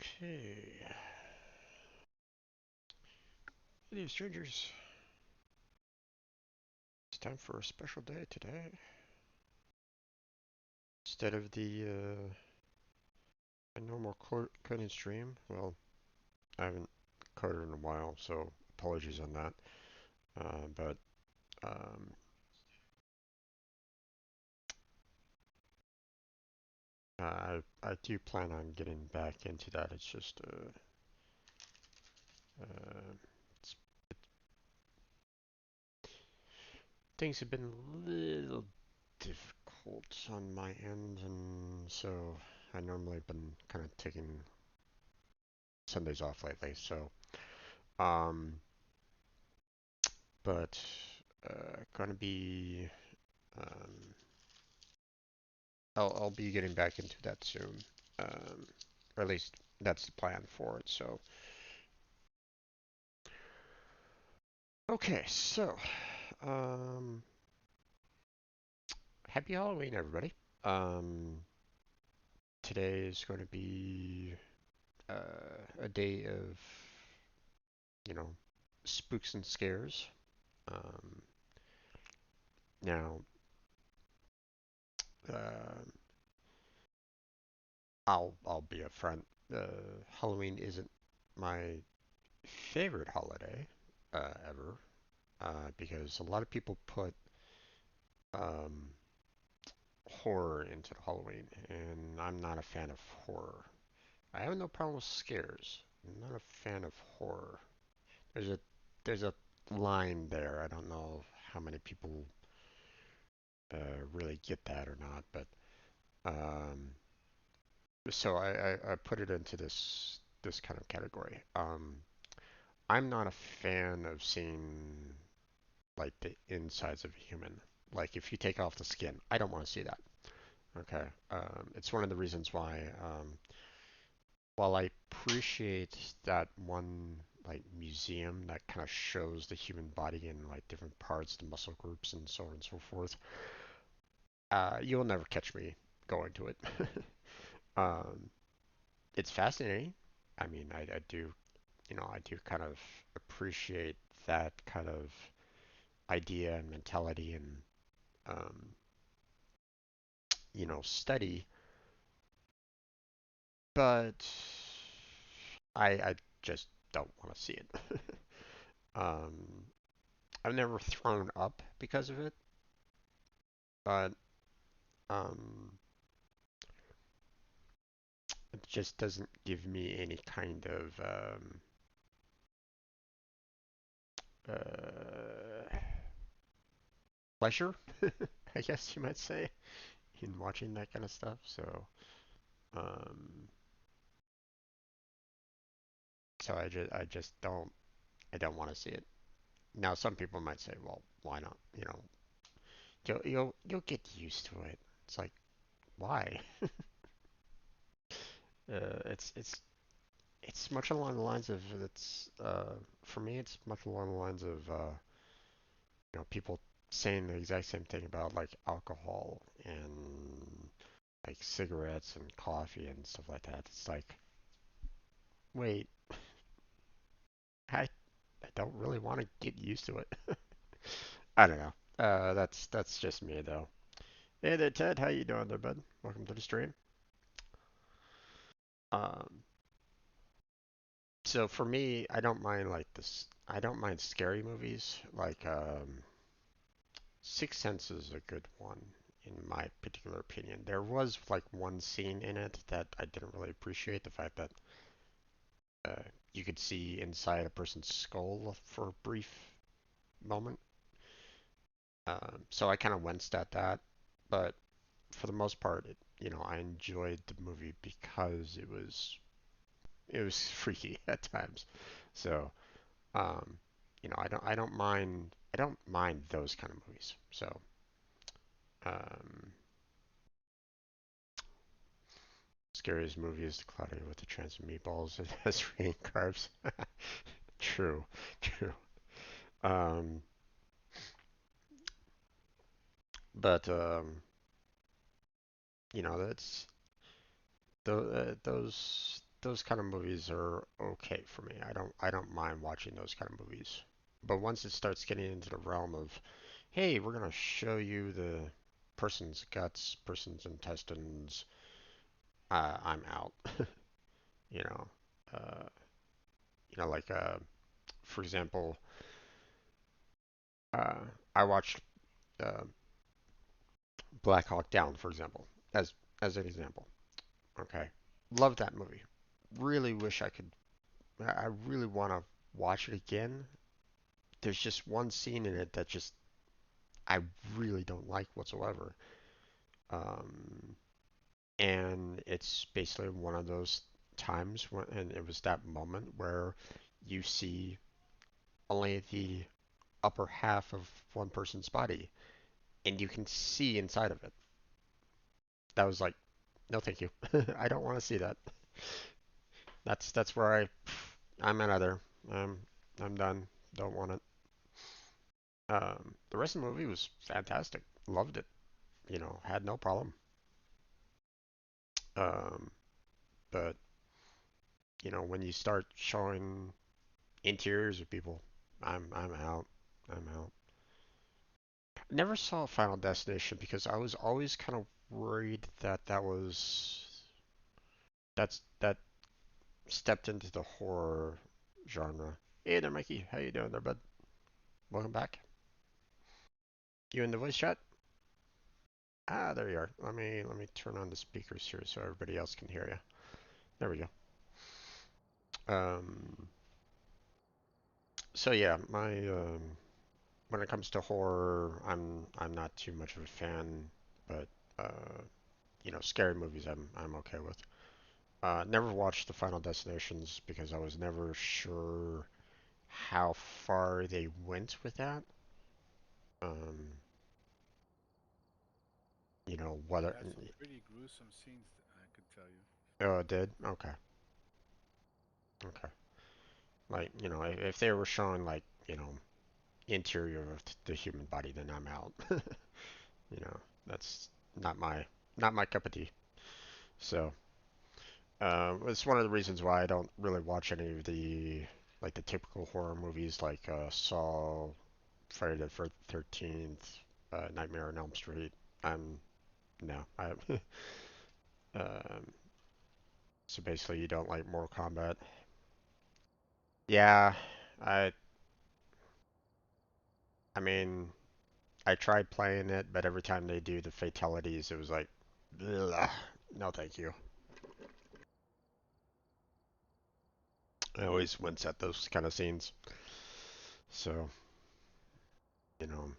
Okay. Hey, strangers. It's time for a special day today. Instead of the normal coding stream, well, I haven't coded in a while, so apologies on that. But um, I do plan on getting back into that. It's just uh, it's, things have been a little difficult on my end, and so I normally have been kind of taking Sundays off lately. So um, but gonna be um, I'll be getting back into that soon, um, or at least that's the plan for it. So okay, so um, happy Halloween, everybody. Um, Today is going to be a day of spooks and scares. Um, Now, uh, I'll be upfront. Halloween isn't my favorite holiday ever, because a lot of people put um, horror into Halloween, and I'm not a fan of horror. I have no problem with scares. I'm not a fan of horror. There's a there's a line there. I don't know how many people really get that or not, but um, so I put it into this kind of category. I'm not a fan of seeing like the insides of a human. Like if you take off the skin, I don't want to see that. Okay. It's one of the reasons why, while I appreciate that one like museum that kind of shows the human body in like different parts, the muscle groups, and so on and so forth, you'll never catch me going to it. um, it's fascinating. I mean, I do, I do kind of appreciate that kind of idea and mentality and um, study, but I just don't want to see it. um, I've never thrown up because of it, but um, it just doesn't give me any kind of uh, pleasure, I guess you might say, in watching that kind of stuff. So, um, so I just don't want to see it. Now, some people might say, well, why not? You'll get used to it. It's like, why? It's much along the lines of it's for me it's much along the lines of people saying the exact same thing about like alcohol and like cigarettes and coffee and stuff like that. It's like, wait, I I don't really want to get used to it. I don't know. That's just me though. Hey there, Ted. How you doing there, bud? Welcome to the stream. Um, so for me, I don't mind like this. I don't mind scary movies. Like Sixth Sense is a good one in my particular opinion. There was like one scene in it that I didn't really appreciate. The fact that uh, you could see inside a person's skull for a brief moment. So I kind of winced at that. But for the most part, I enjoyed the movie because it was freaky at times. So I don't mind those kind of movies. So um, scariest movie is the Cloudy with the Chance of Meatballs. It has raining carbs. True, true. Um, but that's those. those kind of movies are okay for me. I don't mind watching those kind of movies. But once it starts getting into the realm of, hey, we're gonna show you the person's guts, person's intestines, I'm out. You know, uh, like for example, uh, I watched uh, Black Hawk Down, for example, as an example. Okay, love that movie. Really wish I could. I really want to watch it again. There's just one scene in it that just I really don't like whatsoever. Um, and it's basically one of those times when, and it was that moment where you see only the upper half of one person's body, and you can see inside of it. That was like, no, thank you. I don't want to see that. That's where I'm out of there. Um, I'm done. Don't want it. The rest of the movie was fantastic. Loved it. Had no problem. Um, but when you start showing interiors of people, I'm out. I'm out. Never saw Final Destination because I was always kind of worried that that stepped into the horror genre. Hey there, Mikey. How you doing there, bud? Welcome back. You in the voice chat? Ah, there you are. Let me turn on the speakers here so everybody else can hear you. There we go. Um, so yeah, my when it comes to horror, I'm not too much of a fan, but uh, scary movies I'm okay with. Never watched the Final Destinations because I was never sure how far they went with that. Um, whether. Had some pretty gruesome scenes, I could tell you. Oh, it did? Okay. Okay. Like, if they were showing like, interior of the human body, then I'm out. That's not my cup of tea. So, it's one of the reasons why I don't really watch any of the like the typical horror movies like Saw, Friday the 13th, Nightmare on Elm Street. I'm no, I um, so basically you don't like Mortal Kombat. Yeah, I I mean I tried playing it, but every time they do the fatalities, it was like, ugh, no, thank you. I always wince at those kind of scenes. So, you know,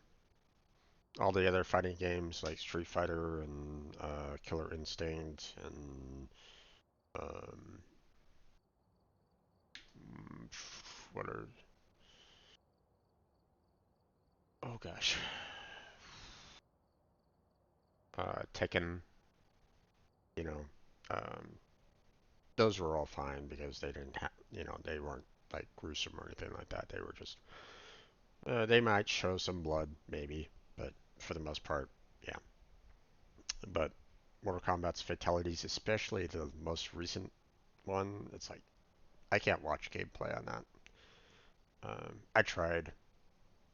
all the other fighting games like Street Fighter and Killer Instinct and um, what are oh gosh, Tekken. You know, um, those were all fine because they didn't have, they weren't like gruesome or anything like that. They were just they might show some blood maybe, but for the most part, yeah. But Mortal Kombat's fatalities, especially the most recent one, it's like I can't watch gameplay on that. I tried.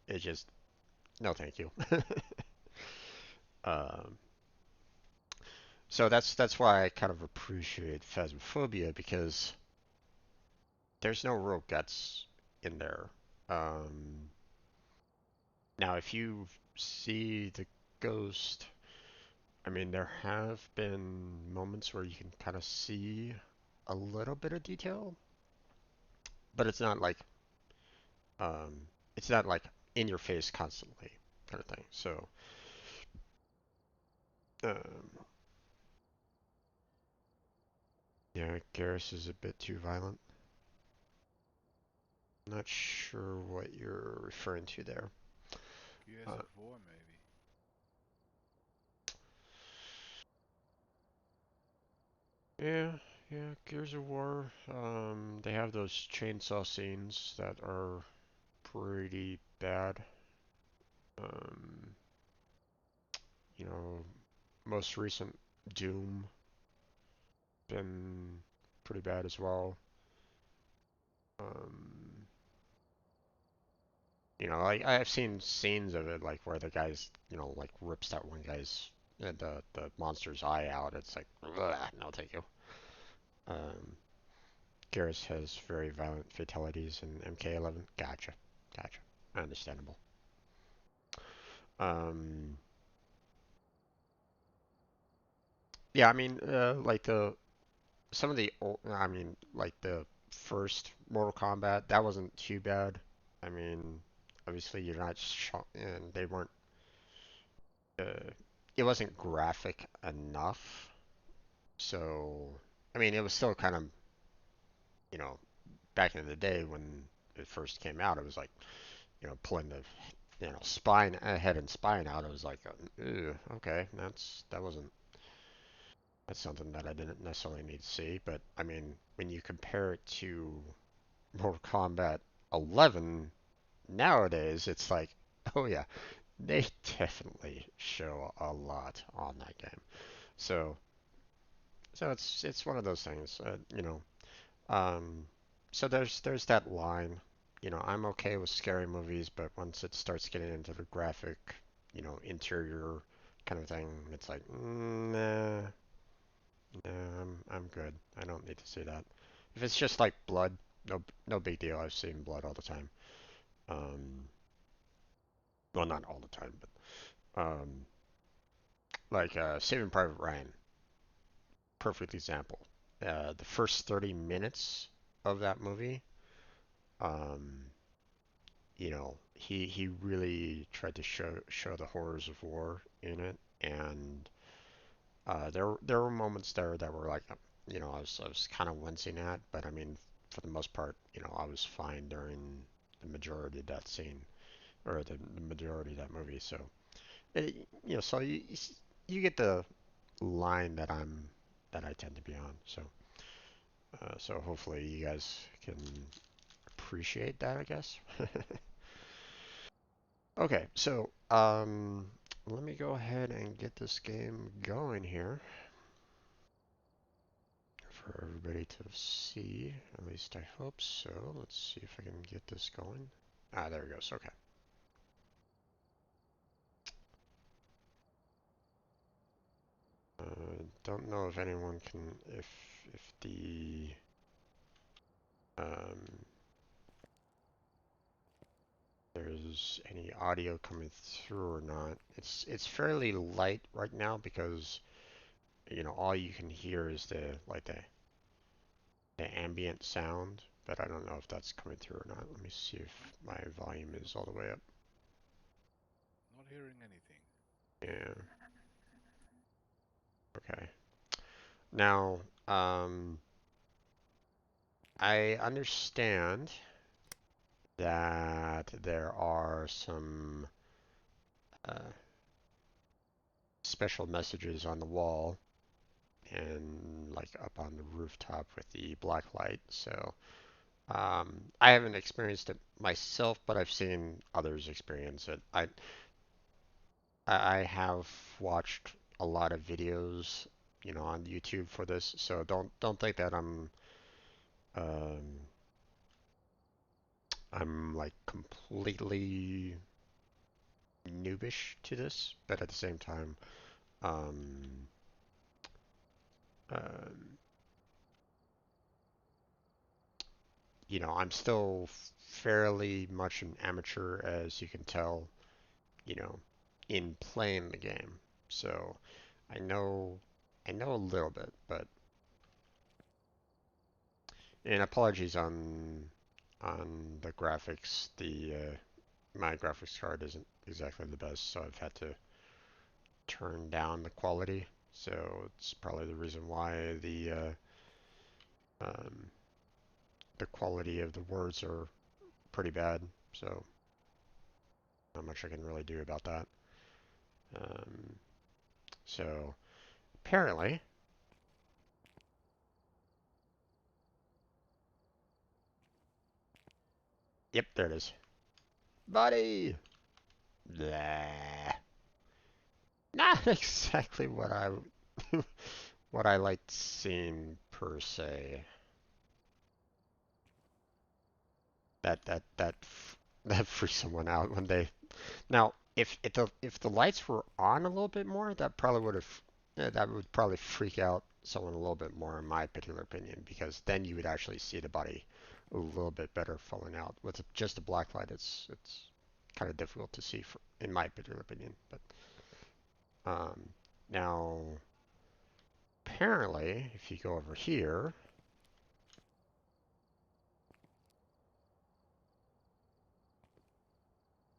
It just no, thank you. um, so that's why I kind of appreciate Phasmophobia because there's no real guts in there. Um, Now, if you see the ghost, I mean, there have been moments where you can kind of see a little bit of detail, but um, it's not like in your face constantly kind of thing. So, um, yeah, Garrus is a bit too violent. Not sure what you're referring to there. Gears Uh, of War, maybe. yeah, yeah, Gears of War. They have those chainsaw scenes that are pretty bad. Um, you know, most recent Doom been pretty bad as well. Um, like I've seen scenes of it, like where the guy's, like rips that one guy's the monster's eye out. It's like, ugh, no, thank you. Um, Garrus has very violent fatalities in MK11. Gotcha, gotcha, understandable. Um, yeah, I mean, like the some of the old, I mean, like the first Mortal Kombat, that wasn't too bad. I mean, obviously you're not and they weren't. Uh, it wasn't graphic enough. So, I mean, it was still kind of, you know, back in the day when it first came out, it was like, pulling the, spine, head and spine out. It was like, ew, okay, that's something that I didn't necessarily need to see. But I mean, when you compare it to Mortal Kombat 11 nowadays, it's like, oh yeah, they definitely show a lot on that game. So, so it's one of those things, Um, so there's that line. I'm okay with scary movies, but once it starts getting into the graphic, interior kind of thing, it's like, nah, nah, I'm good. I don't need to see that. If it's just like blood, no big deal. I've seen blood all the time. Um, well, not all the time, but like Saving Private Ryan, perfect example. The first 30 minutes of that movie, um, he really tried to show the horrors of war in it, and there were moments there that were like, I was kind of wincing at, but I mean, for the most part, I was fine during the majority of that scene or the majority of that movie. So, so you get the line that I tend to be on. So hopefully you guys can appreciate that, I guess. Okay, so let me go ahead and get this game going here for everybody to see. At least I hope so. Let's see if I can get this going. Ah, there it goes. Okay. Don't know if anyone can, if the um, there's any audio coming through or not. It's fairly light right now because all you can hear is the ambient sound, but I don't know if that's coming through or not. Let me see if my volume is all the way up. Not hearing anything. Yeah, okay. Now, I understand that there are some uh, special messages on the wall and like up on the rooftop with the black light. So, I haven't experienced it myself, but I've seen others experience it. I have watched a lot of videos, on YouTube for this, so don't think that um, I'm like completely noobish to this, but at the same time, um, um, I'm still fairly much an amateur, as you can tell, you know, in playing the game. So I know I know a little bit, but and apologies on the graphics. The my graphics card isn't exactly the best, so I've had to turn down the quality. So it's probably the reason why um, the quality of the words are pretty bad. So not much I can really do about that. Um, so apparently, yep, there it is, buddy. Blah. Not exactly what I what I liked seeing per se. that freaks someone out when they. Now, if the lights were on a little bit more, that would probably freak out someone a little bit more, in my particular opinion, because then you would actually see the body a little bit better falling out. With just a black light, it's kind of difficult to see, in my particular opinion. But um, now, apparently, if you go over here,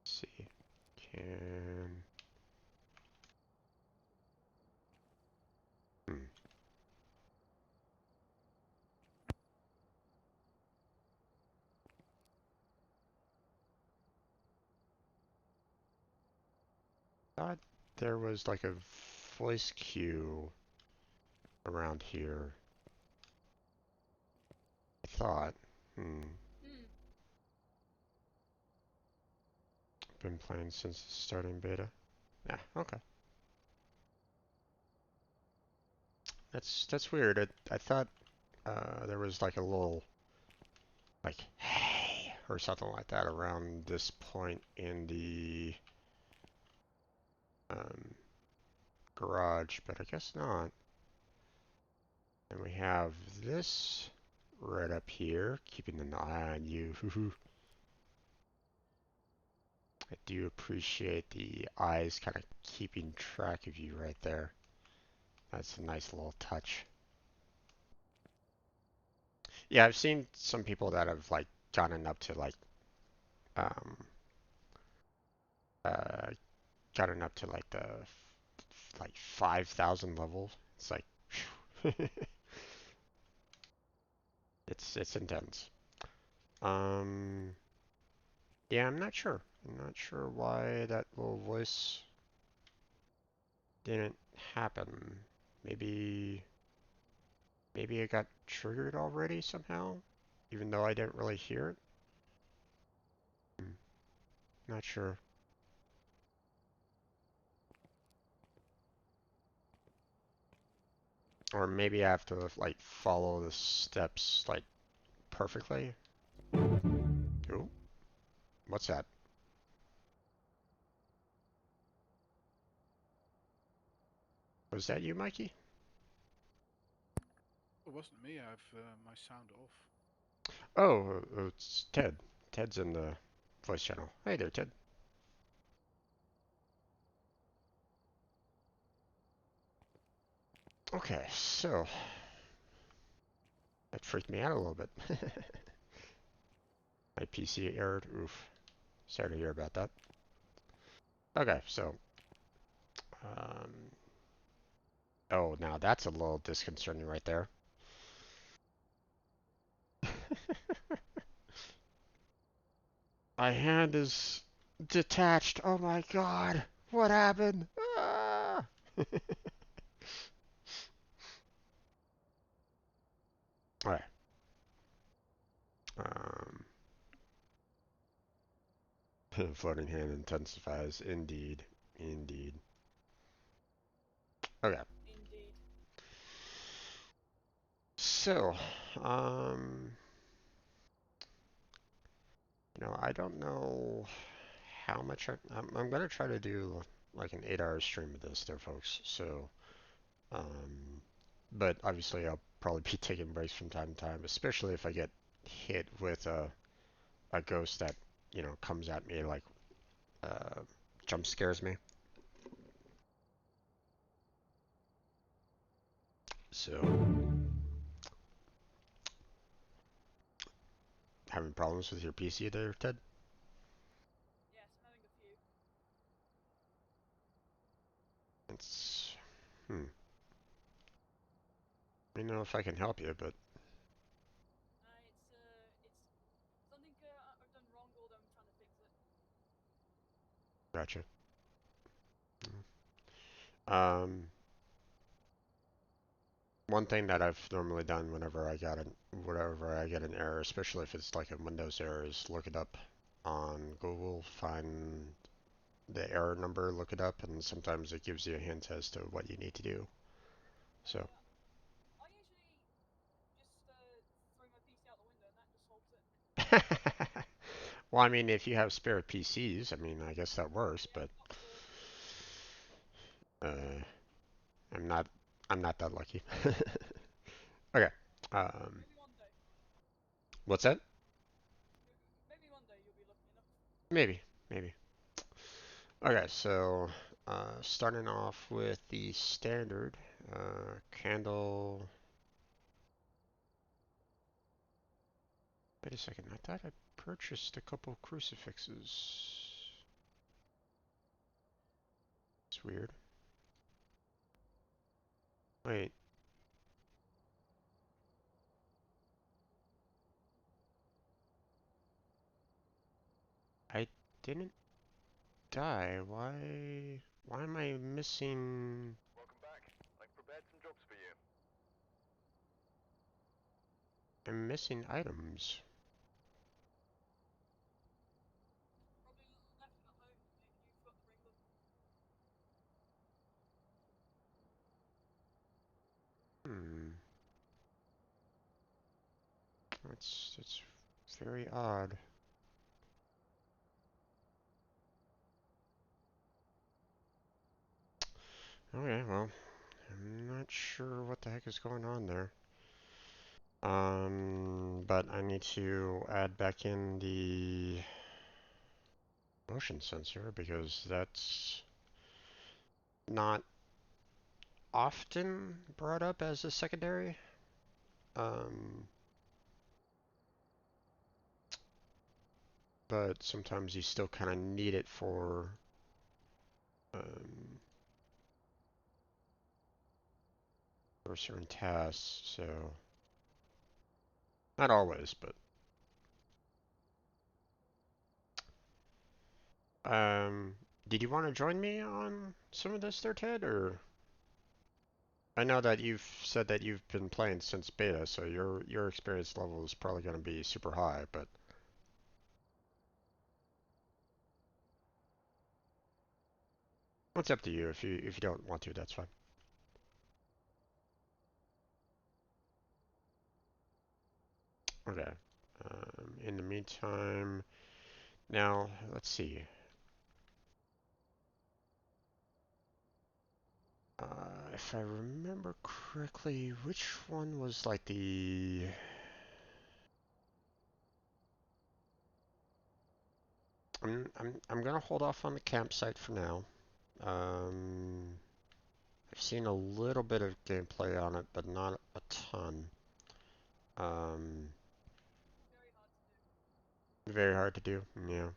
let's see, can hmm, thought there was like a voice cue around here. I thought. Hmm. Been playing since the starting beta. Yeah, okay. That's weird. I thought there was like a little like hey or something like that around this point in the um, garage, but I guess not. And we have this right up here, keeping an eye on you. I do appreciate the eyes kind of keeping track of you right there. That's a nice little touch. Yeah, I've seen some people that have like gotten up to um uh like the like 5,000 levels. It's like it's intense. Um yeah, I'm not sure. I'm not sure why that little voice didn't happen. Maybe maybe it got triggered already somehow, even though I didn't really hear it. Hmm, not sure. Or maybe I have to like follow the steps like perfectly. Oh, what's that? Was that you, Mikey? It wasn't me. I have my sound off. Oh, it's Ted. Ted's in the voice channel. Hey there, Ted. Okay, so that freaked me out a little bit. My PC errored. Oof. Sorry to hear about that. Okay, so um, oh, now that's a little disconcerting right there. My hand is detached. Oh my god. What happened? Ah! Alright. Um, floating hand intensifies. Indeed. Indeed. Okay. So, um, I don't know how much I'm gonna try to do like an 8 hour stream of this there, folks. So, um, but obviously I'll probably be taking breaks from time to time, especially if I get hit with a ghost that, comes at me like, uh, jump scares me. So, having problems with your PC there, Ted? It's, hmm. Let me know if I can help you, but gotcha. Um, One thing that I've normally done whenever I get an error, especially if it's like a Windows error, is look it up on Google, find the error number, look it up, and sometimes it gives you a hint as to what you need to do. So, Well, I mean, if you have spare PCs, I mean, I guess that works, but uh, I'm not I'm not that lucky. Okay. Um, what's that? Maybe, maybe. Okay, so starting off with the standard candle. Wait a second, I thought I purchased a couple crucifixes. It's weird. Wait, I didn't die. Why am I missing? I'm missing items. Hmm, that's very odd. Okay, well, I'm not sure what the heck is going on there. But I need to add back in the motion sensor because that's not often brought up as a secondary. Um, but sometimes you still kind of need it um, for certain tasks. So not always, but um, did you want to join me on some of this there, Ted? Or I know that you've said that you've been playing since beta, so your experience level is probably going to be super high. But it's up to you. If you don't want to, that's fine. Okay. In the meantime, now let's see. If I remember correctly, which one was like the? I'm gonna hold off on the campsite for now. Um, I've seen a little bit of gameplay on it, but not a ton. Um, very hard to do. Yeah.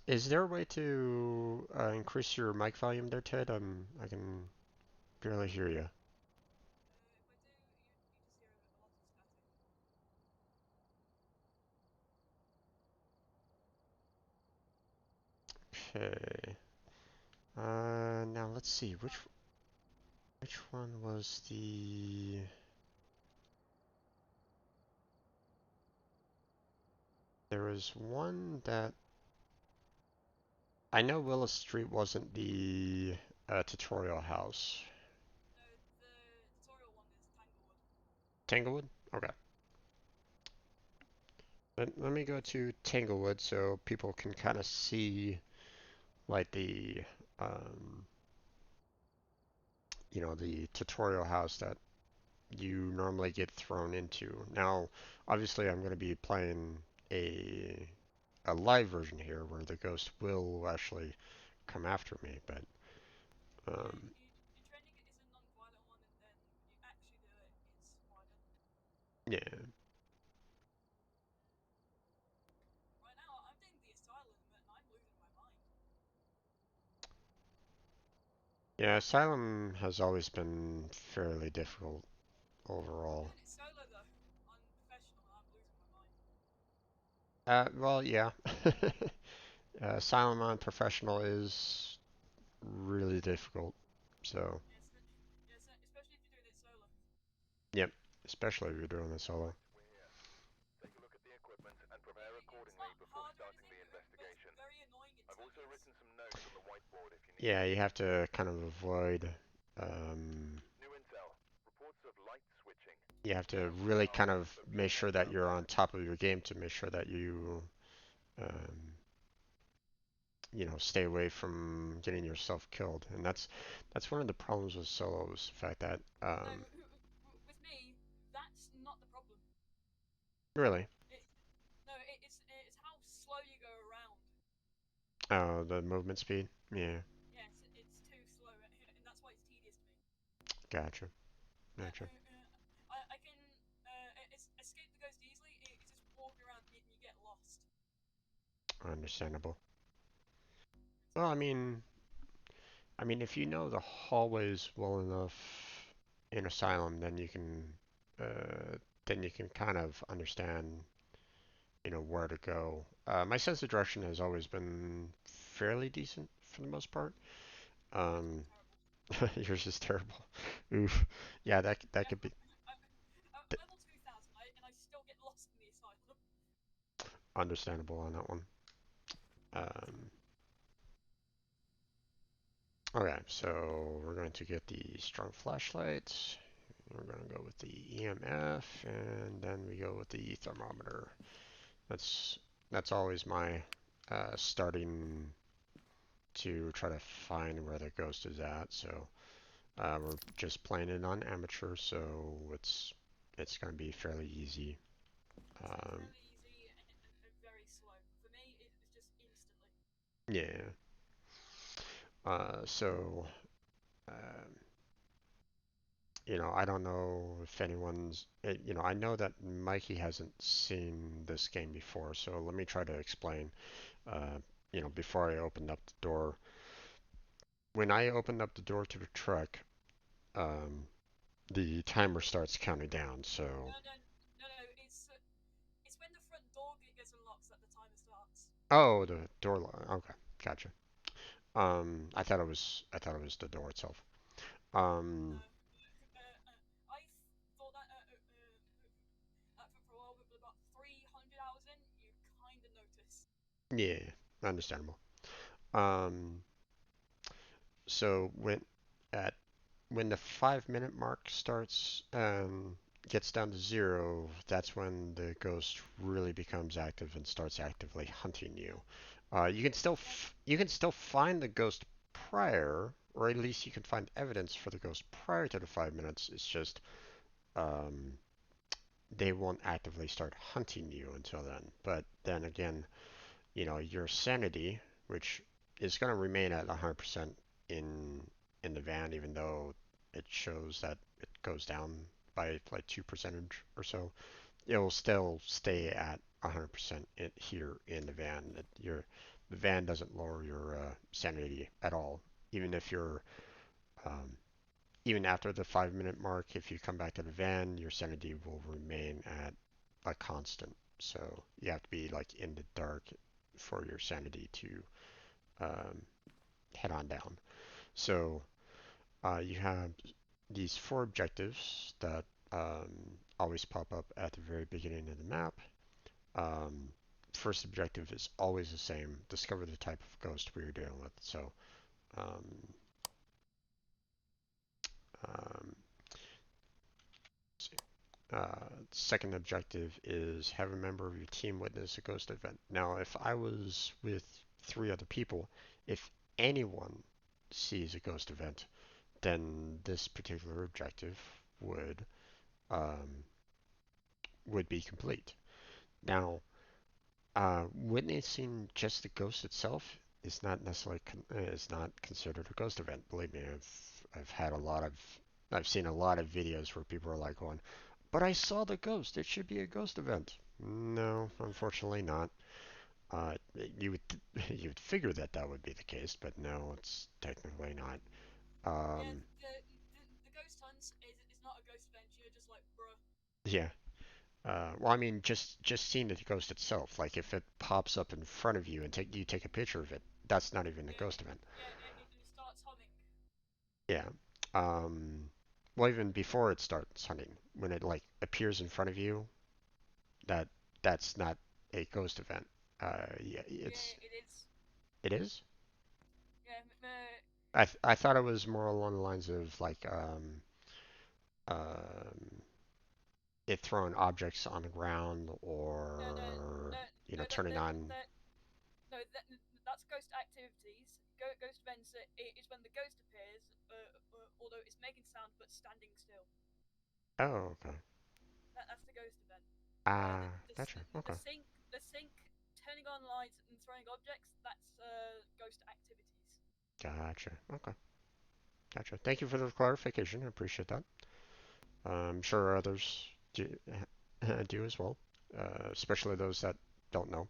Is there a way to increase your mic volume there, Ted? I can barely hear you. Okay. Now let's see. Which one was the? There was one that I know Willis Street wasn't the tutorial house. Tanglewood? Okay. Let me go to Tanglewood so people can kind of see like um, the tutorial house that you normally get thrown into. Now, obviously, I'm going to be playing a a live version here where the ghost will actually come after me, but um, yeah, yeah. Asylum has always been fairly difficult overall. Well, yeah. Asylum on professional is really difficult. So, yep, especially if you're doing this solo. Yeah, you have to kind of avoid. Um, You have to really kind of make sure that you're on top of your game to make sure that um, stay away from getting yourself killed. And that's one of the problems with solos, the fact that No, with me, that's not the problem. really, It, no, it's how slow you go around. the movement speed. Yeah, Yes, it's too slow, and that's why it's tedious to me. gotcha, Uh, gotcha. uh, I can escape the ghost easily. It's just walking around and you get lost. Understandable. Well, Exactly. I mean, if you know the hallways well enough in Asylum, then you can kind of understand, where to go. My sense of direction has always been fairly decent for the most part. Mine's Um, terrible. yours is terrible. Oof. Yeah, that Yeah, could be I'm th- level 2000, and I still get lost in the asylum. understandable on that one. Um, okay, so we're going to get the strong flashlight. We're going to go with the EMF, and then we go with the thermometer. That's that's always my starting to try to find where the ghost is at. So we're just playing it on amateur, so it's going to be fairly easy. It's Um, fairly easy and very slow. For me, it was just instantly. yeah. So um, I don't know if anyone's. I know that Mikey hasn't seen this game before, so let me try to explain. Uh, before I opened up the door, when I opened up the door to the truck, um, the timer starts counting down. So, No. It's when the front door gets unlocked that the timer starts. oh, the door lock. Okay, gotcha. I thought it was the door itself. No, Um, I thought that for a while, but about 300 hours in, you kind of notice. yeah, understandable. Um, so at when the 5 minute mark starts gets down to zero, that's when the ghost really becomes active and starts actively hunting you. Yeah, You can still find the ghost prior, or at least you can find evidence for the ghost prior to the 5 minutes. It's just um, they won't actively start hunting you until then. But then again, your sanity, which is going to remain at 100% in in the van, even though it shows that it goes down by like 2% or so, it will still stay at 100% here in the van. The van doesn't lower your sanity at all, even if you're um, even after the 5 minute mark. If you come back to the van, your sanity will remain at a constant. So you have to be like in the dark for your sanity to um, head on down. So you have these four objectives that always pop up at the very beginning of the map. Um, First objective is always the same: discover the type of ghost we are dealing with. So um, um, second objective is have a member of your team witness a ghost event. Now, if I was with three other people, if anyone sees a ghost event, then this particular objective um, would be complete. Now, witnessing just the ghost itself is not necessarily is not considered a ghost event. Believe me, I've seen a lot of videos where people are like going, "But I saw the ghost. It should be a ghost event." No, unfortunately not. Uh, you would you would figure that that would be the case, but no, it's technically not. yeah. Um, The ghost hunts is not a ghost event. You're just like, bruh. yeah. Well, I mean, just seeing the ghost itself, like if it pops up in front of you and take a picture of it, that's not even a Yeah, ghost event. it starts humming. Yeah. Um, well, even before it starts hunting, when it like appears in front of you, that that's not a ghost event. Yeah, Yeah, it is. it is. Yeah, I thought it was more along the lines of like it throwing objects on the ground No, no, or no, you no. know turning on. No, that's ghost activities. Ghost events is when the ghost appears, although it's making sound but standing still. Oh, okay. That's the ghost event. Ah, gotcha. The Okay, sync, turning on lights and throwing objects. That's ghost activities. gotcha. Okay, gotcha. Thank you for the clarification. I appreciate that. I'm sure others do, do as well, especially those that don't know.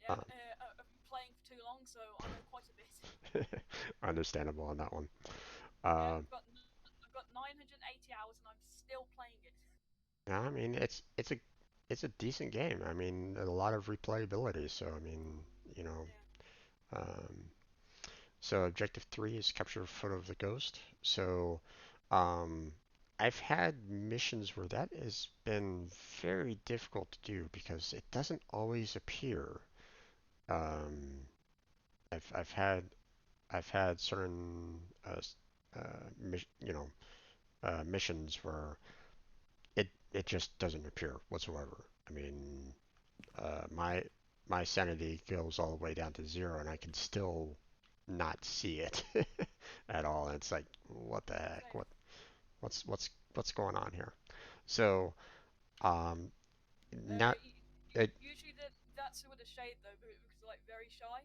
Yeah, I've been playing for too long, so I know quite a bit. Understandable on that one. Yeah, Uh, I've got 980 hours and I'm still playing it. yeah, I mean, it's a decent game. I mean, a lot of replayability. So I mean, you know, Yeah. um, so objective three is capture a photo of the ghost. So, um, I've had missions where that has been very difficult to do because it doesn't always appear. Um, I've had certain you know missions where it just doesn't appear whatsoever. I mean, my sanity goes all the way down to zero, and I can still not see it at all. And it's like, what the heck? Same. What's going on here? So, um, not it. Usually that's with a shade though, because they're like very shy,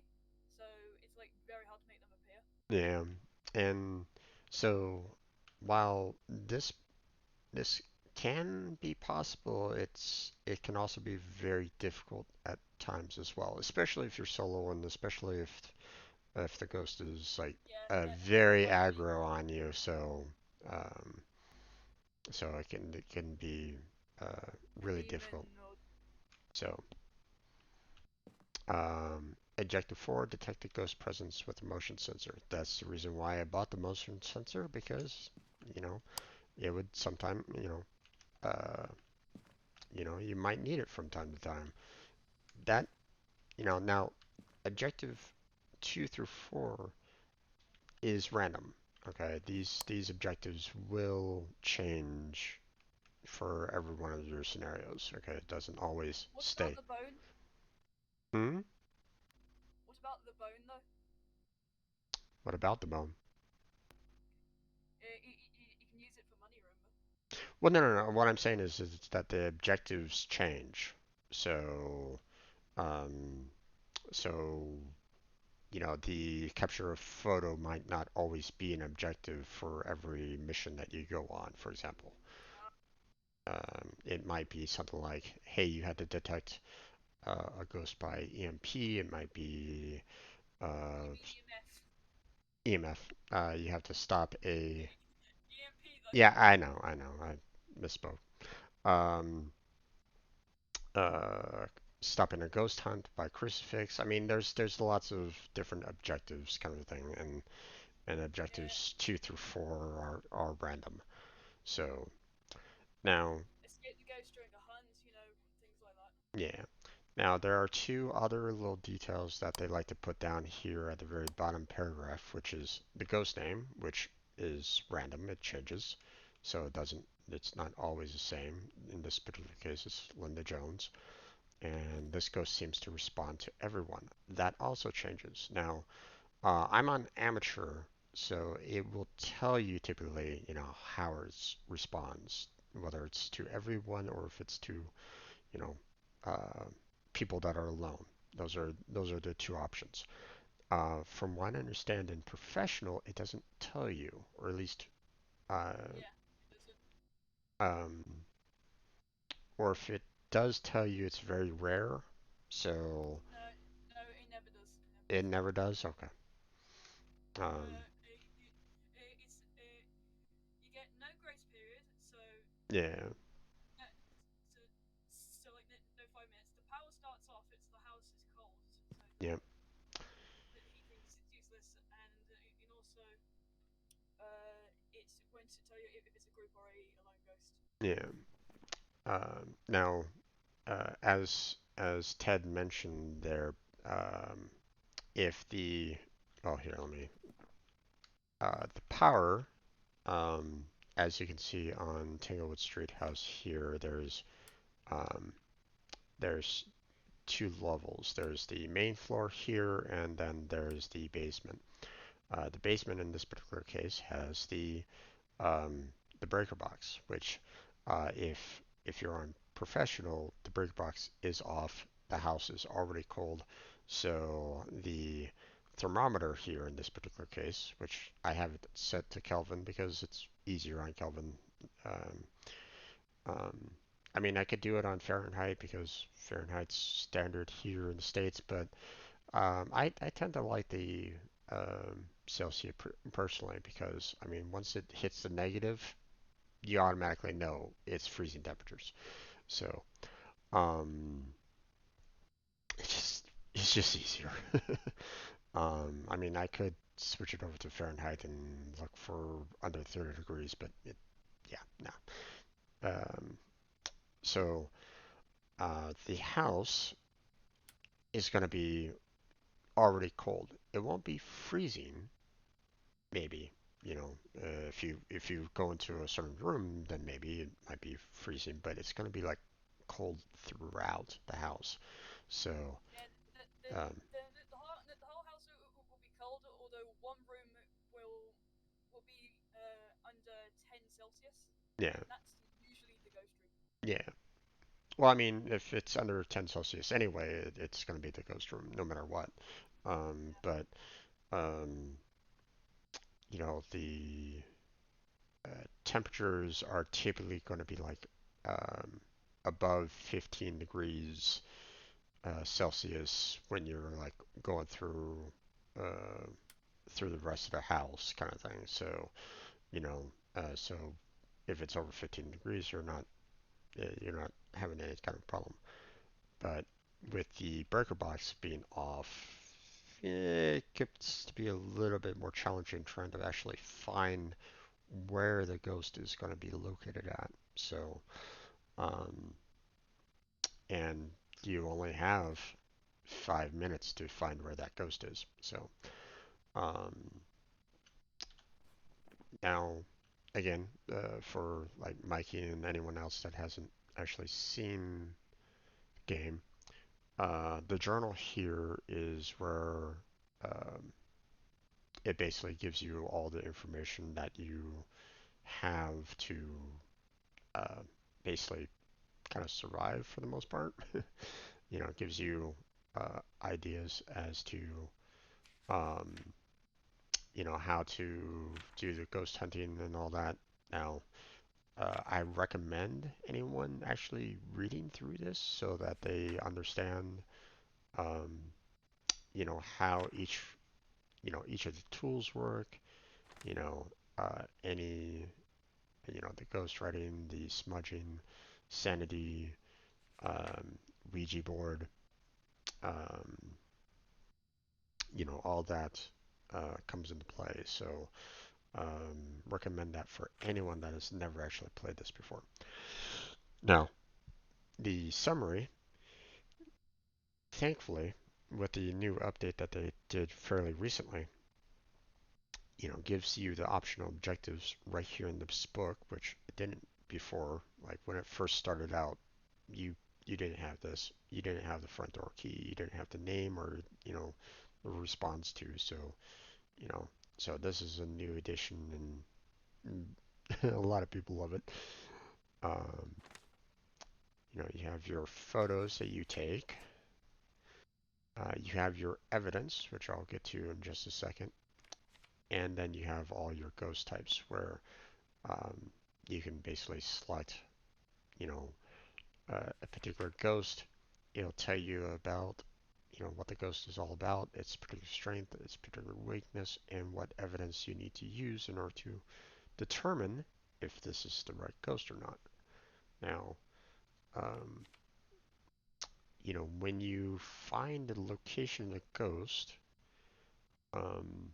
so it's like very hard to make them appear. Yeah, and so while this can be possible, it can also be very difficult at times as well, especially if you're solo and especially if the ghost is like Yeah, very I agree. aggro on you. So um, so it can be really Even difficult. So Objective 4, detect the ghost presence with a motion sensor. That's the reason why I bought the motion sensor because you know it would sometime you might need it from time to time. That now objective 2 through 4 is random. Okay, these objectives will change for every one of your scenarios. Okay, it doesn't always what about stay. the bone? Hmm? What about the bone though? What about the bone? You can use it for money, remember? Well, no. What I'm saying is that the objectives change. So, um, so the capture a photo might not always be an objective for every mission that you go on, for example. Uh, It might be something like, hey, you had to detect a ghost by EMP. It might be you uh, mean EMF? EMF. You have to stop a. EMP though. Yeah, I know. I misspoke. Um, uh, Stopping a ghost hunt by crucifix. I mean, there's lots of different objectives, kind of thing, and Yeah. objectives 2 through 4 are random. So now, Escape the ghost during a hunt, things like that. yeah. Now there are two other little details that they like to put down here at the very bottom paragraph, which is the ghost name, which is random, it changes. So it's not always the same. In this particular case, it's Linda Jones. And this ghost seems to respond to everyone. That also changes. Now, I'm on amateur, so it will tell you typically, how it responds, whether it's to everyone or if it's to, you know, uh, people that are alone. Those are the two options. From what I understand in professional, it doesn't tell you, or at least, uh, Yeah, it doesn't. um, or if it does tell you, it's very rare. So No, no, it never does. It never it does. never does. Okay. Um, Uh, you get no grace period, so yeah. no, like no 5 minutes. The power starts off. It's the house is cold, so Yeah. the heating is useless, and also it's going to tell you if it's a group or a lone ghost. Yeah. Now, as Ted mentioned there, if the oh here let me the power as you can see on Tanglewood Street House here, um, there's two levels. There's the main floor here, and then there's the basement. The basement in this particular case has um, the breaker box, which if you're on professional, the breaker box is off. The house is already cold, so the thermometer here in this particular case, which I have it set to Kelvin because it's easier on Kelvin. Um, um, I mean, I could do it on Fahrenheit because Fahrenheit's standard here in the States, but I tend to like the Celsius personally because, I mean, once it hits the negative, you automatically know it's freezing temperatures. So, um, it's just easier. I mean, I could switch it over to Fahrenheit and look for under 30 degrees, but yeah, no. So, the house is going to be already cold. It won't be freezing, maybe. If you go into a certain room, then maybe it might be freezing, but it's going to be like cold throughout the house. So, Yeah, um, the whole house will be cold, although one room will be under 10 Celsius, yeah, and that's usually the ghost room. yeah. Well, I mean, if it's under 10 Celsius anyway, it's going to be the ghost room no matter what. But um, the temperatures are typically going to be like um, above 15 degrees Celsius when you're like going uh, through the rest of the house kind of thing. So, so if it's over 15 degrees, you're not having any kind of problem. But with the breaker box being off, it gets to be a little bit more challenging trying to actually find where the ghost is going to be located at. So, um, and you only have 5 minutes to find where that ghost is. So, um, now, again, for like Mikey and anyone else that hasn't actually seen the game, the journal here is where um, it basically gives you all the information that you have to uh, basically kind of survive for the most part. It gives you ideas as to um, how to do the ghost hunting and all that. Now, I recommend anyone actually reading through this so that they understand, um, how each of the tools work. Any, the ghost writing, the smudging, sanity, um, Ouija board, um, all that comes into play. So, recommend that for anyone that has never actually played this before. Now, the summary, thankfully, with the new update that they did fairly recently, gives you the optional objectives right here in this book, which it didn't before. Like when it first started out, you you didn't have this. You didn't have the front door key. You didn't have the name or the response to. So you know, so this is a new edition, and a lot of people love it. Um, you have your photos that you take. You have your evidence, which I'll get to in just a second, and then you have all your ghost types, where um, you can basically select, you know, a particular ghost. It'll tell you about, what the ghost is all about, its particular strength, its particular weakness, and what evidence you need to use in order to determine if this is the right ghost or not. Now, um, when you find the location of the ghost, um,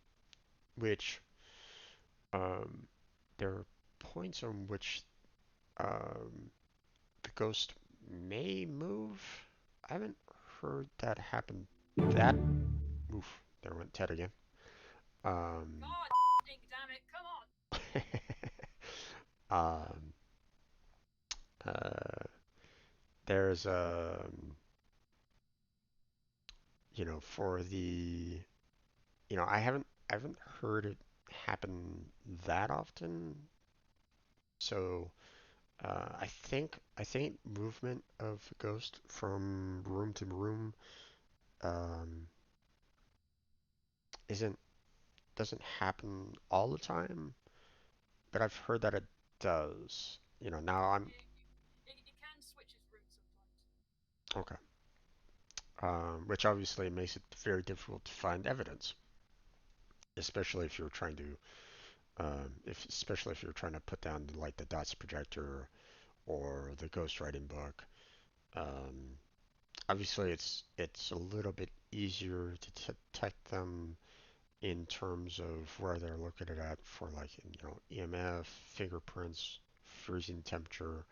which um, there are points on which the ghost may move. I haven't heard that happen. That oof, there went Ted again. Um, God damn it, come on! Um, uh, there's for the I haven't heard it happen that often. So I think movement of a ghost from room to room um, isn't doesn't happen all the time, but I've heard that it does. Now I'm It can switch his room sometimes. okay. Which obviously makes it very difficult to find evidence, especially if you're trying to, especially if you're trying to put down like the dots projector or the ghostwriting book. Um, Obviously, it's a little bit easier to detect them in terms of where they're located at for like EMF, fingerprints, freezing temperature,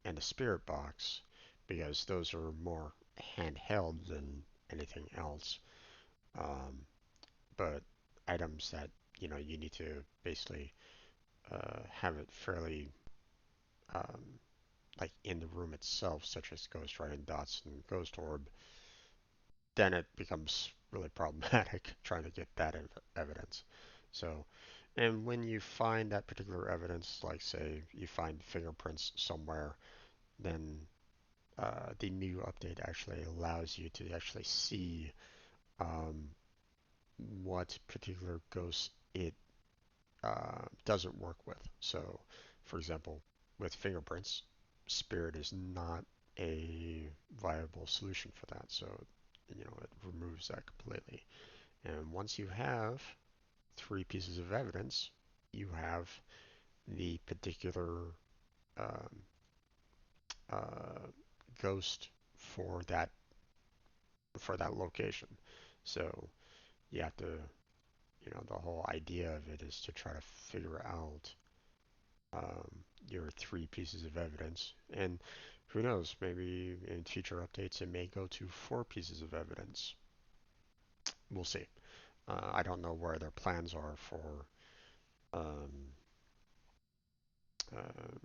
and the spirit box, because those are more handheld than anything else. Um, but items that you need to basically have it fairly um, like in the room itself, such as ghost writing dots and ghost orb, then it becomes really problematic trying to get that evidence. So, and when you find that particular evidence, like say you find fingerprints somewhere, then the new update actually allows you to actually see um, what particular ghost it doesn't work with. So, for example, with fingerprints, Spirit is not a viable solution for that. So, it removes that completely. And once you have three pieces of evidence, you have the particular um, uh, ghost for that location. So you have to, the whole idea of it is to try to figure out your three pieces of evidence. And who knows, maybe in future updates it may go to four pieces of evidence. We'll see. I don't know where their plans are for um, uh,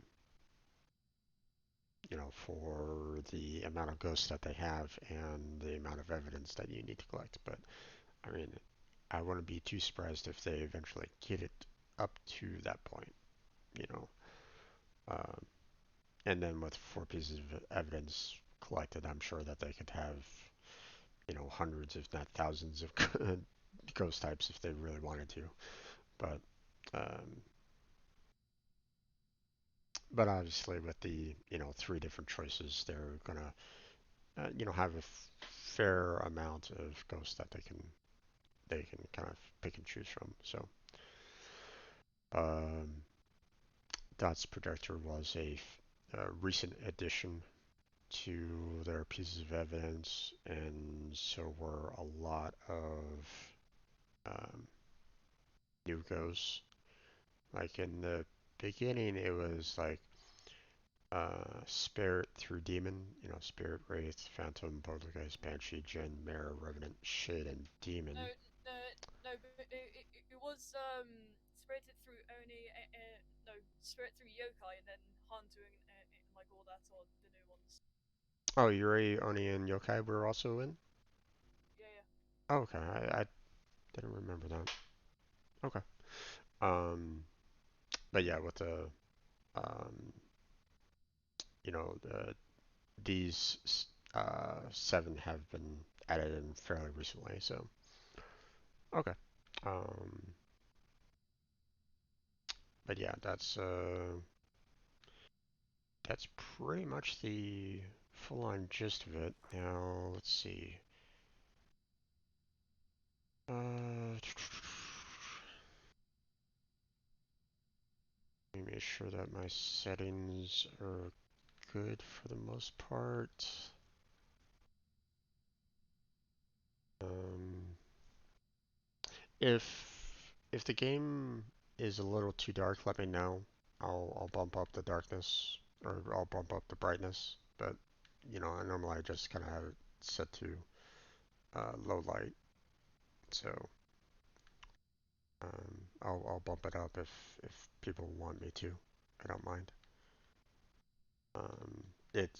for the amount of ghosts that they have and the amount of evidence that you need to collect. But I mean, I wouldn't be too surprised if they eventually get it up to that point, you know. Um, and then with four pieces of evidence collected, I'm sure that they could have, hundreds, if not thousands, of ghost types if they really wanted to. But um, but obviously, with the three different choices, they're gonna have a fair amount of ghosts that they can kind of pick and choose from. So um, Dots Projector was a recent addition to their pieces of evidence, and so were a lot of um, new ghosts. Like in the beginning, it was like Spirit through Demon, Spirit, Wraith, Phantom, Poltergeist, Banshee, Jinn, Mare, Revenant, Shade, and No, Demon. no, but it was spirited through Oni, no, spirit through Yokai, and then Hantu and like all that, or the new ones. Oh, Yuri, Oni, and Yokai were also in? Yeah, yeah. Oh, okay, I didn't remember that. Okay. Um, but yeah, with um, these seven have been added in fairly recently, so okay. Um, but yeah, that's pretty much the full-on gist of it. Now let's see. Uh, let me make sure that my settings are good for the most part. Um, if the game is a little too dark, let me know. I'll bump up the darkness or I'll bump up the brightness. But I normally just kind of have it set to low light. So I'll bump it up if people want me to. I don't mind. It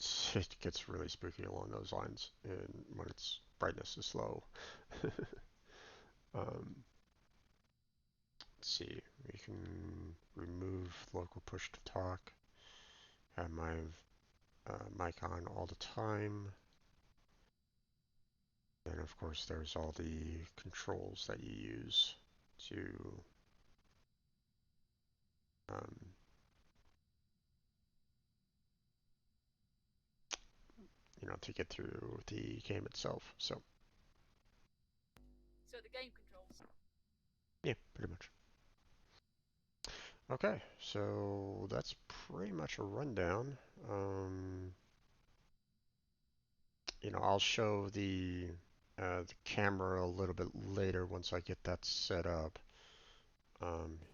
gets really spooky along those lines, and when its brightness is low. um, let's see, we can remove local push to talk. Have my mic on all the time. And of course, there's all the controls that you use to um, to get through the game itself. So the game controls. yeah, pretty much. Okay, so that's pretty much a rundown. I'll show the camera a little bit later once I get that set up.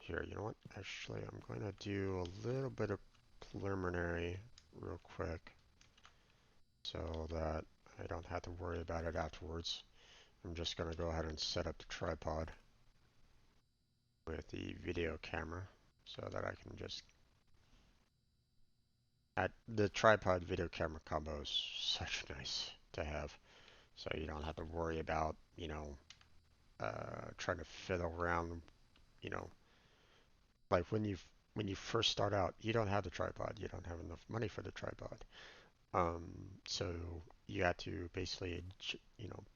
Here, you know what? Actually, I'm going to do a little bit of preliminary real quick so that I don't have to worry about it afterwards. I'm just going to go ahead and set up the tripod with the video camera so that I can just the tripod video camera combo is such nice to have, so you don't have to worry about trying to fiddle around. you know like when you first start out, you don't have the tripod, you don't have enough money for the tripod, so you have to basically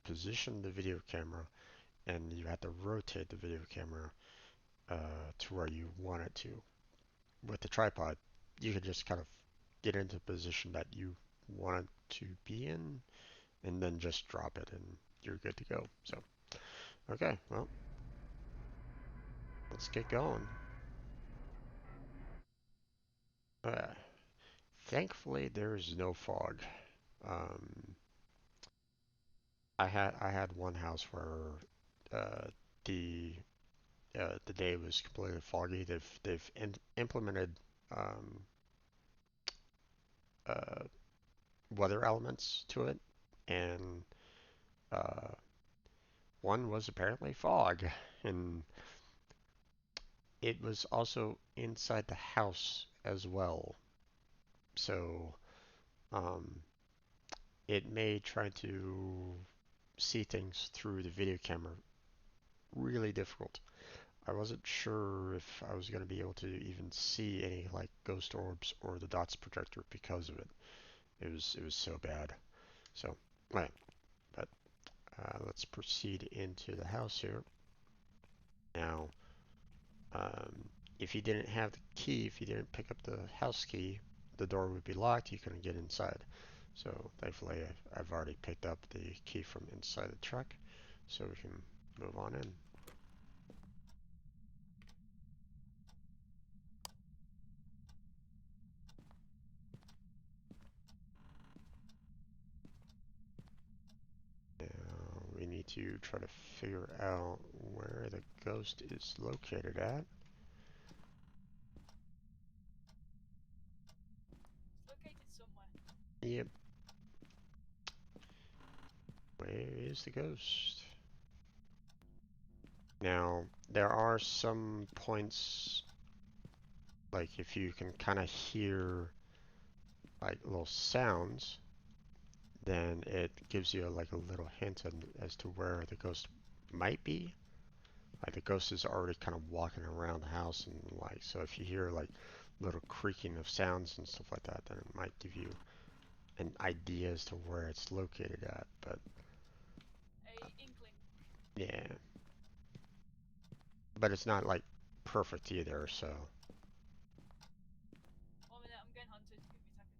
position the video camera, and you have to rotate the video camera to where you want it to. With the tripod, you can just kind of get into a position that you want it to be in, and then just drop it, and you're good to go. So, okay, well, let's get going. Uh, Thankfully, there is no fog. Um, I had one house where uh, the the day was completely foggy. They've implemented um, uh, weather elements to it, and uh, one was apparently fog, and it was also inside the house as well. So um, it made trying to see things through the video camera really difficult. I wasn't sure if I was going to be able to even see any like ghost orbs or the dots projector because of it. It was so bad. So, right, but let's proceed into the house here. Now, um, if you didn't have the key, if you didn't pick up the house key, the door would be locked. You couldn't get inside. So thankfully, I've already picked up the key from inside the truck, so we can move on in. Now we need to try to figure out where the ghost is located at. It's located somewhere. Yep. Where is the ghost? Now, there are some points, like if you can kind of hear like little sounds, then it gives you like a little hint as to where the ghost might be. Like the ghost is already kind of walking around the house, and like, so if you hear like little creaking of sounds and stuff like that, then it might give you an idea as to where it's located at. But A inkling. yeah, but it's not like perfect either. So 1 minute, I'm getting hunted. Give me a second.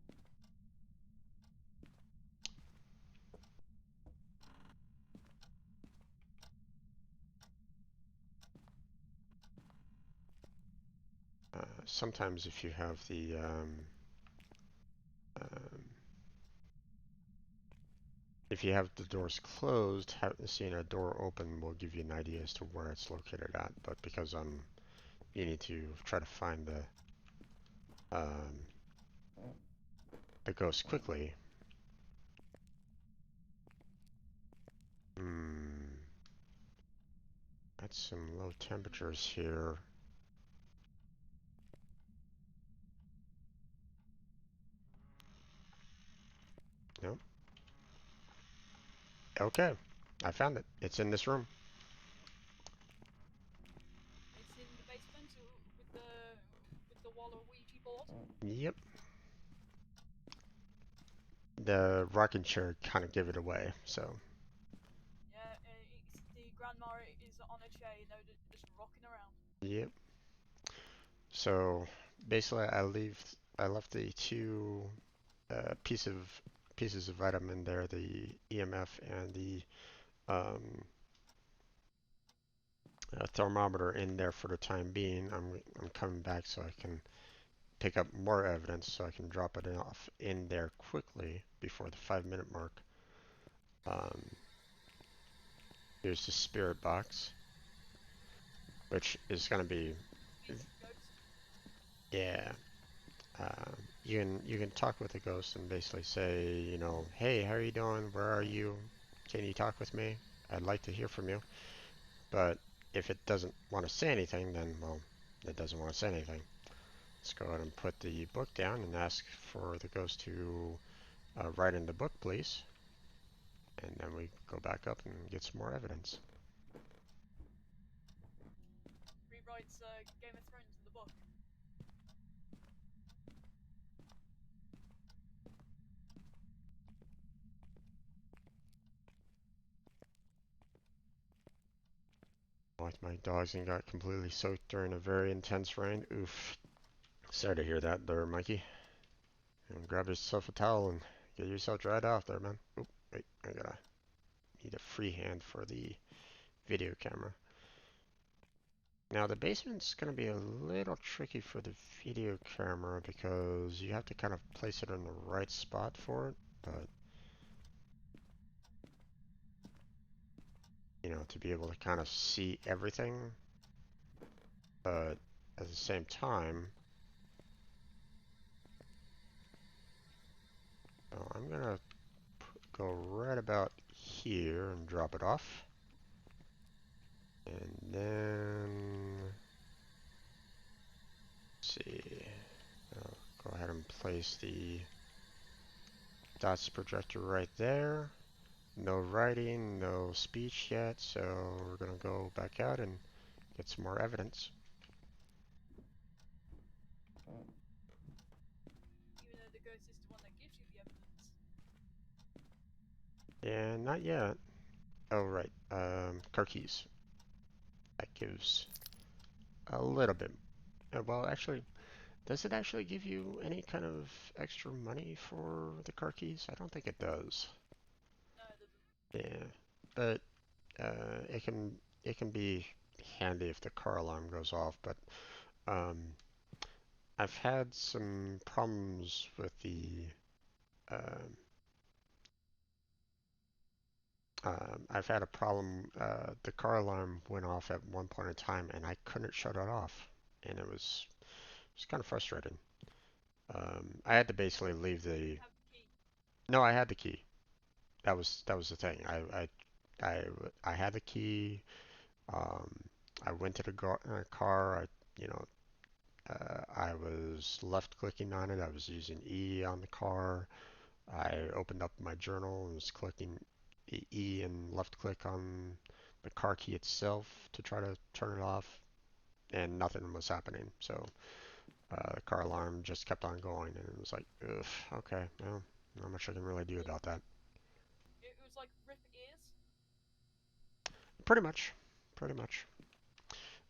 sometimes if you have um, if you have the doors closed, seeing a door open will give you an idea as to where it's located at. But because you need to try to find the ghost quickly. Hmm. Got some low temperatures here. Nope. Okay, I found it. It's in this room. It's in the basement with the wall of Ouija board. Yep. The rocking chair kind of gave it away, so. Yeah, the grandma is on a chair, you know, just rocking around. Yep. So basically, I left the two pieces of item in there, the EMF and the um, thermometer in there for the time being. I'm coming back so I can pick up more evidence so I can drop it off in there quickly before the 5-minute mark. Here's the spirit box, which is going to be, yeah. You can talk with the ghost and basically say, you know, hey, how are you doing? Where are you? Can you talk with me? I'd like to hear from you. But if it doesn't want to say anything, then, well, it doesn't want to say anything. Let's go ahead and put the book down and ask for the ghost to write in the book, please. And then we go back up and get some more evidence. Rewrites Game of Thrones in the book. Like my dogs and got completely soaked during a very intense rain. Oof. Sorry to hear that there, Mikey. And grab yourself a towel and get yourself dried off there, man. Oop, wait, I gotta need a free hand for the video camera. Now the basement's gonna be a little tricky for the video camera because you have to kind of place it in the right spot for it, but you know, to be able to kind of see everything, but at the same time, I'm gonna go right about here and drop it off. And then, let's see, I'll go ahead and place the dots projector right there. No writing, no speech yet, so we're gonna go back out and get some more evidence. Even though the ghost is the one that gives you the evidence. And not yet. Oh, right. Car keys. That gives a little bit. Well, actually, does it actually give you any kind of extra money for the car keys? I don't think it does. No, it doesn't. Yeah, but it can be handy if the car alarm goes off. But um, I've had some problems with the um, I've had a problem. The car alarm went off at one point in time, and I couldn't shut it off, and it was kind of frustrating. I had to basically leave the. Have the key. No, I had the key. That was the thing. I I had the key. Um, I went to the car. You know, I was left clicking on it. I was using E on the car. I opened up my journal and was clicking E and left click on the car key itself to try to turn it off, and nothing was happening. So the car alarm just kept on going, and it was like, ugh, okay, well, not much I can really do about that. It was like rip ears. Pretty much, pretty much.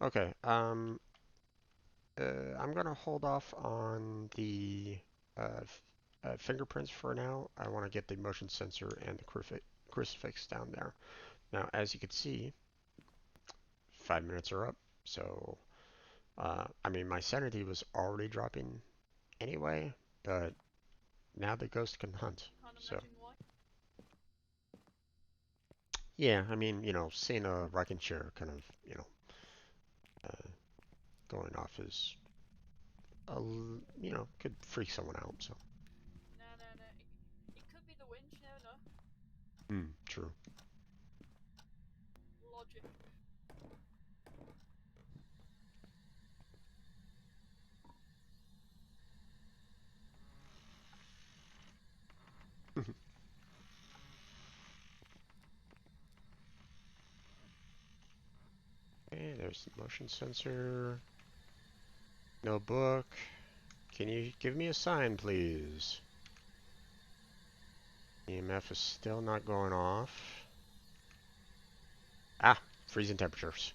Okay, I'm gonna hold off on the fingerprints for now. I want to get the motion sensor and the crucifix down there. Now, as you can see, 5 minutes are up. So, I mean, my sanity was already dropping anyway, but now the ghost can hunt. Can't So, imagine why. yeah, I mean, you know, seeing a rocking chair kind of, you know, uh, going off is, you know, could freak someone out. So, No, no, no. It could be the winch. You never know. true. Logic. Where's the motion sensor? No book. Can you give me a sign, please? EMF is still not going off. Ah, freezing temperatures.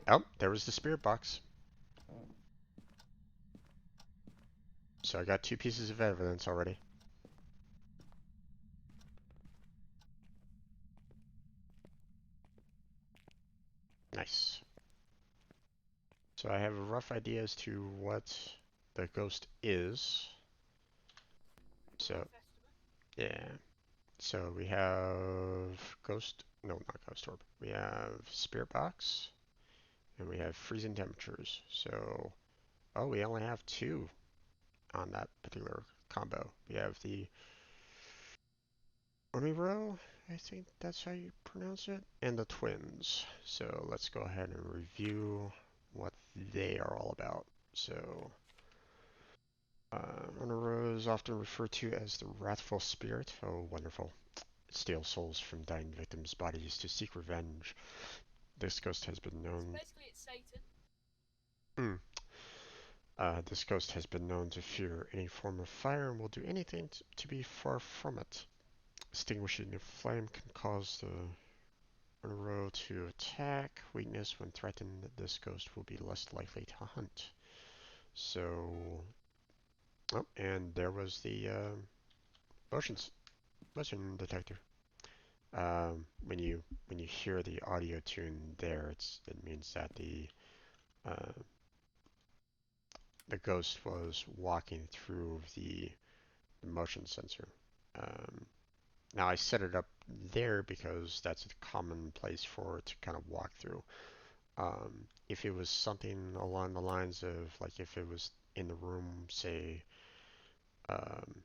Oh, there was the spirit box. So I got 2 pieces of evidence already. Nice. So I have a rough idea as to what the ghost is. So, yeah. So we have ghost, no, not ghost orb. We have spirit box, and we have freezing temperatures. So, oh, we only have 2 on that particular combo. We have the Oniro, I think that's how you pronounce it, and the twins. So let's go ahead and review what they are all about. So, Oniro is often referred to as the wrathful spirit. Oh, wonderful. It steals souls from dying victims' bodies to seek revenge. This ghost has been known. So basically, it's Satan. This ghost has been known to fear any form of fire and will do anything to be far from it. Extinguishing the flame can cause the Oniro to attack. Weakness: when threatened, this ghost will be less likely to hunt. So, oh, and there was the motion detector. When you hear the audio tune there, it means that uh, the ghost was walking through the motion sensor. Um, Now I set it up there because that's a common place for it to kind of walk through. If it was something along the lines of, like, if it was in the room, say, um,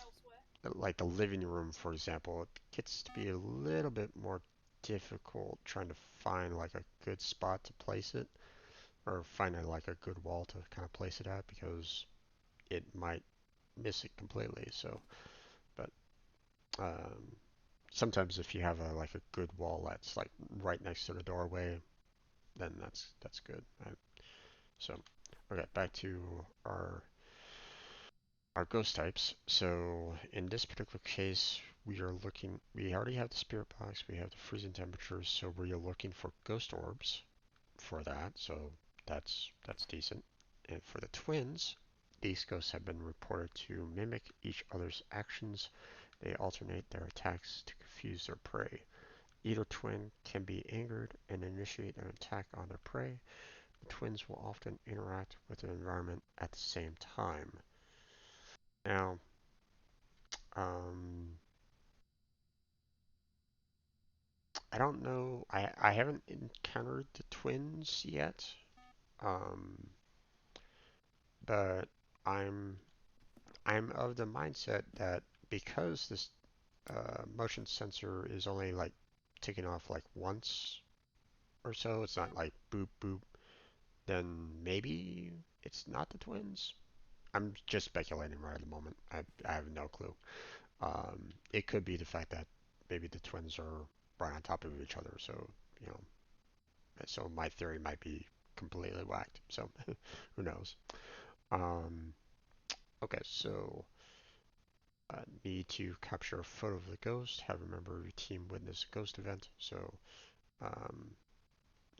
Elsewhere. like the living room, for example, it gets to be a little bit more difficult trying to find like a good spot to place it, or find like a good wall to kind of place it at, because it might miss it completely. So, but um, sometimes if you have like a good wall that's like right next to the doorway, then that's good. So, okay, back to our our ghost types. So in this particular case, we already have the spirit box, we have the freezing temperatures, so we are looking for ghost orbs for that. So that's decent. And for the twins, these ghosts have been reported to mimic each other's actions. They alternate their attacks to confuse their prey. Either twin can be angered and initiate an attack on their prey. The twins will often interact with the environment at the same time. Now, um, I don't know. I haven't encountered the twins yet, um, but I'm I'm of the mindset that because this motion sensor is only like ticking off like once or so, it's not like boop boop, then maybe it's not the twins. I'm just speculating right at the moment. I have no clue. It could be the fact that maybe the twins are right on top of each other, so you know, so my theory might be completely whacked. So who knows? Um, okay, so need to capture a photo of the ghost. Have a member of your team witness a ghost event. So um,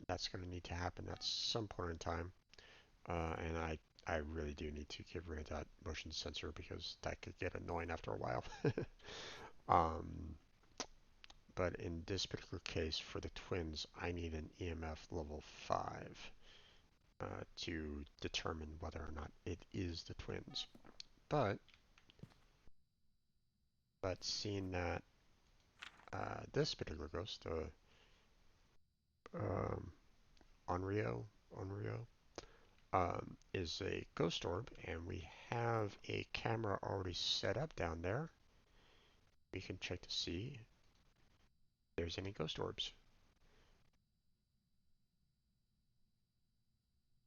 that's going to need to happen at some point in time. And I really do need to get rid of that motion sensor because that could get annoying after a while. um, but in this particular case, for the twins, I need an EMF level 5 to determine whether or not it is the twins. But seeing that this particular ghost, um, Onryo, is a ghost orb, and we have a camera already set up down there, we can check to see if there's any ghost orbs.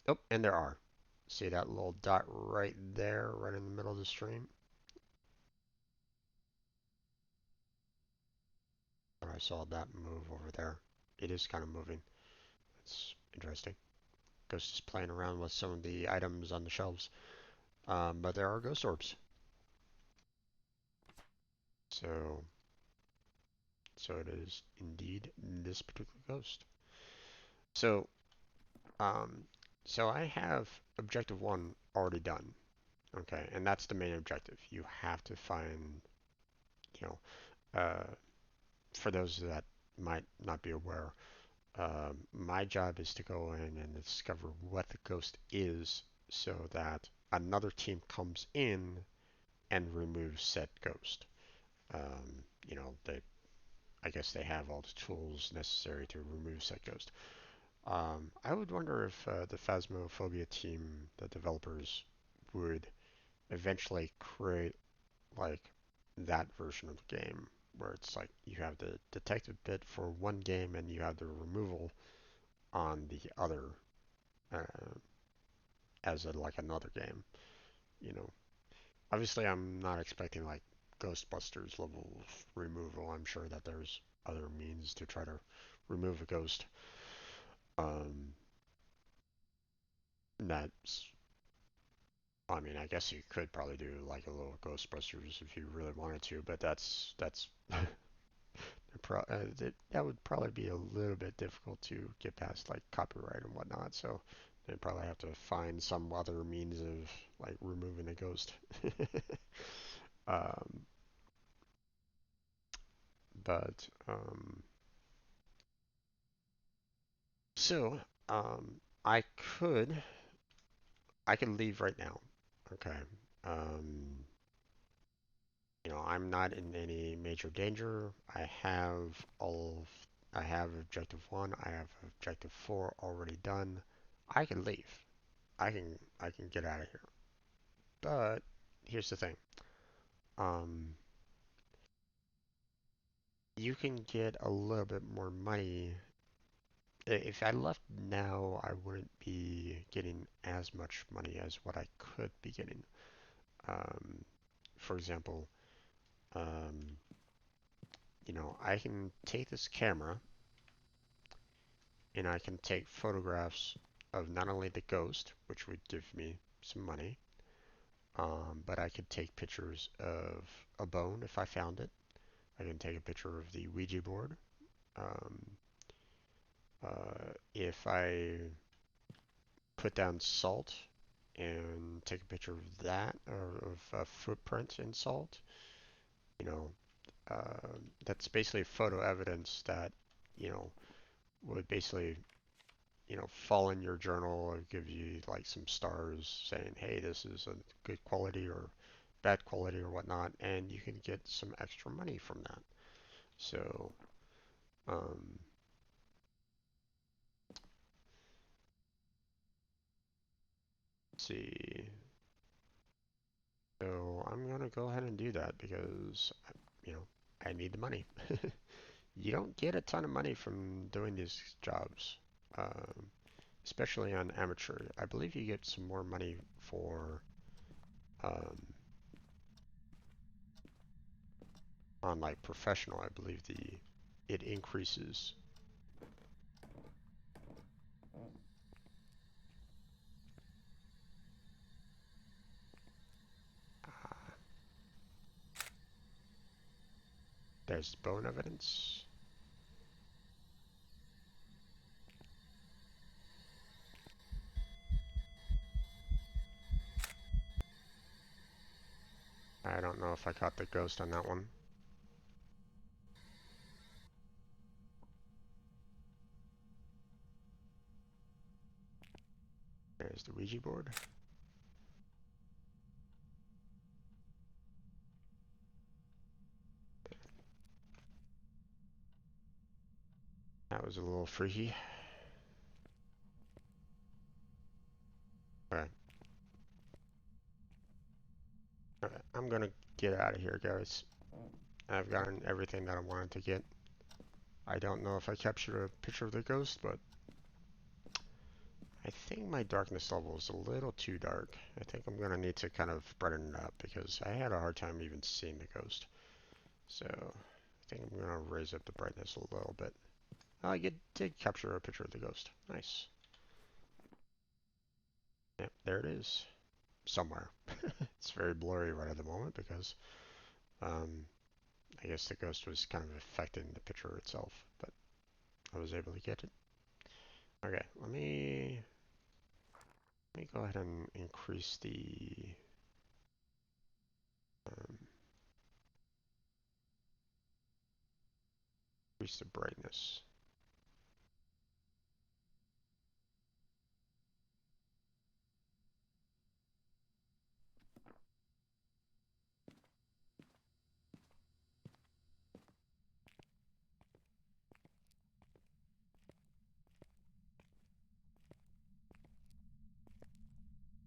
Oh, and there are. See that little dot right there, right in the middle of the stream? I saw that move over there. It is kind of moving. It's interesting. Ghost is playing around with some of the items on the shelves. But there are ghost orbs. So it is indeed this particular ghost. So, um, so I have objective one already done. Okay, and that's the main objective. You have to find, you know, for those that might not be aware, my job is to go in and discover what the ghost is so that another team comes in and removes said ghost. You know, I guess they have all the tools necessary to remove said ghost. I would wonder if the Phasmophobia team, the developers, would eventually create like that version of the game where it's like you have the detective bit for one game and you have the removal on the other uh, as like another game. You know, obviously I'm not expecting like Ghostbusters level of removal. I'm sure that there's other means to try to remove a ghost. Um, that's I mean, I guess you could probably do like a little Ghostbusters if you really wanted to, but that's that would probably be a little bit difficult to get past like copyright and whatnot. So they'd probably have to find some other means of like removing a ghost. um, but so um, I could I could leave right now. Okay. Um, you know, I'm not in any major danger. I have objective one, I have objective four already done. I can leave. I can get out of here. But here's the thing. Um, you can get a little bit more money. If I left now, I wouldn't be getting as much money as what I could be getting. Um, for example, um, you know, I can take this camera and I can take photographs of not only the ghost, which would give me some money, but I could take pictures of a bone if I found it. I can take a picture of the Ouija board. Um, if I put down salt and take a picture of that, or of a footprint in salt, you know, that's basically photo evidence that, you know, would basically fall in your journal or give you like some stars saying, hey, this is a good quality or bad quality or whatnot, and you can get some extra money from that. So, um, let's see. So I'm gonna go ahead and do that because, you know, I need the money. You don't get a ton of money from doing these jobs, um, especially on amateur. I believe you get some more money for um, on like professional. I believe the it increases. Uh, there's bone evidence. I don't know if I caught the ghost on that one. There's the Ouija board. That was a little freaky. Alright. Alright, I'm gonna get out of here, guys. I've gotten everything that I wanted to get. I don't know if I captured a picture of the ghost, but I think my darkness level is a little too dark. I think I'm gonna need to kind of brighten it up because I had a hard time even seeing the ghost. So I think I'm gonna raise up the brightness a little bit. I did capture a picture of the ghost. Nice. Yep, there it is. Somewhere. It's very blurry right at the moment because um, I guess the ghost was kind of affecting the picture itself, but I was able to get it. Okay, let me go ahead and um, increase the brightness.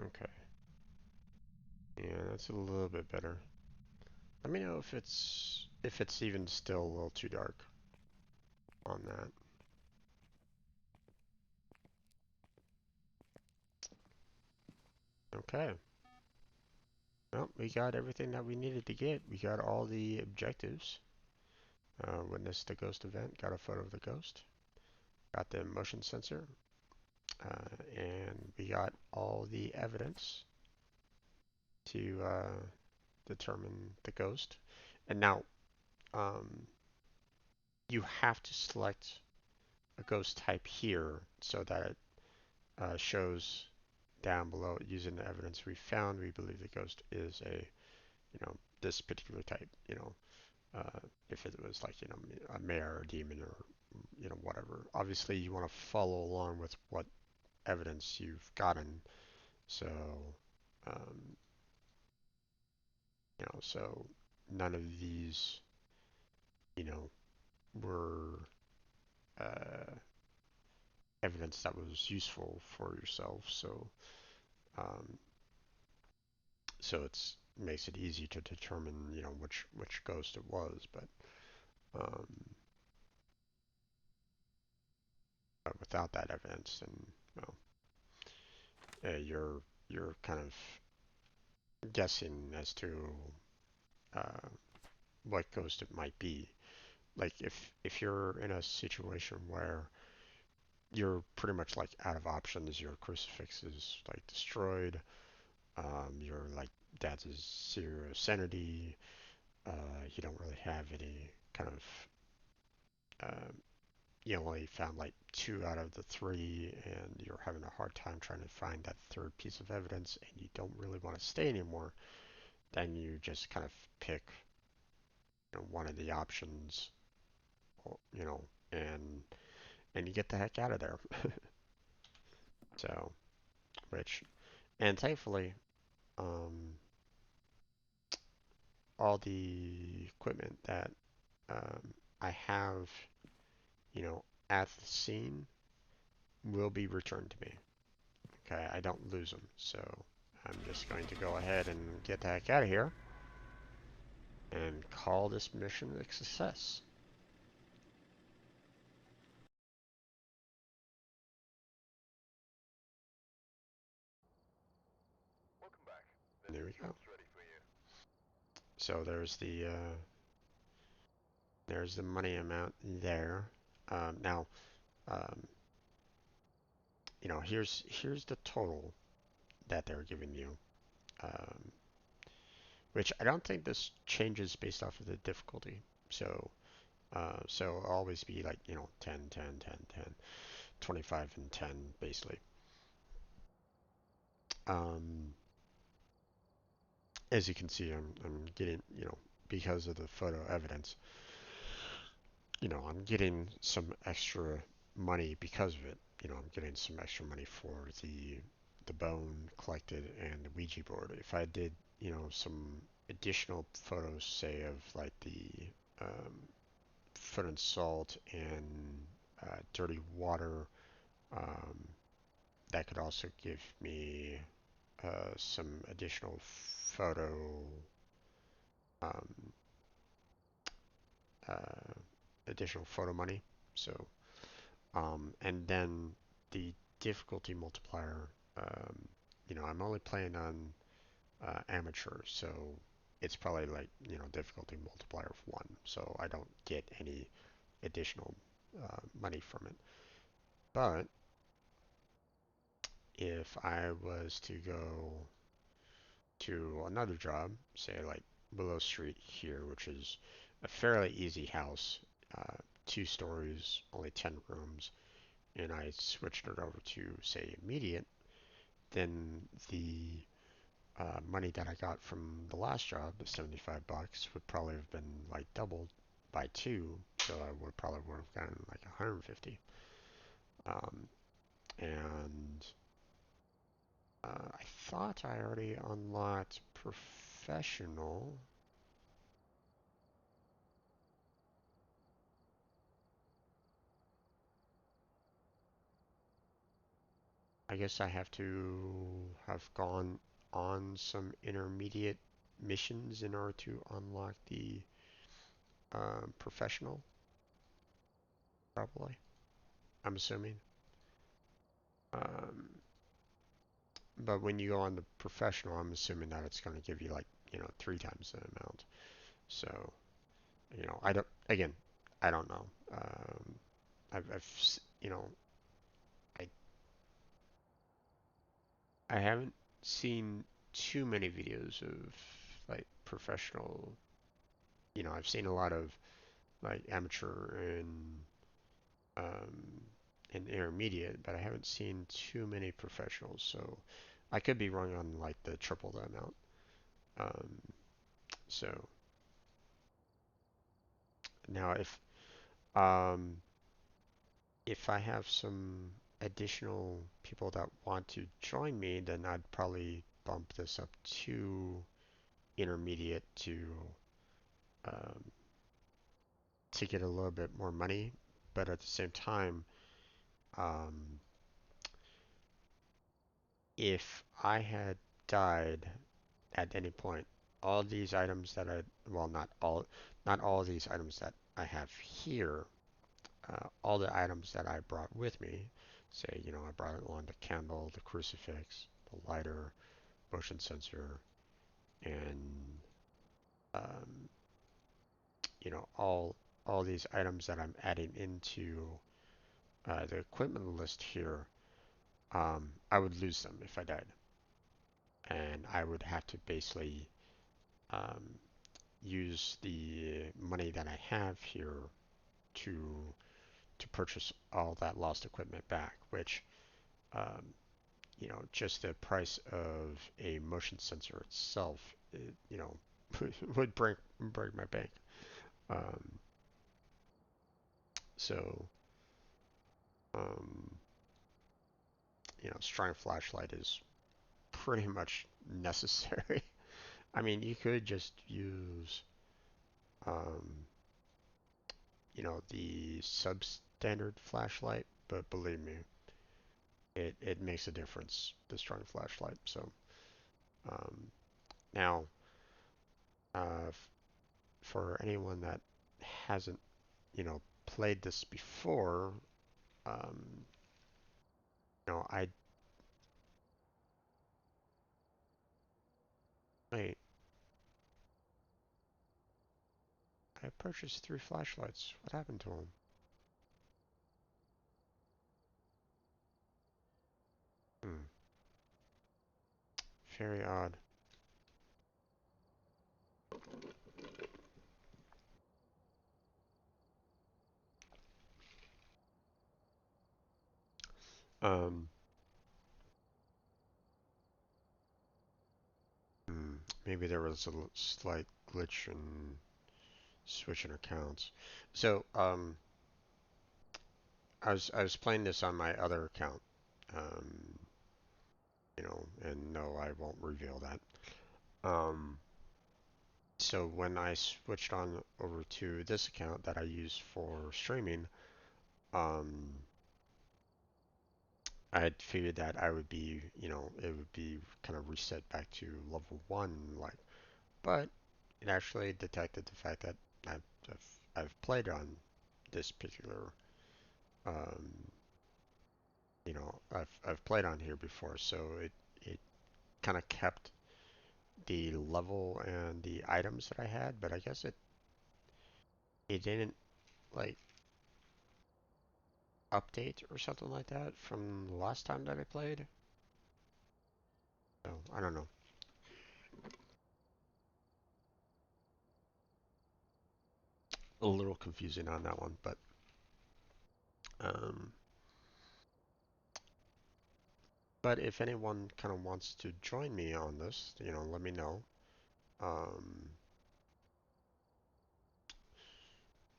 Okay. Yeah, that's a little bit better. Let me know if it's even still a little too dark on that. Okay. Well, we got everything that we needed to get. We got all the objectives. Witnessed the ghost event, got a photo of the ghost, got the motion sensor, and we got all the evidence to determine the ghost. And now, um, you have to select a ghost type here so that it shows down below using the evidence we found. We believe the ghost is this particular type, if it was like, a mare or a demon or, whatever. Obviously, you want to follow along with what evidence you've gotten. So, um, so none of these, were uh, evidence that was useful for yourself. Um, so it's makes it easy to determine, which ghost it was. Um, but without that evidence, then well, you're kind of guessing as to uh, what ghost it might be. Like if you're in a situation where you're pretty much like out of options, your crucifix is like destroyed, your like dad's zero sanity, you don't really have any kind of you only found like 2 out of the 3 and you're having a hard time trying to find that third piece of evidence and you don't really want to stay anymore, then you just kind of pick one of the options, you know, and you get the heck out of there. So, which, and thankfully, um, all the equipment that I have, at the scene will be returned to me. Okay, I don't lose them, so I'm just going to go ahead and get the heck out of here and call this mission a success. There we go. So there's the money amount there. Now, um, here's the total that they're giving you, um, which I don't think this changes based off of the difficulty. So it'll always be like 10, 10, 10, 10, 25, and 10 basically. Um, as you can see, I'm getting because of the photo evidence, I'm getting some extra money because of it. I'm getting some extra money for the bone collected and the Ouija board. If I did, some additional photos, say of like the foot and salt and dirty water, um, that could also give me some photo um, uh, additional photo money. So and then the difficulty multiplier, I'm only playing on amateur, so it's probably like, difficulty multiplier of 1, so I don't get any additional money from it. But if I was to go to another job, say like Willow Street here, which is a fairly easy house, 2 stories, only 10 rooms, and I switched it over to, say, immediate, then the money that I got from the last job, the 75 bucks, would probably have been like doubled by 2, so I would have gotten like 150. Um, and I thought I already unlocked professional. I guess I have to have gone on some intermediate missions in order to unlock the professional, probably. I'm assuming. Um, but when you go on the professional, I'm assuming that it's going to give you like, 3 times the amount. So, I don't, again, I don't know. I've, I, I haven't seen too many videos of like professional, I've seen a lot of like amateur um, and intermediate, but I haven't seen too many professionals. So I could be wrong on like the triple the amount. Um, so now um, if I have some additional people that want to join me, then I'd probably bump this up to intermediate um, to get a little bit more money. But at the same time, um, if I had died at any point, all these items that well, not all of these items that I have here, all the items that I brought with me, say, I brought along the candle, the crucifix, the lighter, motion sensor, and, um, all these items that I'm adding into the equipment list here, I would lose them if I died. And I would have to basically um, use the money that I have here to purchase all that lost equipment back, which um, just the price of a motion sensor itself, would break my bank. Um, so, um, strong flashlight is pretty much necessary. I mean, you could just use, um, the substandard flashlight, but believe me, it makes a difference, the strong flashlight. So, um, now, for anyone that hasn't, played this before, um, I wait, I purchased 3 flashlights. What happened to them? Hmm, very odd. Um, Maybe there was a slight glitch in switching accounts. So, I was playing this on my other account, um, and no, I won't reveal that. Um, so when I switched on over to this account that I use for streaming, um, I had figured that I would be, it would be kind of reset back to level 1, like, but it actually detected the fact that I've, I've played on this particular, um, I've played on here before, so it kind of kept the level and the items that I had, but I guess it didn't like update or something like that from the last time that I played. So I don't know. A little confusing on that one, but um, but if anyone kind of wants to join me on this, let me know. Um,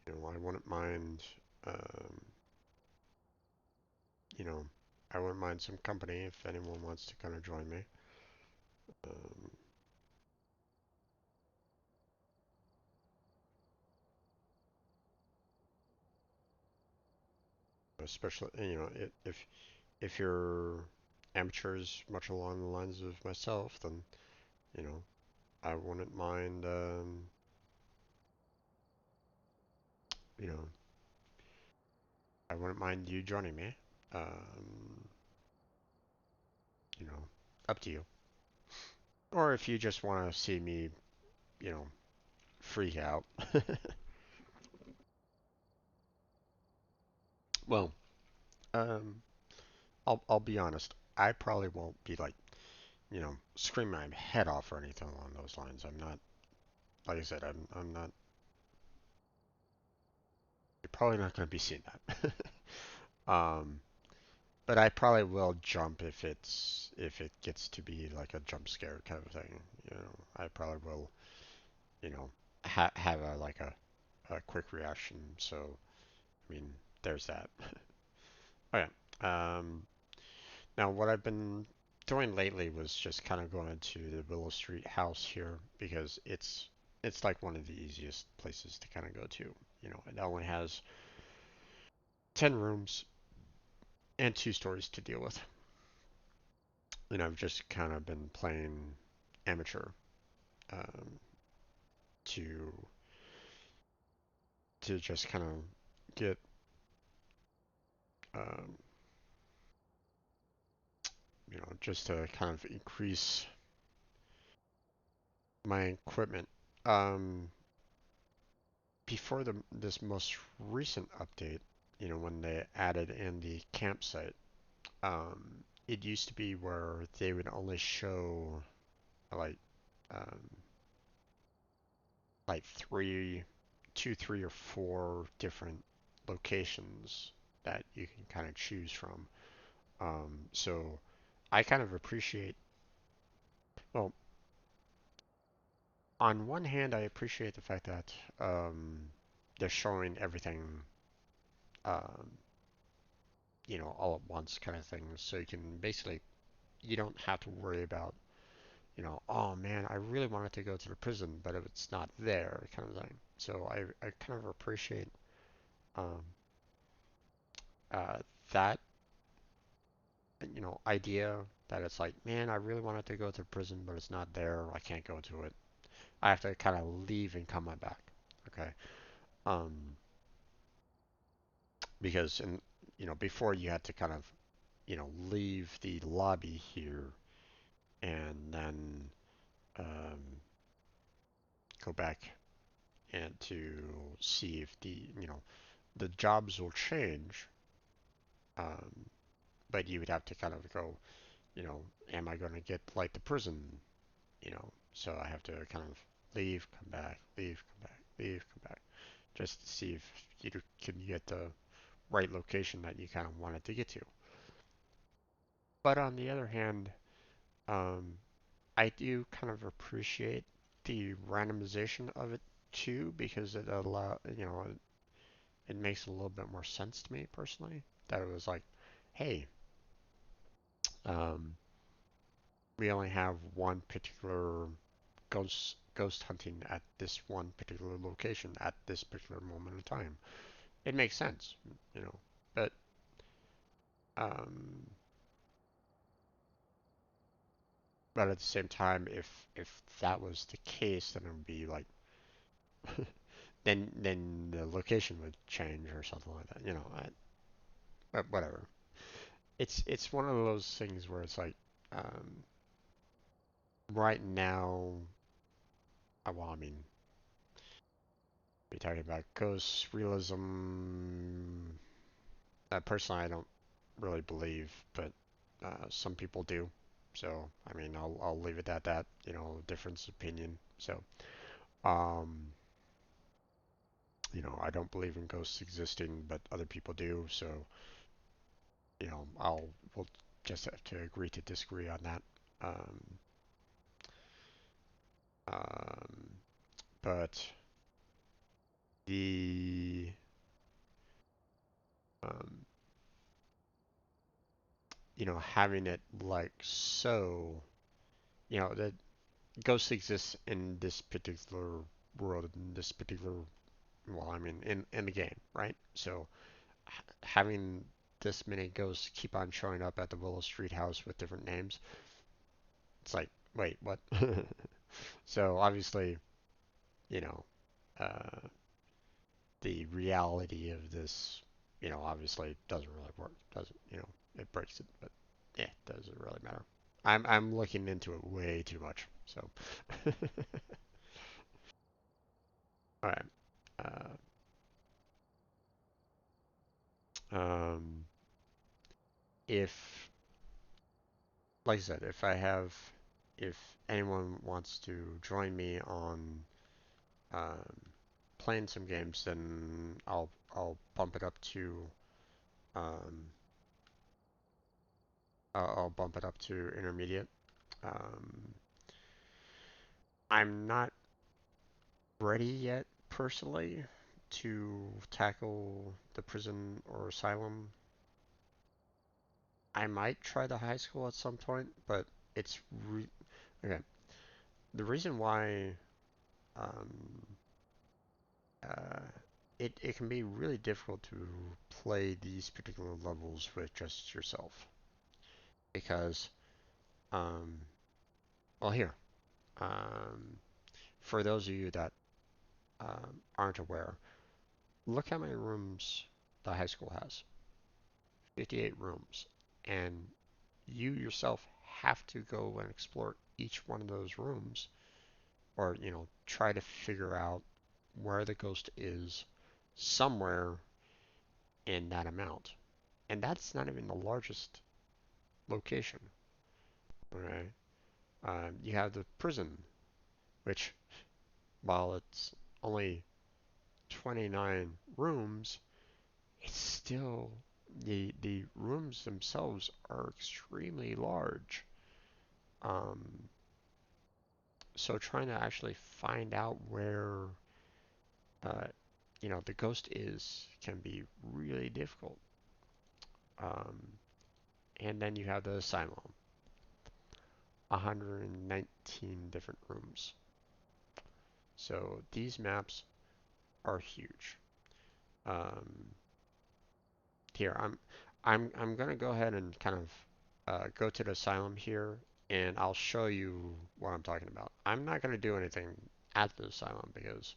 I wouldn't mind, um, you know, I wouldn't mind some company if anyone wants to kind of join me. Um, especially, if you're amateurs much along the lines of myself, then, you know, I wouldn't mind, you know, I wouldn't mind you joining me. Um, you know, up to you. Or if you just want to see me, you know, freak out. Well, um, I'll be honest. I probably won't be like, scream my head off or anything along those lines. I'm not, like I said, I'm not. You're probably not going to be seeing that. um, but I probably will jump if it gets to be like a jump scare kind of thing. I probably will, you know, have a quick reaction. So I mean, there's that. Oh yeah. Now what I've been doing lately was just kind of going to the Willow Street house here because it's like one of the easiest places to kind of go to. It only has 10 rooms and 2 stories to deal with. And I've just kind of been playing amateur um, to just kind of get um, just to kind of increase my equipment. Um, Before this most recent update, when they added in the campsite, it used to be where they would only show like um, like two, three, or four different locations that you can kind of choose from. So I kind of appreciate, well, on one hand, I appreciate the fact that they're showing everything, um, all at once kind of thing. So you can basically, you don't have to worry about, oh man, I really wanted to go to the prison, but if it's not there, kind of thing. So I kind of appreciate um, uh, that, idea that it's like, man, I really wanted to go to prison, but it's not there. I can't go to it. I have to kind of leave and come back. Okay. Um, because before you had to kind of, leave the lobby here and then um, go back and to see if the jobs will change. Um, but you would have to kind of go, am I going to get like the prison? So I have to kind of leave, come back, leave, come back, leave, come back, just to see if you can get the right location that you kind of wanted to get to. But on the other hand, um, I do kind of appreciate the randomization of it too, because it makes a little bit more sense to me personally. That it was like, hey, um, we only have one particular ghost hunting at this one particular location at this particular moment in time. It makes sense, you know. But um, but at the same time, if that was the case, then it would be like then the location would change or something like that. But whatever. It's one of those things where it's like, um, right now, well, I mean, we're talking about ghost realism. Personally, I don't really believe, but some people do. So, I mean, I'll leave it at that. Difference of opinion. So, um, I don't believe in ghosts existing, but other people do. So, we'll just have to agree to disagree on that. Um, um, but the um, having it like so, that ghosts exist in this particular world, in this particular, well, I mean, in the game, right? So having this many ghosts keep on showing up at the Willow Street house with different names, it's like, wait, what? So obviously, you know, uh, the reality of this, obviously doesn't really work. Doesn't, it breaks it, but yeah, it doesn't really matter. I'm looking into it way too much. So, all right. Um, if, like I said, if anyone wants to join me on um, playing some games, then I'll bump it up to um, I'll bump it up to intermediate. Um, I'm not ready yet personally to tackle the prison or asylum. I might try the high school at some point, but it's okay. The reason why um, uh, it can be really difficult to play these particular levels with just yourself because um, well here um, for those of you that aren't aware, look how many rooms the high school has. 58 rooms, and you yourself have to go and explore each one of those rooms or try to figure out where the ghost is somewhere in that amount, and that's not even the largest location. Okay. You have the prison, which while it's only 29 rooms, it's still the rooms themselves are extremely large. Um, so trying to actually find out where uh, the ghost is can be really difficult. Um, and then you have the asylum, 119 different rooms. So these maps are huge. Um, here I'm gonna go ahead and kind of go to the asylum here, and I'll show you what I'm talking about. I'm not gonna do anything at the asylum because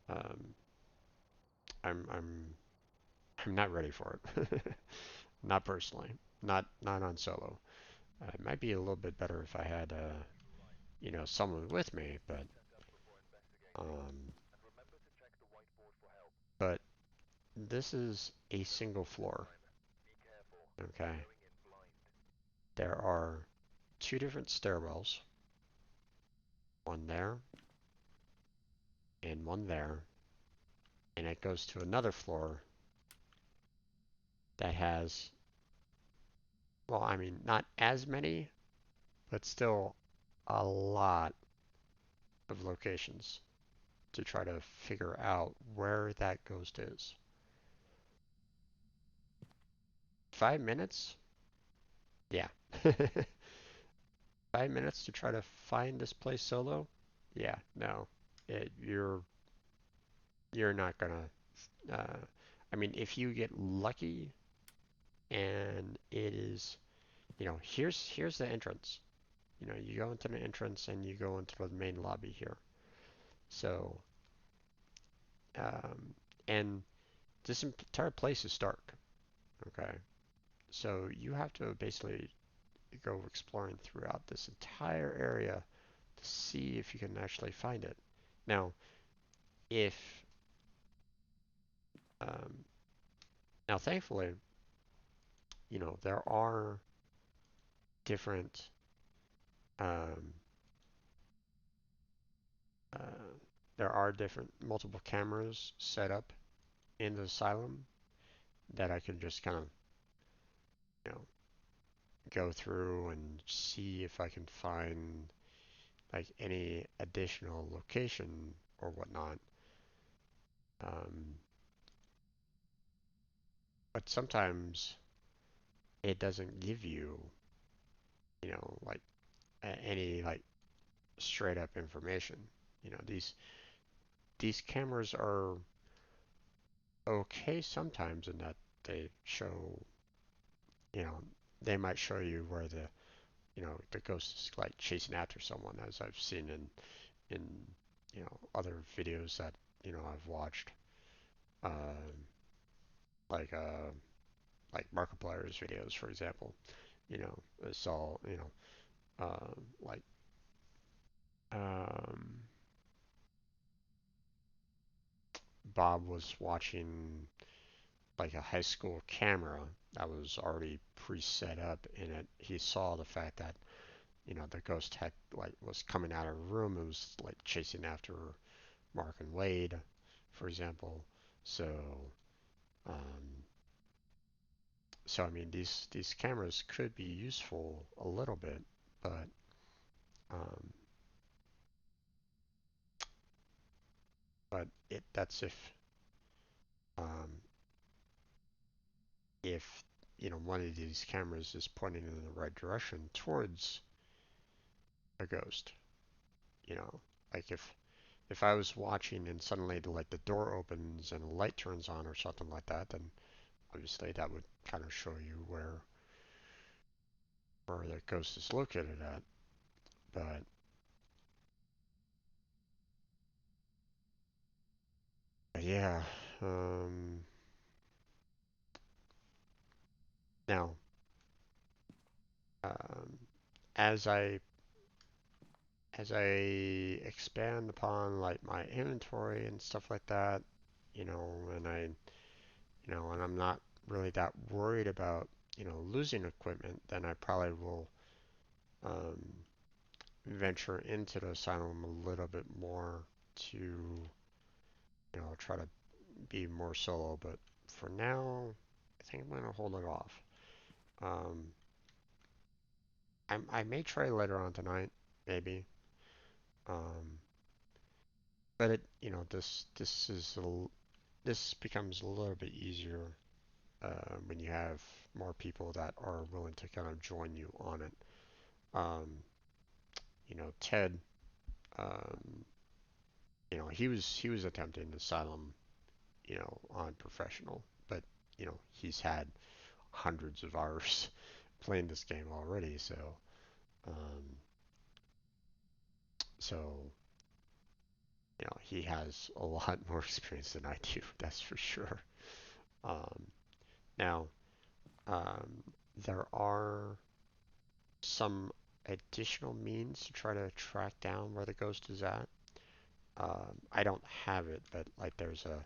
um, I'm I'm not ready for it. Not personally. Not on solo. It might be a little bit better if I had someone with me, um, but this is a single floor. Okay. There are two different stairwells, one there and one there, and it goes to another floor that has, well, I mean, not as many, but still a lot of locations to try to figure out where that ghost is. 5 minutes? Yeah. 5 minutes to try to find this place solo? Yeah, no. You're not gonna. Uh, I mean, if you get lucky and it is, here's the entrance. You go into the entrance and you go into the main lobby here. So, um, and this entire place is dark. Okay, so you have to basically go exploring throughout this entire area to see if you can actually find it. Now, if um, now, thankfully, there are different um, uh, multiple cameras set up in the asylum that I can just kind of you know go through and see if I can find like any additional location or whatnot. Um, but sometimes it doesn't give you, like any like straight up information. These cameras are okay sometimes in that they show, you know, they might show you where the ghost is like chasing after someone, as I've seen in other videos that I've watched, um, like like Markiplier's videos, for example. It's all like um, Bob was watching like a high school camera that was already pre-set up in it. He saw the fact that the ghost had like was coming out of a room and was like chasing after Mark and Wade, for example. So um, so I mean these cameras could be useful a little bit, but um, that's um, if one of these cameras is pointing in the right direction towards a ghost. You know, like if I was watching and suddenly the door opens and a light turns on or something like that, then obviously that would kind of show you where the ghost is located at. But yeah, um, now um, as I expand upon like my inventory and stuff like that, and and I'm not really that worried about losing equipment, then I probably will um, venture into the asylum a little bit more to try to be more solo. But for now, I think I'm gonna hold it off. Um, I may try later on tonight, maybe. Um, but this becomes a little bit easier when you have more people that are willing to kind of join you on it. Um, Ted, um, he was attempting asylum, on professional, but he's had hundreds of hours playing this game already, um, so he has a lot more experience than I do. That's for sure. Um, now, um, there are some additional means to try to track down where the ghost is at. I don't have it, but like there's a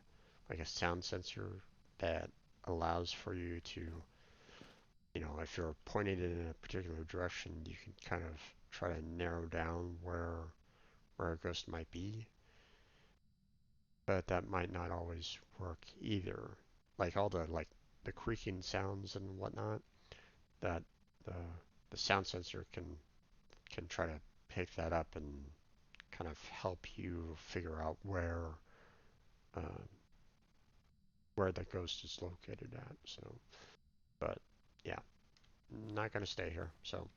sound sensor that allows for you to, if you're pointed in a particular direction, you can kind of try to narrow down where a ghost might be. But that might not always work either. Like all the creaking sounds and whatnot, that the the sound sensor can try to pick that up and kind of help you figure out uh, where the ghost is located at. So, but yeah, not gonna stay here. So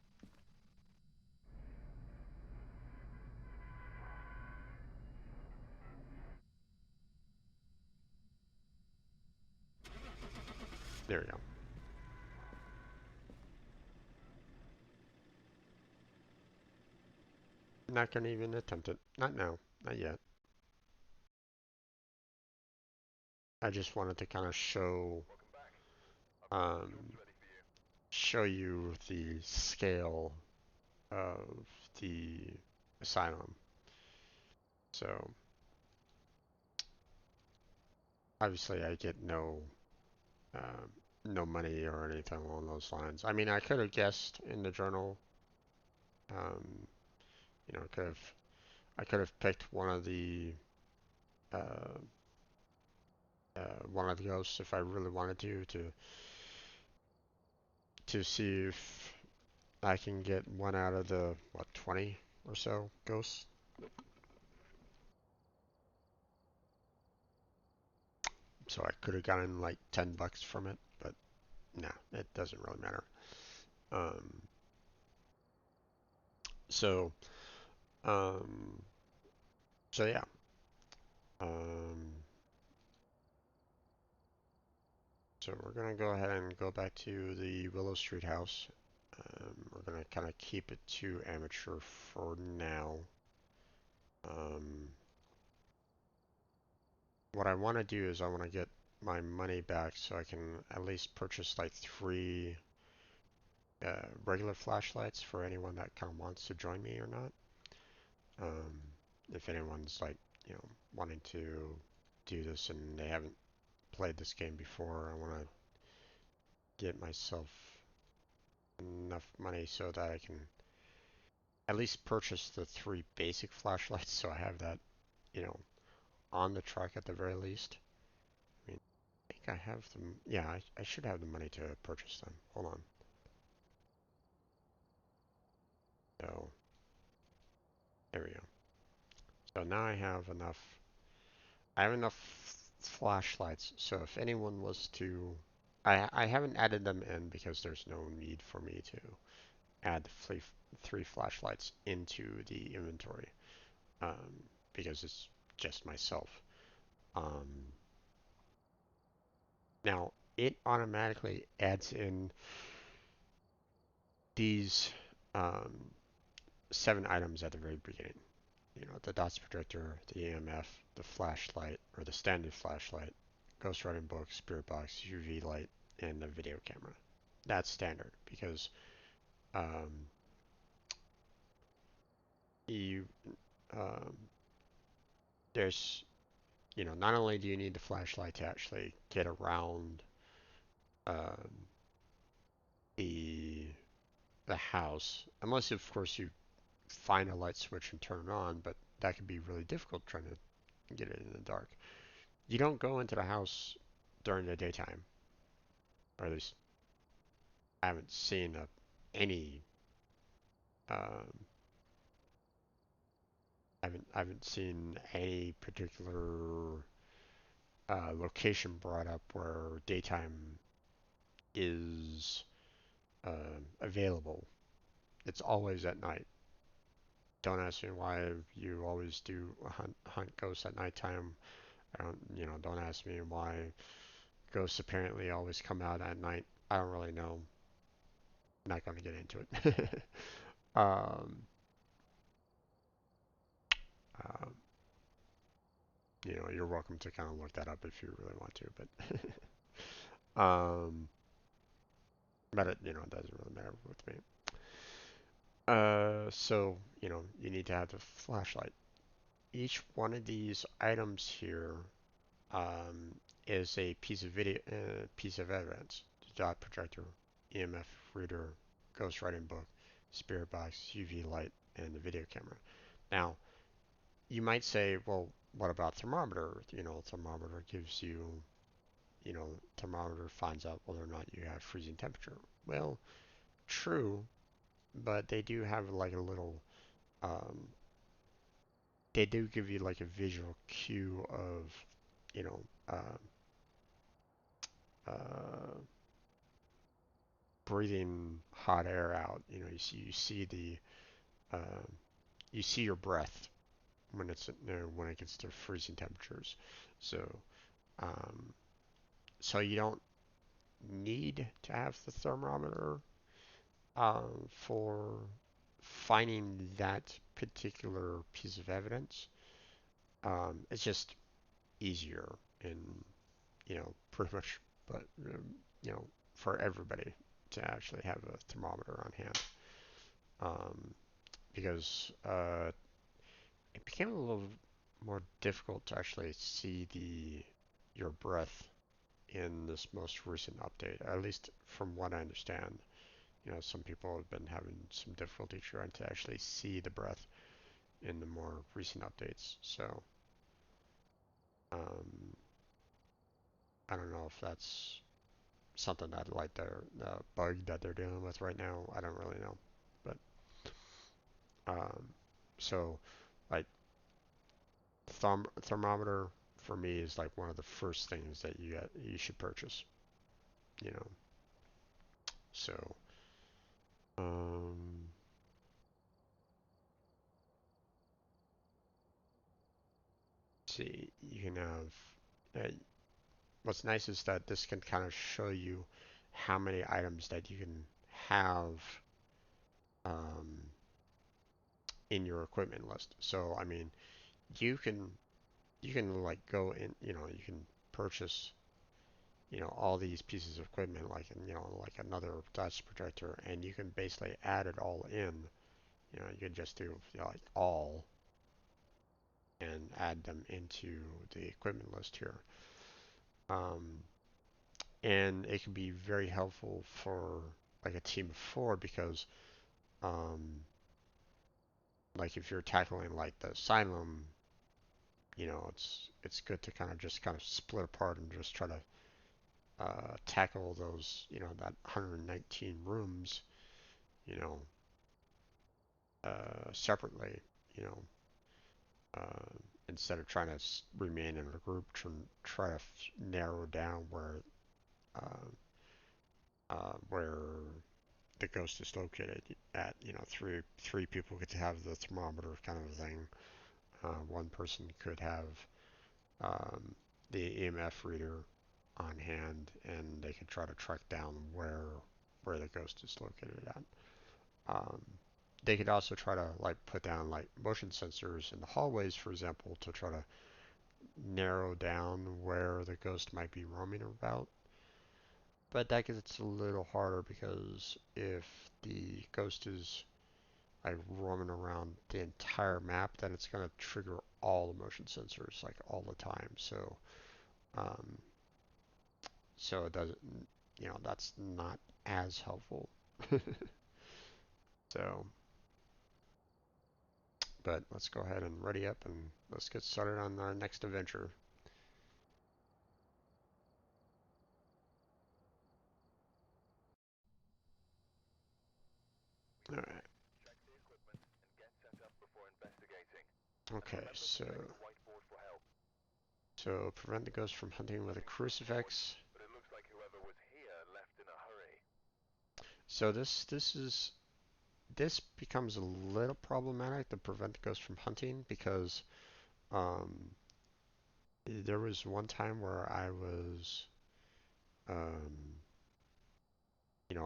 there you go. Not gonna even attempt it. Not now. Not yet. I just wanted to kind of show um, show you the scale of the asylum. So obviously I get um, no money or anything along those lines. I mean, I could have guessed in the journal. Um, you know, I could have picked uh, one of the ghosts if I really wanted to see if I can get one out of the what 20 or so ghosts. So I could have gotten like $10 from it, but no, it doesn't really matter. Um, so um, so yeah. Um, so we're gonna go ahead and go back to the Willow Street house. We're gonna kind of keep it to amateur for now. Um, what I want to do is I want to get my money back so I can at least purchase like 3 regular flashlights for anyone that kind of wants to join me or not. Um, if anyone's like, wanting to do this and they haven't played this game before, I want to get myself enough money so that I can at least purchase the 3 basic flashlights so I have that, you know, on the truck at the very least. I mean, I think I have them. Yeah, I should have the money to purchase them. Hold on. So, there we go. So now I have enough flashlights. So if anyone was to, I haven't added them in because there's no need for me to add the 3 flashlights into the inventory, um, because it's just myself. Um, Now it automatically adds in these um, 7 items at the very beginning. The dots projector, the EMF, the flashlight or the standard flashlight, ghost writing book, spirit box, UV light, and the video camera. That's standard because um, you um, there's not only do you need the flashlight to actually get around um, the the house, unless of course you find a light switch and turn it on, but that can be really difficult trying to get it in the dark. You don't go into the house during the daytime, or at least I haven't seen any. Um, I haven't seen any particular location brought up where daytime is available. It's always at night. Don't ask me why you always do hunt ghosts at nighttime. I don't, don't ask me why ghosts apparently always come out at night. I don't really know. I'm not going to get into it. um, um, you're welcome to kind of look that up if you really want to, but it doesn't really matter with me. So you need to have the flashlight. Each one of these items here um, is a piece of evidence: the dot projector, EMF reader, ghost writing book, spirit box, UV light, and the video camera. Now, you might say, well, what about thermometer? Thermometer gives you, thermometer finds out whether or not you have freezing temperature. Well, true, but they do have like a little, um, they do give you like a visual cue of, you know, uh, breathing hot air out. Uh, you see your breath when it gets to freezing temperatures. So um, so you don't need to have the thermometer for finding that particular piece of evidence. It's just easier and pretty much, but for everybody. to actually have a thermometer on hand, because it became a little more difficult to actually see the your breath in this most recent update. At least from what I understand, some people have been having some difficulty trying to actually see the breath in the more recent updates. So um, I don't know if that's something that like the bug that they're dealing with right now. I don't really know, but um, so like thermometer for me is like one of the first things that you should purchase. You know, so um, see, you can have. What's nice is that this can kind of show you how many items that you can have um, in your equipment list. So I mean, you can like go in, you can purchase, all these pieces of equipment like like another dust protector, and you can basically add it all in. You can just do like all and add them into the equipment list here. Um, and it can be very helpful for like a team of four because um, like if you're tackling like the asylum, it's good to kind of split apart and just try to tackle those, that 119 rooms, you know, separately, you know, uh, instead of trying to remain in a group, try to narrow down where the ghost is located at. Three people could have the thermometer kind of thing. One person could have um, the EMF reader on hand, and they could try to track down where the ghost is located at. Um, they could also try to like put down like motion sensors in the hallways, for example, to try to narrow down where the ghost might be roaming about. But that gets a little harder because if the ghost is like roaming around the entire map, then it's going to trigger all the motion sensors like all the time. Um, so it doesn't, that's not as helpful. So, but let's go ahead and ready up and let's get started on our next adventure. All right. Okay, so prevent the ghost from hunting with a crucifix. So this becomes a little problematic to prevent the ghost from hunting because um, there was one time where um,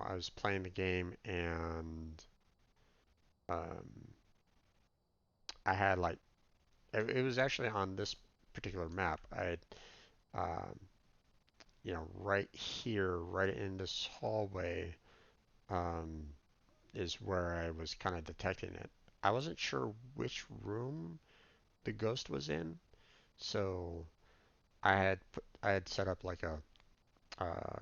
I was playing the game and um, I had like it was actually on this particular map. I had um, right here, right in this hallway, um, is where I was kind of detecting it. I wasn't sure which room the ghost was in, so I had set up like a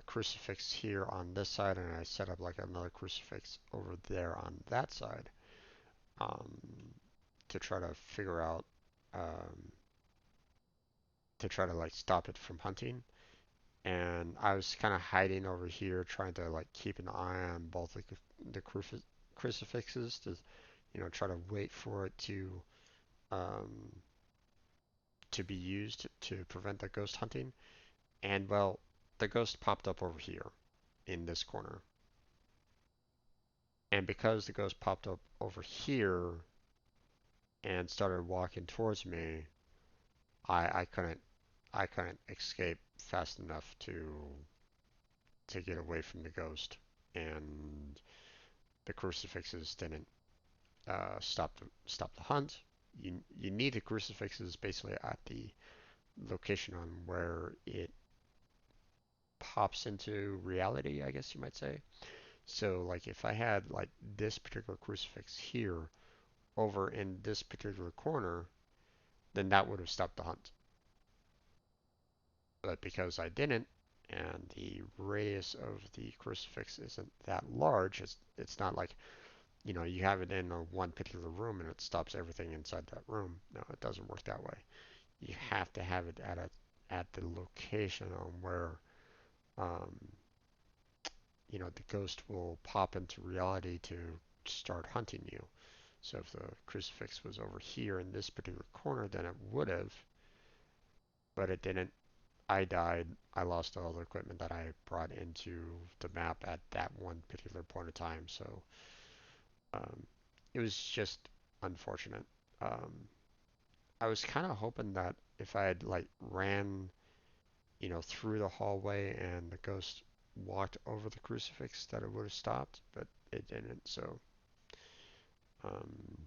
crucifix here on this side, and I set up like another crucifix over there on that side, um, to try to figure out um, to try to like stop it from hunting. And I was kind of hiding over here, trying to like keep an eye on both the crucifixes to try to wait for it um, to be used to prevent the ghost hunting. And well, the ghost popped up over here in this corner. And because the ghost popped up over here and started walking towards me, I couldn't escape fast enough to get away from the ghost, and the crucifixes didn't stop the hunt. You need the crucifixes basically at the location on where it pops into reality, I guess you might say. So like if I had like this particular crucifix here over in this particular corner, then that would have stopped the hunt. But because I didn't, and the radius of the crucifix isn't that large, it's not like, you know, you have it in a one particular room and it stops everything inside that room. No, it doesn't work that way. You have to have it at the location on where um, you know, the ghost will pop into reality to start hunting you. So if the crucifix was over here in this particular corner, then it would have, but it didn't. I died. I lost all the equipment that I brought into the map at that one particular point in time. So um, it was just unfortunate. Um, I was kind of hoping that if I had like ran, you know, through the hallway and the ghost walked over the crucifix, that it would have stopped, but it didn't. Um,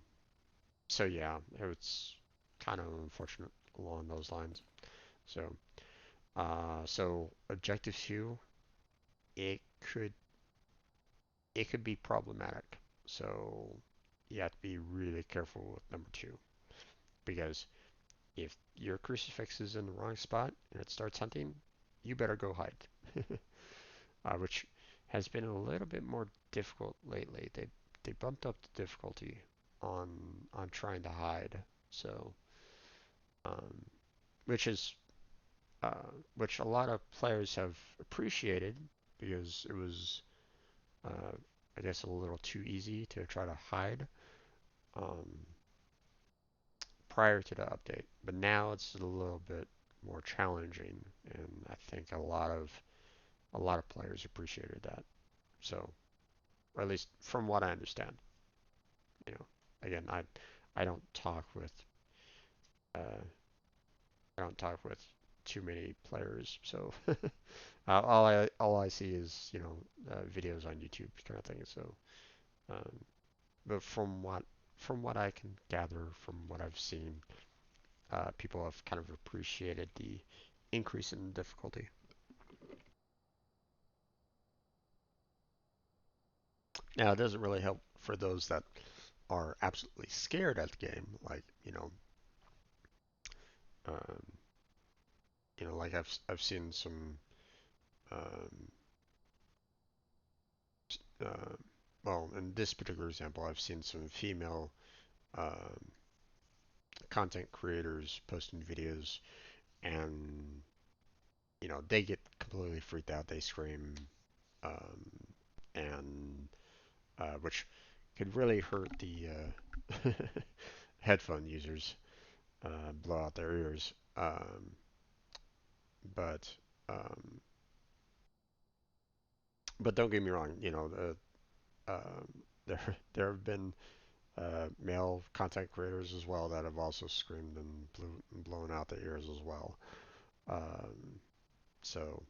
so yeah, it was kind of unfortunate along those lines. So, so objective two, it could it could be problematic. So you have to be really careful with number two because if your crucifix is in the wrong spot and it starts hunting, you better go hide. Which has been a little bit more difficult lately. They bumped up the difficulty on trying to hide. So um, which is which a lot of players have appreciated because it was, uh, I guess, a little too easy to try to hide um, prior to the update. But now it's a little bit more challenging, and I think a lot of players appreciated that. So, or at least from what I understand, you know, again, I don't talk with uh, I don't talk with too many players, so all I see is, you know, videos on YouTube kind of thing. So, um, but from what I can gather from what I've seen, people have kind of appreciated the increase in difficulty. Now, it doesn't really help for those that are absolutely scared at the game, like, um, like I've seen some um, uh, well, in this particular example, I've seen some female um, content creators posting videos, and they get completely freaked out. They scream, um, and which could really hurt the headphone users, blow out their ears. But um, but don't get me wrong. There have been male content creators as well that have also screamed and blown out their ears as well. Um, so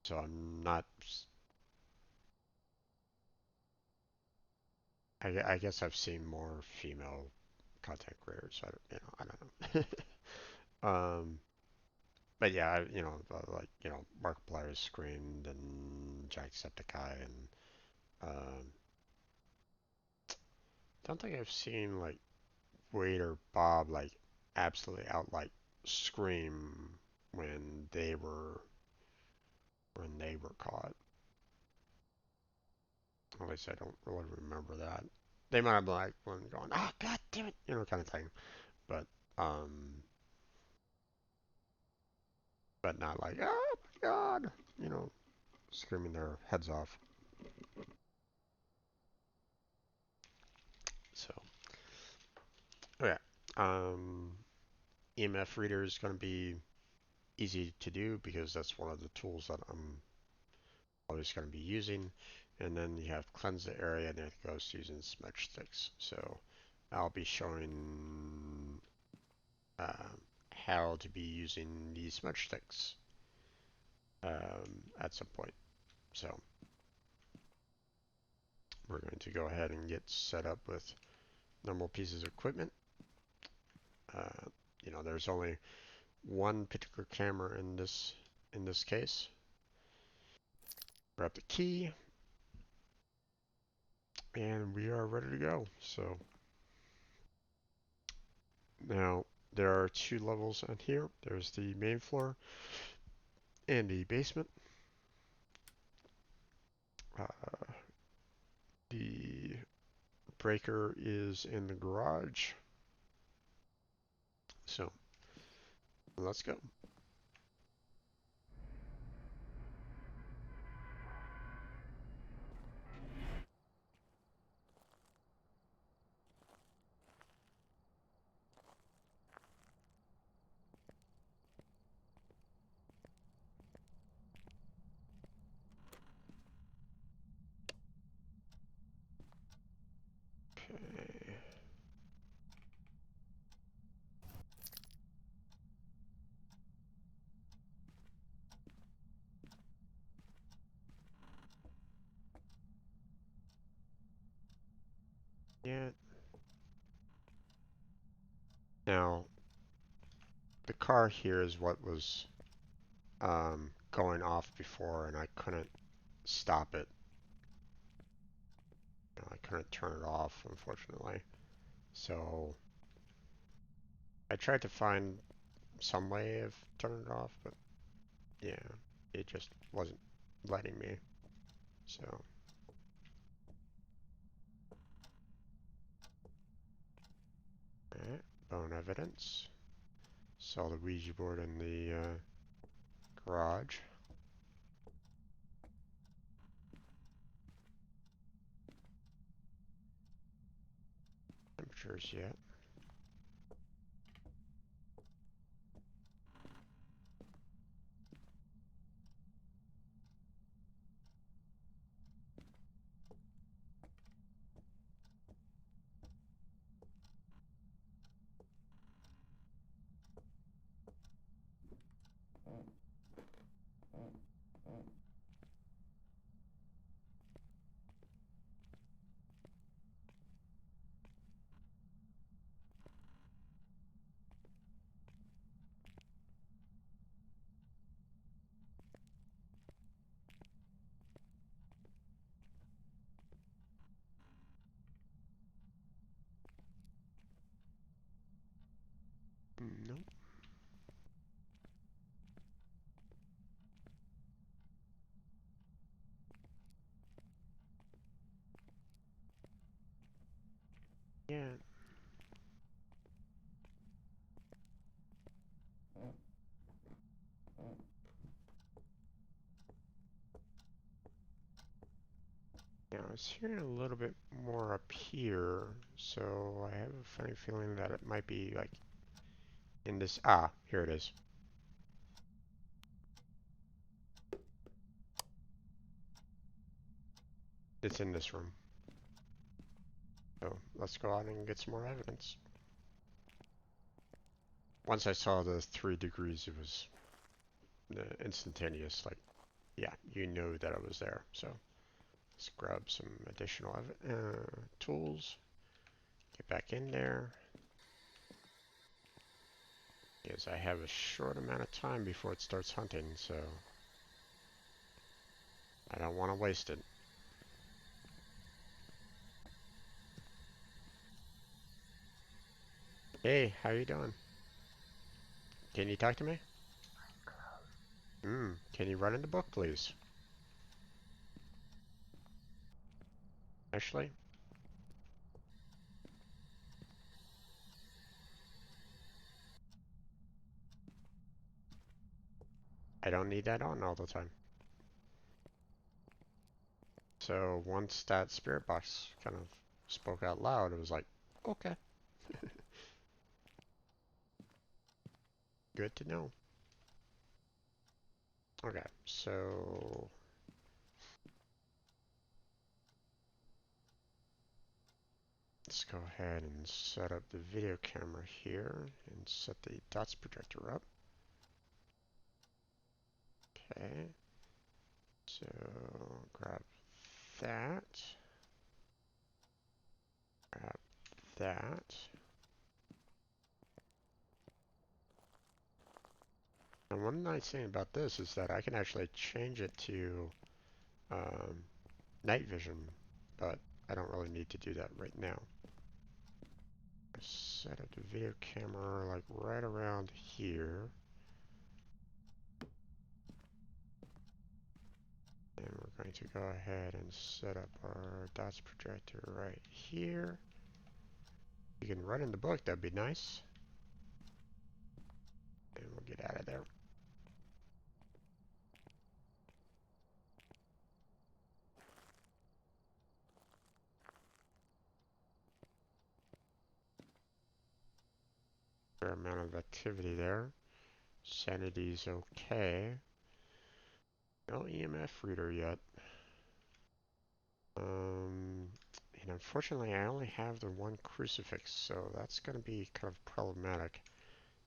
so I'm not. I guess I've seen more female content creators. I don't know. But yeah, like Markiplier screamed and Jacksepticeye and don't think I've seen like Wade or Bob like absolutely out like scream when they were caught. At least I don't really remember that. They might have been like one going, "Ah, God damn it," kind of thing. But um, but not like, "Oh my God," you know, screaming their heads off. So, okay. Um, EMF reader is going to be easy to do because that's one of the tools that I'm always going to be using. And then you have cleanse the area, and it goes using smudge sticks. So I'll be showing uh, how to be using these smudge sticks at some point. So we're going to go ahead and get set up with normal pieces of equipment. Uh, there's only one particular camera in this case. Grab the key, And we are ready to go. So now there are 2 levels on here. There's the main floor and the basement. The breaker is in the garage. So let's go. Okay. Yeah. Now the car here is what was going off before, and I couldn't stop it. I couldn't turn it off, unfortunately. So I tried to find some way of turning it off, but yeah, it just wasn't letting me. So, alright, bone evidence. Saw the Ouija board in the garage. Temperatures yet. Nope. Yeah. Yeah, I was hearing a little bit more up here, so I have a funny feeling that it might be like in this. Ah, here it is. It's in this room. So let's go out and get some more evidence. Once I saw the 3 degrees, it was instantaneous. Like, yeah, you know that I was there. So let's grab some additional tools. Get back in there. Because I have a short amount of time before it starts hunting, so I don't want to waste it. Hey, how you doing? Can you talk to me? Can you run in the book, please? Ashley? I don't need that on all the time. So once that spirit box kind of spoke out loud, it was like, okay. Good to know. Okay, so let's go ahead and set up the video camera here and set the dots projector up. Okay, so grab that, grab that. And one nice thing about this is that I can actually change it to night vision, but I don't really need to do that right now. I set up the video camera like right around here. And we're going to go ahead and set up our dots projector right here. You can run in the book, that'd be nice. And we'll get out of there. Fair amount of activity there. Sanity's okay. No EMF reader yet. And unfortunately I only have the one crucifix, so that's going to be kind of problematic.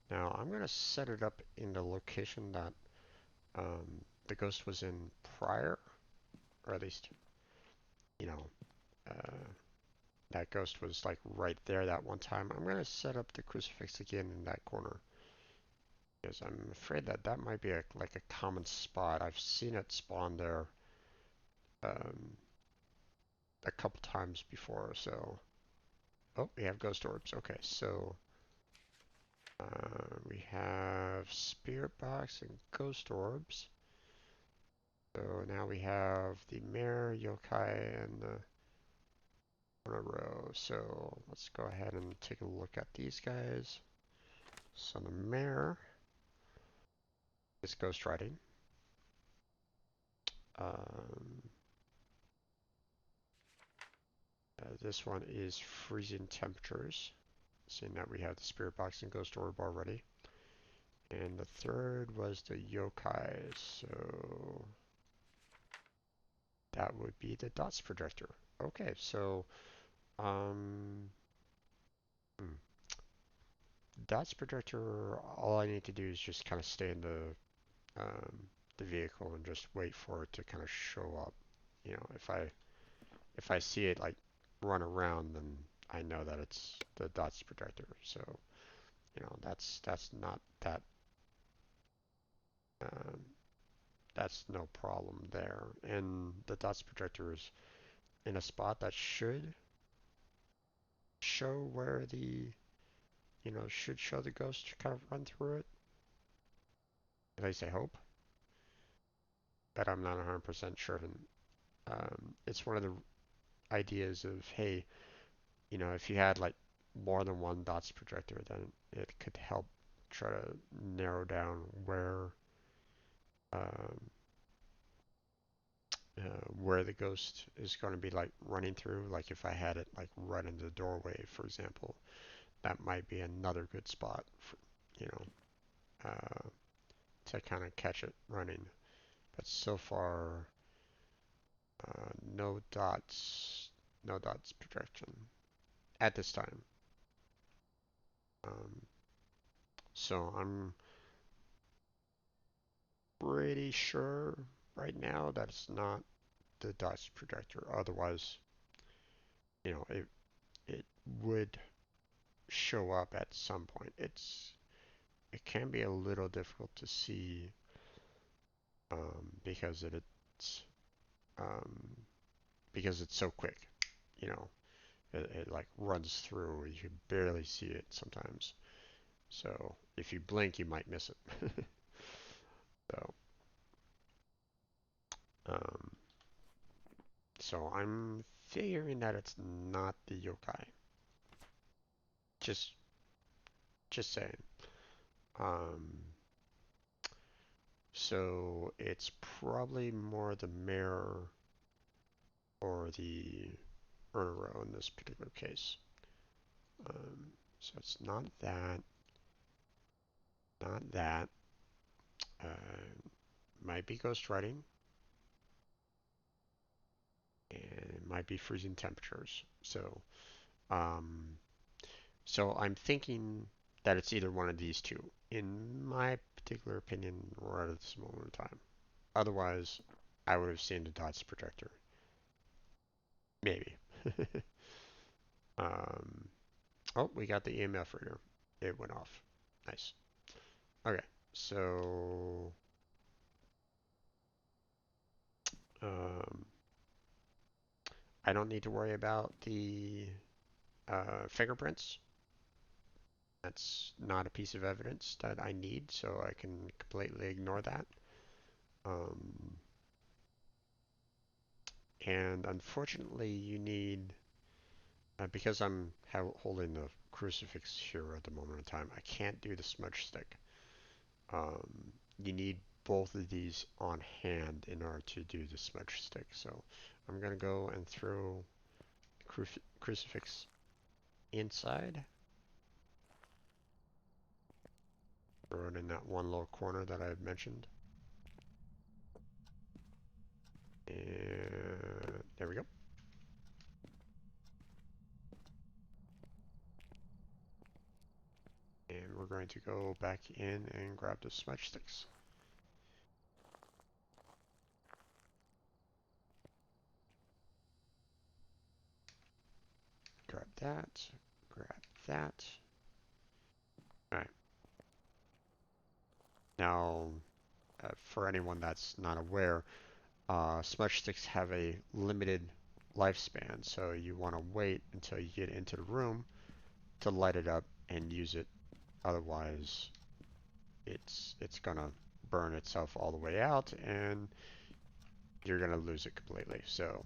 Now I'm going to set it up in the location that the ghost was in prior, or at least, you know, that ghost was like right there that one time. I'm going to set up the crucifix again in that corner, because I'm afraid that that might be like a common spot. I've seen it spawn there um, a couple times before, so... Oh, we have ghost orbs. Okay, so we have spirit box and ghost orbs. So now we have the mare, yokai, and the on a row. So let's go ahead and take a look at these guys. So the mare is ghost riding. Um, this one is freezing temperatures, seeing that we have the spirit box and ghost orb already. And the third was the yokai, so that would be the dots projector. Okay, so hmm. Dots projector, all I need to do is just kind of stay in the vehicle and just wait for it to kind of show up. You know, if I see it like run around, then I know that it's the dots projector. So, you know, that's not that um, that's no problem there. And the dots projector is in a spot that should show where the should show the ghost kind of run through it. At least I hope, but I'm not 100% sure. And it's one of the ideas of, hey, if you had like more than one dots projector, then it could help try to narrow down um, where the ghost is going to be like running through. Like if I had it like right in the doorway, for example, that might be another good spot for, you know, to kind of catch it running. But so far, no dots, no dots projection at this time. Um, so I'm pretty sure right now that it's not the dots projector. Otherwise, it would show up at some point. It can be a little difficult to see because it's um, because it's so quick. You know, it like runs through. You can barely see it sometimes. So if you blink, you might miss it. So um, so I'm figuring that it's not the yokai. Just just saying. Um, so it's probably more the mare or the Urnaro in this particular case. So it's not that, not that. Might be ghost riding, and it might be freezing temperatures. Um, so I'm thinking that it's either one of these two, in my particular opinion, right at this moment in time. Otherwise, I would have seen the dots projector. Maybe. um, oh, we got the EMF reader. It went off. Nice. Okay, so um, I don't need to worry about the fingerprints. That's not a piece of evidence that I need, so I can completely ignore that. Um, and unfortunately, you need, because I'm holding the crucifix here at the moment in time, I can't do the smudge stick. You need both of these on hand in order to do the smudge stick. So I'm going to go and throw the crucifix inside. Throw it in that one little corner that I had mentioned. And there we go. And we're going to go back in and grab the smudge sticks. Grab that. Grab that. Alright. Now, for anyone that's not aware, smudge sticks have a limited lifespan, so you want to wait until you get into the room to light it up and use it. Otherwise, it's gonna burn itself all the way out, and you're gonna lose it completely. So,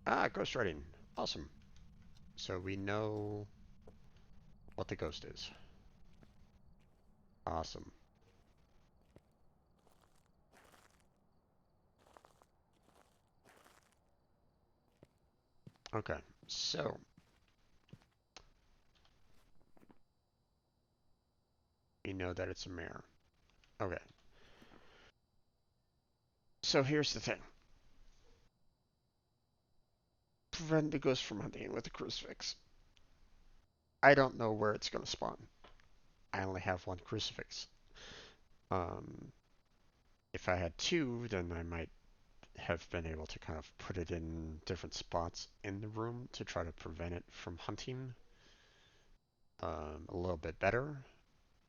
ghostwriting, awesome. So we know what the ghost is. Awesome. Okay, so we know that it's a mare. Okay. So here's the thing. Prevent the ghost from hunting with a crucifix. I don't know where it's going to spawn. I only have one crucifix. Um, if I had two, then I might have been able to kind of put it in different spots in the room to try to prevent it from hunting a little bit better.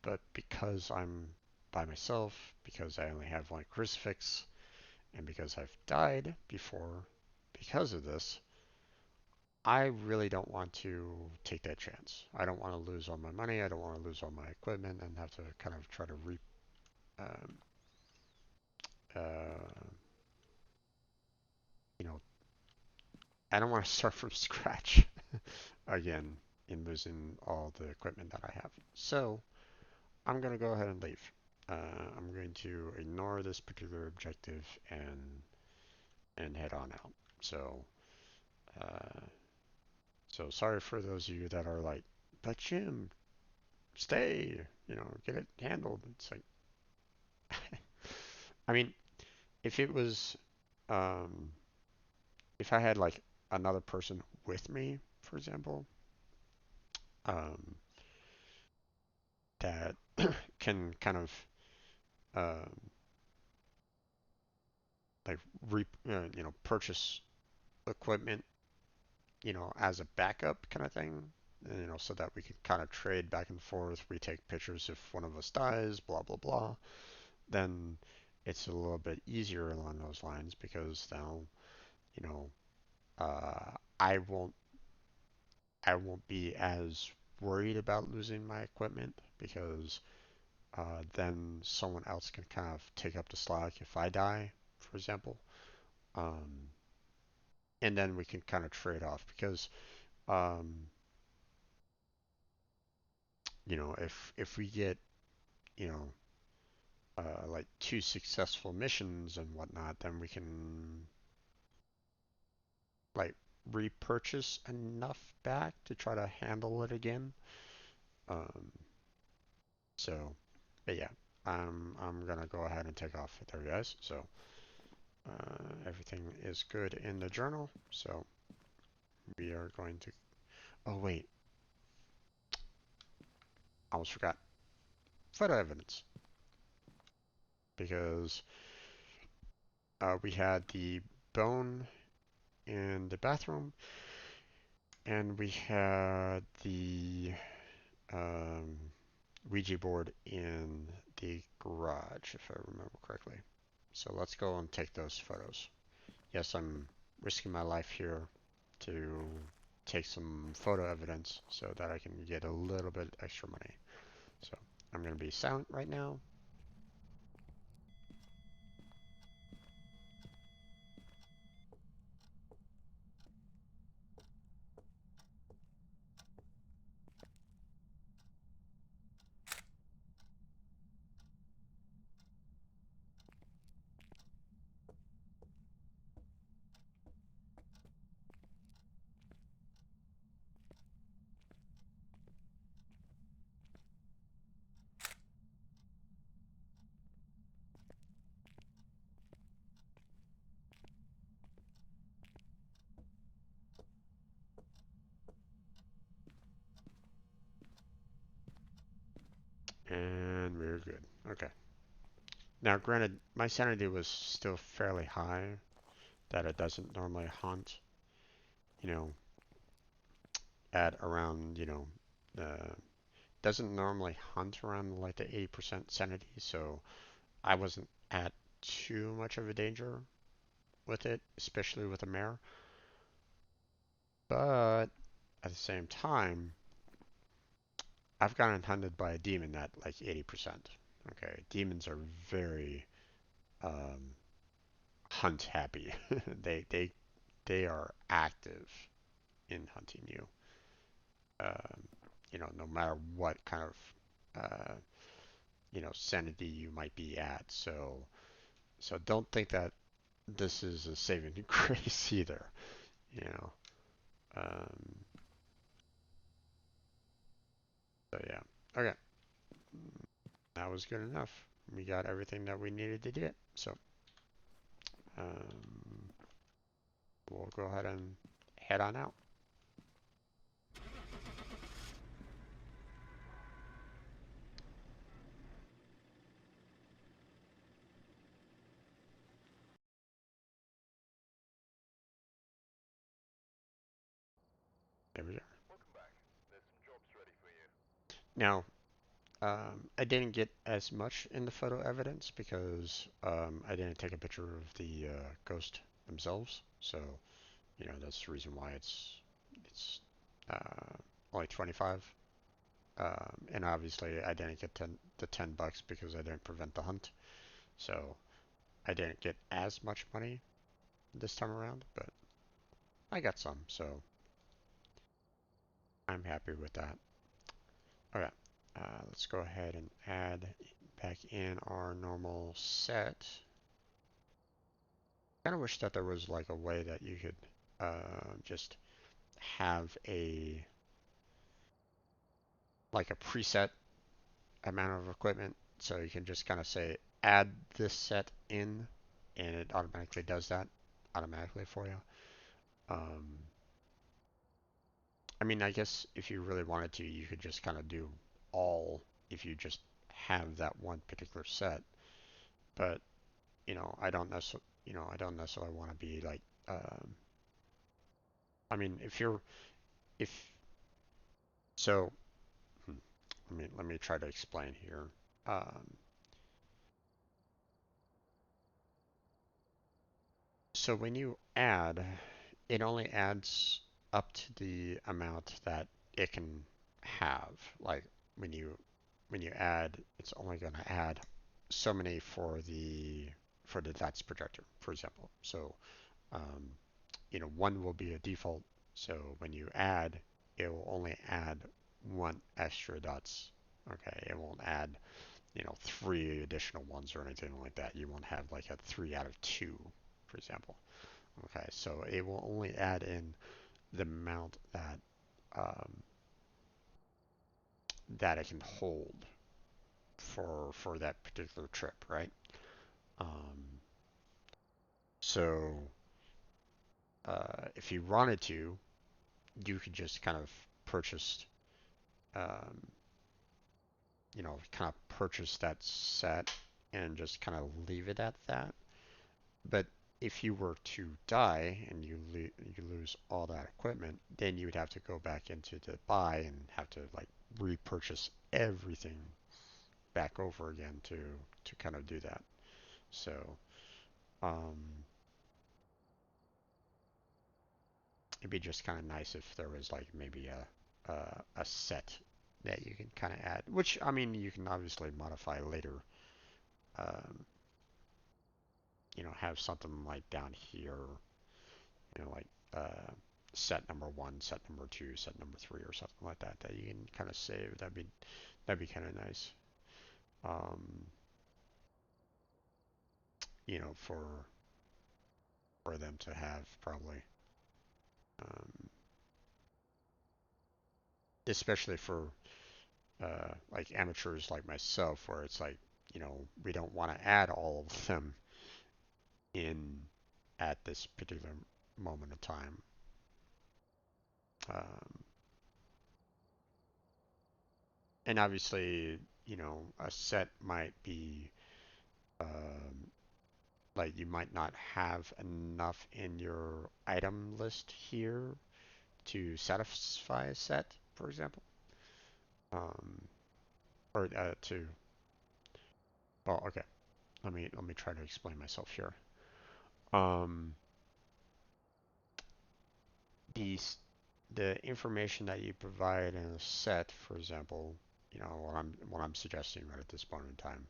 But because I'm by myself, because I only have one crucifix, and because I've died before because of this, I really don't want to take that chance. I don't want to lose all my money. I don't want to lose all my equipment and have to kind of try to um, uh, you know, I don't want to start from scratch again in losing all the equipment that I have. So I'm going to go ahead and leave. I'm going to ignore this particular objective and head on out. So, uh, so sorry for those of you that are like, but Jim, stay, get it handled. It's like, I mean, if it was, um, if I had like another person with me, for example, um, that can kind of, um, like purchase equipment, as a backup kind of thing, so that we could kind of trade back and forth. We take pictures if one of us dies, blah blah blah. Then it's a little bit easier along those lines because now, you know, uh, I won't I won't be as worried about losing my equipment because then someone else can kind of take up the slack if I die, for example. Um, and then we can kind of trade off because um, if we get you know like two successful missions and whatnot, then we can like repurchase enough back to try to handle it again. Um, so, but yeah, I'm gonna go ahead and take off there, guys. So everything is good in the journal. So we are going to. Oh wait, I almost forgot photo evidence because we had the bone in the bathroom, and we had the um, Ouija board in the garage, if I remember correctly. So let's go and take those photos. yes, I'm risking my life here to take some photo evidence so that I can get a little bit extra money. So I'm going to be silent right now. And we're good. Okay. Now, granted, my sanity was still fairly high, that it doesn't normally haunt, you know, at around, doesn't normally hunt around like the 80% sanity, so I wasn't at too much of a danger with it, especially with a mare. But at the same time, I've gotten hunted by a demon at like 80%. Okay, demons are very um, hunt happy. they they they are active in hunting you. Um, no matter what kind of sanity you might be at. So don't think that this is a saving grace either. You know. Um, so yeah. Okay. That was good enough. We got everything that we needed to get. So um, we'll go ahead and head on out. There we go. Now, I didn't get as much in the photo evidence because I didn't take a picture of the ghost themselves. So, that's the reason why it's only 25. And obviously, I didn't get the $10 because I didn't prevent the hunt. So I didn't get as much money this time around, but I got some. So I'm happy with that. Okay, let's go ahead and add back in our normal set. Kind of wish that there was like a way that you could just have like a preset amount of equipment, so you can just kind of say add this set in, and it automatically does that automatically for you. Um, I mean, I guess if you really wanted to, you could just kind of do all if you just have that one particular set. But I don't necessarily want to be like. I mean, if so, let me try to explain here. Um, so when you add, it only adds up to the amount that it can have. Like when you when you add, it's only going to add so many for the DOTS projector, for example. So um, one will be a default. So when you add, it will only add one extra dots. Okay, it won't add, three additional ones or anything like that. You won't have like a 3 out of 2, for example. Okay, so it will only add in the amount um, that it can hold for that particular trip, right? Um, so if you wanted to, you could just kind of purchase, um, kind of purchase that set and just kind of leave it at that. But if you were to die and you lose all that equipment, then you would have to go back into the buy and have to like repurchase everything back over again to kind of do that. So, um, it'd be just kind of nice if there was like maybe a set that you can kind of add, which I mean you can obviously modify later. Um, have something like down here, like set number one, set number two, set number three, or something like that that you can kind of save. That'd be kind of nice. Um, for them to have probably, um, especially for like amateurs like myself, where it's like we don't want to add all of them in at this particular moment of time. Um, and obviously, a set might be um, like you might not have enough in your item list here to satisfy a set, for example, um, or to. Well, okay. Let me try to explain myself here. Um, the the information that you provide in a set, for example, what I'm suggesting right at this point in time,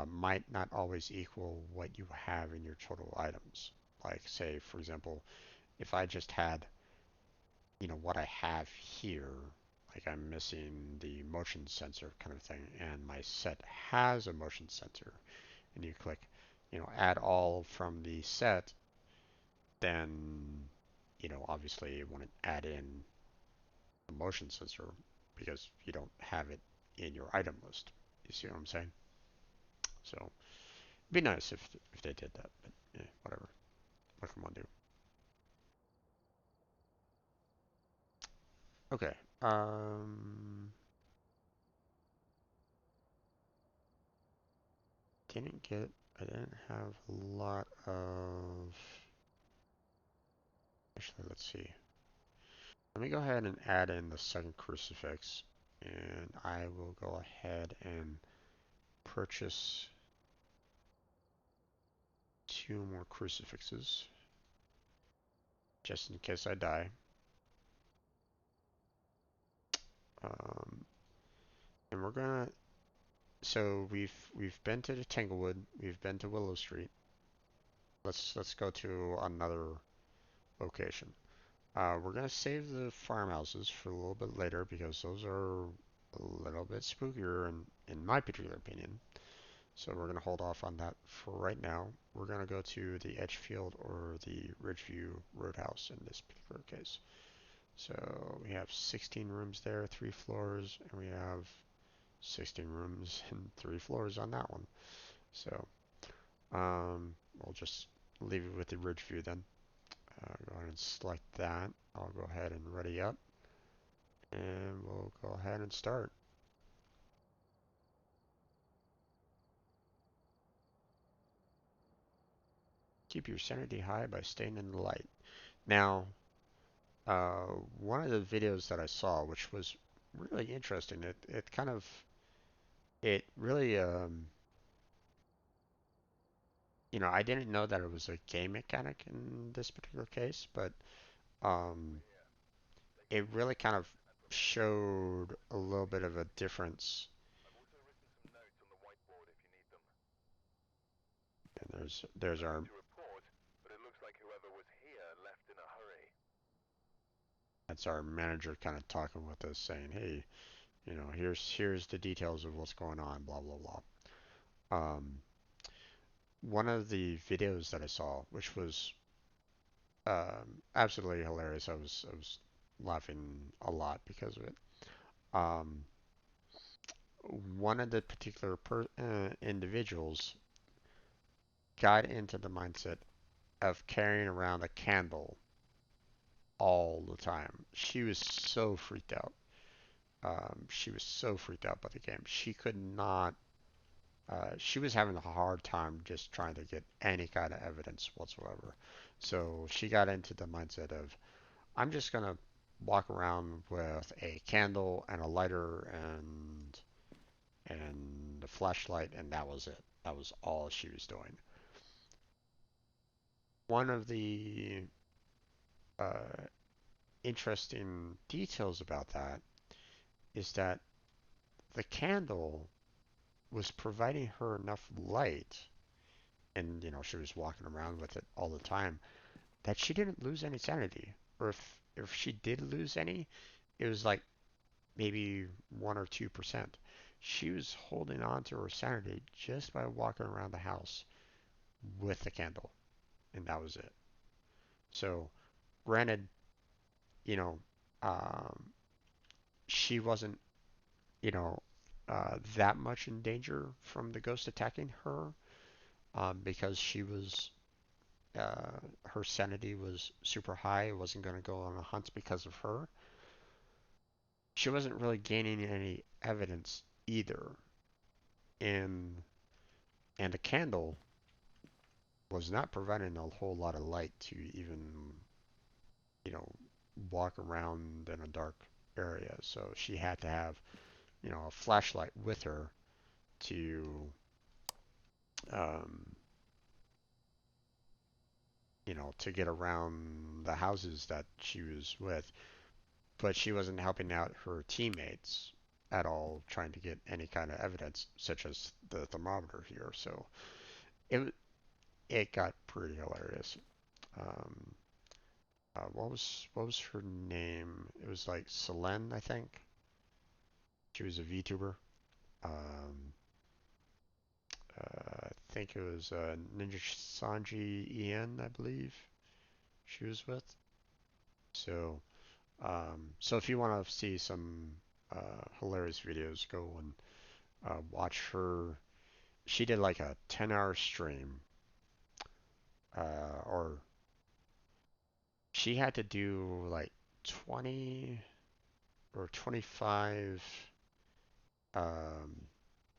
might not always equal what you have in your total items. Like, say, for example, if I just had, what I have here, like I'm missing the motion sensor kind of thing, and my set has a motion sensor, and you click, add all from the set, then, obviously it wouldn't add in the motion sensor because you don't have it in your item list. You see what I'm saying? So it'd be nice if they did that, but yeah, whatever. What can one do? Okay. Didn't get. I didn't have a lot of. Actually, let's see. Let me go ahead and add in the second crucifix, and I will go ahead and purchase 2 more crucifixes just in case I die. Um, and we're gonna. So we've been to the Tanglewood, we've been to Willow Street. Let's go to another location. We're gonna save the farmhouses for a little bit later because those are a little bit spookier in my particular opinion. So we're gonna hold off on that for right now. We're gonna go to the Edgefield or the Ridgeview Roadhouse in this particular case. So we have 16 rooms there, 3 floors, and we have 16 rooms and 3 floors on that one. So we'll just leave it with the Ridgeview then. Go ahead and select that. I'll go ahead and ready up, and we'll go ahead and start. Keep your sanity high by staying in the light. Now, one of the videos that I saw, which was really interesting, it really, I didn't know that it was a game mechanic in this particular case, but um, it really kind of showed a little bit of a difference. And there's our that's our manager kind of talking with us, saying, "Hey, here's the details of what's going on, blah blah blah." One of the videos that I saw, which was absolutely hilarious, I was laughing a lot because of it. Um, One of the particular individuals got into the mindset of carrying around a candle all the time. She was so freaked out. She was so freaked out by the game. She could not. She was having a hard time just trying to get any kind of evidence whatsoever. So she got into the mindset of, I'm just gonna walk around with a candle and a lighter and a flashlight, and that was it. That was all she was doing. One of the uh, interesting details about that is that the candle was providing her enough light, and she was walking around with it all the time, that she didn't lose any sanity. Or if she did lose any, it was like maybe 1 or 2%. She was holding on to her sanity just by walking around the house with the candle, and that was it. So, granted, you know, um, she wasn't, you know, that much in danger from the ghost attacking her, because she was, her sanity was super high. It wasn't going to go on a hunt because of her. She wasn't really gaining any evidence either, and and the candle was not providing a whole lot of light to even, you know, walk around in a dark area. So she had to have, a flashlight with her to, um, to get around the houses that she was with. But she wasn't helping out her teammates at all, trying to get any kind of evidence, such as the thermometer here. So it it got pretty hilarious. Um, what was her name? It was like Selene, I think. She was a VTuber. Um, I think it was Ninja Sanji En, I believe she was with. So, so if you want to see some hilarious videos, go and watch her. She did like a 10-hour stream, or she had to do like 20 or 25 um,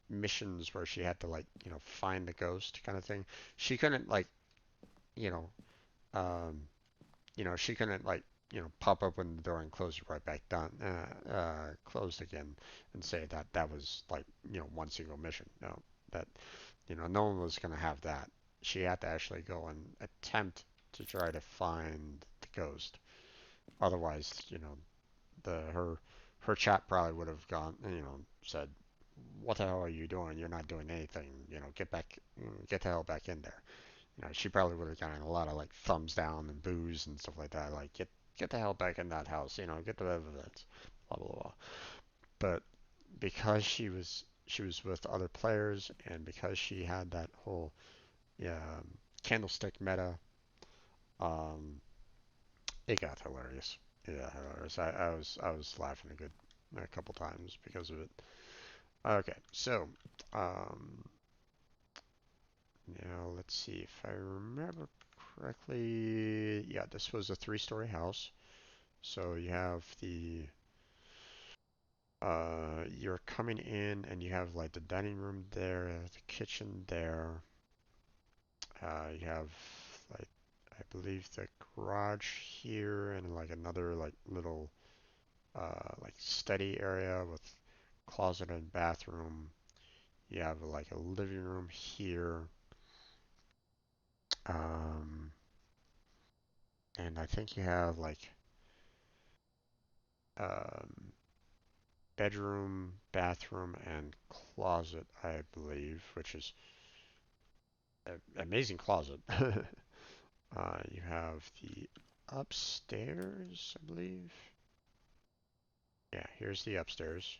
missions where she had to, like, find the ghost kind of thing. She couldn't, like, you know um, she couldn't, like, pop open the door and close it right back down, closed again, and say that that was like, one single mission. No, that, no one was gonna have that. She had to actually go and attempt to try to find the ghost. Otherwise, the her chat probably would have gone, said, "What the hell are you doing? You're not doing anything. Get back, get the hell back in there." She probably would have gotten a lot of, like, thumbs down and boos and stuff like that. Like, get the hell back in that house. Get the evidence. Blah blah blah. But because she was with other players, and because she had that whole, yeah, candlestick meta, um, it got hilarious. Yeah, hilarious. I was laughing a couple times because of it. Okay, so, um, now let's see if I remember correctly. Yeah, this was a three-story house. So you have you're coming in and you have like the dining room there, the kitchen there. You have, like, I believe, the garage here, and like another, like, little like study area with closet and bathroom. You have like a living room here. Um, and I think you have like, um, bedroom, bathroom, and closet, I believe, which is an amazing closet. You have the upstairs, I believe. Yeah, here's the upstairs,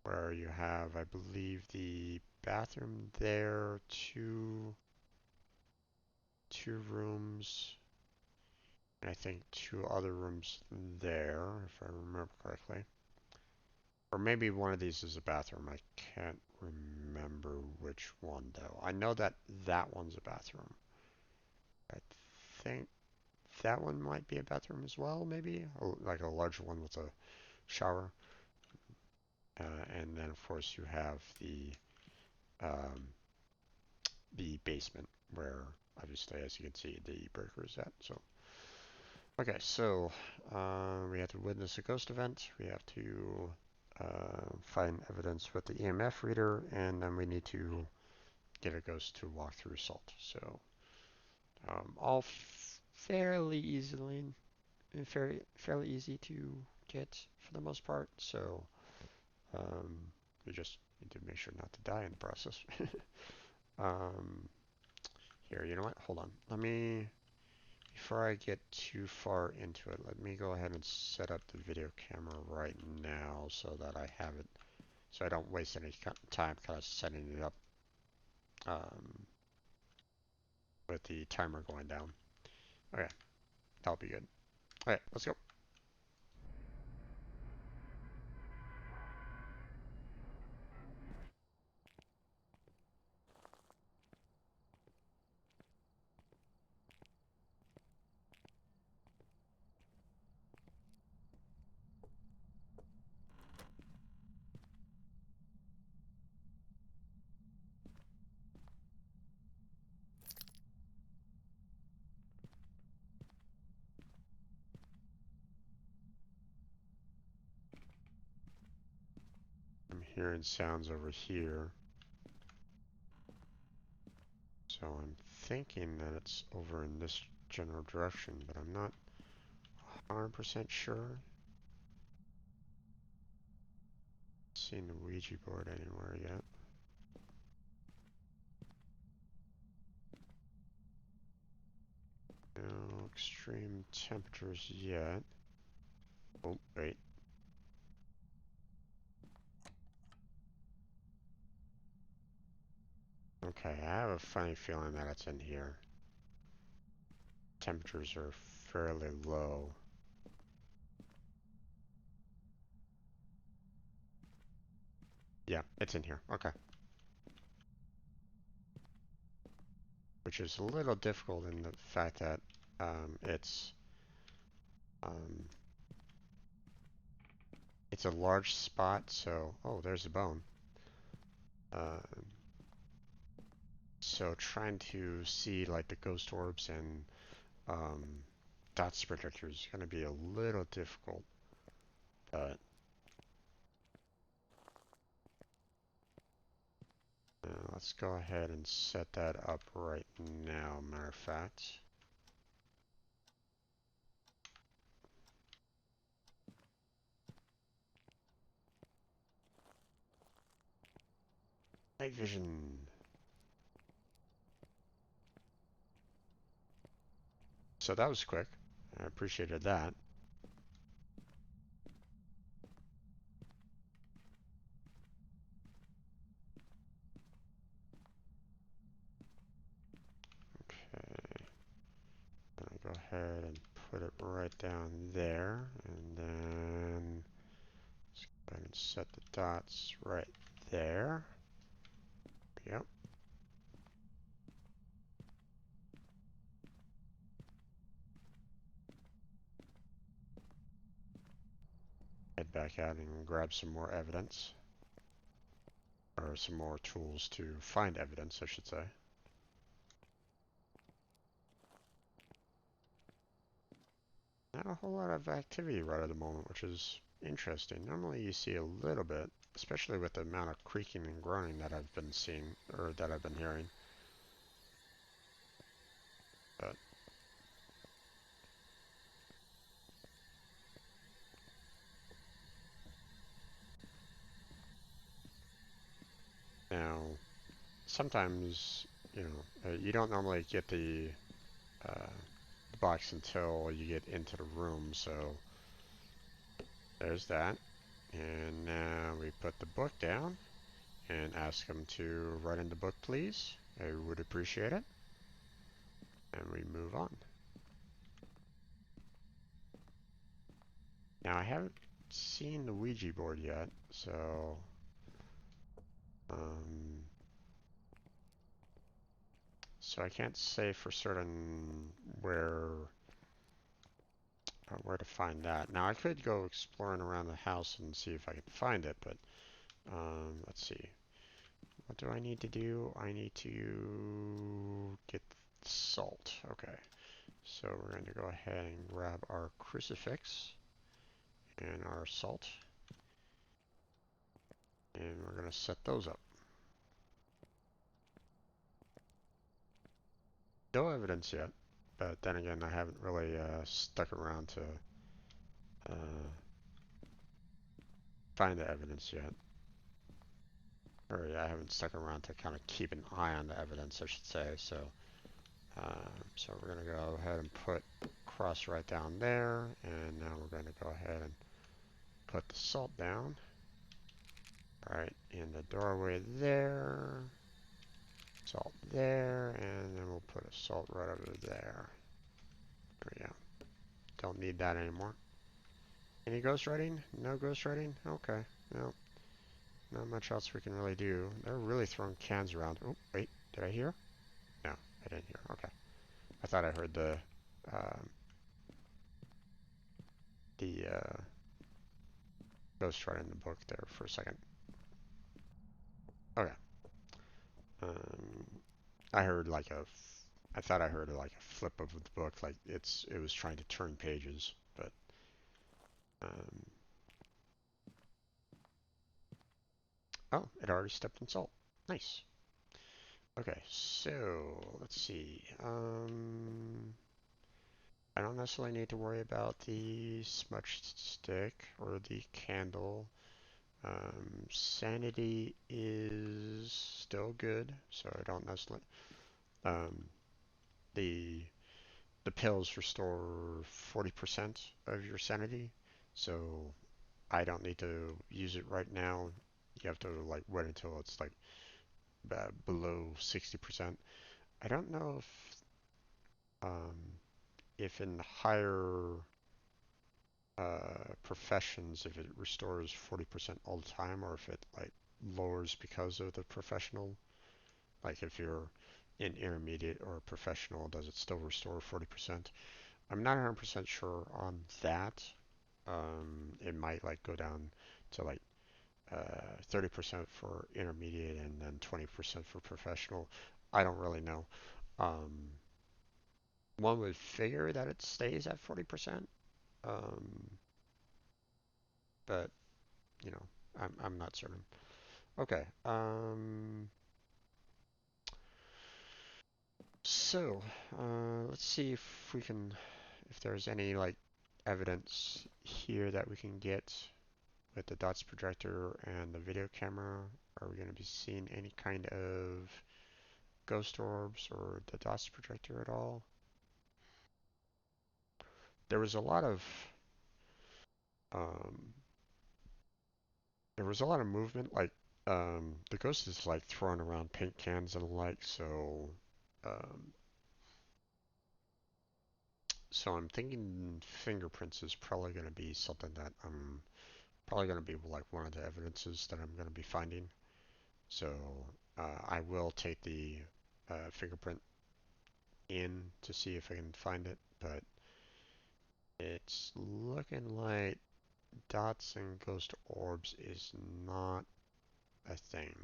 where you have, I believe, the bathroom there, two rooms, and I think two other rooms there, if I remember correctly. Or maybe one of these is a bathroom. I can't remember which one, though. I know that that one's a bathroom. I think that one might be a bathroom as well, maybe. Like a larger one with a shower. And then, of course, you have um, the basement, where, obviously, as you can see, the burger is at. So, okay, so we have to witness a ghost event. We have to find evidence with the EMF reader, and then we need to get a ghost to walk through salt. So, all fairly easily. fairly easy to get for the most part. So you just need to make sure not to die in the process. um, Here, you know what? Hold on. Before I get too far into it, let me go ahead and set up the video camera right now so that I have it, so I don't waste any time kind of setting it up with the timer going down. Okay, that'll be good. All right, let's go. I'm hearing sounds over here. So I'm thinking that it's over in this general direction, but I'm not 100% sure. Seen the Ouija board anywhere yet. No extreme temperatures yet. Oh, wait. Okay, I have a funny feeling that it's in here. Temperatures are fairly low. Yeah, it's in here. Okay. Which is a little difficult in the fact that it's um, it's a large spot. So, oh, there's a bone. So trying to see like the ghost orbs and um, dot splitters is going to be a little difficult, but let's go ahead and set that up right now, matter of fact. Night vision. So that was quick. I appreciated that. Okay. I'm gonna go ahead and put it right down there, and then let's go ahead and set the dots right there. Yep. Head back out and grab some more evidence. Or some more tools to find evidence, I should say. Not a whole lot of activity right at the moment, which is interesting. Normally you see a little bit, especially with the amount of creaking and groaning that I've been seeing, or that I've been hearing. But now, sometimes, you don't normally get the box until you get into the room, so there's that. And now we put the book down and ask them to write in the book, please. I would appreciate it. And we move on. Now I haven't seen the Ouija board yet, so I can't say for certain where to find that. Now I could go exploring around the house and see if I can find it, but let's see. What do I need to do? I need to get salt. Okay, so we're going to go ahead and grab our crucifix and our salt, and we're going to set those up. No evidence yet, But then again, I haven't really stuck around to find the evidence yet. Or yeah, I haven't stuck around to kind of keep an eye on the evidence, I should say. So we're gonna go ahead and put cross right down there, and now we're gonna go ahead and put the salt down right in the doorway there, salt there, and then we'll put a salt right over there. There we go. Don't need that anymore. Any ghostwriting? No ghostwriting? Okay. No, not much else we can really do. They're really throwing cans around. Oh, wait, did I hear? No, I didn't hear. Okay. I thought I heard um, the ghostwriting in the book there for a second. Okay. Um, I heard like I thought I heard like a flip of the book, like it was trying to turn pages, but um, oh, it already stepped in salt. Nice. Okay, so let's see. I don't necessarily need to worry about the smudged stick or the candle. Sanity is still good, so I don't necessarily. Um, the the pills restore 40% of your sanity, so I don't need to use it right now. You have to like wait until it's like below 60%. I don't know um, if in higher professions if it restores 40% all the time or if it like lowers because of the professional. Like if you're in intermediate or professional, does it still restore 40%? I'm not 100% sure on that. It might like go down to like 30% for intermediate and then 20% for professional. I don't really know. Um, One would figure that it stays at 40%, um, but you know, I'm not certain. Okay. So let's see if there's any like evidence here that we can get with the dots projector and the video camera. Are we going to be seeing any kind of ghost orbs or the dots projector at all? There was a lot of um, there was a lot of movement. Like the ghost is like throwing around paint cans and the like. Um, so I'm thinking fingerprints is probably going to be something that I'm probably going to be like one of the evidences that I'm going to be finding. So I will take the fingerprint in to see if I can find it, but it's looking like dots and ghost orbs is not a thing.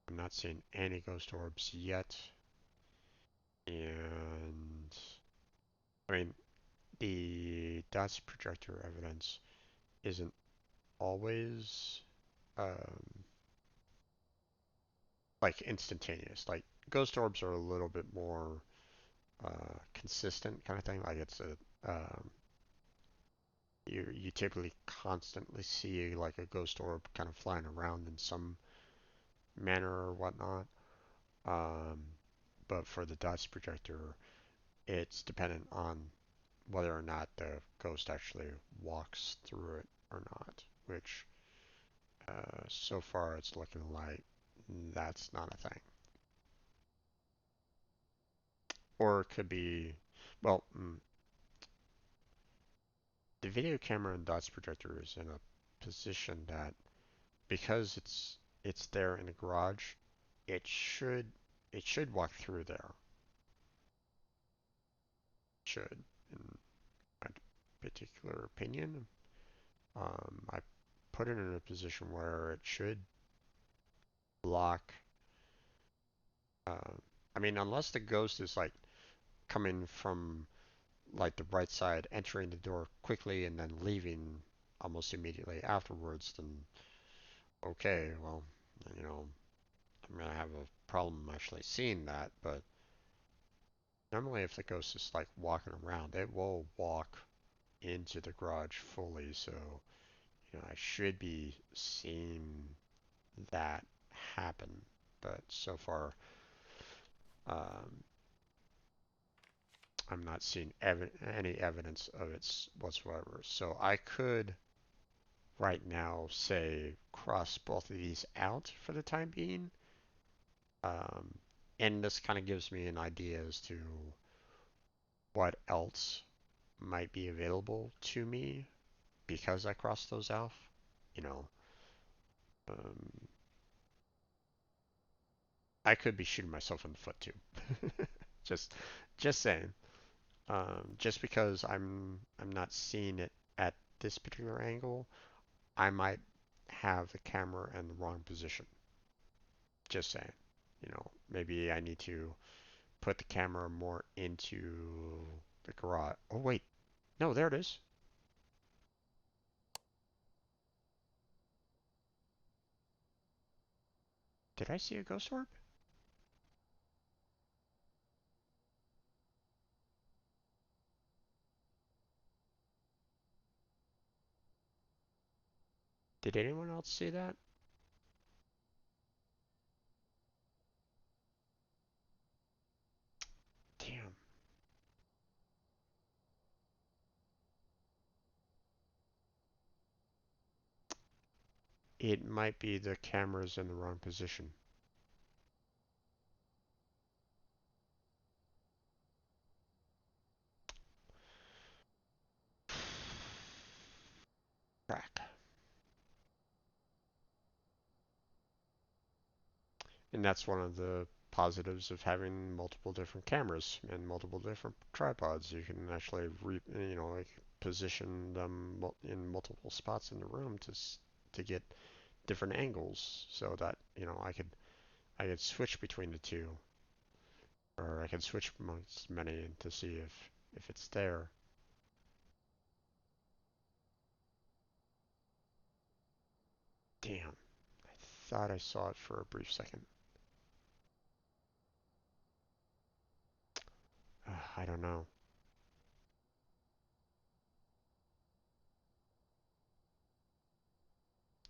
I'm not seeing any ghost orbs yet, and I mean the dots projector evidence isn't always um, like instantaneous. Like ghost orbs are a little bit more consistent kind of thing. Like it's a you typically constantly see like a ghost orb kind of flying around in some manner or whatnot. Um, but for the dots projector, it's dependent on whether or not the ghost actually walks through it or not. Which so far it's looking like that's not a thing. Or it could be, well, the video camera and dots projector is in a position that because it's there in the garage, it should it should walk through there. Should, in my particular opinion. I put it in a position where it should block. Uh, I mean, unless the ghost is like coming from like the right side, entering the door quickly and then leaving almost immediately afterwards, then okay, well, you know, I'm gonna have a problem actually seeing that, but Normally, if the ghost is like walking around, it will walk into the garage fully. So, I should be seeing that happen. But so far, um, I'm not seeing any evidence of it whatsoever. So I could right now say cross both of these out for the time being. Um, and this kind of gives me an idea as to what else might be available to me because I crossed those out. You know, um, I could be shooting myself in the foot too. just, just saying. Just because I'm not seeing it at this particular angle, I might have the camera in the wrong position. Just saying. Maybe I need to put the camera more into the garage. Oh wait, no, there it is. Did I see a ghost orb? Did anyone else see that? Damn. It might be the camera's in the wrong position. Crack. And that's one of the positives of having multiple different cameras and multiple different tripods. You can actually, like position them in multiple spots in the room to get different angles, so that I could switch between the two, or I can switch amongst many to see if it's there. Damn, I thought I saw it for a brief second. I don't know.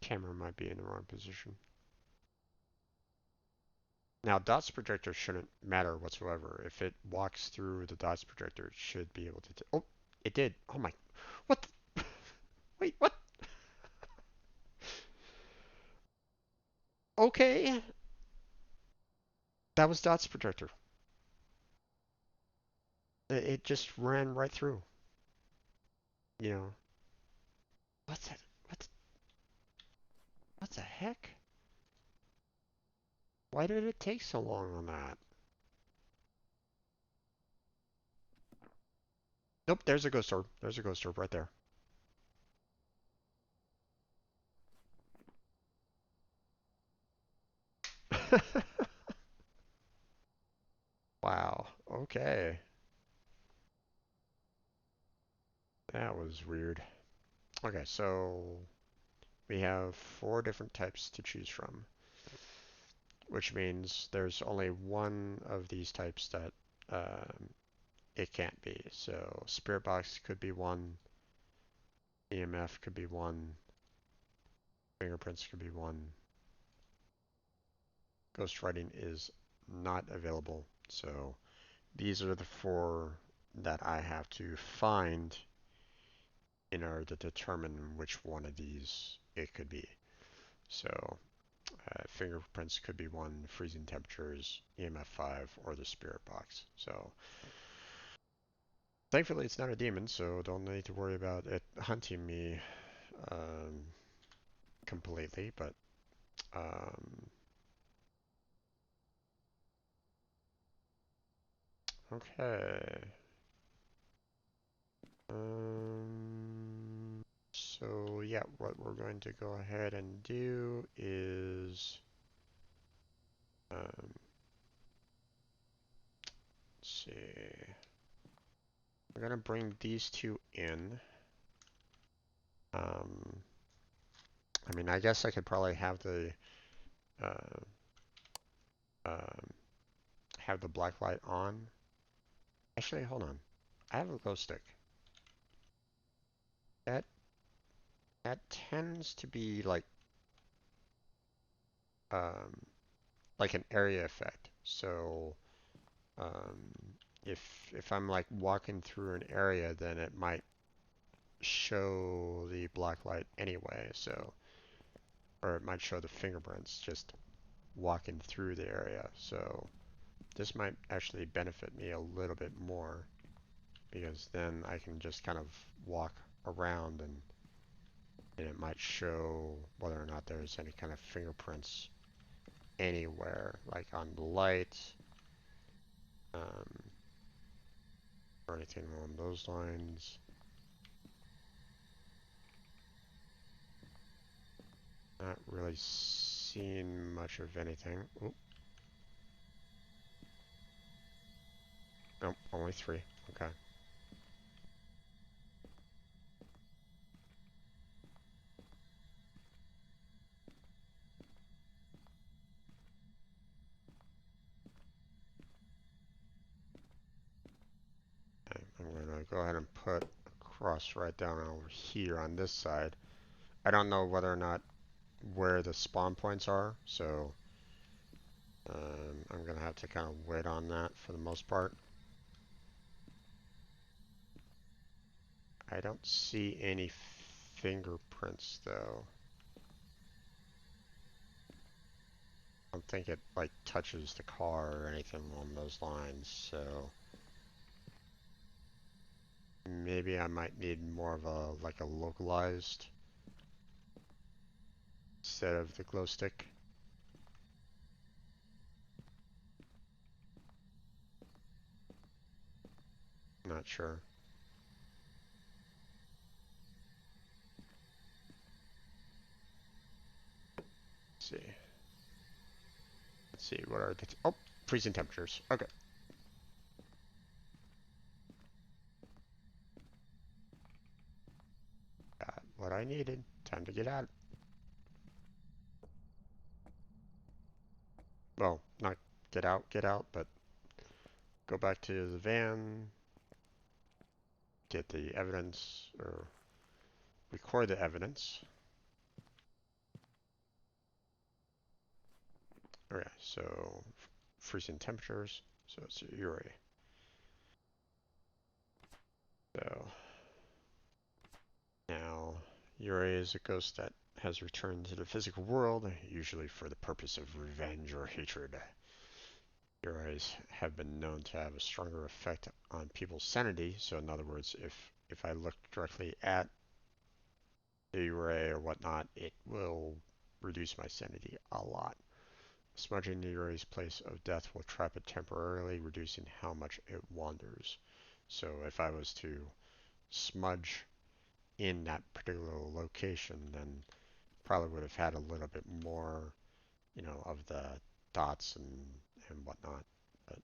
Camera might be in the wrong position. Now, dots projector shouldn't matter whatsoever. If it walks through the dots projector, it should be able to. Oh, it did. Oh my. What? Wait, what? Okay. That was dots projector. It just ran right through. You know. What's that? What the heck? Why did it take so long on that? Nope, there's a ghost orb. There's a ghost orb right there. Wow. Okay. That was weird. Okay, so we have 4 different types to choose from, which means there's only one of these types that it can't be. So spirit box could be one, EMF could be one, fingerprints could be one. Ghost writing is not available. So these are the 4 that I have to find in order to determine which one of these it could be. So fingerprints could be one, freezing temperatures, EMF 5, or the spirit box. So thankfully it's not a demon, so don't need to worry about it hunting me um, completely. But um, okay. So yeah, what we're going to go ahead and do is let's see. We're gonna bring these 2 in. Um, I mean, I guess I could probably uh, um, have the black light on Actually, hold on. I have a glow stick. That tends to be um like an area effect. So um if I'm like walking through an area, then it might show the black light anyway. So or it might show the fingerprints just walking through the area. So this might actually benefit me a little bit more because then I can just kind of walk around and it might show whether or not there's any kind of fingerprints anywhere, like on the light, um, or anything along those lines. Not really seeing much of anything. Oop. Nope, only 3. Okay. I'm going to go ahead and put a cross right down over here on this side. I don't know whether or not where the spawn points are, so I'm going to have to kind of wait on that for the most part. I don't see any fingerprints though. I don't think it like touches the car or anything along those lines, so maybe I might need more of a like a localized instead of the glow stick. Not sure. Let's see. Let's see, what are the oh, freezing temperatures. Okay. Got what I needed. Time to get out. Well, not get out, but go back to the van, get the evidence, or record the evidence. Okay, so freezing temperatures, so it's Uri. So now Uri is a ghost that has returned to the physical world, usually for the purpose of revenge or hatred. Uris have been known to have a stronger effect on people's sanity, so in other words, if I look directly at the Uri or whatnot, it will reduce my sanity a lot. Smudging the Uri's place of death will trap it temporarily, reducing how much it wanders. So if I was to smudge in that particular location, then probably would have had a little bit more, of the dots and whatnot. But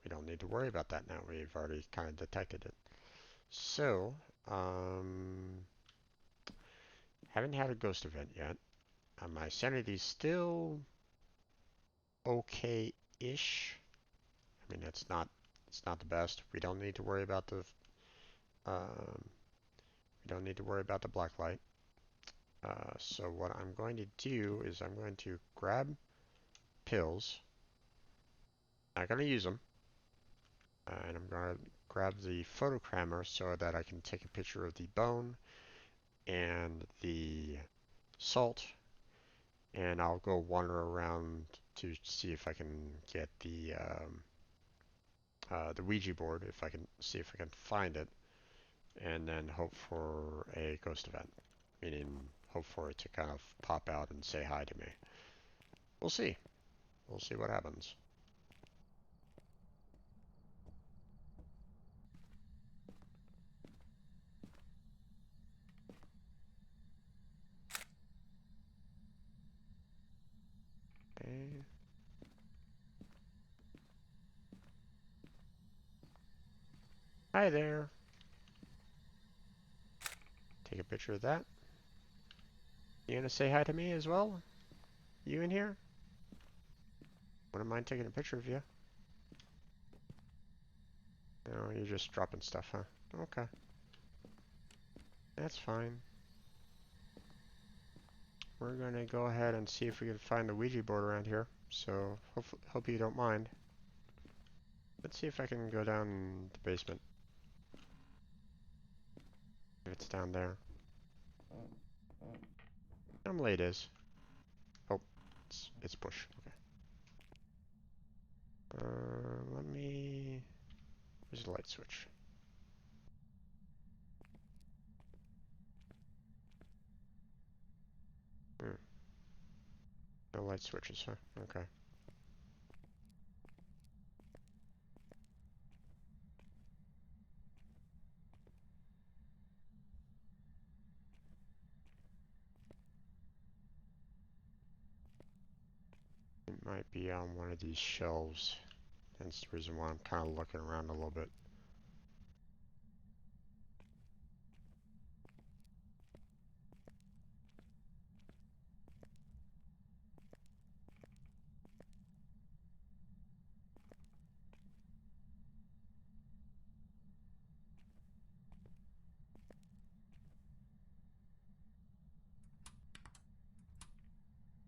we don't need to worry about that now. We've already kind of detected it. So, haven't had a ghost event yet. My sanity's still okay-ish. I mean, it's not the best. We don't need to worry about the black light. So what I'm going to do is I'm going to grab pills. I'm not going to use them. And I'm going to grab the photocrammer so that I can take a picture of the bone and the salt. And I'll go wander around to see if I can get the Ouija board, if I can see if I can find it, and then hope for a ghost event, meaning hope for it to kind of pop out and say hi to me. We'll see. We'll see what happens. Okay. Hi there. Take a picture of that. You gonna say hi to me as well? You in here? Wouldn't mind taking a picture of you. No, you're just dropping stuff, huh? Okay. That's fine. We're gonna go ahead and see if we can find the Ouija board around here. So, hope you don't mind. Let's see if I can go down the basement. If it's down there. Normally it is. Oh, it's bush. Okay. Let me... There's a light switch. Hmm. No light switches, huh? Okay. It might be on one of these shelves. That's the reason why I'm kind of looking around a little bit.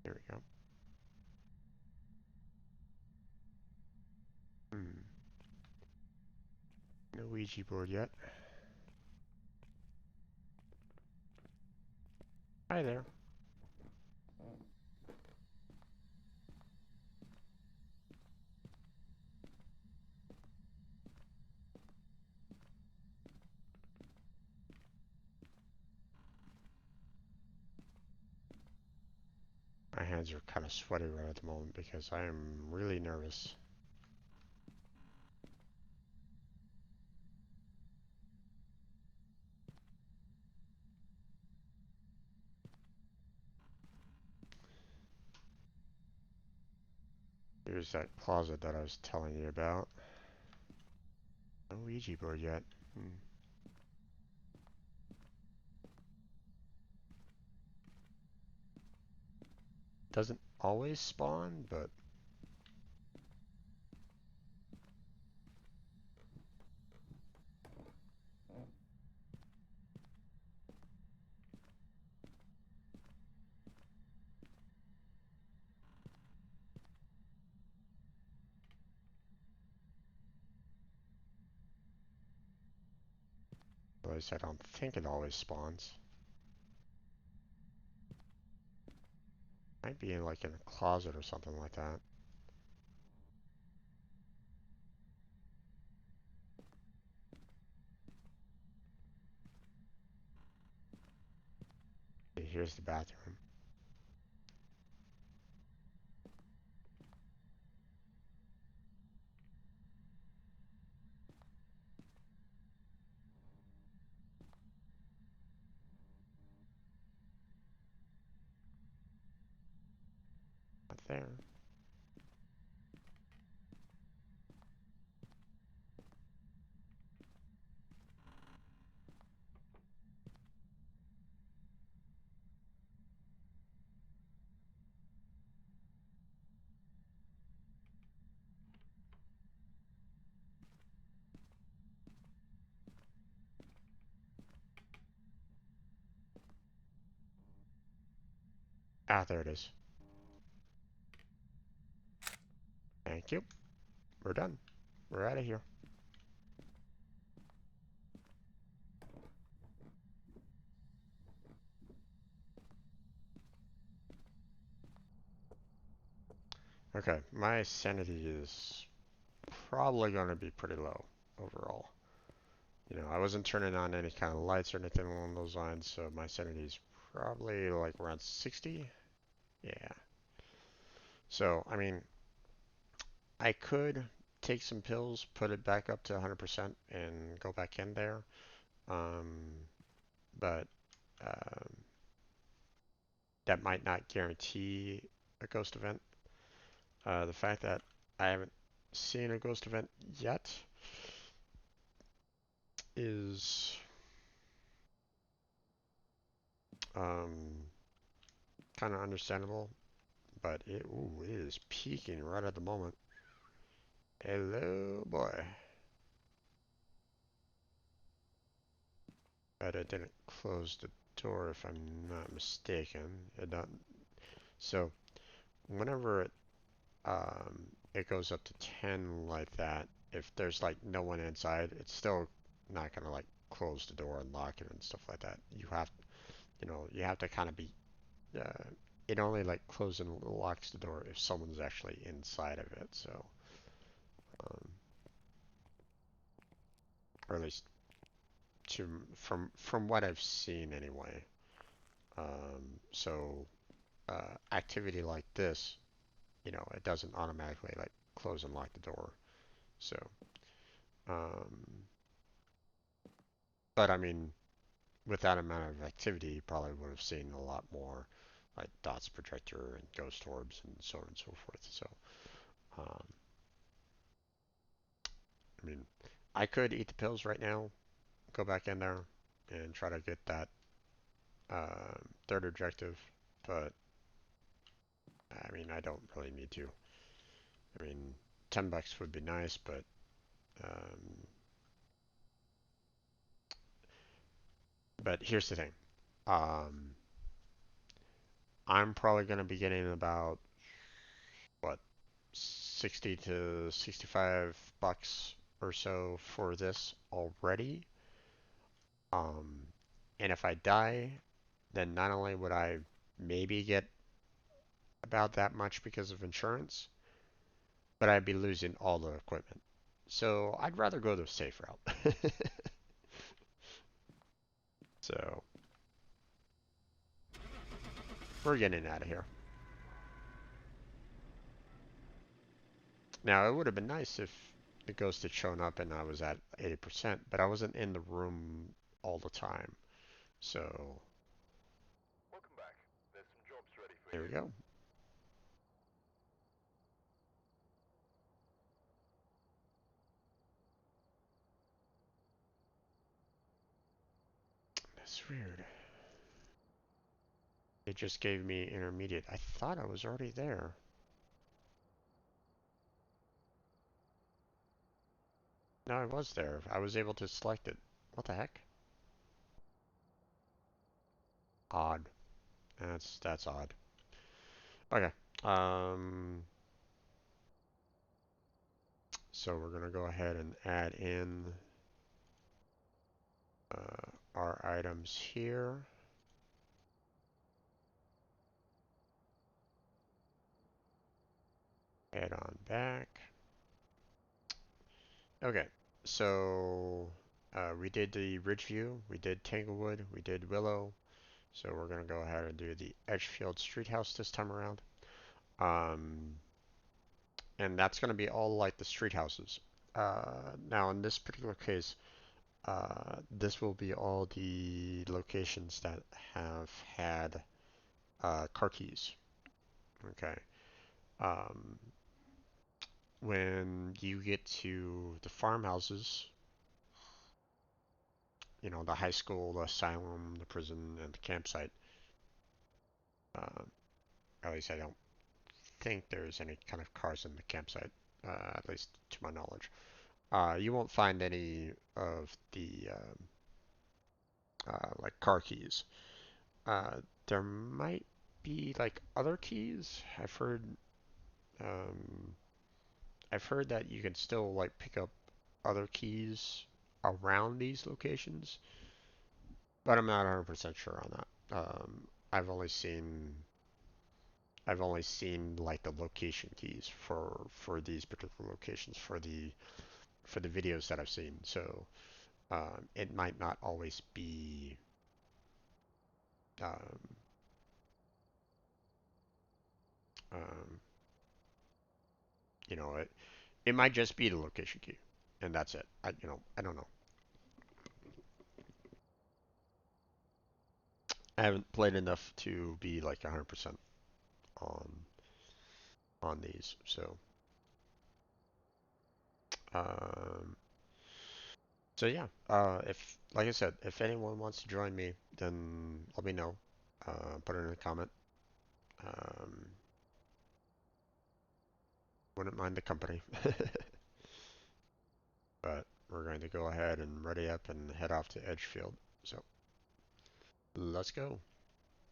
Here we go. No Ouija board yet. Hi there. My hands are kind of sweaty right at the moment because I am really nervous. Here's that closet that I was telling you about. No Ouija board yet. Doesn't always spawn, but at least I don't think it always spawns. Might be in like in a closet or something like that. Here's the bathroom. Not there. Ah, there it is. Thank you. We're done. We're out of here. Okay, my sanity is probably going to be pretty low overall. You know, I wasn't turning on any kind of lights or anything along those lines, so my sanity is probably like around 60. Yeah. So, I mean, I could take some pills, put it back up to 100% and go back in there. But um, that might not guarantee a ghost event. The fact that I haven't seen a ghost event yet is um, kind of understandable, but it is peaking right at the moment. Hello, boy. But it didn't close the door if I'm not mistaken. It not, so whenever it goes up to 10 like that, if there's like no one inside, it's still not gonna like close the door and lock it and stuff like that. You have to kind of be, uh, it only like closes and locks the door if someone's actually inside of it. So, um, or at least from what I've seen anyway. So activity like this, it doesn't automatically like close and lock the door. So, um, but I mean, with that amount of activity, you probably would have seen a lot more like dots projector and ghost orbs and so on and so forth. So, um, I mean, I could eat the pills right now, go back in there, and try to get that third objective, but I mean, I don't really need to. I mean, $10 would be nice, um, but here's the thing. Um, I'm probably going to be getting about what 60 to 65 bucks or so for this already. Um, and if I die, then not only would I maybe get about that much because of insurance, but I'd be losing all the equipment. So I'd rather go the safe route. So we're getting out of here. Now it would have been nice if the ghost had shown up and I was at 80%, but I wasn't in the room all the time. So Welcome back. There's some jobs ready for there you. we go. That's weird. It just gave me intermediate. I thought I was already there. No, I was there. I was able to select it. What the heck? Odd. That's odd. Okay. Um, so we're gonna go ahead and add in our items here. Head on back. Okay. So we did the Ridgeview, we did Tanglewood, we did Willow. So we're gonna go ahead and do the Edgefield Street House this time around. Um, and that's going to be all like the street houses. Now, in this particular case, this will be all the locations that have had car keys. Okay. Um, when you get to the farmhouses, the high school, the asylum, the prison, and the campsite, uh, at least I don't think there's any kind of cars in the campsite, at least to my knowledge. You won't find any of the like car keys. There might be like other keys. Um, I've heard that you can still like pick up other keys around these locations, but I'm not 100% sure on that. I've only seen like the location keys for these particular locations for the videos that I've seen. So it might not always be um, um, it might just be the location key, and that's it. I don't know. I haven't played enough to be like 100% on these. So, um, so yeah. If like I said, if anyone wants to join me, then let me know. Put it in a comment. Um, wouldn't mind the company. But we're going to go ahead and ready up and head off to Edgefield. So. let's go.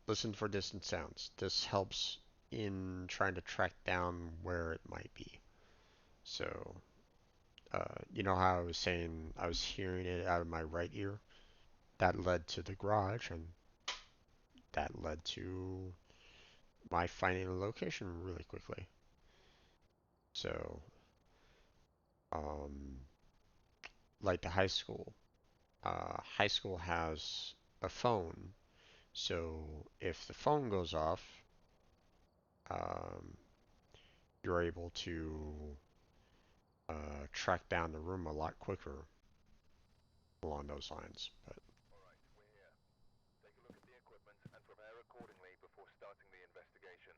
Listen for distant sounds. This helps in trying to track down where it might be. So, you know how I was saying I was hearing it out of my right ear? That led to the garage, and that led to my finding a location really quickly. So, um, like the high school. High school has a phone, so if the phone goes off, um, you're able to track down the room a lot quicker along those lines. But Alright, we're here. Take a look at the equipment and prepare accordingly before starting the investigation.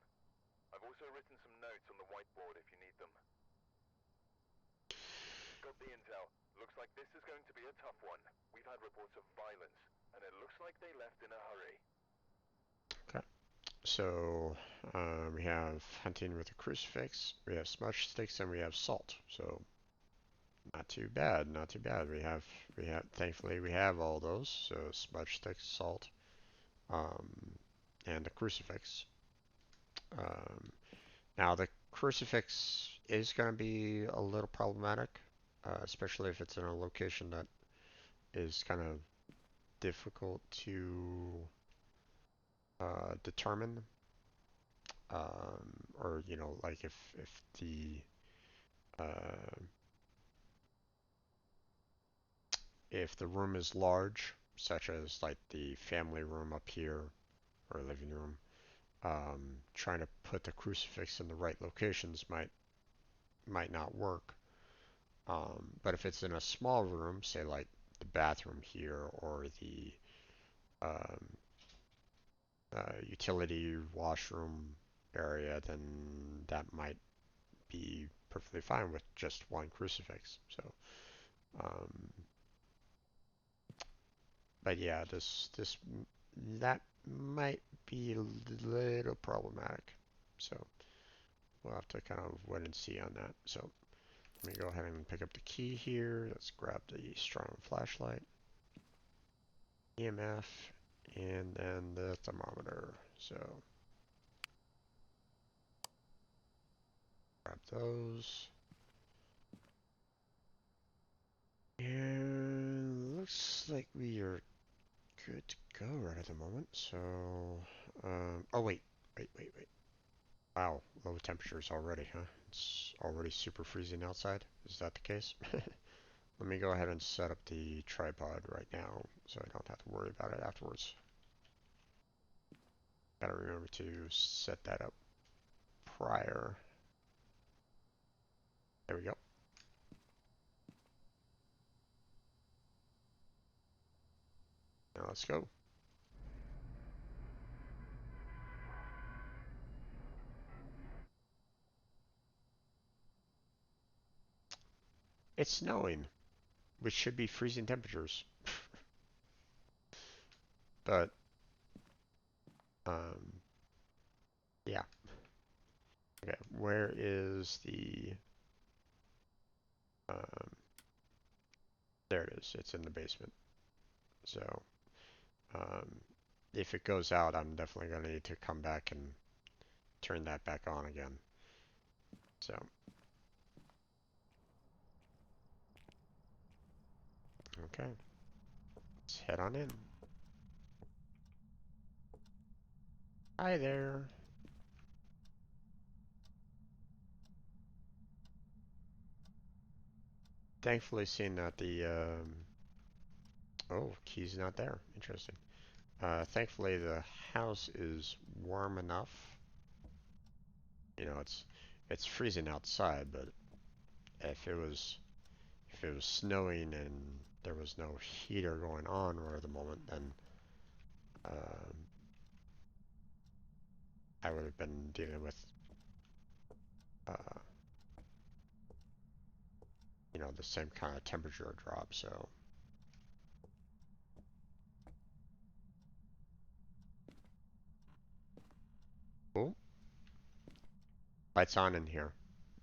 I've also written some notes on the whiteboard if you need them. Got the intel. Looks like this is going to be a tough one. We've had reports of violence, and it looks like they left in a hurry. okay, so we have hunting with a crucifix, we have smudge sticks, and we have salt. So not too bad, not too bad. We have thankfully we have all those. So smudge sticks, salt, um, and the crucifix. Um, Now, the crucifix is going to be a little problematic, especially if it's in a location that is kind of difficult to determine. Or, you know, like uh, if the room is large, such as like the family room up here or living room, trying to put the crucifix in the right locations might not work. But if it's in a small room, say like the bathroom here or the um, utility washroom area, then that might be perfectly fine with just one crucifix. So, um, but yeah, this that might be a little problematic. So we'll have to kind of wait and see on that. So let me go ahead and pick up the key here. Let's grab the strong flashlight, EMF, and then the thermometer. So grab those. And looks like we are good to go right at the moment. So, oh wait. Wow, low temperatures already, huh? It's already super freezing outside. Is that the case? Let me go ahead and set up the tripod right now so I don't have to worry about it afterwards. Gotta remember to set that up prior. There we go. Now let's go. It's snowing, which should be freezing temperatures. But, yeah. Okay, where is the, um, there it is. It's in the basement. So, um, if it goes out, I'm definitely going to need to come back and turn that back on again. So, okay, let's head on in. Hi there. Thankfully, seeing that the, oh, key's not there. Interesting. Thankfully, the house is warm enough. You know, it's freezing outside, but if it was snowing and there was no heater going on right at the moment, then um, I would have been dealing with uh, you know, the same kind of temperature drop. So, oh, lights on in here.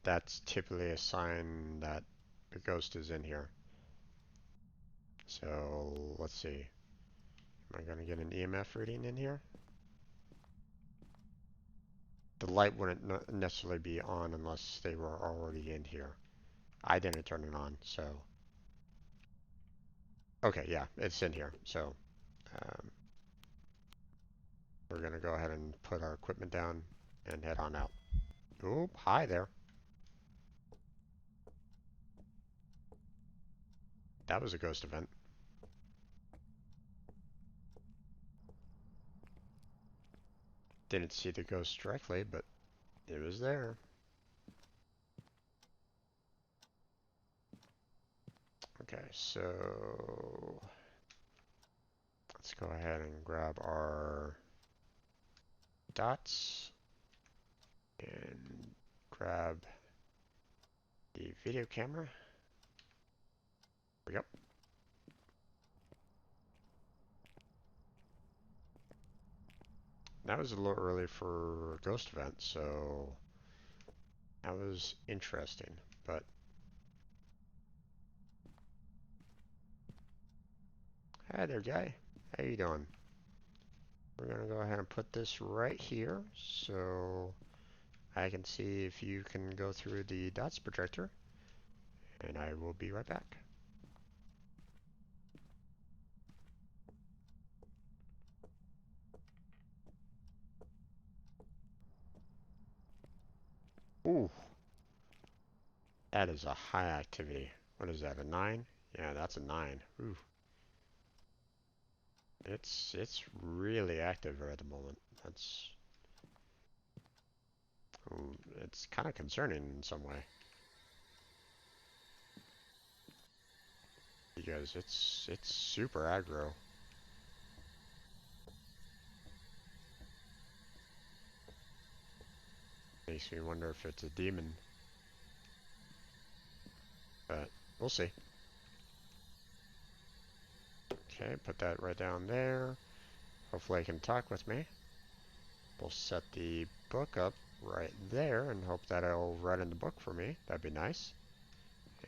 That's typically a sign that the ghost is in here. So let's see. Am I going to get an EMF reading in here? The light wouldn't necessarily be on unless they were already in here. I didn't turn it on, so... Okay, yeah, it's in here. So, we're going to go ahead and put our equipment down and head on out. Oop, hi there. That was a ghost event. Didn't see the ghost directly, but it was there. Okay, so let's go ahead and grab our dots and grab the video camera. There we go. That was a little early for a ghost event, so that was interesting, but hi there, guy. How you doing? We're gonna go ahead and put this right here so I can see if you can go through the dots projector, and I will be right back. Ooh, that is a high activity. What is that, a 9? Yeah, that's a 9. Ooh. It's really active right at the moment. That's it's kind of concerning in some way. Because it's super aggro. Makes me wonder if it's a demon. But we'll see. Okay, put that right down there. Hopefully it can talk with me. We'll set the book up right there and hope that it'll write in the book for me. That'd be nice.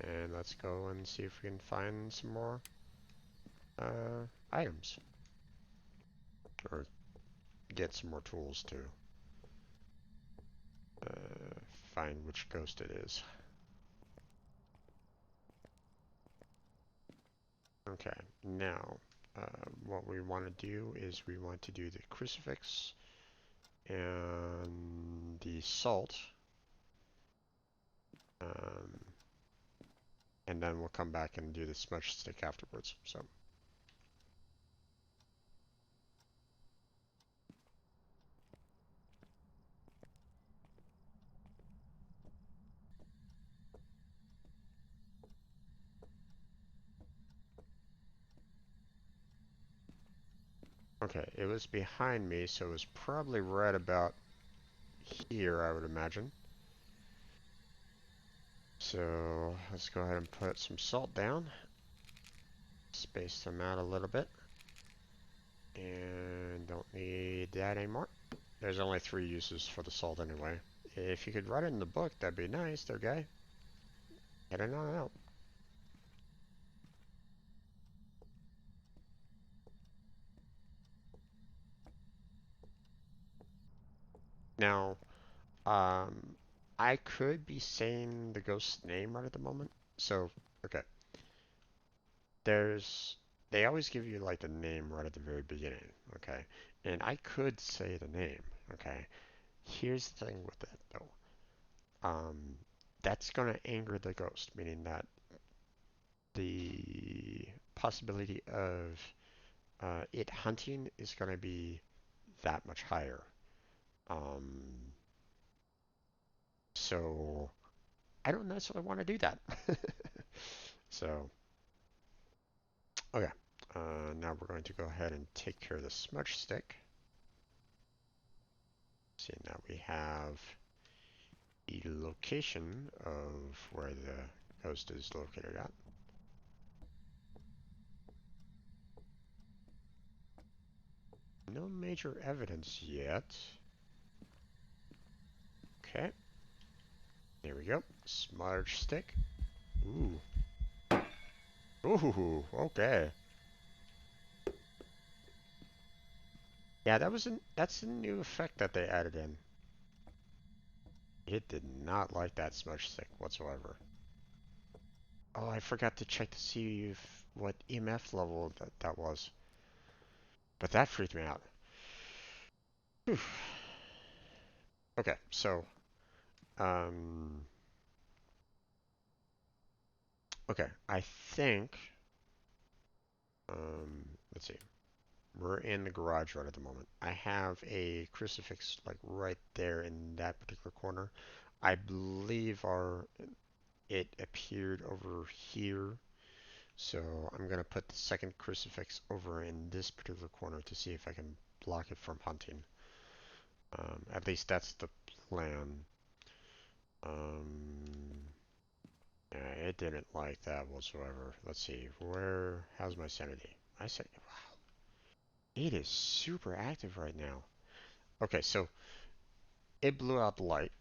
And let's go and see if we can find some more items. Or get some more tools to find which ghost it is. Okay, now what we want to do is we want to do the crucifix and the salt. And then we'll come back and do the smudge stick afterwards. So. Okay, it was behind me, so it was probably right about here, I would imagine. So let's go ahead and put some salt down. Space them out a little bit. And don't need that anymore. There's only 3 uses for the salt anyway. If you could write it in the book, that'd be nice, there, guy. Get it on out. Now, I could be saying the ghost's name right at the moment. So, okay. They always give you like the name right at the very beginning, okay? And I could say the name, okay? Here's the thing with it though. That's gonna anger the ghost, meaning that the possibility of it hunting is gonna be that much higher. So I don't necessarily want to do that. So, okay. Now we're going to go ahead and take care of the smudge stick. See, now we have the location of where the ghost is located at. No major evidence yet. Okay. There we go. Smudge stick. Ooh. Ooh, okay. Yeah, that's a new effect that they added in. It did not like that smudge stick whatsoever. Oh, I forgot to check to see what EMF level that was. But that freaked me out. Whew. Okay, so um okay, I think let's see. We're in the garage right at the moment. I have a crucifix like right there in that particular corner. I believe it appeared over here. So I'm gonna put the second crucifix over in this particular corner to see if I can block it from hunting. At least that's the plan. Um, yeah, it didn't like that whatsoever. Let's see, how's my sanity? I said, wow, it is super active right now. Okay, so it blew out the light,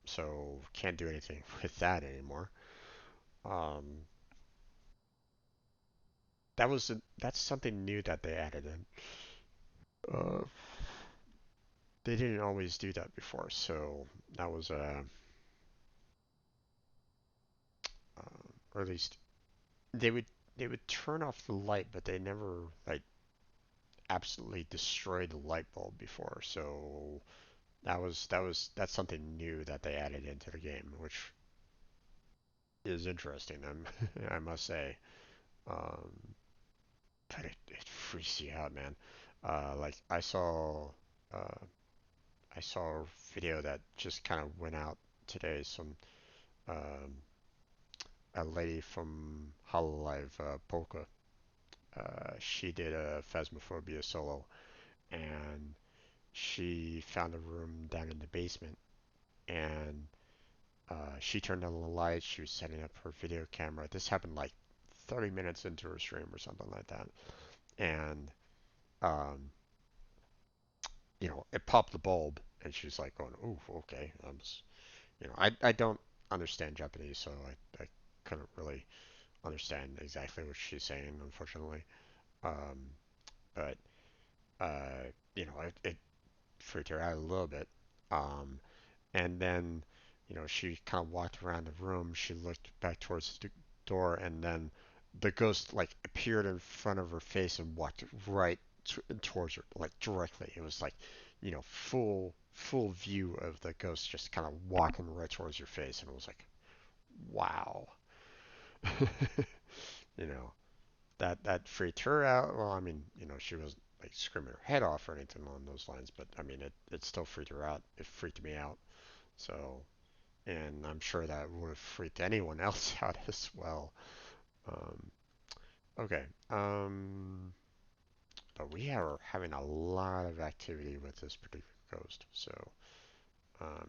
so can't do anything with that anymore. Um, that's something new that they added in. Uh, they didn't always do that before, so that was or at least they would they would turn off the light, but they never like absolutely destroyed the light bulb before. So that's something new that they added into the game, which is interesting. I must say, um, but it freaks you out, man. Like uh, I saw a video that just kind of went out today. Um, a lady from Hololive Polka. She did a Phasmophobia solo, and she found a room down in the basement, and she turned on the lights. She was setting up her video camera. This happened like 30 minutes into her stream or something like that, and um, it popped the bulb, and she's like going, "Ooh, okay." I don't understand Japanese, so I couldn't really understand exactly what she's saying, unfortunately. Um, but it freaked her out a little bit. Um, and then, she kind of walked around the room. She looked back towards the door, and then the ghost like appeared in front of her face and walked right towards her, like directly. It was like, full view of the ghost just kind of walking right towards your face, and it was like, wow. you know, that freaked her out. Well, I mean, she wasn't like screaming her head off or anything along those lines, but I mean, it still freaked her out. It freaked me out. So, and I'm sure that would have freaked anyone else out as well. Um, okay. But we are having a lot of activity with this particular ghost, so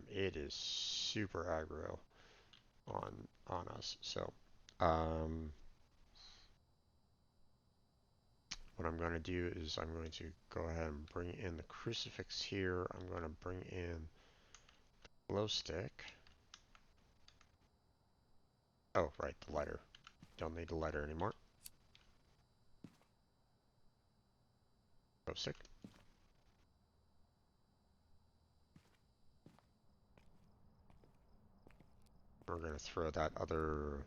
it is super aggro on us. So, um, what I'm going to do is I'm going to go ahead and bring in the crucifix here. I'm going to bring in the glow stick. Oh, right, the lighter. Don't need the lighter anymore. Glow stick. We're going to throw that other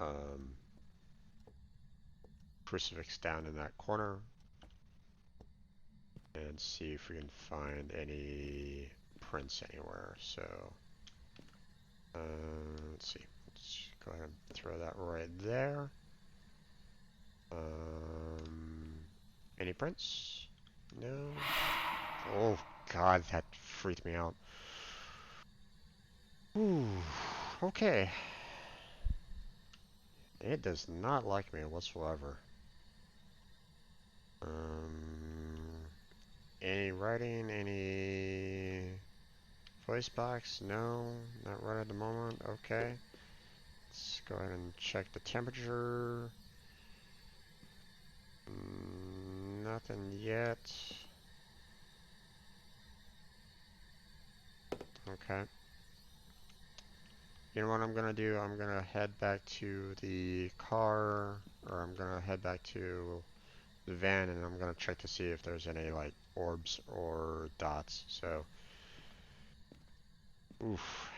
um, crucifix down in that corner and see if we can find any prints anywhere. So, let's see. Let's go ahead and throw that right there. Any prints? No. Oh God, that freaked me out. Ooh, okay. It does not like me whatsoever. Um, any writing? Any voice box? No, not right at the moment. Okay. Let's go ahead and check the temperature. Nothing yet. Okay. You know what I'm gonna do? I'm gonna head back to the car, or I'm gonna head back to the van, and I'm gonna check to see if there's any like orbs or dots. So, oof,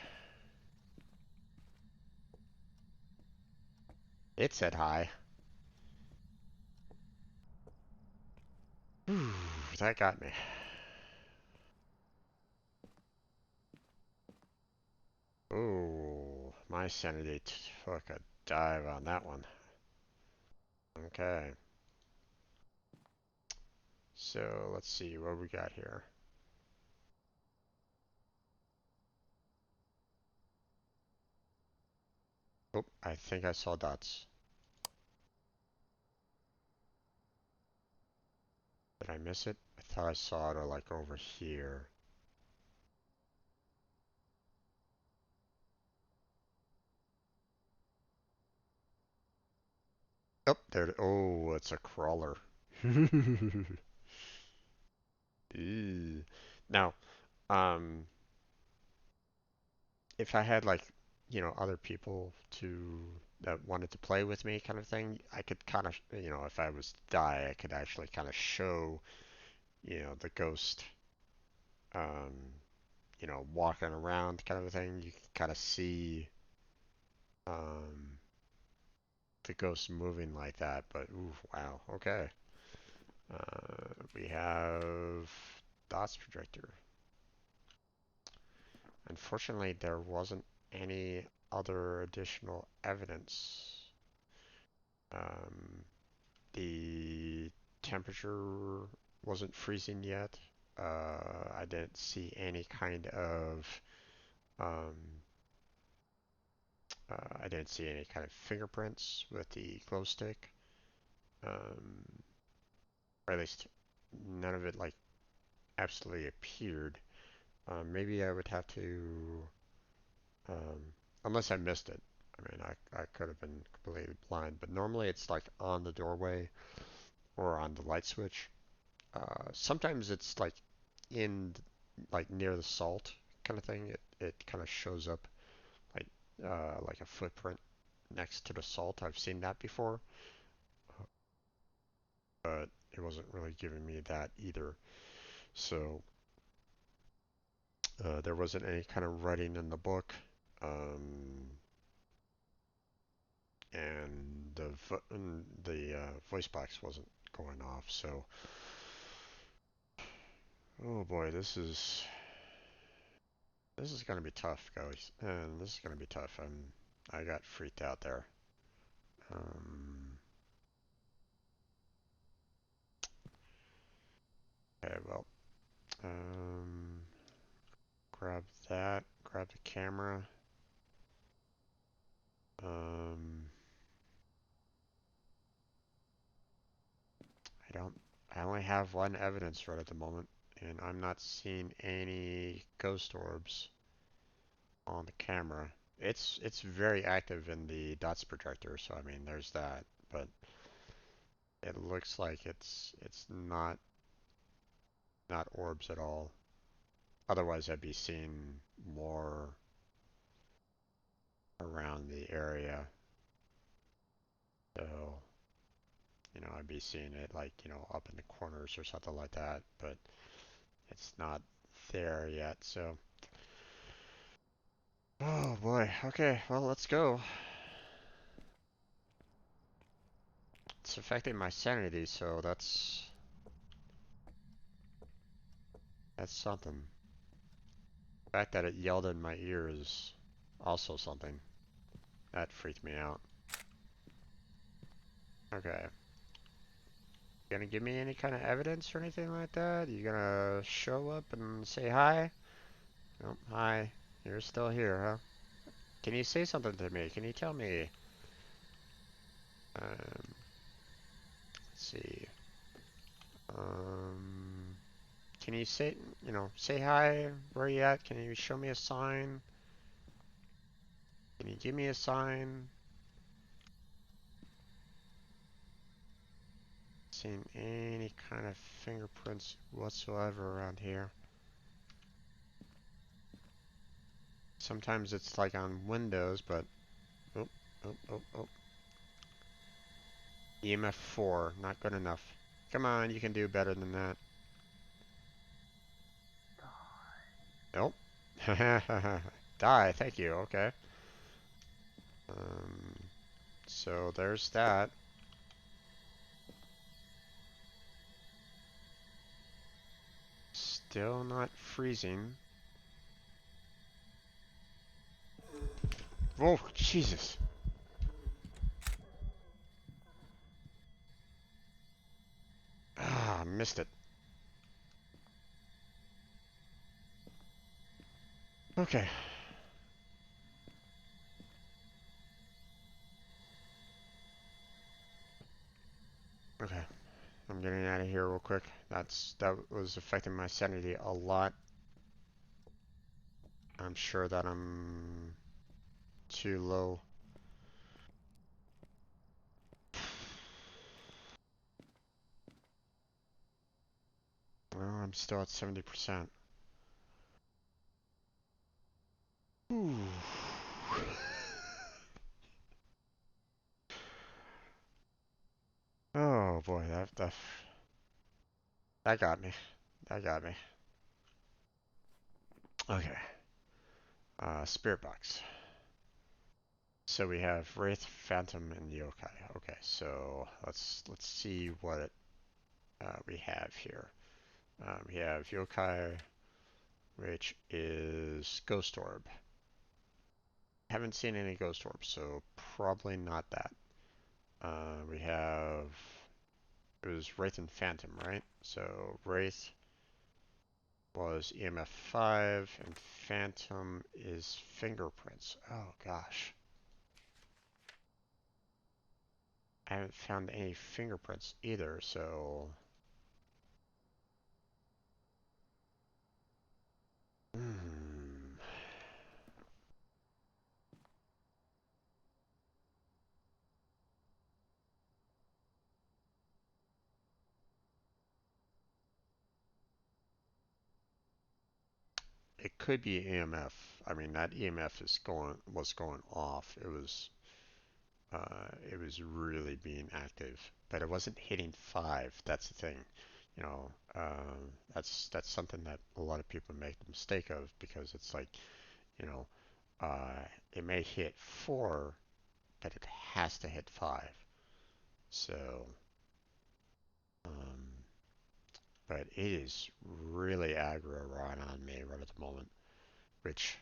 it said hi. Ooh, that got me. Ooh, my sanity took a dive on that one. Okay. So let's see what we got here. Oh, I think I saw dots. Did I miss it? I thought I saw it like over here. Oh, there it, oh, it's a crawler. Ew. Now, um, if I had like, other people that wanted to play with me kind of thing, I could kind of, if I was to die, I could actually kind of show, the ghost, um, walking around kind of a thing. You can kind of see, um, the ghost moving like that, but ooh, wow, okay. We have dots projector. Unfortunately, there wasn't any other additional evidence. Um, the temperature wasn't freezing yet. I didn't see any kind of um, I didn't see any kind of fingerprints with the glow stick. Or at least none of it like absolutely appeared. Maybe I would have to, um, unless I missed it. I mean, I could have been completely blind, but normally it's like on the doorway or on the light switch. Sometimes it's like in, like near the salt kind of thing. It kind of shows up like like a footprint next to the salt. I've seen that before, but it wasn't really giving me that either. So there wasn't any kind of writing in the book. Um, and the voice box wasn't going off. So, oh boy, this is gonna be tough, guys. And this is gonna be tough. I got freaked out there. Um, okay, well, um, grab that. Grab the camera. Um, I don't. I only have one evidence right at the moment, and I'm not seeing any ghost orbs on the camera. It's very active in the dots projector, so I mean there's that, but it looks like it's not orbs at all. Otherwise I'd be seeing more around the area. So, I'd be seeing it like, up in the corners or something like that, but it's not there yet, so oh boy. Okay, well let's go. It's affecting my sanity, so that's something. The fact that it yelled in my ear is also something. That freaked me out. Okay. Gonna give me any kind of evidence or anything like that? You gonna show up and say hi? Oh, hi. You're still here, huh? Can you say something to me? Can you tell me? Um, let's see. Um, can you say hi? Where are you at? Can you show me a sign? Can you give me a sign? Seen any kind of fingerprints whatsoever around here. Sometimes it's like on windows, but oh, oh, oh, oh. EMF 4, not good enough. Come on, you can do better than that. Nope. Die, thank you, okay. So there's that. Still not freezing. Whoa, Jesus. Ah, missed it. Okay. Okay. I'm getting out of here real quick. That was affecting my sanity a lot. I'm sure that I'm too low. Well, I'm still at 70%. Ooh. Oh boy, that got me. That got me. Okay. Spirit box. So we have Wraith, Phantom, and Yokai. Okay, so let's see what we have here. We have Yokai, which is Ghost Orb. Haven't seen any Ghost Orbs, so probably not that. We have it was Wraith and Phantom, right? So Wraith was EMF 5, and Phantom is fingerprints. Oh gosh. I haven't found any fingerprints either, so... It could be EMF. I mean, that EMF was going off. It was really being active, but it wasn't hitting 5. That's the thing. You know, that's something that a lot of people make the mistake of, because it's like, you know, it may hit 4, but it has to hit 5. So, um, but it is really aggro right on me right at the moment, which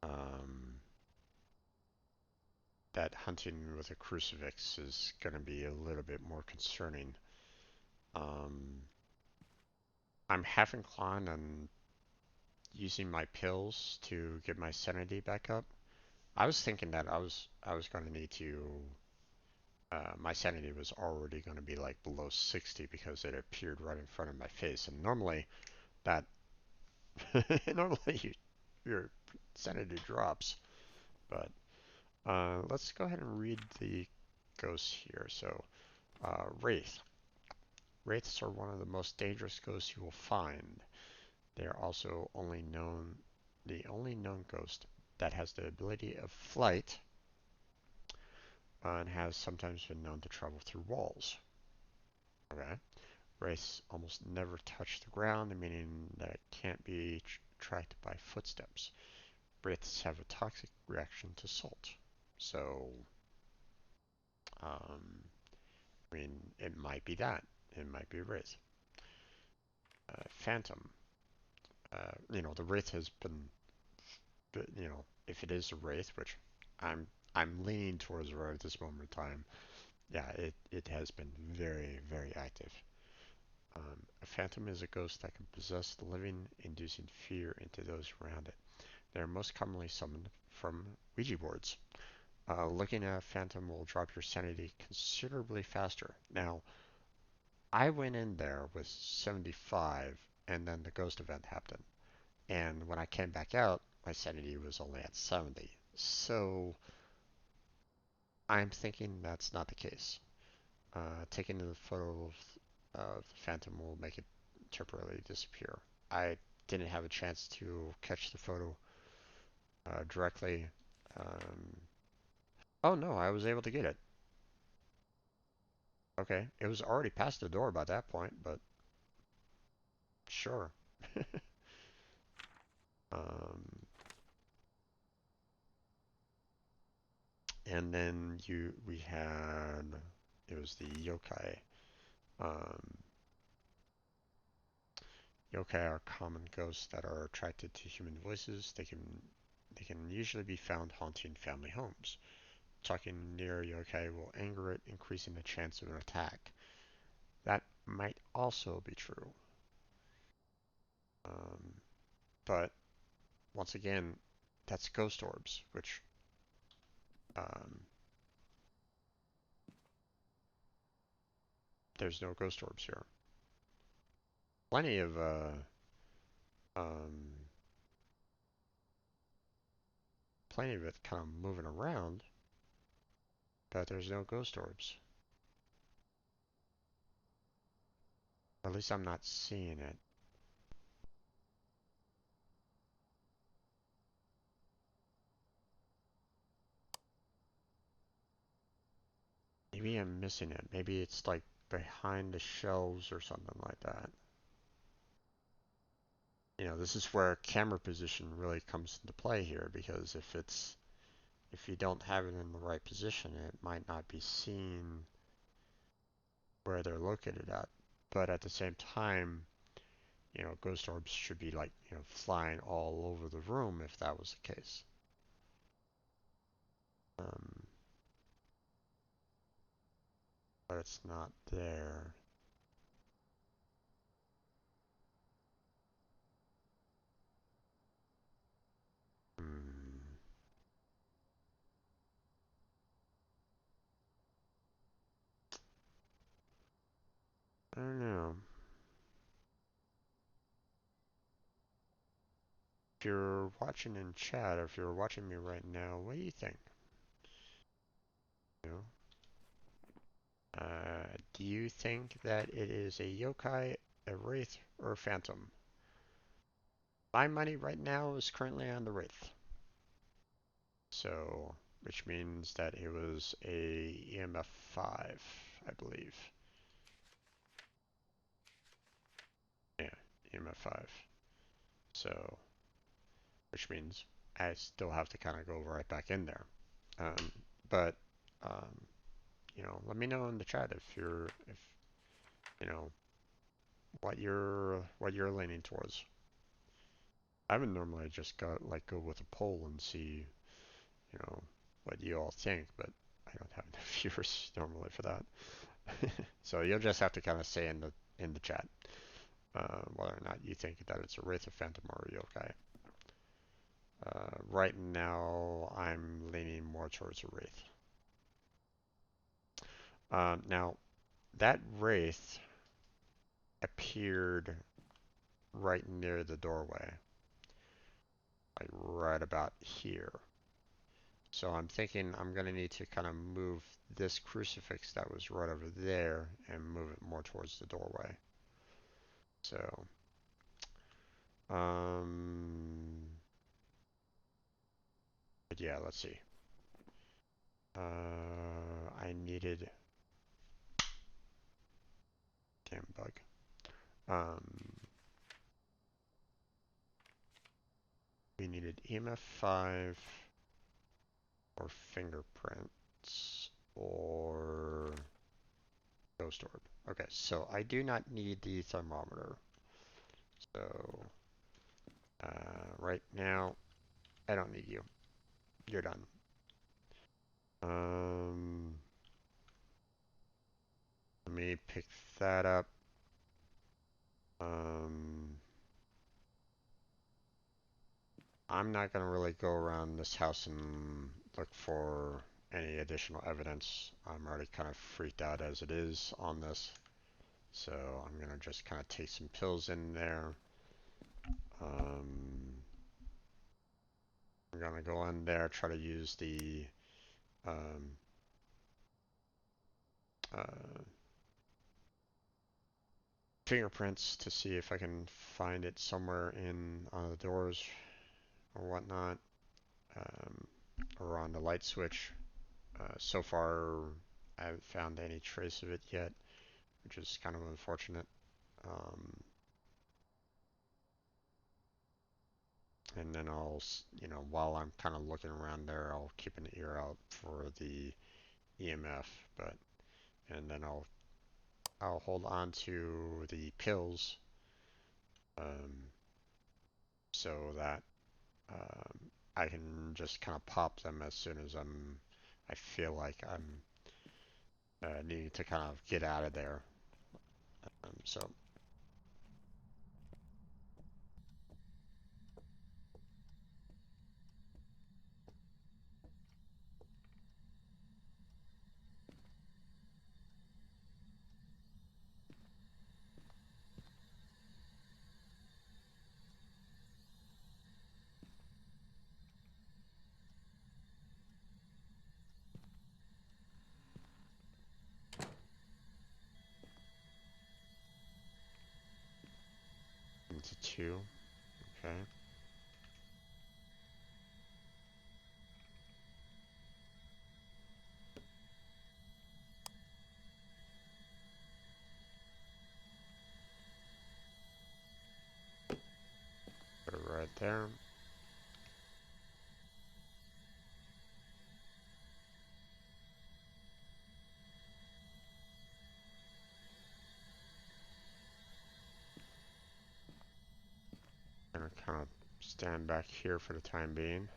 um, that hunting with a crucifix is going to be a little bit more concerning. Um, I'm half inclined on using my pills to get my sanity back up. I was thinking that I was going to need to. My sanity was already going to be like below 60 because it appeared right in front of my face, and normally that normally your sanity drops. But let's go ahead and read the ghosts here. So Wraith. Wraiths are one of the most dangerous ghosts you will find. They are also the only known ghost that has the ability of flight, and has sometimes been known to travel through walls. Okay. Wraiths almost never touch the ground, meaning that it can't be tracked by footsteps. Wraiths have a toxic reaction to salt. So, I mean, it might be that. It might be Wraith. Phantom. The Wraith has been, if it is a Wraith, which I'm leaning towards a Wraith at this moment in time. Yeah, it has been very, very active. A phantom is a ghost that can possess the living, inducing fear into those around it. They are most commonly summoned from Ouija boards. Looking at a phantom will drop your sanity considerably faster. Now, I went in there with 75, and then the ghost event happened. And when I came back out, my sanity was only at 70. So I'm thinking that's not the case. Taking the photo of the phantom will make it temporarily disappear. I didn't have a chance to catch the photo directly. Um, oh no, I was able to get it. Okay, it was already past the door by that point, but sure. um, and then we had, it was the yokai. Um, Yokai are common ghosts that are attracted to human voices. They can usually be found haunting family homes. Talking near a yokai will anger it, increasing the chance of an attack. That might also be true. Um, but once again, that's ghost orbs, which um, there's no ghost orbs here. Plenty of um, plenty of it kind of moving around, but there's no ghost orbs. At least I'm not seeing it. Maybe I'm missing it. Maybe it's like behind the shelves or something like that. You know, this is where camera position really comes into play here, because if you don't have it in the right position, it might not be seen where they're located at. But at the same time, you know, ghost orbs should be like, you know, flying all over the room if that was the case. Um, but it's not there. Hmm. I don't know. If you're watching in chat, or if you're watching me right now, what do you think? You know? Do you think that it is a yokai, a wraith, or a phantom? My money right now is currently on the wraith. So, which means that it was a EMF 5, I believe. Yeah, EMF 5. So, which means I still have to kind of go right back in there. But, um, you know, let me know in the chat if you know, what you're leaning towards. I would normally just go with a poll and see, you know, what you all think, but I don't have enough viewers normally for that. So you'll just have to kind of say in the chat whether or not you think that it's a wraith, a phantom, or a yokai. Right now, I'm leaning more towards a wraith. Now, that wraith appeared right near the doorway, like right about here. So I'm thinking I'm going to need to kind of move this crucifix that was right over there and move it more towards the doorway. So, but yeah, let's see. I needed, damn bug. We needed EMF 5 or fingerprints or ghost orb. Okay, so I do not need the thermometer. So right now, I don't need you. You're done. Let me pick that up. I'm not going to really go around this house and look for any additional evidence. I'm already kind of freaked out as it is on this. So I'm going to just kind of take some pills in there. I'm going to go in there, try to use the um, uh, fingerprints to see if I can find it somewhere in on the doors or whatnot, or on the light switch. So far, I haven't found any trace of it yet, which is kind of unfortunate. And then I'll, while I'm kind of looking around there, I'll keep an ear out for the EMF, and then I'll hold on to the pills, so that I can just kind of pop them as soon as I feel like I'm needing to kind of get out of there. So. Into 2, okay. Put it right there. Gonna kind of stand back here for the time being.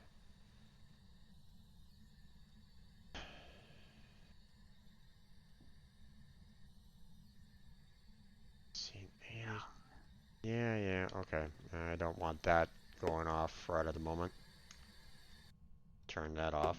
See any? Yeah, okay. I don't want that going off right at the moment. Turn that off.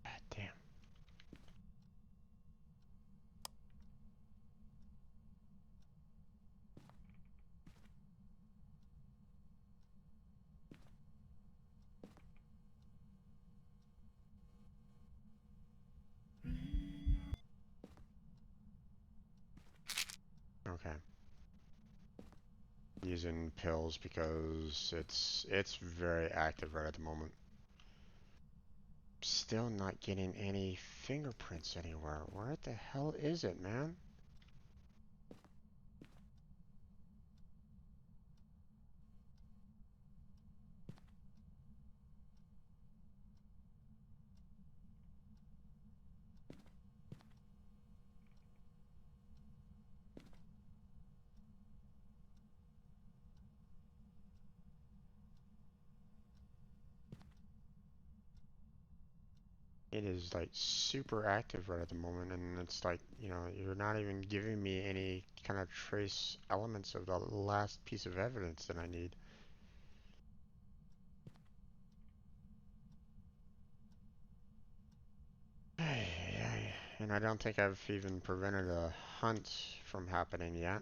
God damn. Okay. Using pills because it's very active right at the moment. Still not getting any fingerprints anywhere. Where the hell is it, man? It is like super active right at the moment, and it's like, you're not even giving me any kind of trace elements of the last piece of evidence that I need. And I don't think I've even prevented a hunt from happening yet.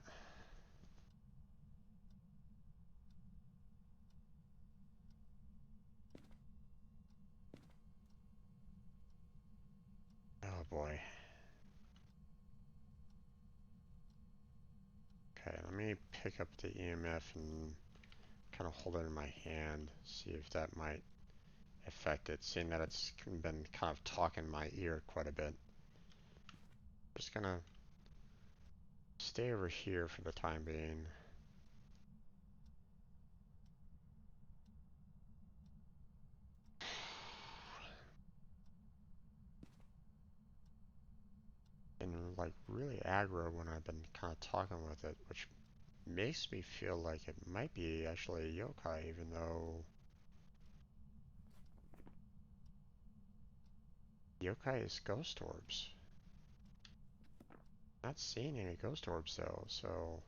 Oh boy. Okay, let me pick up the EMF and kind of hold it in my hand, see if that might affect it, seeing that it's been kind of talking my ear quite a bit. Just gonna stay over here for the time being. And like really aggro when I've been kind of talking with it, which makes me feel like it might be actually a yokai, even though yokai is ghost orbs. Not seeing any ghost orbs though, so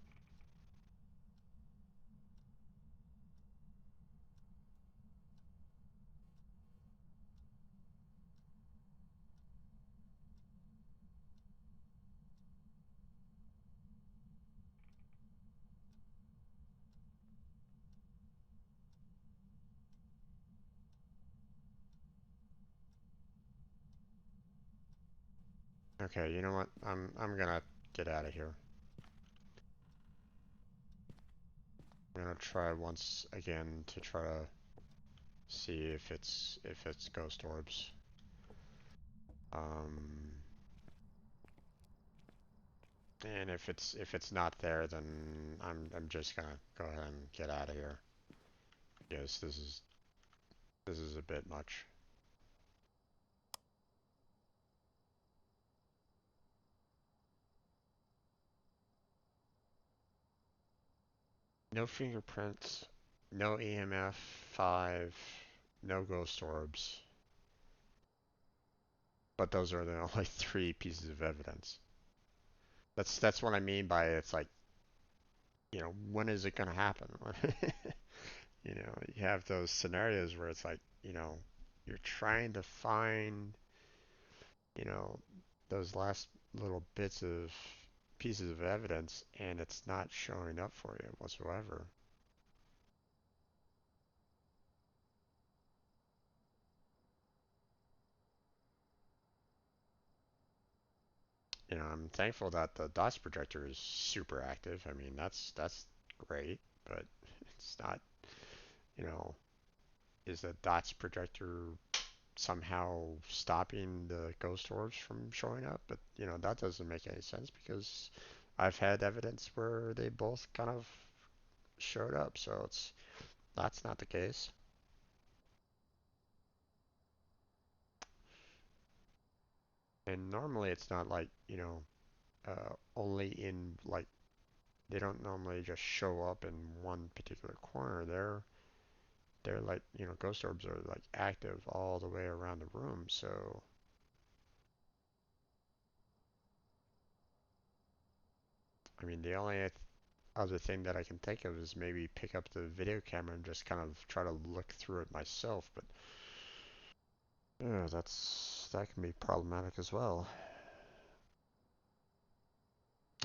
Okay, you know what? I'm gonna get out of here. I'm gonna try once again to try to see if it's ghost orbs. And if it's not there, then I'm just gonna go ahead and get out of here. Yes, this is a bit much. No fingerprints, no EMF 5, no ghost orbs. But those are the only 3 pieces of evidence. That's what I mean by it's like, you know, when is it gonna happen? You know, you have those scenarios where it's like, you know, you're trying to find, you know, those last little bits of pieces of evidence and it's not showing up for you whatsoever. You know, I'm thankful that the DOTS projector is super active. I mean, that's great, but it's not, you know, is the DOTS projector somehow stopping the ghost orbs from showing up? But, you know, that doesn't make any sense because I've had evidence where they both kind of showed up, so that's not the case. And normally it's not like, you know, only in like they don't normally just show up in one particular corner. They're like, you know, ghost orbs are like active all the way around the room. So I mean, the only other thing that I can think of is maybe pick up the video camera and just kind of try to look through it myself. But yeah, that can be problematic as well.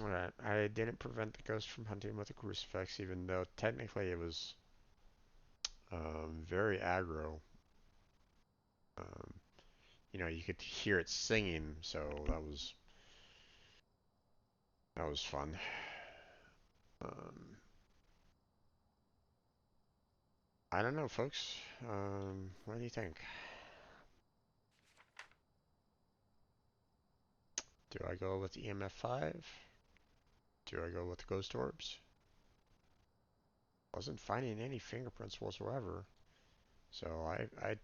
Alright, I didn't prevent the ghost from hunting with a crucifix, even though technically it was very aggro. Um, you know, you could hear it singing, so that was fun. Um, I don't know, folks. What do you think? Do I go with EMF 5? Do I go with ghost orbs? Wasn't finding any fingerprints whatsoever, so I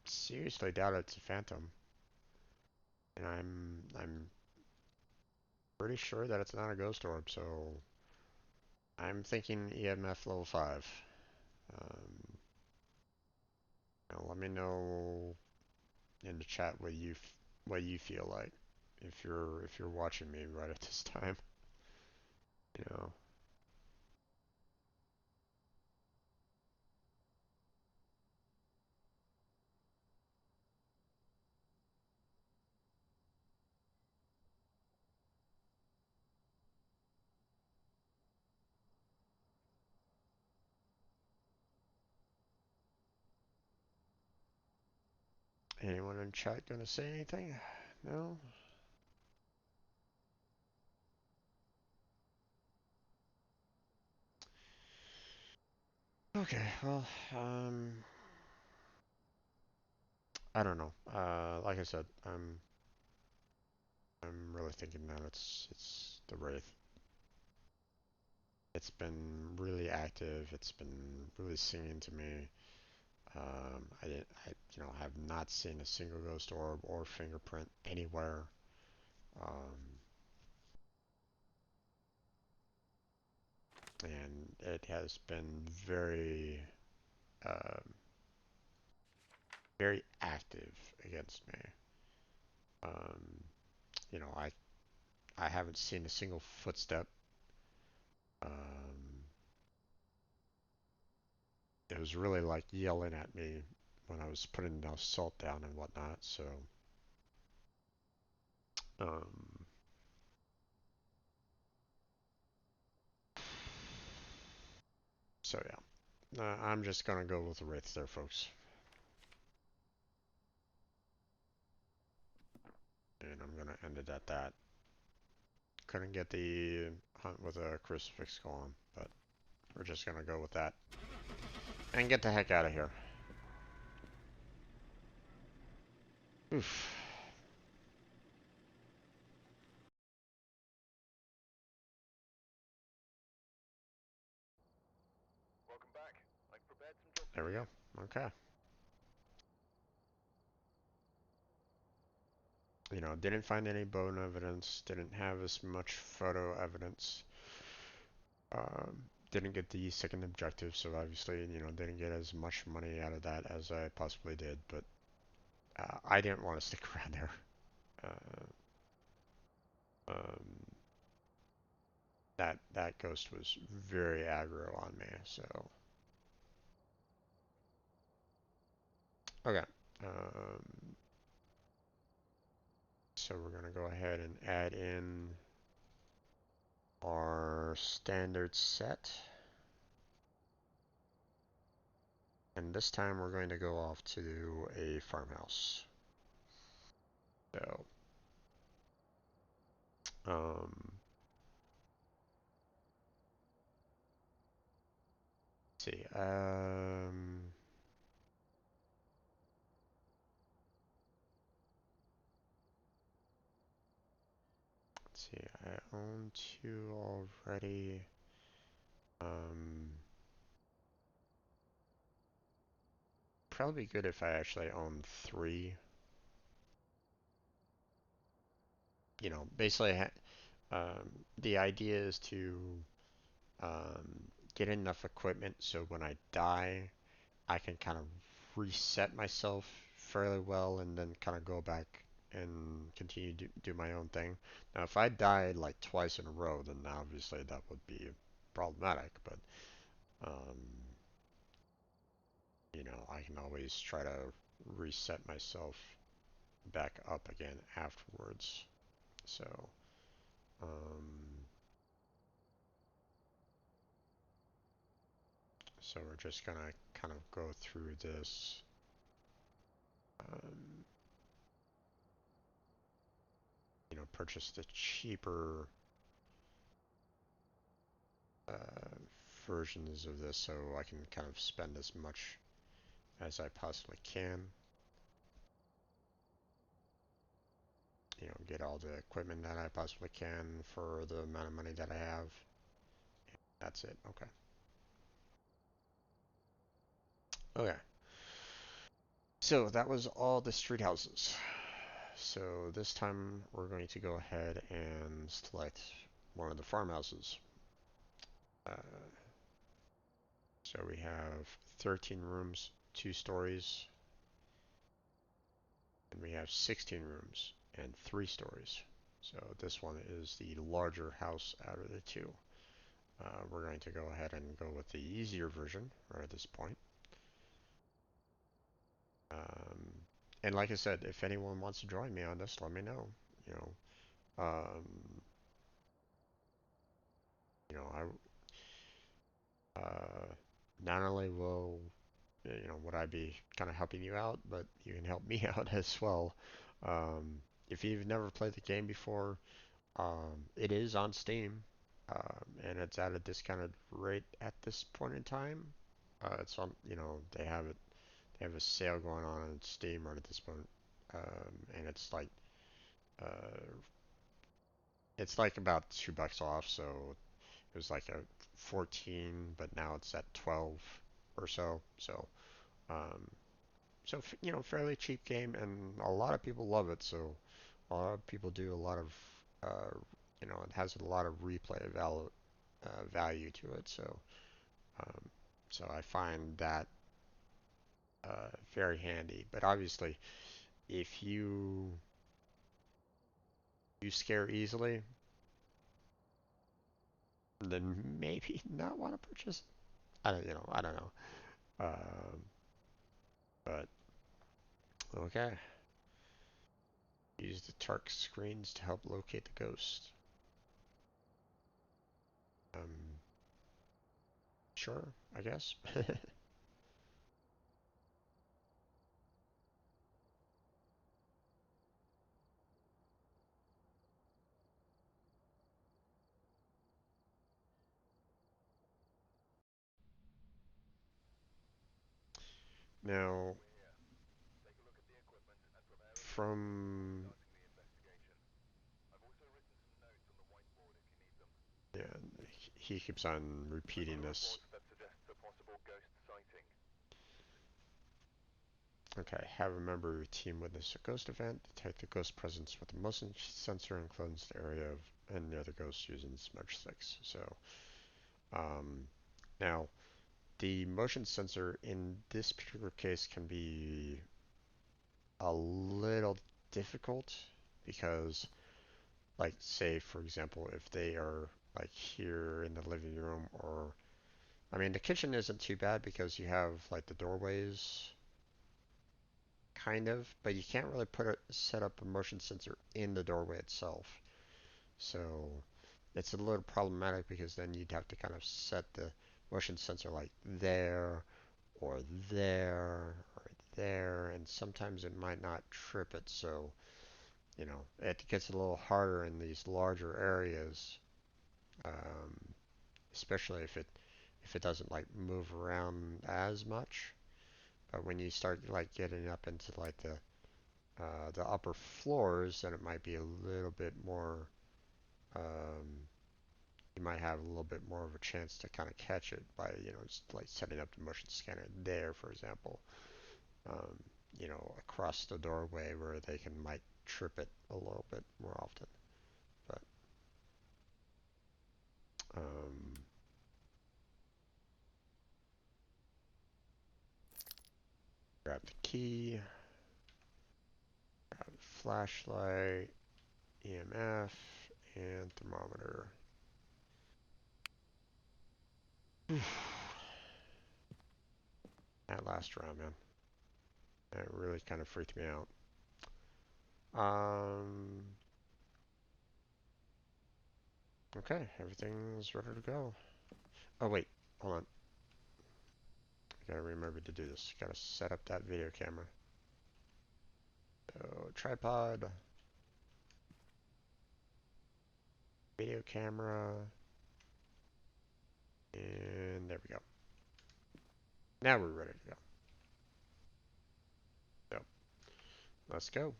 seriously doubt it's a phantom, and I'm pretty sure that it's not a ghost orb. So I'm thinking EMF level 5. Um, Now let me know in the chat what you feel like if you're watching me right at this time. You know, anyone in chat gonna say anything? No? Okay, well, I don't know. Like I said, I'm really thinking that it's the Wraith. It's been really active. It's been really singing to me. You know, have not seen a single ghost orb or fingerprint anywhere. Um, and it has been um, very active against me. Um, you know, I haven't seen a single footstep. Um, it was really like yelling at me when I was putting the salt down and whatnot. Um, so yeah, I'm just gonna go with the Wraith there, folks. You know. I'm gonna end it at that. Couldn't get the hunt with a crucifix going, but we're just gonna go with that. And get the heck out of here. Oof. Welcome back. I've prepared some jobs. There we go. Okay. You know, didn't find any bone evidence, didn't have as much photo evidence. Didn't get the second objective, so obviously, you know, didn't get as much money out of that as I possibly did, but I didn't want to stick around there. Um, that ghost was very aggro on me, so okay. So we're gonna go ahead and add in our standard set. And this time we're going to go off to a farmhouse. So, let's see. Let's see. I own 2 already. Probably good if I actually own 3. You know, basically, the idea is to get enough equipment so when I die, I can kind of reset myself fairly well and then kind of go back and continue to do my own thing. Now, if I died like twice in a row, then obviously that would be problematic, but um, you know, I can always try to reset myself back up again afterwards. So, um, so we're just gonna kind of go through this. Um, you know, purchase the cheaper uh, versions of this so I can kind of spend as much as I possibly can. You know, get all the equipment that I possibly can for the amount of money that I have. That's it. Okay. Okay. So that was all the street houses. So this time we're going to go ahead and select one of the farmhouses. Uh, so we have 13 rooms, 2 stories, and we have 16 rooms and 3 stories. So this one is the larger house out of the 2. We're going to go ahead and go with the easier version right at this point. Um, and like I said, if anyone wants to join me on this, let me know. You know, you know, not only will you know would I be kind of helping you out, but you can help me out as well. If you've never played the game before, it is on Steam, and it's at a discounted rate at this point in time. It's on, you know, they have a sale going on Steam right at this point, and uh, it's like about $2 off. So it was like a 14, but now it's at 12 or so. So, um, you know, fairly cheap game, and a lot of people love it. So a lot of people do a lot of, you know, it has a lot of value to it. So, um, so I find that very handy. But obviously, if you scare easily, then maybe not want to purchase. I don't, you know, I don't know. Um, but okay. Use the Tark screens to help locate the ghost. Sure, I guess. Now, We're here. Take a look at the equipment and prepare a from starting the investigation. I've also written some notes on the whiteboard if you need them. yeah, he keeps on I've got repeating a this. report that suggests a possible ghost sighting. Okay, have a member of your team witness a ghost event, detect the ghost presence with a motion sensor and cleanse the area of any other ghosts using smudge sticks. So, um, now the motion sensor in this particular case can be a little difficult because, like, say for example, if they are like here in the living room, or I mean, the kitchen isn't too bad because you have like the doorways kind of, but you can't really set up a motion sensor in the doorway itself. So it's a little problematic because then you'd have to kind of set the motion sensor like there or there or there, and sometimes it might not trip it. So, you know, it gets a little harder in these larger areas, um, especially if it doesn't like move around as much. But when you start like getting up into like the upper floors, then it might be a little bit more. Um, you might have a little bit more of a chance to kind of catch it by, you know, just like setting up the motion scanner there, for example. Um, you know, across the doorway where they might trip it a little bit more often. But um, grab the key, grab the flashlight, EMF, and thermometer. That last round, man. That really kind of freaked me out. Okay, everything's ready to go. Oh wait, hold on. I gotta remember to do this. Gotta set up that video camera. So tripod, video camera, and there we go. Now we're ready to go. So let's go.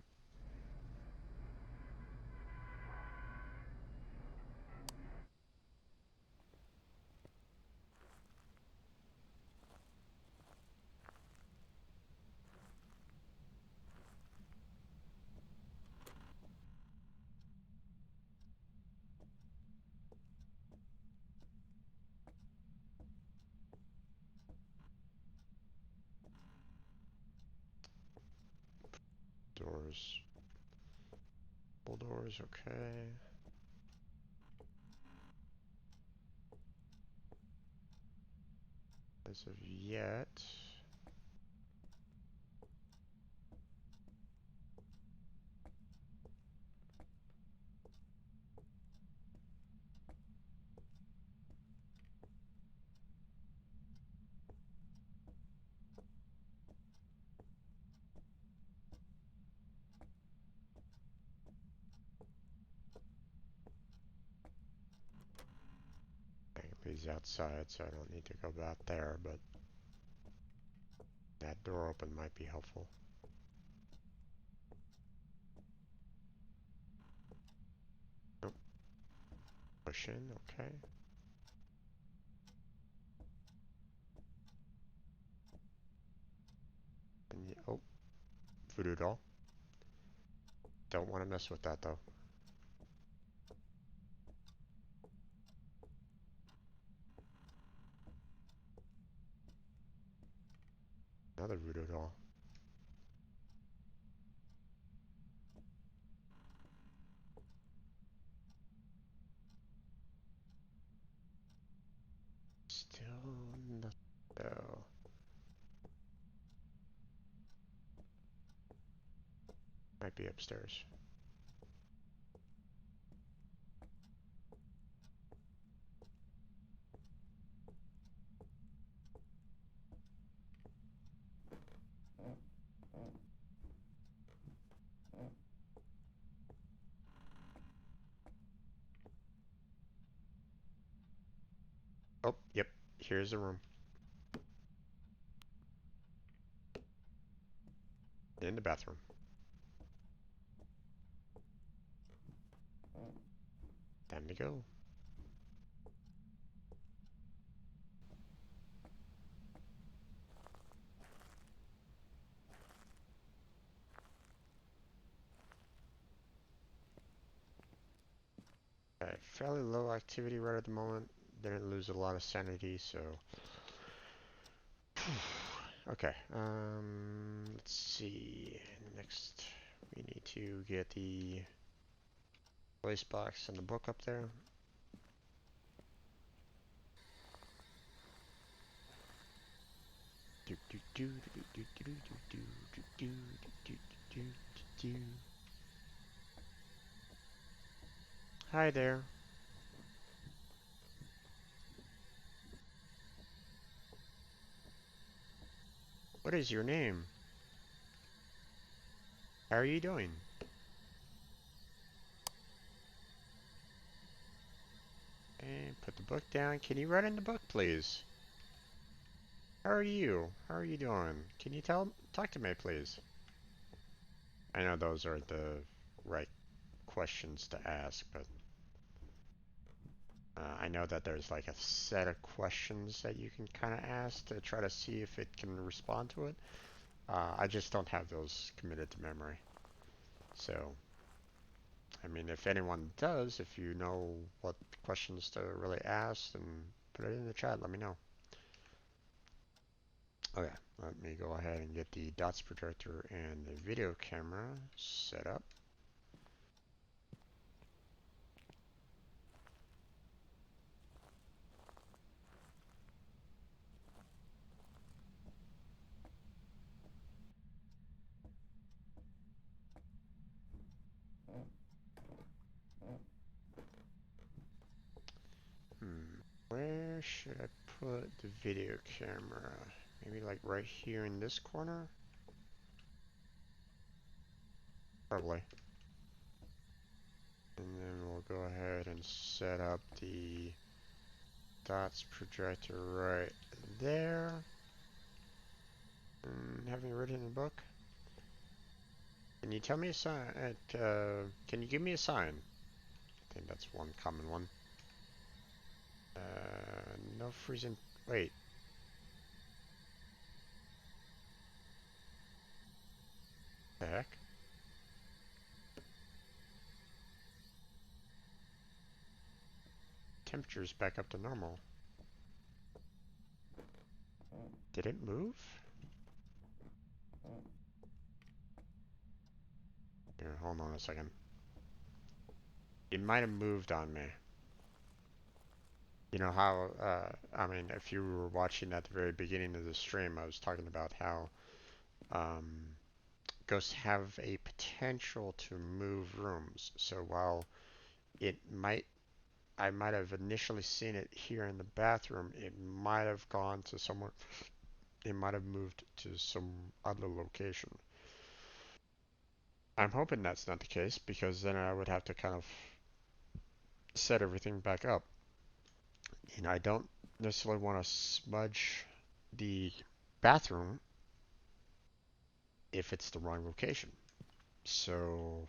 Doors, full doors, okay. As of yet, Bailey's outside, so I don't need to go back there, but that door open might be helpful. Nope. Push in, okay. And oh, voodoo doll. Don't want to mess with that though. Another voodoo doll. Still nothing. So, might be upstairs. Oh, yep. Here's the room. in the bathroom. Time to go. Okay, fairly low activity right at the moment. Didn't lose a lot of sanity, so okay. Let's see. Next, we need to get the voice box and the book up there. Hi there. What is your name? How are you doing? And put the book down. Can you write in the book, please? How are you? How are you doing? Can you talk to me, please? I know those are the right questions to ask, but I know that there's like a set of questions that you can kind of ask to try to see if it can respond to it. I just don't have those committed to memory. So, I mean, if anyone does, if you know what questions to really ask, then put it in the chat. Let me know. Okay, let me go ahead and get the dots projector and the video camera set up. Where should I put the video camera? Maybe like right here in this corner? Probably. And then we'll go ahead and set up the dots projector right there. Having written in the book? Can you tell me a sign? Can you give me a sign? I think that's one common one. No freezing. Wait. The heck? Temperature's back up to normal. Did it move? Here, hold on a second. It might have moved on me. You know how, I mean, if you were watching at the very beginning of the stream, I was talking about how ghosts have a potential to move rooms. So while I might have initially seen it here in the bathroom, it might have gone to somewhere, it might have moved to some other location. I'm hoping that's not the case, because then I would have to kind of set everything back up. And I don't necessarily want to smudge the bathroom if it's the wrong location. So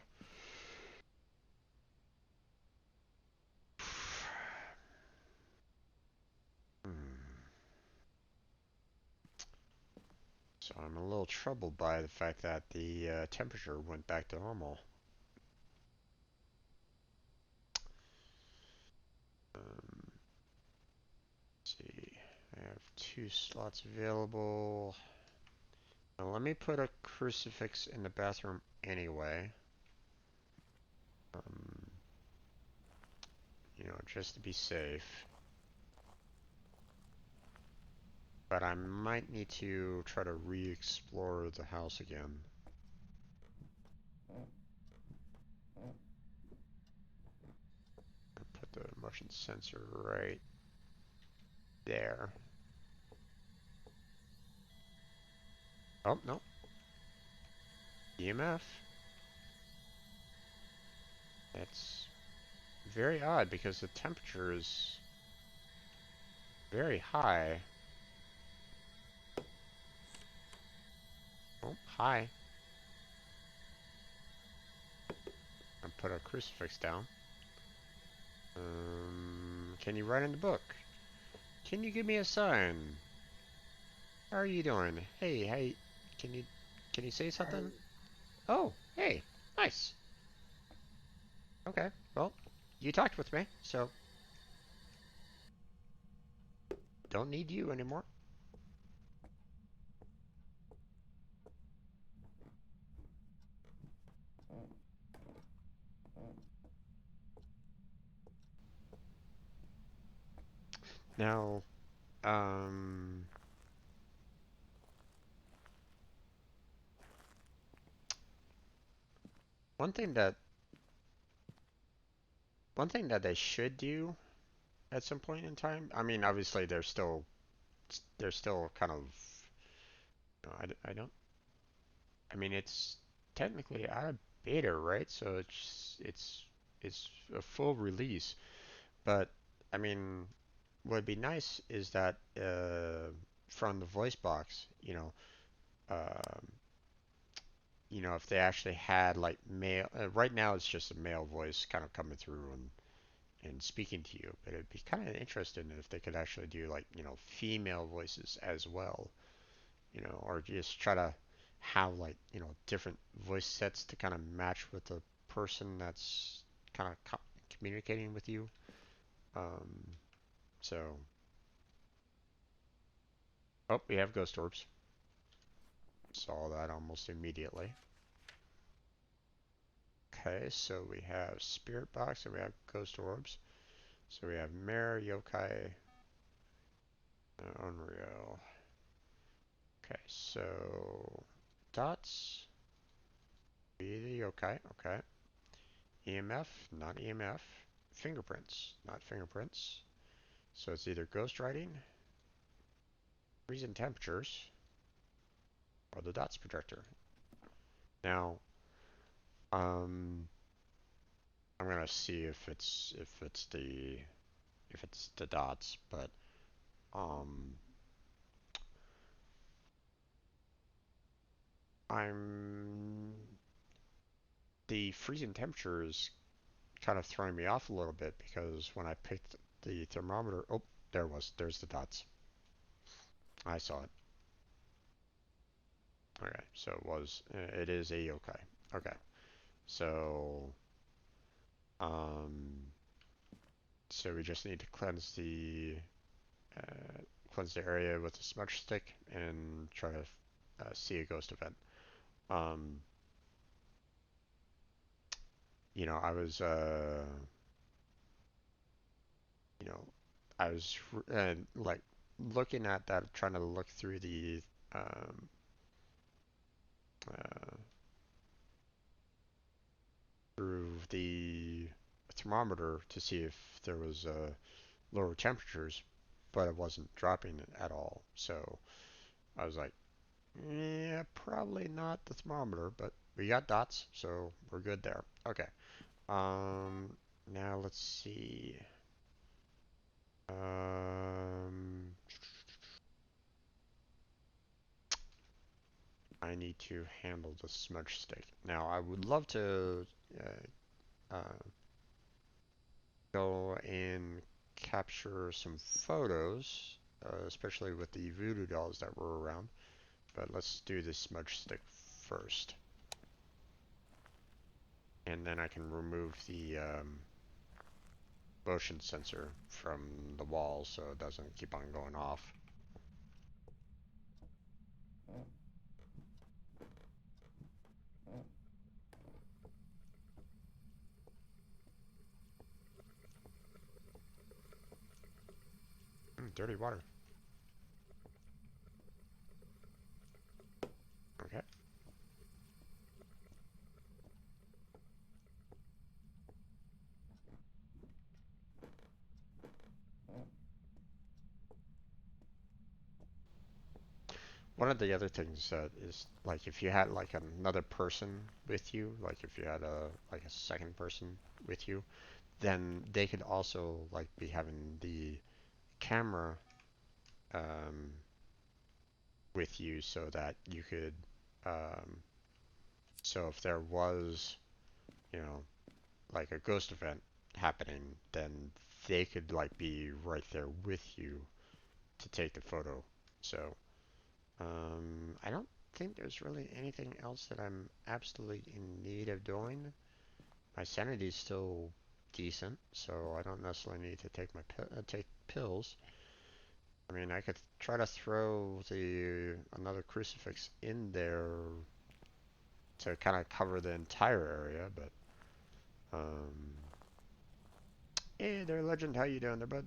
so I'm a little troubled by the fact that the temperature went back to normal. Let's see, I have 2 slots available. Now let me put a crucifix in the bathroom anyway. You know, just to be safe. But I might need to try to re-explore the house again. Put the motion sensor right there. Oh, no. EMF. That's very odd because the temperature is very high. Oh, hi. and put a crucifix down. Can you write in the book? Can you give me a sign? How are you doing? Hey, hey, can you say something? Oh, hey, nice. Okay, well, you talked with me, so don't need you anymore. Now, um, one thing that one thing that they should do at some point in time. I mean, obviously they're still kind of. I don't. I mean, it's technically out of beta, right? So it's a full release. But I mean, what would be nice is that from the voice box, um, if they actually had like male. Right now, it's just a male voice kind of coming through and speaking to you. But it'd be kind of interesting if they could actually do like female voices as well. Or just try to have like different voice sets to kind of match with the person that's kind of communicating with you. Um, so, oh, we have ghost orbs. Saw that almost immediately. Okay, so we have spirit box and we have ghost orbs. So we have mirror, yokai, unreal. Okay, so dots, be the yokai. Okay, EMF, not EMF. Fingerprints, not fingerprints. So it's either ghost writing, freezing temperatures, or the dots projector. Now, um, I'm gonna see if it's the dots, but um, I'm the freezing temperature is kind of throwing me off a little bit because when I picked the thermometer, oh, there's the dots. I saw it. Okay, so it is a yokai. Okay, so um, so we just need to cleanse the area with a smudge stick and try to see a ghost event. Um, I was you know, I was like looking at that, trying to look through um, uh, the thermometer to see if there was lower temperatures, but it wasn't dropping at all. So I was like, yeah, probably not the thermometer, but we got dots, so we're good there. Okay. Um, Now let's see. Um, I need to handle the smudge stick. Now I would love to uh, go and capture some photos, especially with the voodoo dolls that were around. But let's do the smudge stick first, and then I can remove the motion sensor from the wall so it doesn't keep on going off. Dirty water. Okay. One of the other things is like if you had like another person with you, like if you had a second person with you, then they could also like be having the camera um, with you so that um, so if there was, you know, like a ghost event happening, then they could like be right there with you to take the photo. So I don't think there's really anything else that I'm absolutely in need of doing. My sanity's still decent, so I don't necessarily need to take my take pills. I mean, I could try to throw the another crucifix in there to kind of cover the entire area, but hey there, Legend, how you doing there, bud?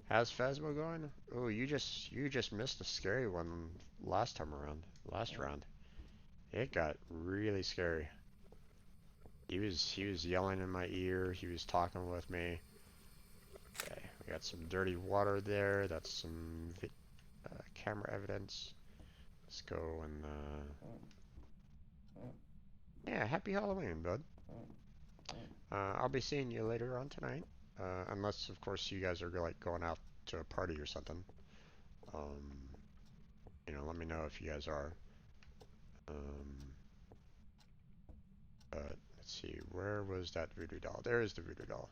How's Phasmo going? Oh, you just missed a scary one last time around, last round. It got really scary. He was yelling in my ear. He was talking with me. Okay, we got some dirty water there. That's some camera evidence. Let's go and yeah, happy Halloween, bud. I'll be seeing you later on tonight, unless of course you guys are like going out to a party or something. Um, let me know if you guys are. Um, but let's see, where was that voodoo doll? There is the voodoo doll.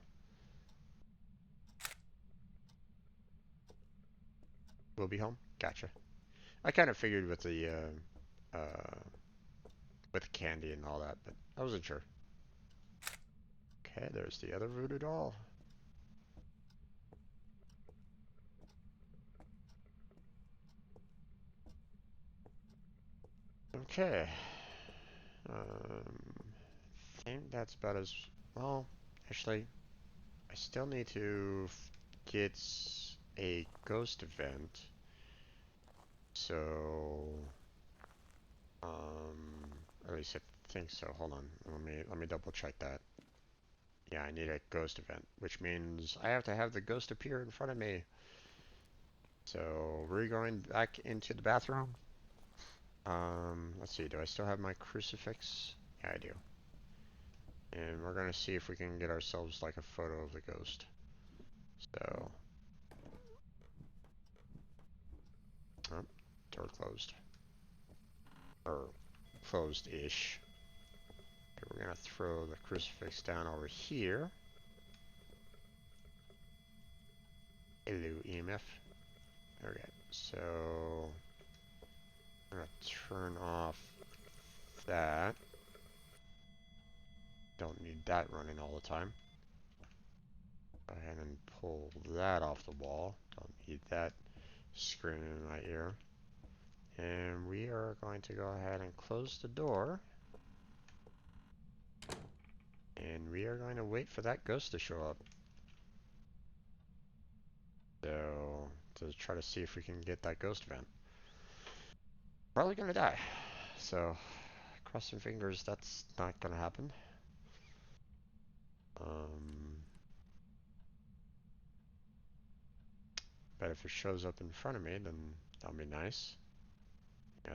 We'll be home. Gotcha. I kind of figured with the candy and all that, but I wasn't sure. Okay, there's the other voodoo doll. Okay. I think that's about as well. Actually, I still need to get a ghost event. So, at least I think so. Hold on. Let me double check that. Yeah, I need a ghost event, which means I have to have the ghost appear in front of me. So, we're going back into the bathroom. Let's see. Do I still have my crucifix? Yeah, I do. And we're gonna see if we can get ourselves like a photo of the ghost. So, oh, door closed. Or closed-ish. Okay, we're gonna throw the crucifix down over here. Hello, EMF. Okay, so I'm gonna turn off that. Don't need that running all the time. Go ahead and pull that off the wall. Don't need that screaming in my ear. And we are going to go ahead and close the door. And we are going to wait for that ghost to show up. So, to try to see if we can get that ghost event. Probably gonna die. So, cross your fingers that's not gonna happen. But if it shows up in front of me, then that'll be nice.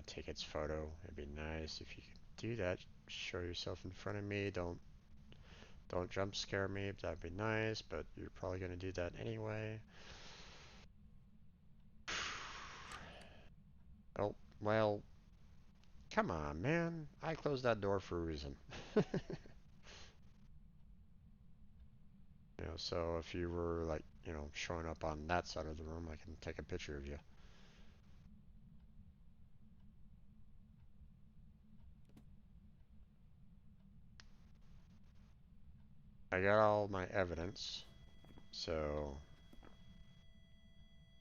Take its photo. It'd be nice if you could do that. Show yourself in front of me. Don't jump scare me. That'd be nice, but you're probably gonna do that anyway. Oh, well, come on, man. I closed that door for a reason. So if you were like, showing up on that side of the room, I can take a picture of you. I got all my evidence, so,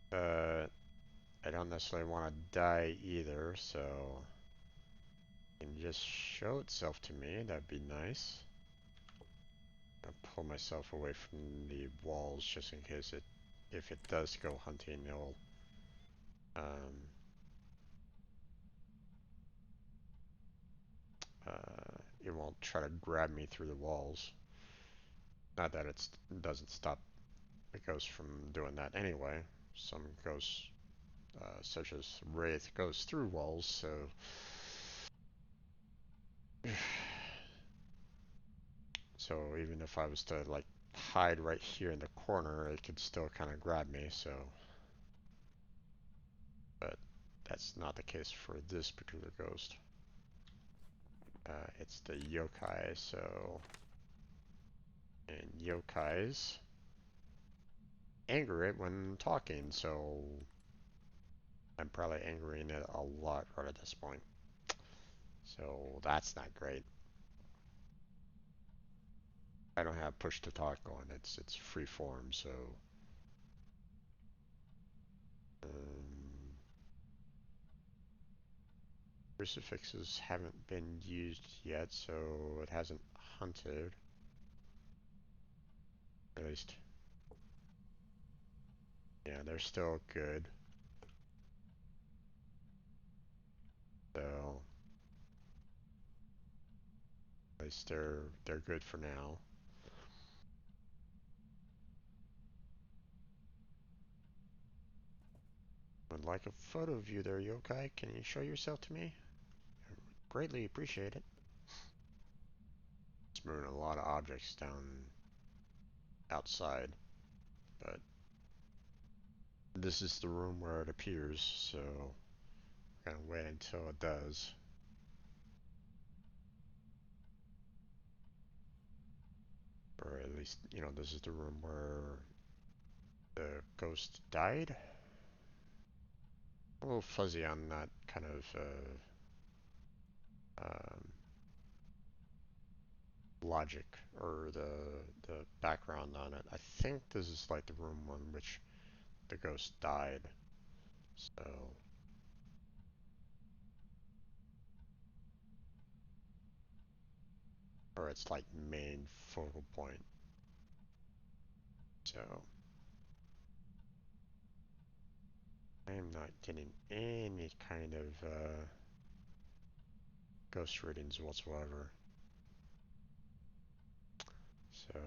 but I don't necessarily want to die either, so it can just show itself to me. That'd be nice. I'll pull myself away from the walls just in case if it does go hunting, it won't try to grab me through the walls. Not that it doesn't stop the ghost from doing that anyway. Some ghosts, such as Wraith, goes through walls, so so even if I was to like hide right here in the corner, it could still kind of grab me. So, but that's not the case for this particular ghost. It's the yokai, so yokais anger it when talking, so I'm probably angering it a lot right at this point. So that's not great. I don't have push to talk going. It's free form, so crucifixes haven't been used yet, so it hasn't hunted. At least, yeah, they're still good. So at least they're good for now. Would like a photo of you there, yokai. Can you show yourself to me? I would greatly appreciate it. It's moving a lot of objects down outside, but this is the room where it appears, so we're gonna wait until it does. Or at least, you know, this is the room where the ghost died. A little fuzzy on that kind of logic or the background on it. I think this is like the room on which the ghost died. So, or it's like main focal point. So, I am not getting any kind of ghost readings whatsoever. So,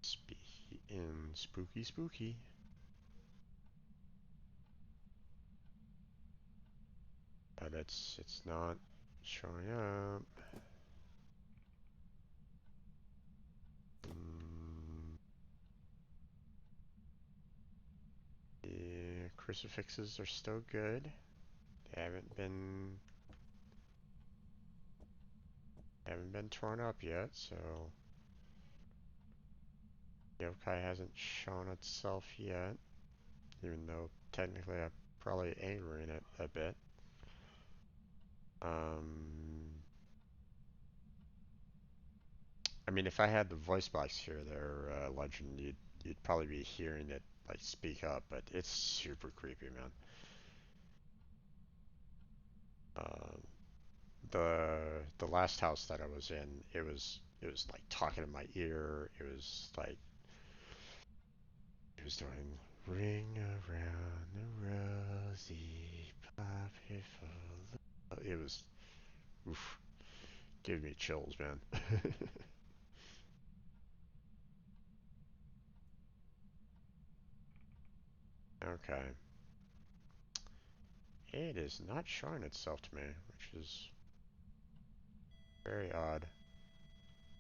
spooky, spooky. But it's not showing up. The crucifixes are still good. They haven't been torn up yet, so yokai hasn't shown itself yet, even though technically I'm probably angering it a bit. I mean, if I had the voice box here, there, Legend, you'd probably be hearing it like speak up, but it's super creepy, man. The last house that I was in, it was like talking in my ear. It was doing ring around the rosy poppy full. It was, oof, gave me chills, man. Okay. It is not showing itself to me, which is very odd.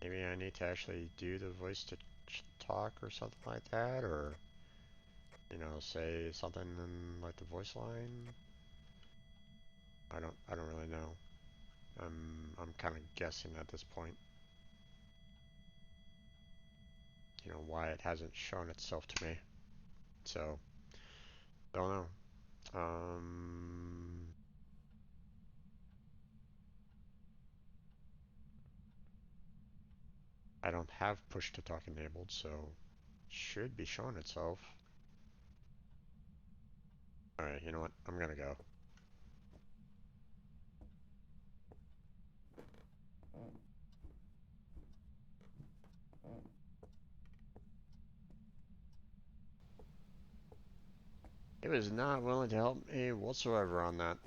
Maybe I need to actually do the voice to talk or something like that, or, you know, say something in like the voice line. I don't really know. I'm kind of guessing at this point. You know, why it hasn't shown itself to me. So, don't know. I don't have push to talk enabled, so it should be showing itself. Alright, you know what? I'm gonna go. It was not willing to help me whatsoever on that.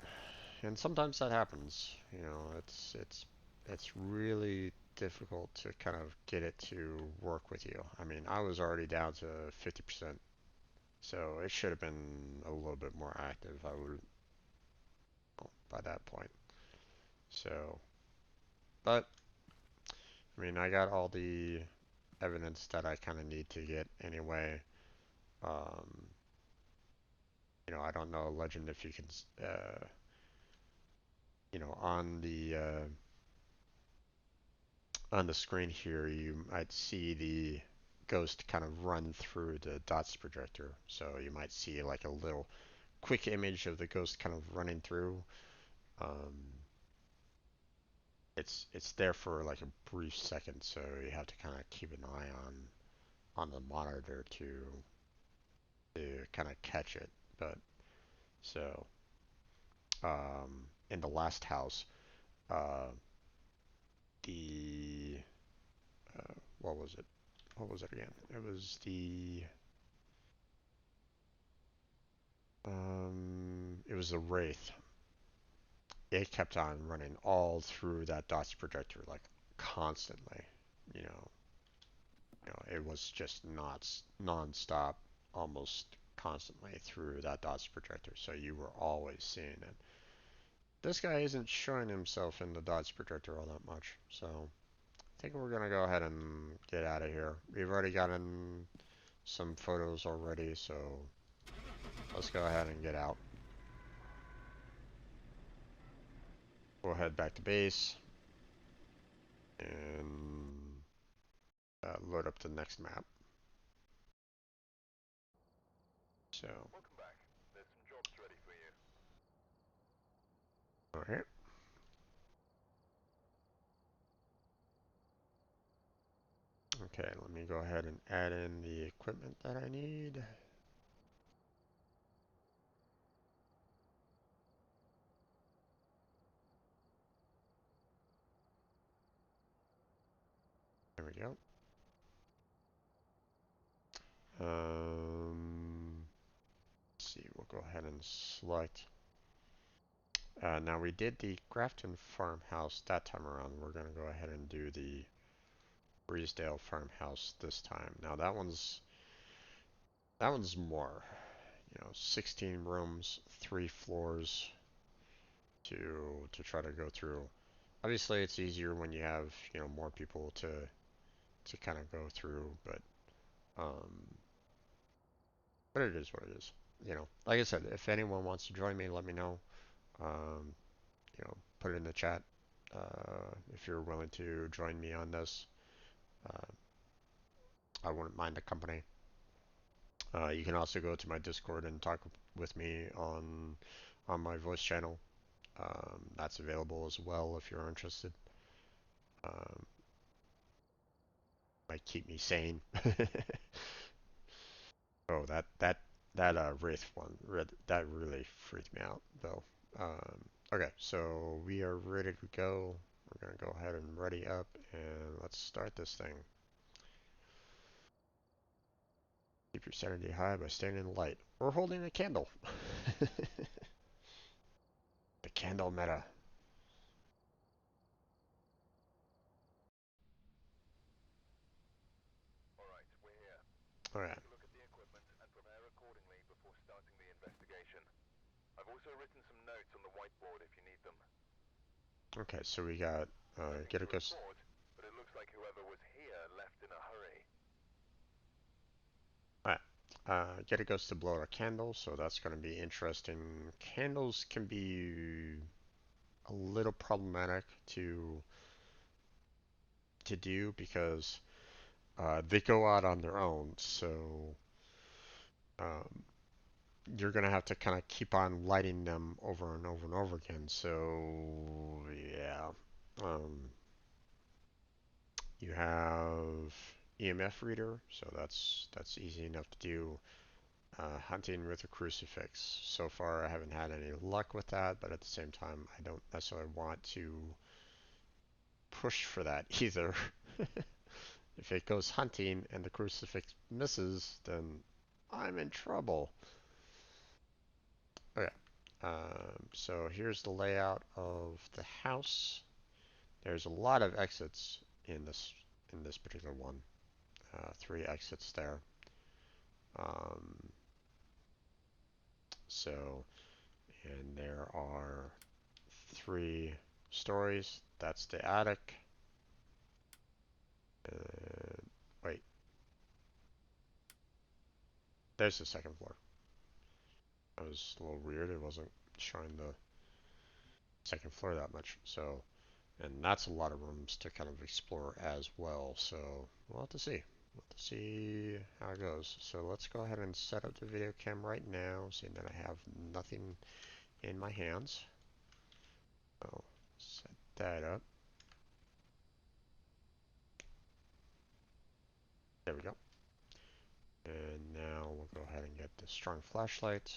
And sometimes that happens. You know, it's really difficult to kind of get it to work with you. I mean, I was already down to 50%, so it should have been a little bit more active, I would, well, by that point. So, but I mean, I got all the evidence that I kind of need to get anyway. Um, you know, I don't know, Legend, if you can, you know, on the on the screen here, you might see the ghost kind of run through the dots projector. So you might see like a little quick image of the ghost kind of running through. Um, it's there for like a brief second, so you have to kind of keep an eye on the monitor to kind of catch it. But so in the last house, uh, the what was it? What was it again? It was the wraith. It kept on running all through that dots projector like constantly. You know, it was just not non-stop, almost constantly through that dots projector. So you were always seeing it. This guy isn't showing himself in the dots projector all that much, so I think we're gonna go ahead and get out of here. We've already gotten some photos already, so let's go ahead and get out. We'll head back to base and load up the next map. So, Welcome back. There's some jobs ready for you. alright. Okay, let me go ahead and add in the equipment that I need. There we go. Let's see, we'll go ahead and select. Now we did the Grafton farmhouse that time around. We're going to go ahead and do the Breesedale farmhouse this time. Now that one's more, 16 rooms, 3 floors to try to go through. Obviously, it's easier when you have more people to kind of go through, um, but it is what it is. Like I said, if anyone wants to join me, let me know. Um, put it in the chat if you're willing to join me on this. Uh, I wouldn't mind the company. You can also go to my Discord and talk with me on my voice channel. That's available as well if you're interested. Um, might keep me sane. Oh, that Wraith one, that really freaked me out though. Okay, so we are ready to go. We're gonna go ahead and ready up, and let's start this thing. Keep your sanity high by staying in the light or holding a candle. The candle meta. Alright, we're here. Alright. Take a look at the equipment and prepare accordingly before starting the investigation. I've also written some notes on the whiteboard if you need them. Okay, so we got Nothing get a to ghost. report, but it looks like whoever was here left in a hurry. Alright. Get a ghost to blow out a candle, so that's going to be interesting. Candles can be a little problematic to do because they go out on their own, so um, you're gonna have to kind of keep on lighting them over and over and over again. So yeah, you have EMF reader, so that's easy enough to do. Hunting with a crucifix. So far, I haven't had any luck with that, but at the same time, I don't necessarily want to push for that either. If it goes hunting and the crucifix misses, then I'm in trouble. Okay, so here's the layout of the house. There's a lot of exits in this particular one. 3 exits there. Um, so, and there are 3 stories. That's the attic. Wait, there's the second floor. That was a little weird. It wasn't showing the second floor that much. So And that's a lot of rooms to kind of explore as well. So we'll have to see. We'll have to see how it goes. So let's go ahead and set up the video cam right now, seeing that I have nothing in my hands. So set that up. There we go. And now we'll go ahead and get the strong flashlight,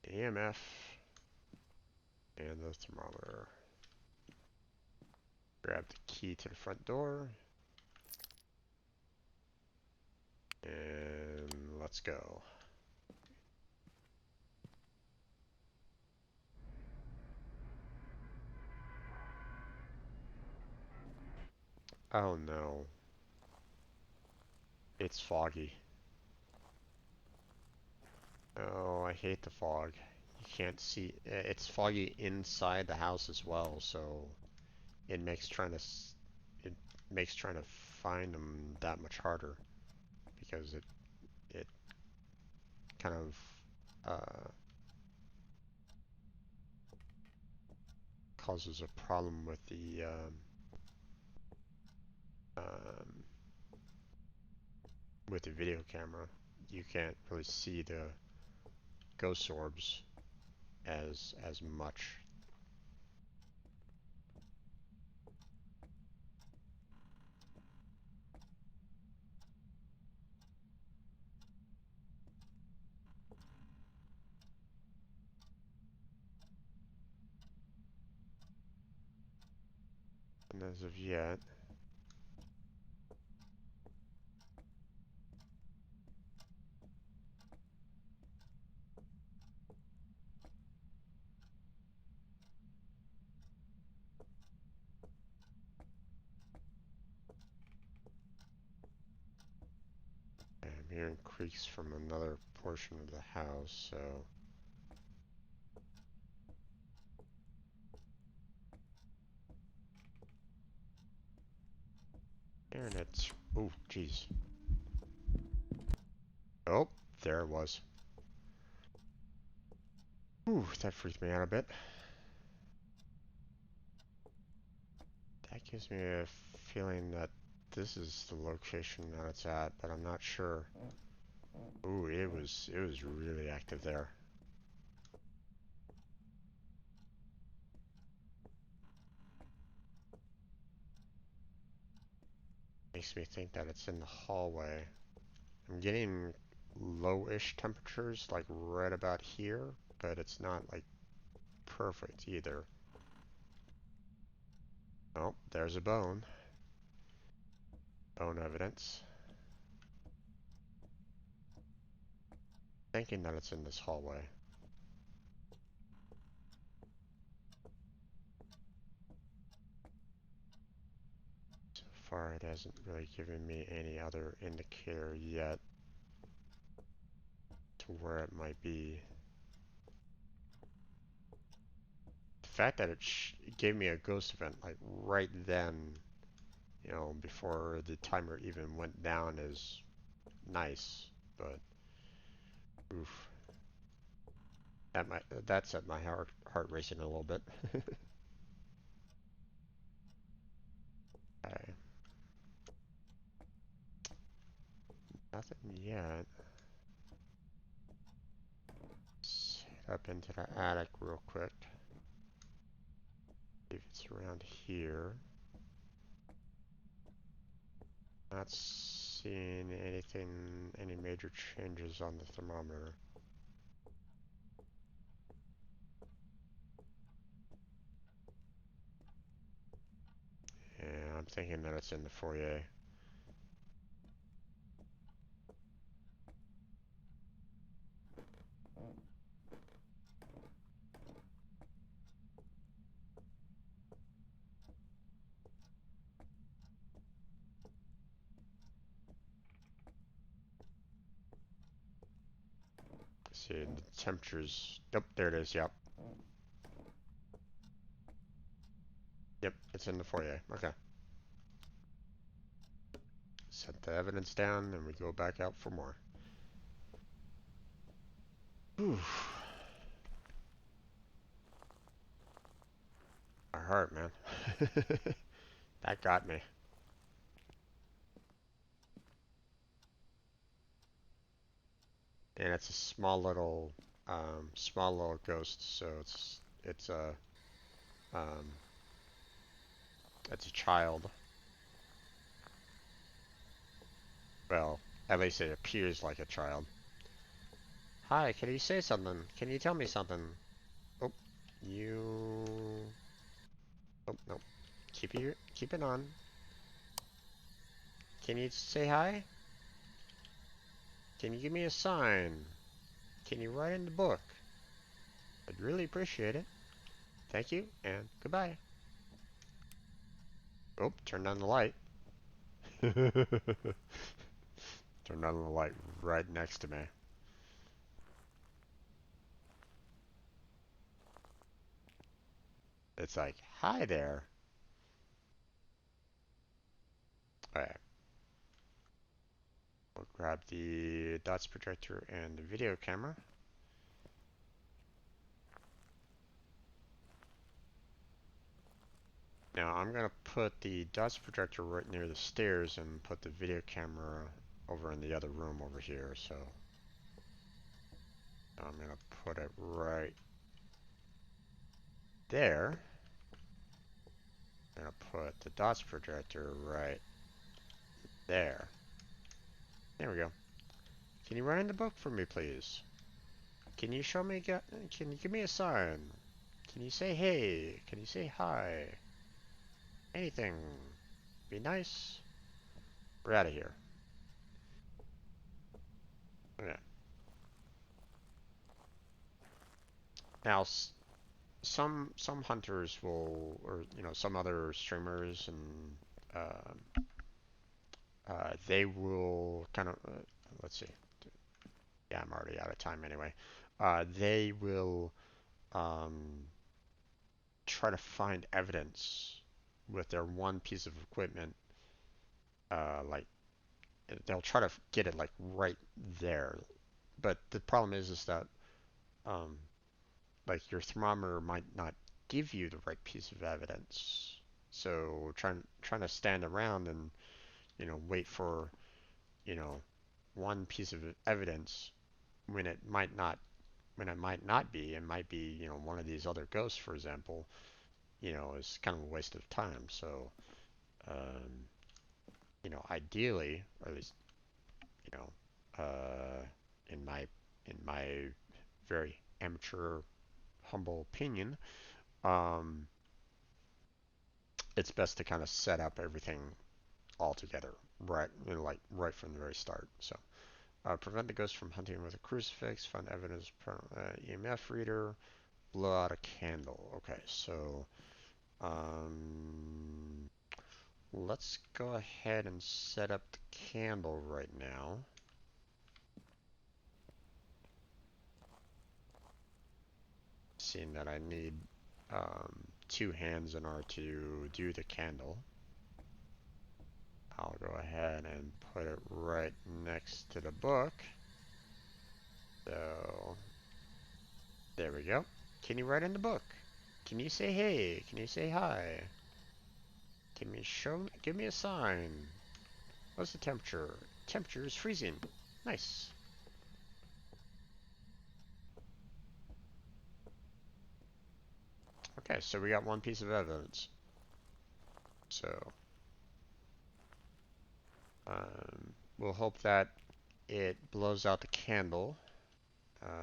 EMF, and the thermometer. Grab the key to the front door. And let's go. Oh no. It's foggy. Oh, I hate the fog. You can't see. It's foggy inside the house as well, so it makes it makes trying to find them that much harder because it kind of causes a problem um, with the video camera. You can't really see the ghost orbs as much. And as of yet, I'm hearing creaks from another portion of the house, so and it's oh jeez. Oh, there it was. Ooh, that freaked me out a bit. That gives me a feeling that this is the location that it's at, but I'm not sure. Ooh, it was really active there. Makes me think that it's in the hallway. I'm getting low-ish temperatures, like right about here, but it's not like perfect either. Oh, there's a bone. Bone evidence. Thinking that it's in this hallway. So far, it hasn't really given me any other indicator yet to where it might be. The fact that it gave me a ghost event like right then, you know, before the timer even went down is nice, but oof. That set my heart racing a little bit. Okay. Nothing yet. Let's head up into the attic real quick. See if it's around here. Not seeing any major changes on the thermometer. Yeah, I'm thinking that it's in the foyer. See, the temperatures. Yep, there it is. Yep. Yep, it's in the foyer. Okay. Set the evidence down, and we go back out for more. Whew. My heart, man. That got me. And it's a small little ghost, so it's a, um, it's a child. Well, at least it appears like a child. Hi, can you say something? Can you tell me something? Oh, you. Oh no. Keep it on. Can you say hi? Can you give me a sign? Can you write in the book? I'd really appreciate it. Thank you, and goodbye. Oh, turn on the light. Turn on the light right next to me. It's like, hi there. Alright. We'll grab the dots projector and the video camera. Now I'm gonna put the dots projector right near the stairs and put the video camera over in the other room over here, so I'm gonna put it right there. I'm gonna put the dots projector right there. There we go. Can you write in the book for me, please? Can you show me, can you give me a sign? Can you say hey? Can you say hi? Anything. Be nice. We're out of here. Okay. Now, some hunters will, or some other streamers, and they will kind of, let's see. Yeah, I'm already out of time anyway. They will um, try to find evidence with their one piece of equipment. Like they'll try to get it like right there, but the problem is that um, like your thermometer might not give you the right piece of evidence. So trying to stand around and wait for you know one piece of evidence when it might not be, it might be one of these other ghosts, for example, is kind of a waste of time. So um, ideally, or at least you know uh, in my very amateur humble opinion, um, it's best to kind of set up everything all together, right, like right from the very start. So, prevent the ghost from hunting with a crucifix, find evidence, EMF reader, blow out a candle. Okay, so um, let's go ahead and set up the candle right now. Seeing that I need two hands in order to do the candle. I'll go ahead and put it right next to the book. So, there we go. Can you write in the book? Can you say hey? Can you say hi? Give me a sign. What's the temperature? Temperature is freezing. Nice. Okay, so we got one piece of evidence. So, we'll hope that it blows out the candle.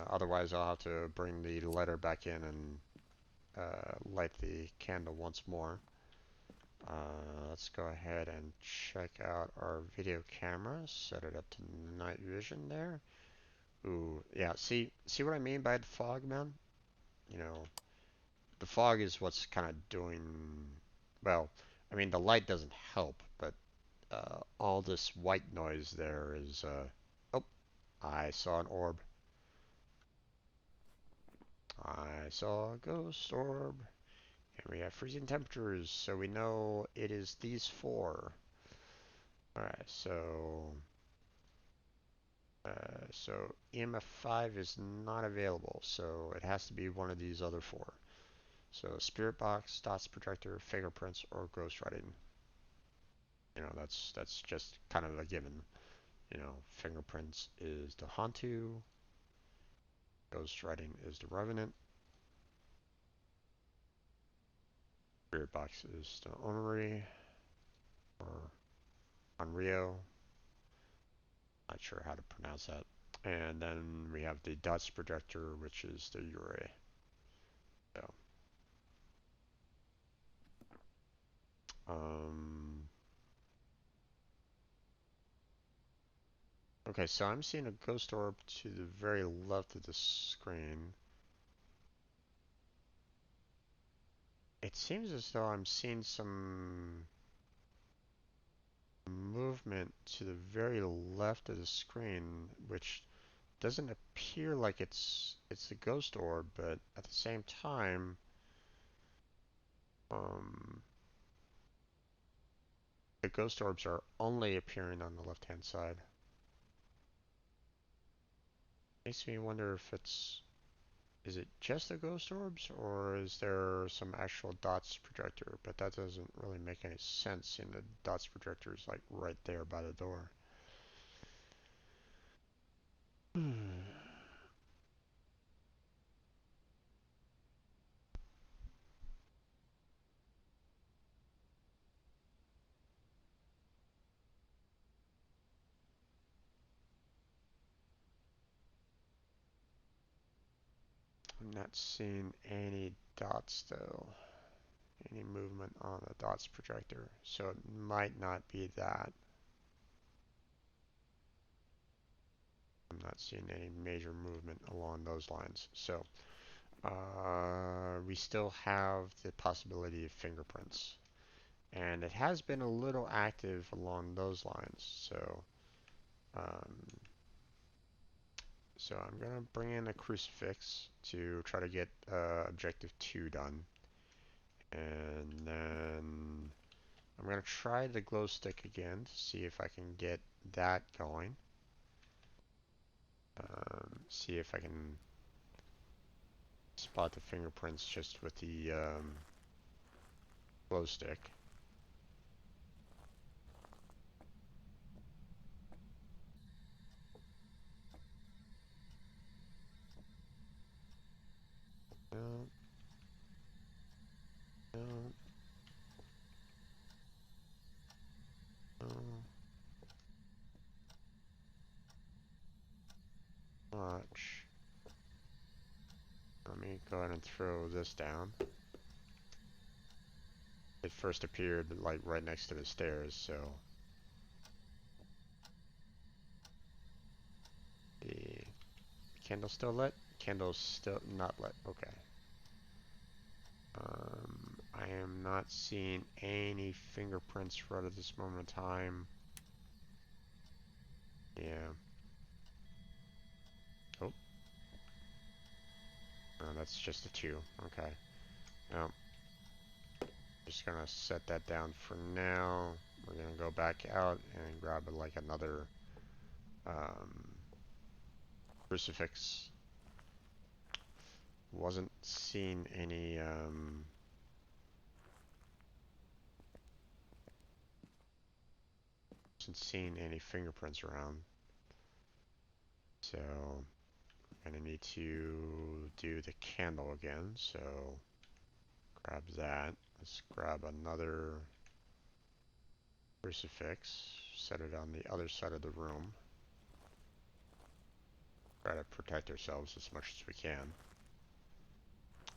Otherwise, I'll have to bring the lighter back in and light the candle once more. Let's go ahead and check out our video camera. Set it up to night vision there. Ooh, yeah. See what I mean by the fog, man? The fog is what's kind of doing. Well, I mean the light doesn't help, but all this white noise there is. Oh, I saw an orb. I saw a ghost orb. And we have freezing temperatures, so we know it is these four. Alright, so EMF 5 is not available, so it has to be one of these other four. So spirit box, dots projector, fingerprints, or ghostwriting. You know, that's just kind of a given. You know, fingerprints is the Hantu, ghostwriting is the Revenant, spirit box is the Onri or Onryo. Not sure how to pronounce that. And then we have the dots projector, which is the Ure. So, okay, so I'm seeing a ghost orb to the very left of the screen. It seems as though I'm seeing some movement to the very left of the screen, which doesn't appear like it's a ghost orb, but at the same time, the ghost orbs are only appearing on the left-hand side. Makes me wonder if is it just the ghost orbs, or is there some actual dots projector? But that doesn't really make any sense, seeing the dots projector is like right there by the door. I'm not seeing any dots though. Any movement on the dots projector. So it might not be that. I'm not seeing any major movement along those lines. So we still have the possibility of fingerprints. And it has been a little active along those lines. So I'm going to bring in a crucifix to try to get objective 2 done. And then I'm going to try the glow stick again to see if I can get that going. See if I can spot the fingerprints just with the glow stick. No. No. No. Much. Let me go ahead and throw this down. It first appeared like right next to the stairs, so the candle still lit? Candle's still not lit. Okay. I am not seeing any fingerprints right at this moment in time. Yeah. Oh. No, that's just a 2. Okay. Now, just gonna set that down for now. We're gonna go back out and grab like another crucifix. Wasn't seeing any fingerprints around. So I'm gonna need to do the candle again. So grab that. Let's grab another crucifix. Set it on the other side of the room. Try to protect ourselves as much as we can.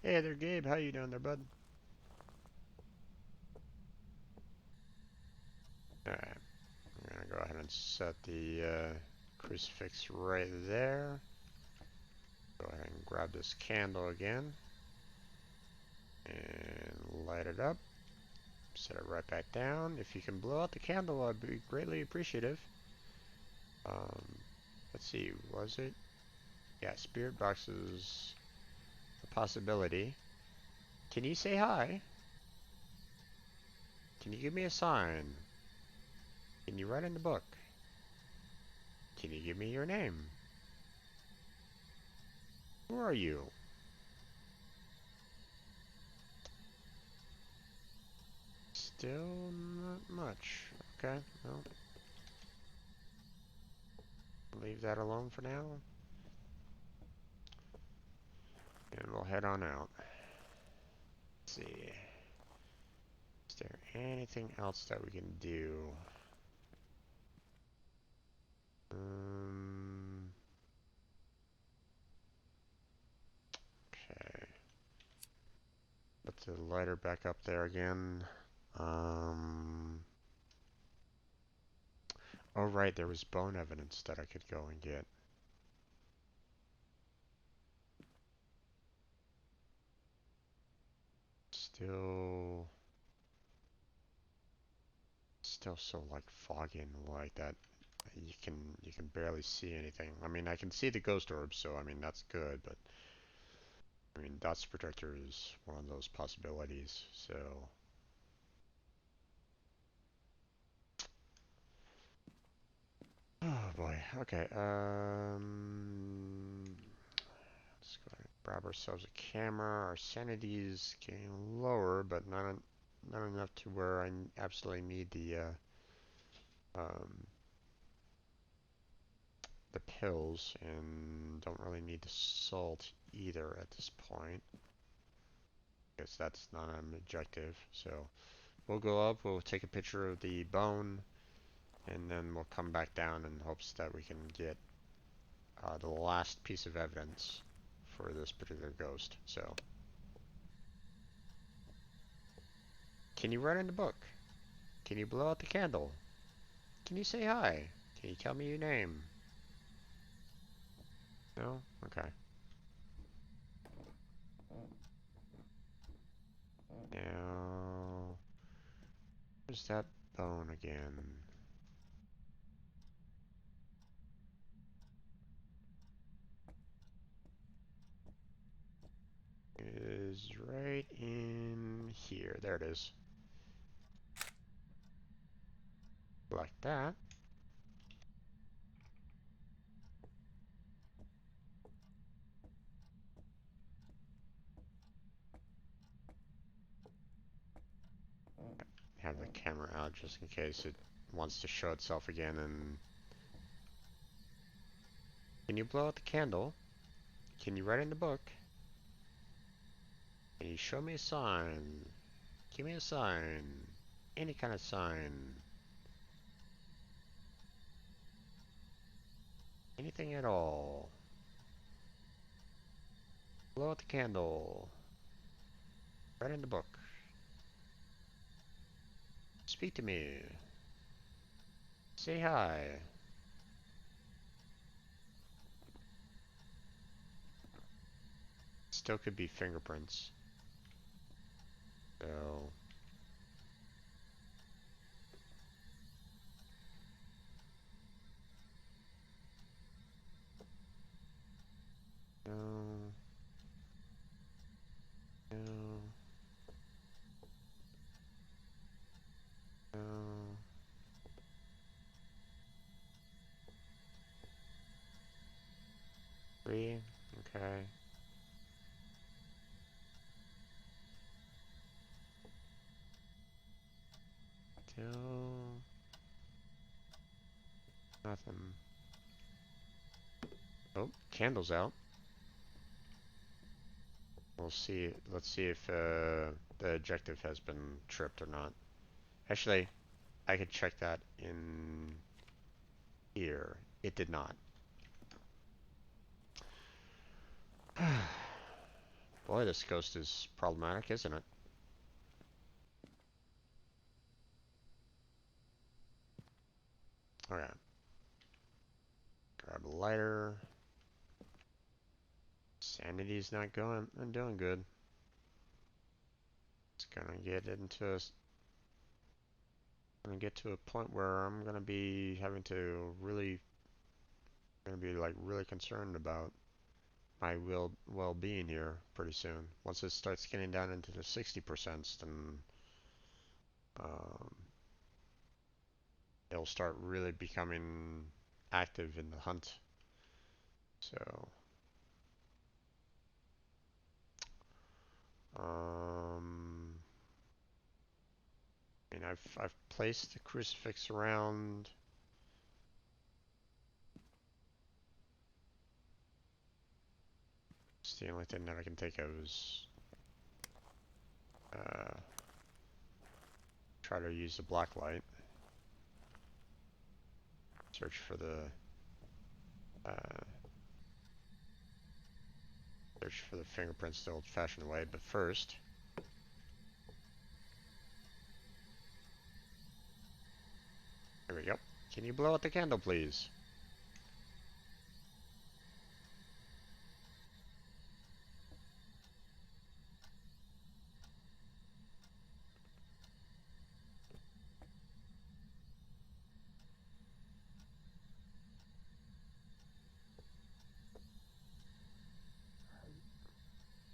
Hey there, Gabe. How you doing there, bud? Alright. I'm gonna go ahead and set the crucifix right there. Go ahead and grab this candle again. And light it up. Set it right back down. If you can blow out the candle, I'd be greatly appreciative. Let's see, was it? Yeah, spirit box is a possibility. Can you say hi? Can you give me a sign? Can you write in the book? Can you give me your name? Who are you? Still not much. Okay, well. Leave that alone for now. And we'll head on out. Let's see. Is there anything else that we can do? Okay. Put the lighter back up there again. Oh right, there was bone evidence that I could go and get. Still so like foggy and like that. You can barely see anything. I mean, I can see the ghost orb, so I mean that's good, but I mean dust protector is one of those possibilities. So oh boy. Okay. Let's go ahead and grab ourselves a camera. Our sanity is getting lower, but not enough to where I absolutely need um, the pills, and don't really need the salt either at this point, because that's not an objective. So we'll go up. We'll take a picture of the bone, and then we'll come back down in hopes that we can get the last piece of evidence for this particular ghost. So, can you write in the book? Can you blow out the candle? Can you say hi? Can you tell me your name? No? Okay. Now, where's that bone again? Is right in here. There it is. Like that. Have the camera out just in case it wants to show itself again. And can you blow out the candle? Can you write in the book? Can you show me a sign? Give me a sign. Any kind of sign. Anything at all. Blow out the candle. Write in the book. Speak to me. Say hi. Still could be fingerprints. So... No. No. No. 3. Okay. 2. Nothing. Oh, candle's out. We'll see. Let's see if the objective has been tripped or not. Actually, I could check that in here. It did not. Boy, this ghost is problematic, isn't it? Okay. Grab a lighter. Sanity's not doing good. It's gonna get to a point where I'm gonna be having to really concerned about my well-being here pretty soon. Once it starts getting down into the 60%, then um, it'll start really becoming active in the hunt. So, um, I mean, I've placed the crucifix around. It's the only thing that I can think of is try to use the black light. Search for the fingerprints the old-fashioned way, but first, here we go. Can you blow out the candle, please?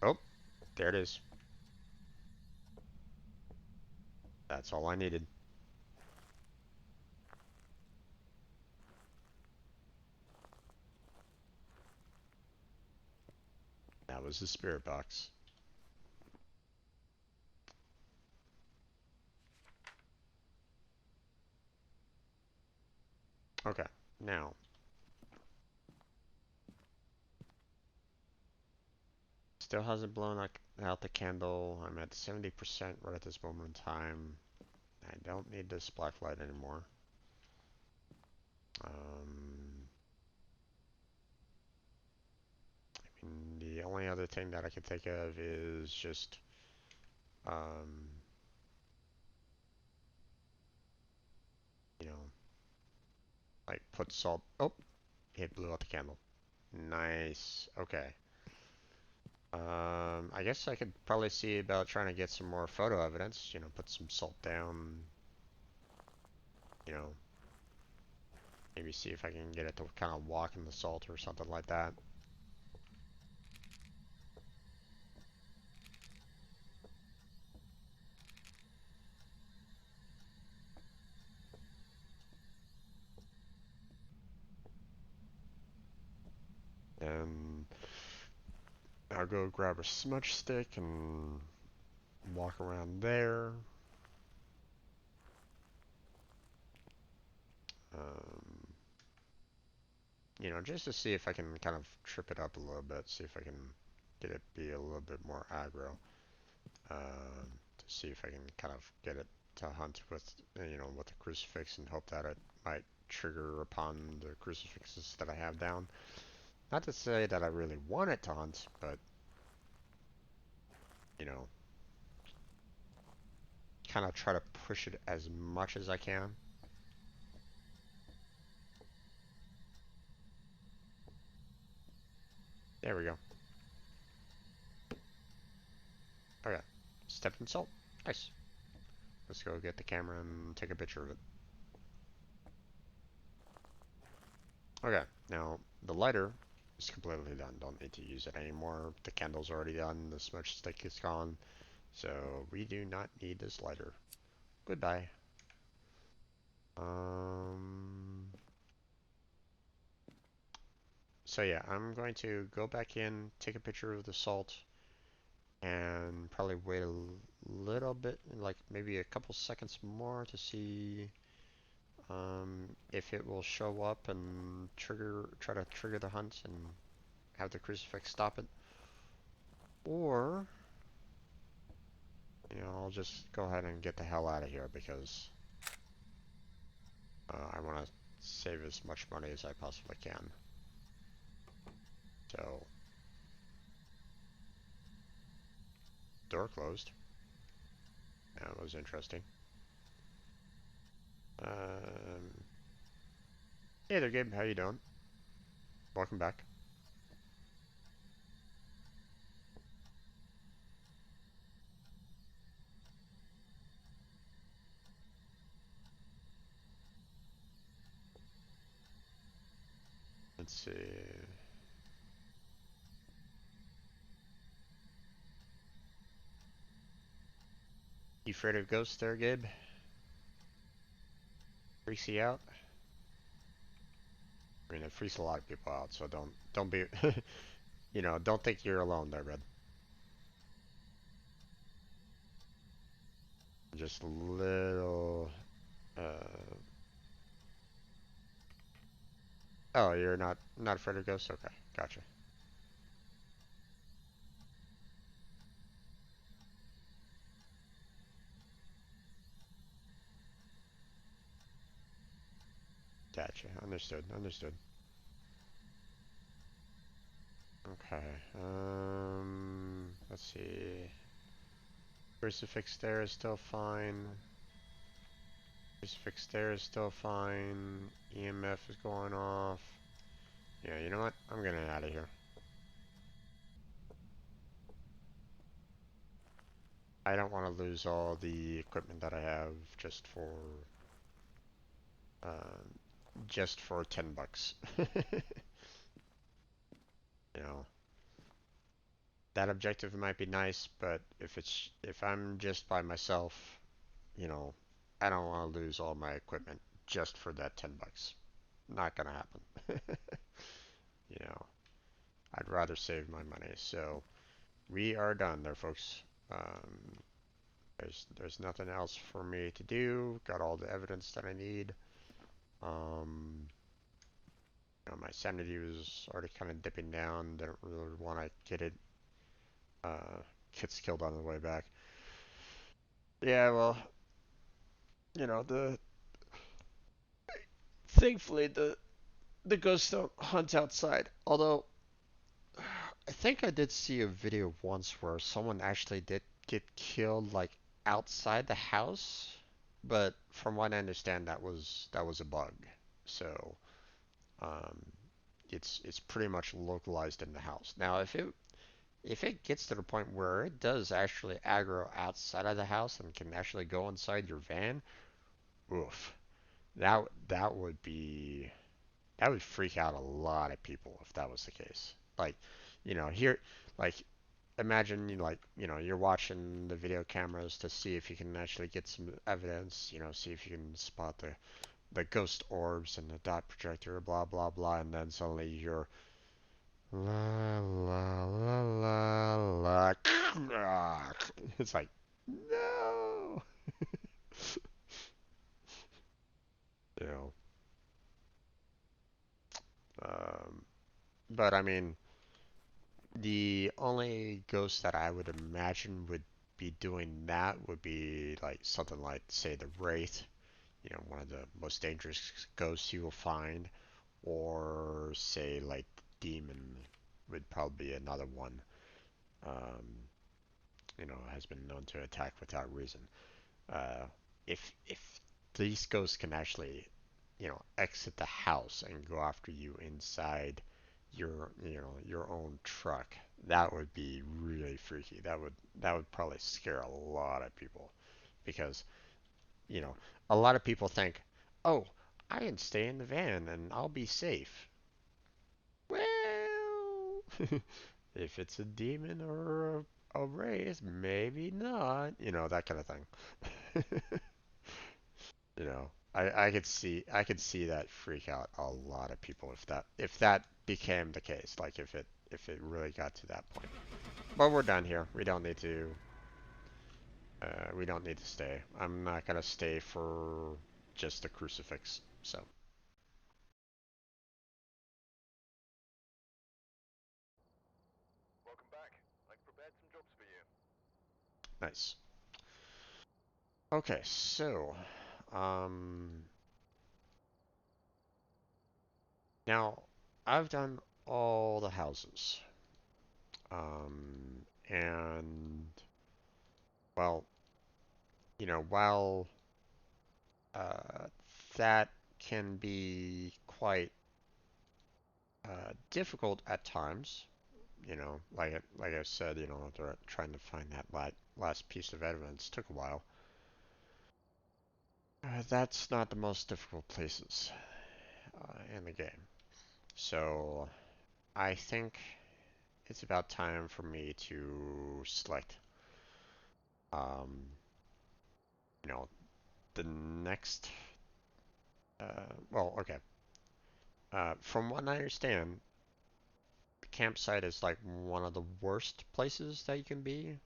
Oh, there it is. That's all I needed. That was the spirit box. Okay, now. Still hasn't blown out the candle. I'm at 70% right at this moment in time. I don't need this black light anymore. I mean, the only other thing that I can think of is just, you know, like put salt. Oh, it blew out the candle. Nice. Okay. I guess I could probably see about trying to get some more photo evidence. You know, put some salt down. You know, maybe see if I can get it to kind of walk in the salt or something like that. And I'll go grab a smudge stick and walk around there. You know, just to see if I can kind of trip it up a little bit, see if I can get it be a little bit more aggro. To see if I can kind of get it to hunt with, you know, with the crucifix and hope that it might trigger upon the crucifixes that I have down. Not to say that I really want it to hunt, but, you know, kind of try to push it as much as I can. There we go. Okay. Stepped in salt. Nice. Let's go get the camera and take a picture of it. Okay, now the lighter is completely done. Don't need to use it anymore. The candle's already done. The smudge stick is gone. So we do not need this lighter. Goodbye. So yeah, I'm going to go back in, take a picture of the salt, and probably wait a little bit, like maybe a couple seconds more to see if it will show up and try to trigger the hunt and have the crucifix stop it. Or, you know, I'll just go ahead and get the hell out of here because I want to save as much money as I possibly can. So, door closed. That was interesting. Hey there, Gabe. How you doing? Welcome back. Let's see. You afraid of ghosts there, Gabe? Freaks you out? I mean, it freaks a lot of people out, so don't be, you know, don't think you're alone there, bud. just a little. Oh, you're not afraid of ghosts? Okay, gotcha. Gotcha. Understood. Understood. Okay. Let's see. Crucifix there is still fine. Crucifix there is still fine. EMF is going off. Yeah, you know what? I'm getting out of here. I don't want to lose all the equipment that I have um, just for $10. You know, that objective might be nice, but if I'm just by myself, you know, I don't want to lose all my equipment just for that $10. Not gonna happen. You know, I'd rather save my money. So we are done there, folks. Um, there's nothing else for me to do. Got all the evidence that I need. You know, my sanity was already kind of dipping down. Didn't really want to get it. Kids killed on the way back. Yeah, well, you know, thankfully the ghosts don't hunt outside. Although I think I did see a video once where someone actually did get killed like outside the house, but from what I understand, that was a bug. So um, it's pretty much localized in the house. Now, if it gets to the point where it does actually aggro outside of the house and can actually go inside your van, oof, that would be that would freak out a lot of people if that was the case. Like, here, like, imagine you're watching the video cameras to see if you can actually get some evidence, see if you can spot the ghost orbs and the dot projector, blah blah blah, and then suddenly you're la la la la la. It's like, no, you know. Um, but I mean, the only ghost that I would imagine would be doing that would be like something like, say, the Wraith, one of the most dangerous ghosts you will find, or say like Demon would probably be another one. Um, has been known to attack without reason. Uh, if these ghosts can actually, exit the house and go after you inside your own truck, that would be really freaky. That would probably scare a lot of people because, you know, a lot of people think, "Oh, I can stay in the van and I'll be safe." Well, if it's a demon or a wraith, maybe not. That kind of thing. I could see that freak out a lot of people if that became the case, like if it really got to that point. But we're done here. We don't need to stay. I'm not gonna stay for just the crucifix. So Welcome back. I've prepared some jobs for you. nice. Okay, so um now I've done all the houses. And well, while uh, that can be quite difficult at times. Like I said, they're trying to find that last piece of evidence took a while. That's not the most difficult places in the game. So I think it's about time for me to select, um, you know, the next. Well, okay. From what I understand, the campsite is like one of the worst places that you can be.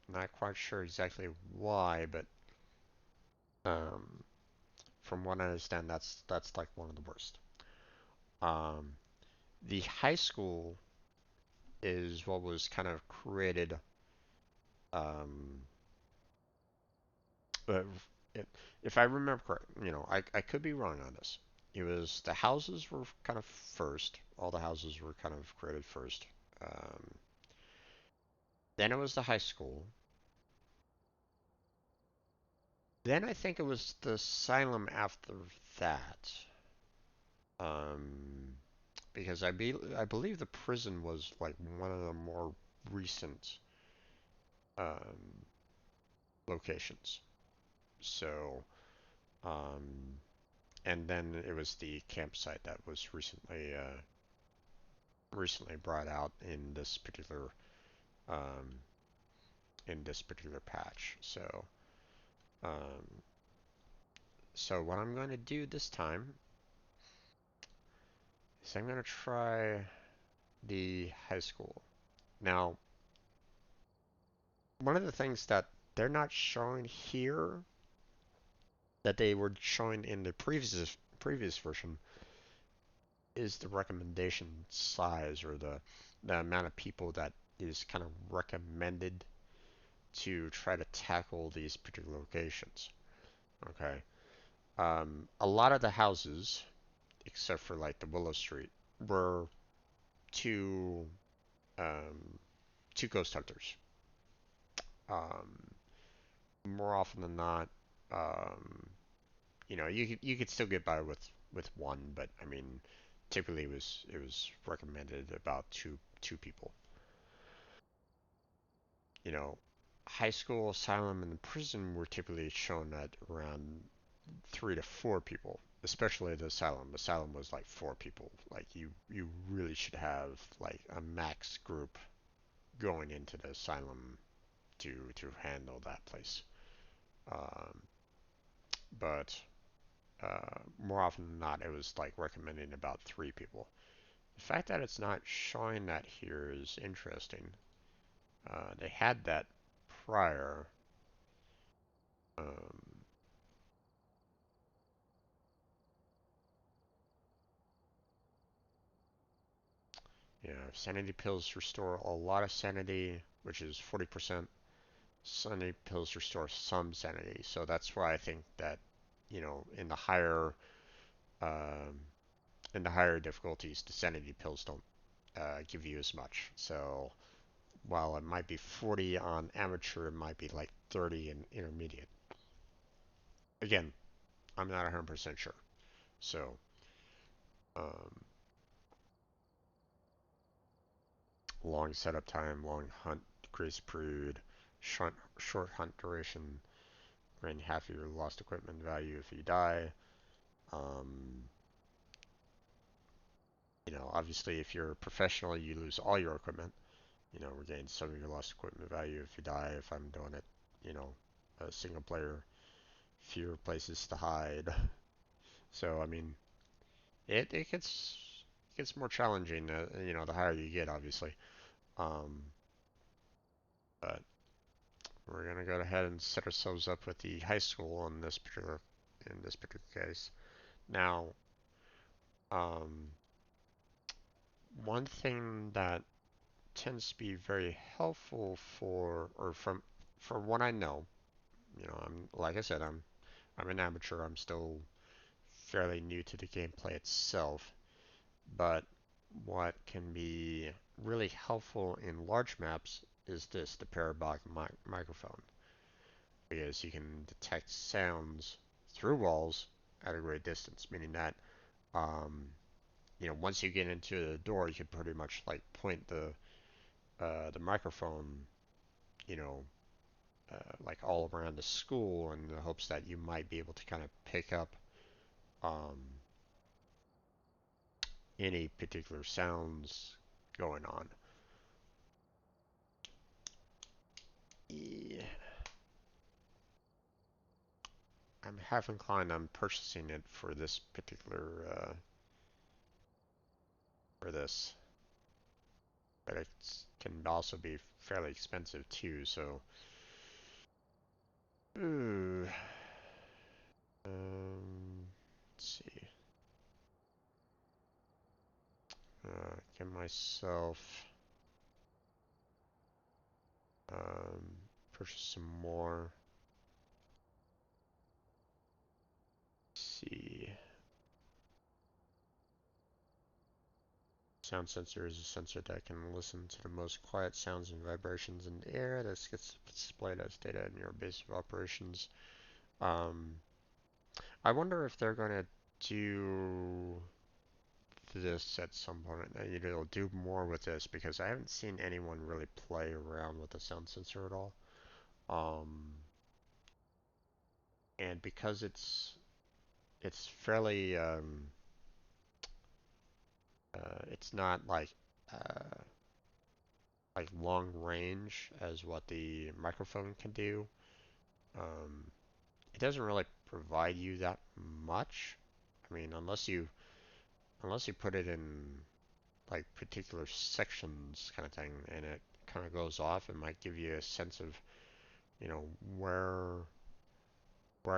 Not quite sure exactly why, but Um, from what I understand, that's like one of the worst. Um, the high school is what was kind of created. Um, uh, if if I remember correct, I could be wrong on this. It was the houses were kind of first. All the houses were kind of created first. Um, then it was the high school. Then I think it was the asylum after that. Um, because I believe the prison was like one of the more recent um, locations. So, um, and then it was the campsite that was recently brought out um, in this particular patch. Um, so what I'm going to do this time is I'm going to try the high school. Now, one of the things that they're not showing here that they were showing in the previous version is the recommendation size, or the amount of people that is kind of recommended to try to tackle these particular locations. Okay. A lot of the houses, except for like the Willow Street, were two um, two ghost hunters. Um, More often than not, um, you could still get by with one, but I mean, typically it was recommended about two people. You know, high school, asylum, and prison were typically shown at around 3 to 4 people, especially the asylum. Asylum was like 4 people. Like you really should have like a max group going into the asylum to handle that place. Um, but more often than not, it was like recommending about 3 people. The fact that it's not showing that here is interesting. They had that prior. Um, Sanity pills restore a lot of sanity, which is 40%. Sanity pills restore some sanity, so that's why I think that in the um, higher difficulties, the sanity pills don't give you as much. So while it might be 40 on amateur, it might be like 30 in intermediate. Again, I'm not 100% sure. So, um, long setup time, long hunt, grace period, short hunt duration, gain half your lost equipment value if you die. Um, Obviously, if you're a professional, you lose all your equipment. Regain some of your lost equipment value if you die. If I'm doing it, you know, a single player, fewer places to hide. So, I mean, it gets more challenging. The higher you get, obviously. Um, but we're gonna go ahead and set ourselves up with the high school in this particular case. Now, um, one thing that tends to be very helpful for what I know, I'm like I said, I'm an amateur. I'm still fairly new to the gameplay itself, but what can be really helpful in large maps is the parabolic microphone, because you can detect sounds through walls at a great distance, meaning that um, once you get into the door, you can pretty much like point the microphone, you know, like all around the school, in the hopes that you might be able to kind of pick up um, any particular sounds going on. Yeah, I'm half inclined on purchasing it for this for this, but it can also be fairly expensive too. So, ooh, Let's see. Give myself purchase some more. Let's see. Sound sensor is a sensor that can listen to the most quiet sounds and vibrations in the air. This gets displayed as data in your base of operations. I wonder if they're going to do this at some point. It'll do more with this because I haven't seen anyone really play around with the sound sensor at all. And because it's fairly it's not like long range as what the microphone can do. Um, it doesn't really provide you that much. I mean, unless you put it in like particular sections kind of thing, and it kind of goes off, it might give you a sense of, you know, where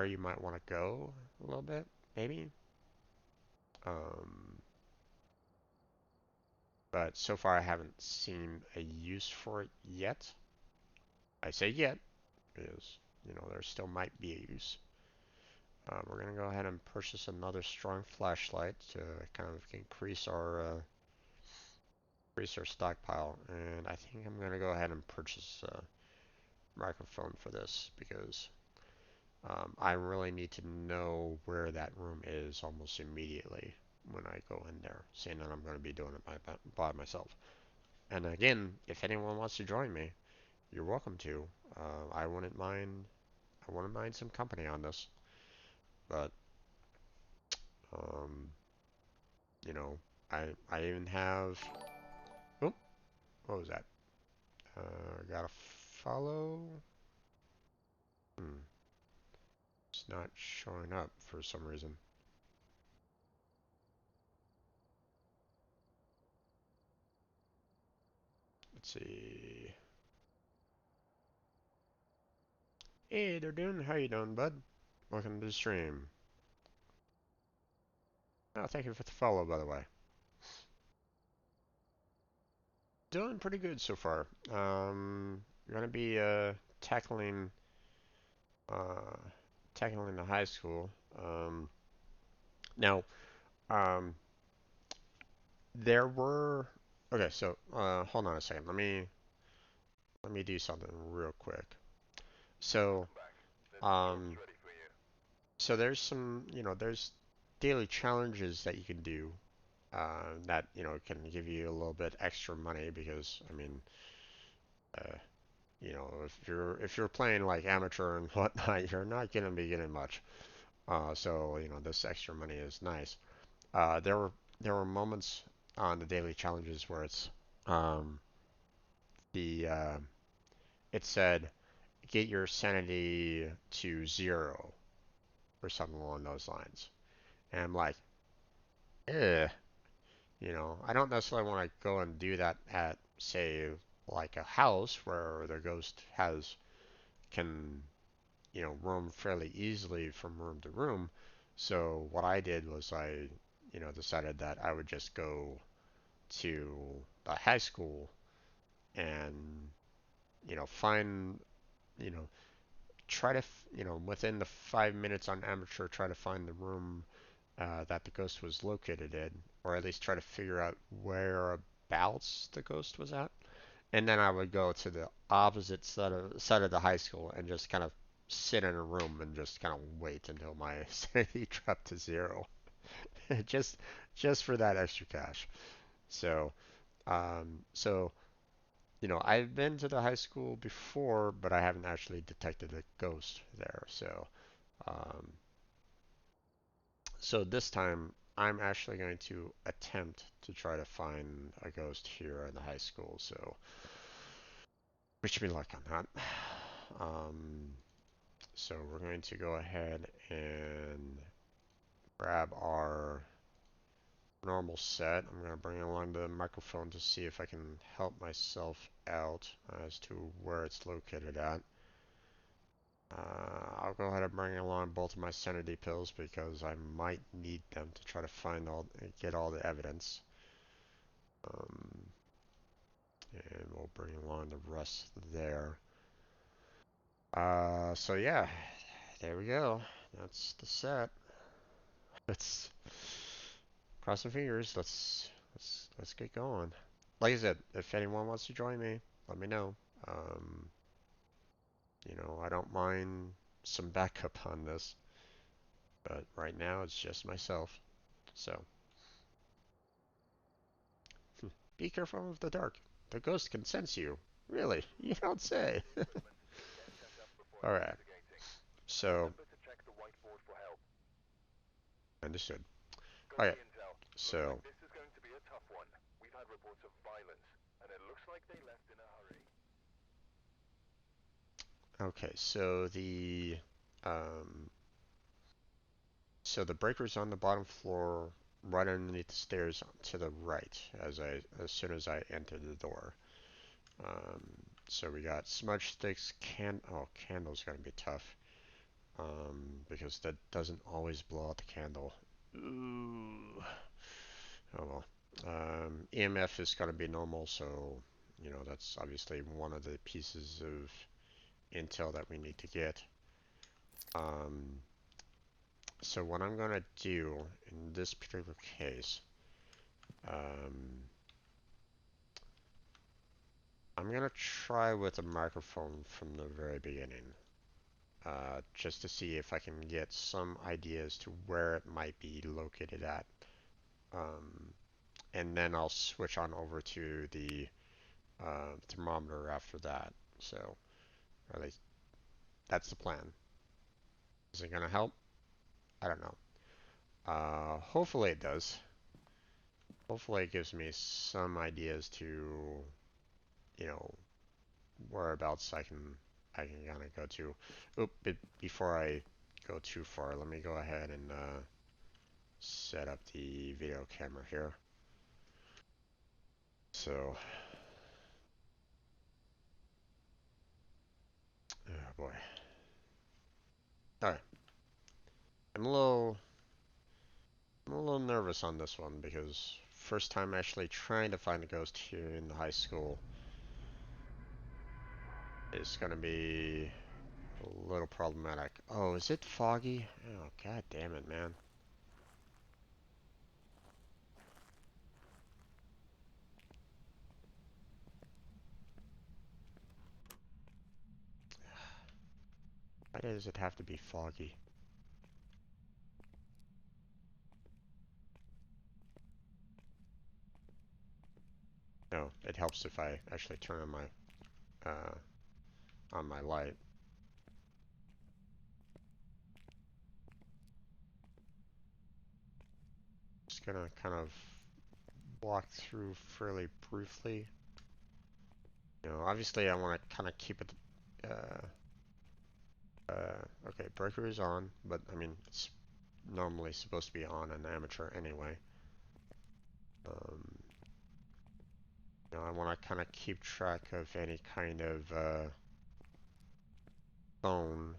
you might want to go a little bit, maybe. Um, but so far I haven't seen a use for it yet. I say yet because, you know, there still might be a use. We're going to go ahead and purchase another strong flashlight to kind of increase our stockpile, and I think I'm going to go ahead and purchase a microphone for this because I really need to know where that room is almost immediately when I go in there, seeing that I'm going to be doing it by myself. And again, if anyone wants to join me, you're welcome to. I wouldn't mind. I wouldn't mind some company on this, but um, you know, I even have. Oh, what was that? Got a follow. Hmm, it's not showing up for some reason. Let's see. Hey, they're doing. How you doing, bud? Welcome to the stream. Oh, thank you for the follow, by the way. Doing pretty good so far. Gonna be tackling uh, tackling the high school. Now, um, there were. Okay, so hold on a second. Let me do something real quick. So, um, so there's some, there's daily challenges that you can do that, can give you a little bit extra money because, I mean, uh, if you're playing like amateur and whatnot, you're not gonna be getting much. So, this extra money is nice. There were moments on the daily challenges where um, the it said get your sanity to 0 or something along those lines, and I'm like, eh, I don't necessarily want to go and do that at, say, like a house where the ghost can roam fairly easily from room to room. So what I did was I decided that I would just go to the high school and find you know try to within the 5 minutes on amateur try to find the room that the ghost was located in, or at least try to figure out whereabouts the ghost was at. And then I would go to the opposite side of the high school and just kind of sit in a room and just kind of wait until my sanity dropped to 0, just just for that extra cash. So, so I've been to the high school before, but I haven't actually detected a ghost there. Um, so this time I'm actually going to attempt to try to find a ghost here in the high school. So wish me luck on that. Um, so we're going to go ahead and grab our normal set. I'm going to bring along the microphone to see if I can help myself out as to where it's located at. I'll go ahead and bring along both of my sanity pills because I might need them to try to get all the evidence. And we'll bring along the rest there. So yeah, there we go. That's the set. Let's cross some fingers. Let's get going. Like I said, if anyone wants to join me, let me know. Um, I don't mind some backup on this, but right now it's just myself. So be careful of the dark. The ghost can sense you. Really? You don't say. Then set up before All right. investigating. So Remember to check the whiteboard for help. understood. Got Okay. the intel. Looks So like this is going to be a tough one. We've had reports of violence, and it looks like they left in a hurry. okay. Um, so the breaker's on the bottom floor, right underneath the stairs to the right, as soon as I enter the door. Um, so we got smudge sticks, candle's gonna be tough. Because that doesn't always blow out the candle. Ooh. Oh well. EMF is gonna be normal, so that's obviously one of the pieces of intel that we need to get. So what I'm gonna do in this particular case, um, I'm gonna try with a microphone from the very beginning, just to see if I can get some idea as to where it might be located at. And then I'll switch on over to the thermometer after that. So, at least that's the plan. Is it gonna help? I don't know. Hopefully it does. Hopefully it gives me some ideas to, you know, whereabouts I can kind of go to. Before I go too far, let me go ahead and set up the video camera here. So, oh boy. All right. I'm a little I'm a little nervous on this one because first time actually trying to find a ghost here in the high school is gonna be a little problematic. Oh, is it foggy? Oh, god damn it, man. Why does it have to be foggy? No, it helps if I actually turn on my light. Just gonna kind of walk through fairly briefly. Obviously I want to kind of keep it. Okay, breaker is on, but I mean it's normally supposed to be on an amateur anyway. Um, I want to kind of keep track of any kind of phone.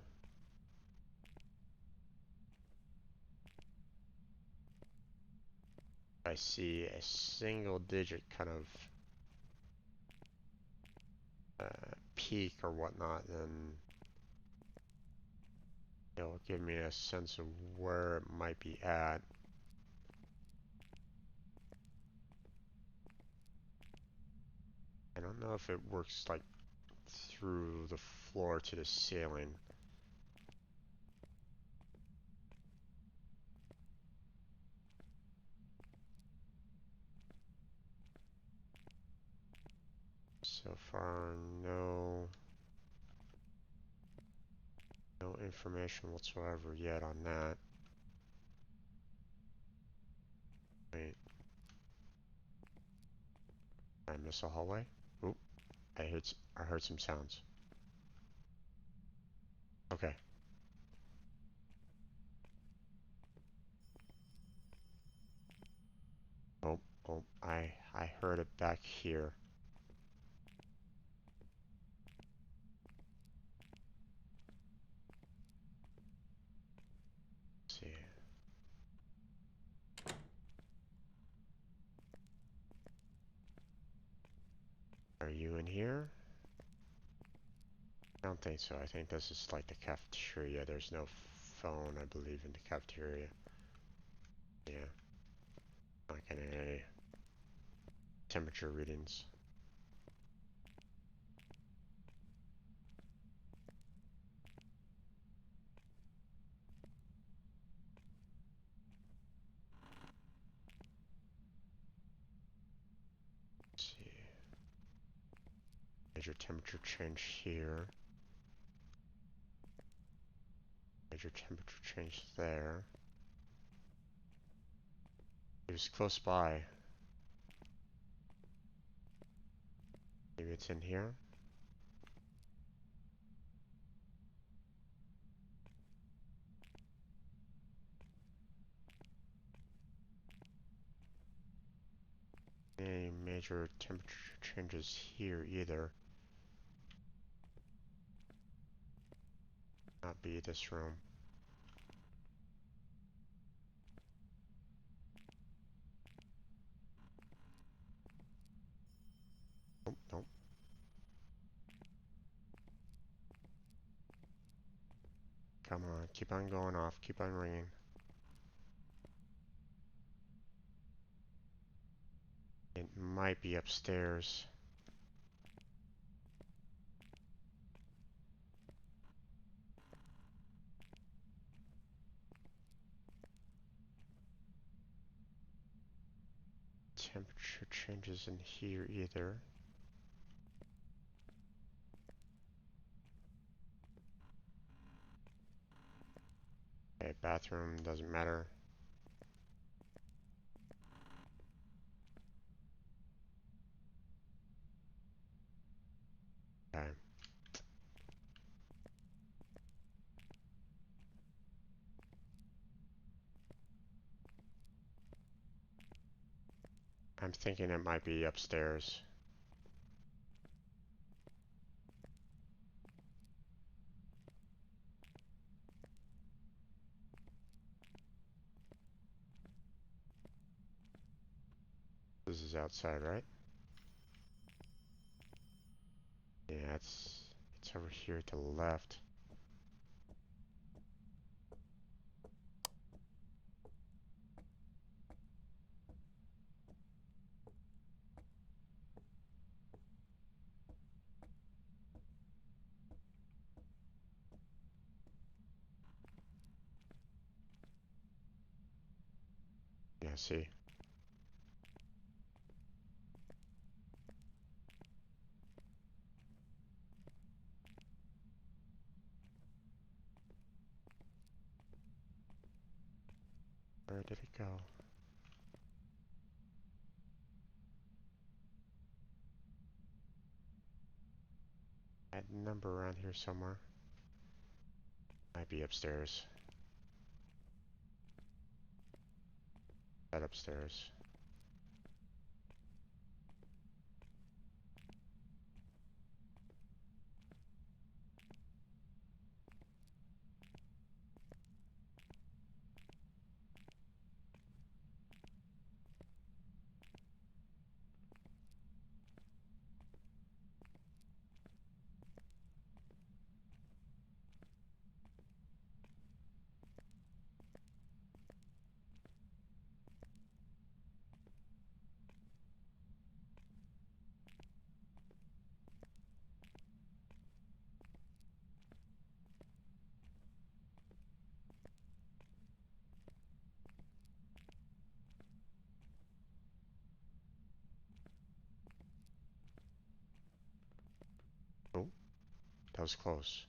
I see a single digit kind of peak or whatnot, then it'll give me a sense of where it might be at. I don't know if it works like through the floor to the ceiling. So far, no information whatsoever yet on that. Wait, did I miss a hallway? Oop, I heard some sounds. Okay. Oh, I heard it back here. in here? I don't think so. I think this is like the cafeteria. There's no phone, I believe, in the cafeteria. Yeah. Not getting any temperature readings. Let's see. Major temperature change here. Major temperature change there. It was close by. Maybe it's in here. Any major temperature changes here either. Not be this room. Nope, nope. Come on, keep on going off, keep on ringing. It might be upstairs. Temperature changes in here either. Okay, bathroom doesn't matter. Okay. I'm thinking it might be upstairs. This is outside, right? Yeah, it's over here to the left. Yeah, see. Where did it go? That number around here somewhere. Might be upstairs. That upstairs. Oh, that was close.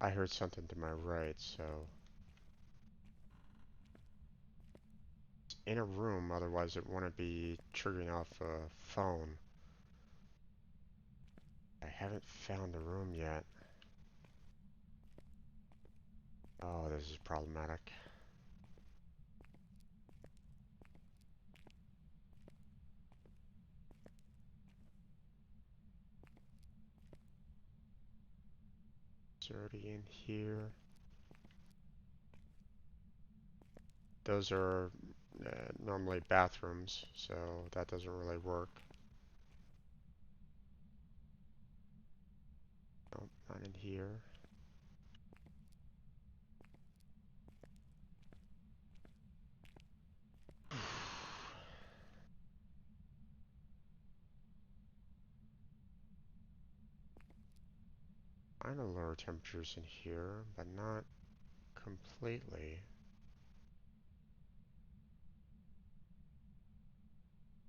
I heard something to my right, so it's in a room, otherwise it wouldn't be triggering off a phone. I haven't found the room yet. Oh, this is problematic. It's already in here. Those are normally bathrooms, so that doesn't really work. Nope, not in here. Kind of lower temperatures in here, but not completely.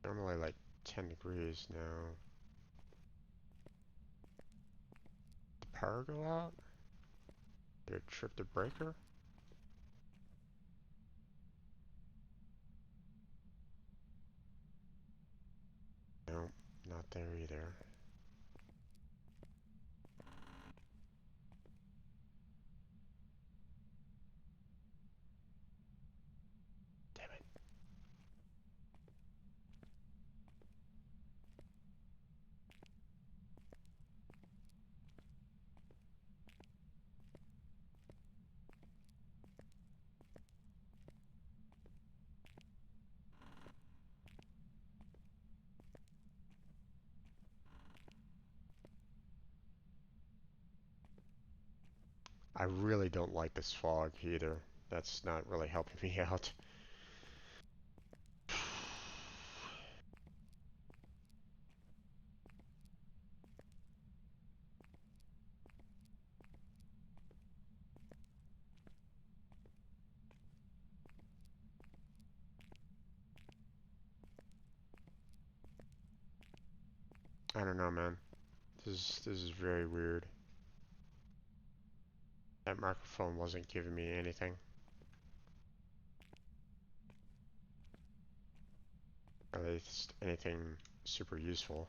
Normally like 10 degrees now. Did the power go out? Did it trip the breaker? No, not there either. Damn it. I really don't like this fog either. That's not really helping me out. I don't know, man. This is very weird. That microphone wasn't giving me anything. Or at least anything super useful.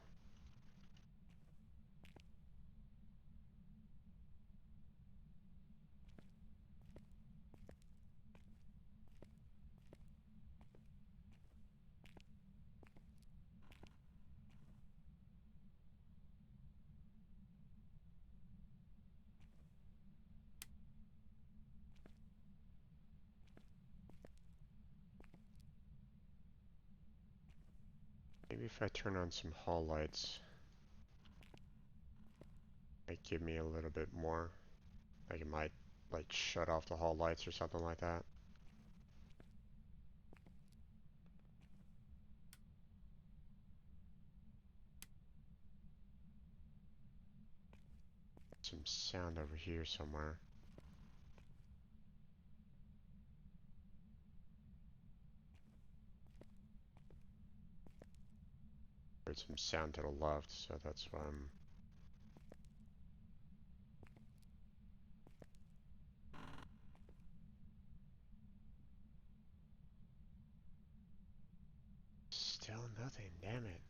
Maybe if I turn on some hall lights, might give me a little bit more. Like it might like shut off the hall lights or something like that. Some sound over here somewhere. Heard some sound to the left, so that's why I'm... Still nothing, damn it.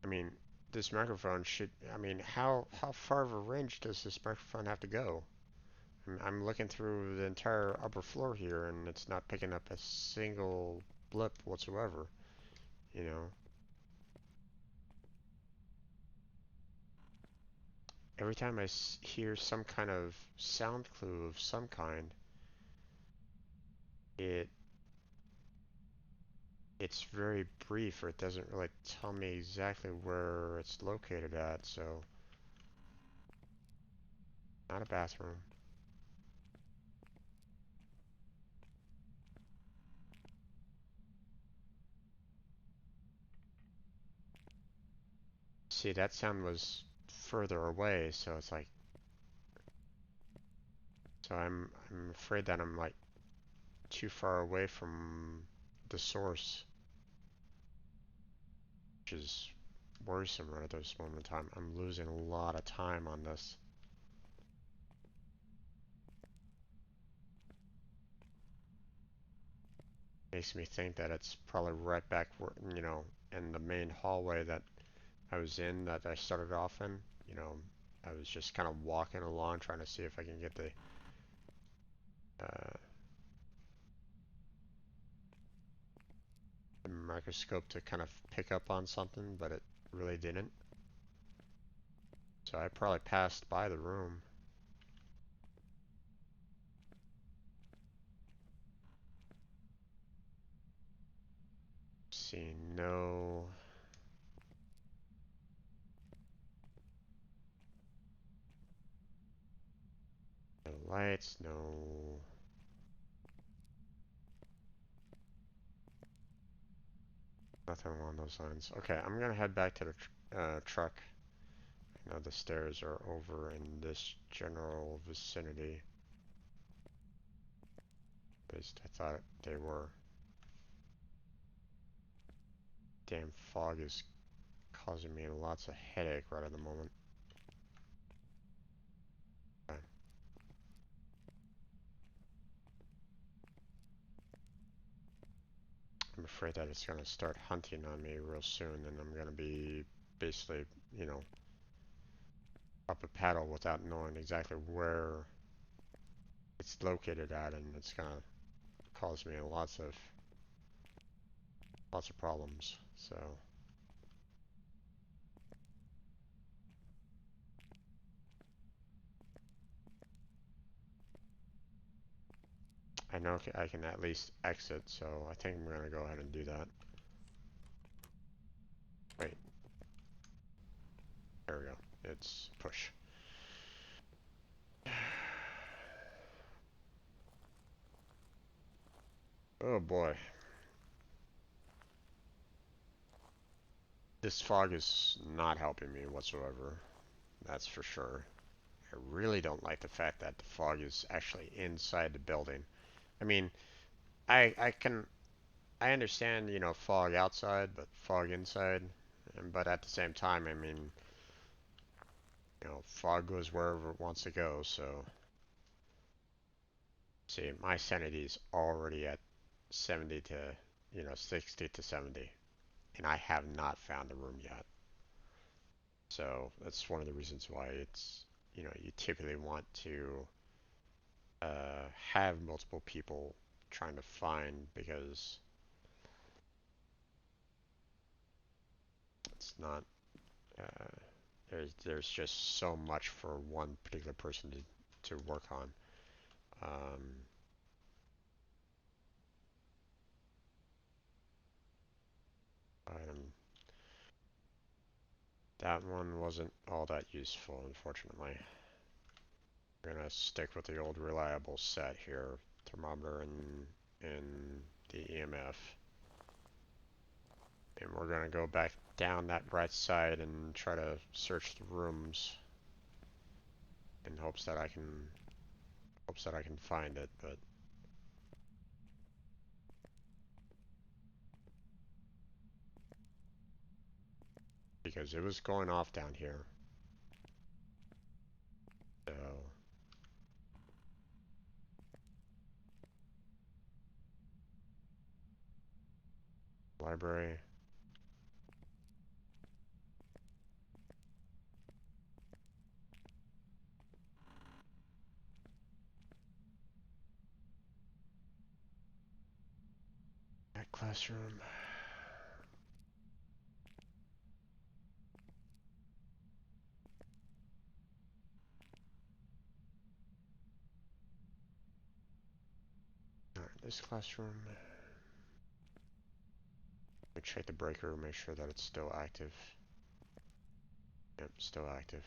I mean, this microphone should... I mean, how far of a range does this microphone have to go? I'm looking through the entire upper floor here, and it's not picking up a single blip whatsoever, you know? Every time I hear some kind of sound clue of some kind, it it's very brief, or it doesn't really tell me exactly where it's located at, so... Not a bathroom. See, that sound was further away, so it's like, so I'm afraid that I'm like too far away from the source, which is worrisome right at this moment in time. I'm losing a lot of time on this. Makes me think that it's probably right back where, you know, in the main hallway that I was in, that I started off in. You know, I was just kind of walking along trying to see if I can get the microscope to kind of pick up on something, but it really didn't. So I probably passed by the room. See, no lights, no. Nothing along those lines. Okay, I'm gonna head back to the truck. I know the stairs are over in this general vicinity. At least I thought they were. Damn fog is causing me lots of headache right at the moment. Okay. I'm afraid that it's gonna start hunting on me real soon, and I'm gonna be basically, you know, up a paddle without knowing exactly where it's located at, and it's gonna cause me lots of problems. So I know I can at least exit, so I think I'm gonna go ahead and do that. Wait, there we go. It's push. Oh boy. This fog is not helping me whatsoever. That's for sure. I really don't like the fact that the fog is actually inside the building. I mean, I understand, you know, fog outside, but fog inside. But at the same time, I mean, you know, fog goes wherever it wants to go, so. See, my sanity is already at 70 to, you know, 60 to 70, and I have not found the room yet. So that's one of the reasons why it's, you know, you typically want to have multiple people trying to find, because it's not, there's just so much for one particular person to work on. That one wasn't all that useful, unfortunately. We're gonna stick with the old reliable set here, thermometer and the EMF. And we're gonna go back down that right side and try to search the rooms in hopes that I can find it, but because it was going off down here. So library. That classroom. Alright, this classroom. Let me check the breaker, make sure that it's still active. Yep, still active.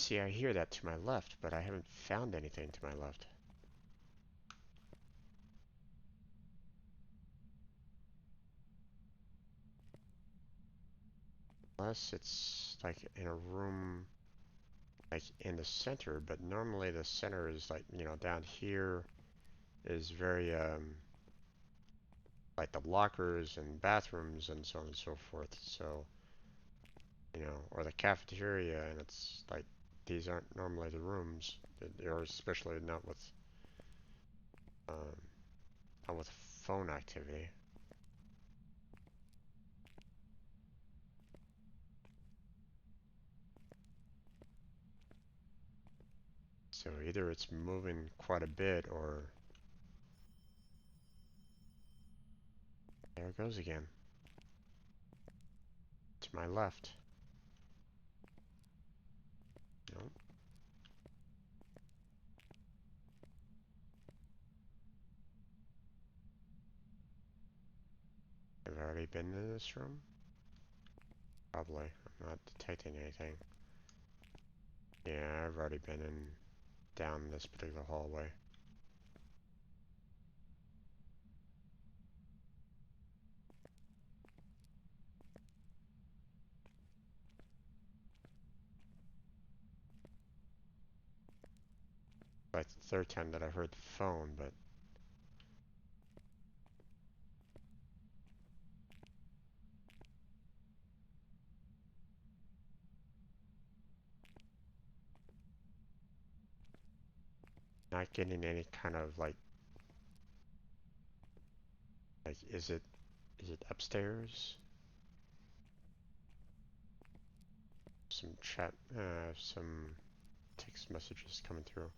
See, I hear that to my left, but I haven't found anything to my left. Unless it's like in a room like in the center, but normally the center is like, you know, down here is very like the lockers and bathrooms and so on and so forth. So, you know, or the cafeteria, and it's like these aren't normally the rooms, or especially um, not with phone activity. So either it's moving quite a bit, or there it goes again. To my left. No. I've already been in this room? Probably. I'm not detecting anything. Yeah, I've already been in down this particular hallway. Like the third time that I heard the phone, but not getting any kind of like is it upstairs? Some some text messages coming through.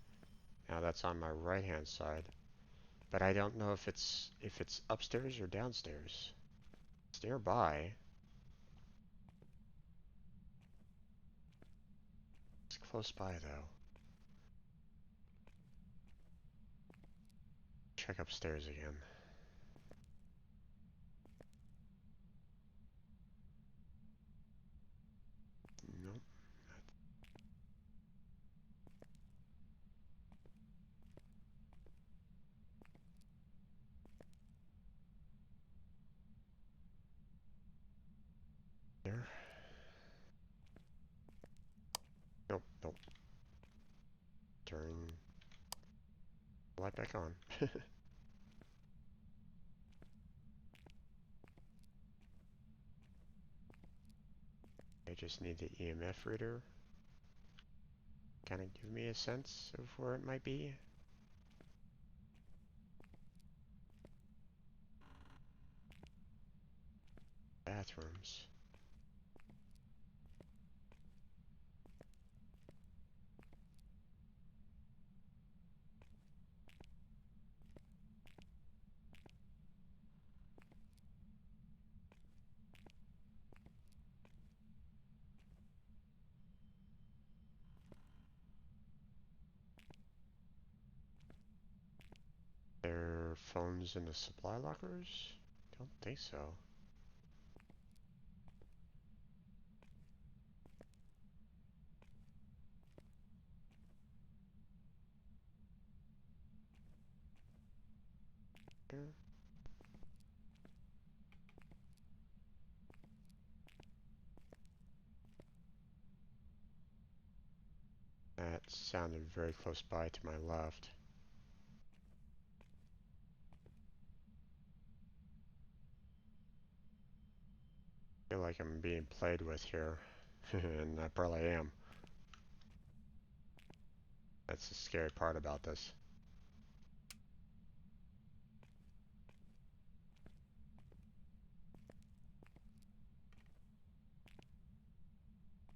Now that's on my right hand side, but I don't know if it's upstairs or downstairs. It's nearby. It's close by though. Check upstairs again. Nope. There. Nope, nope. Turn the light back on. I just need the EMF reader. Kind of give me a sense of where it might be. Bathrooms. There are phones in the supply lockers? Don't think so. Here. That sounded very close by to my left. I feel like I'm being played with here, and I probably am. That's the scary part about this.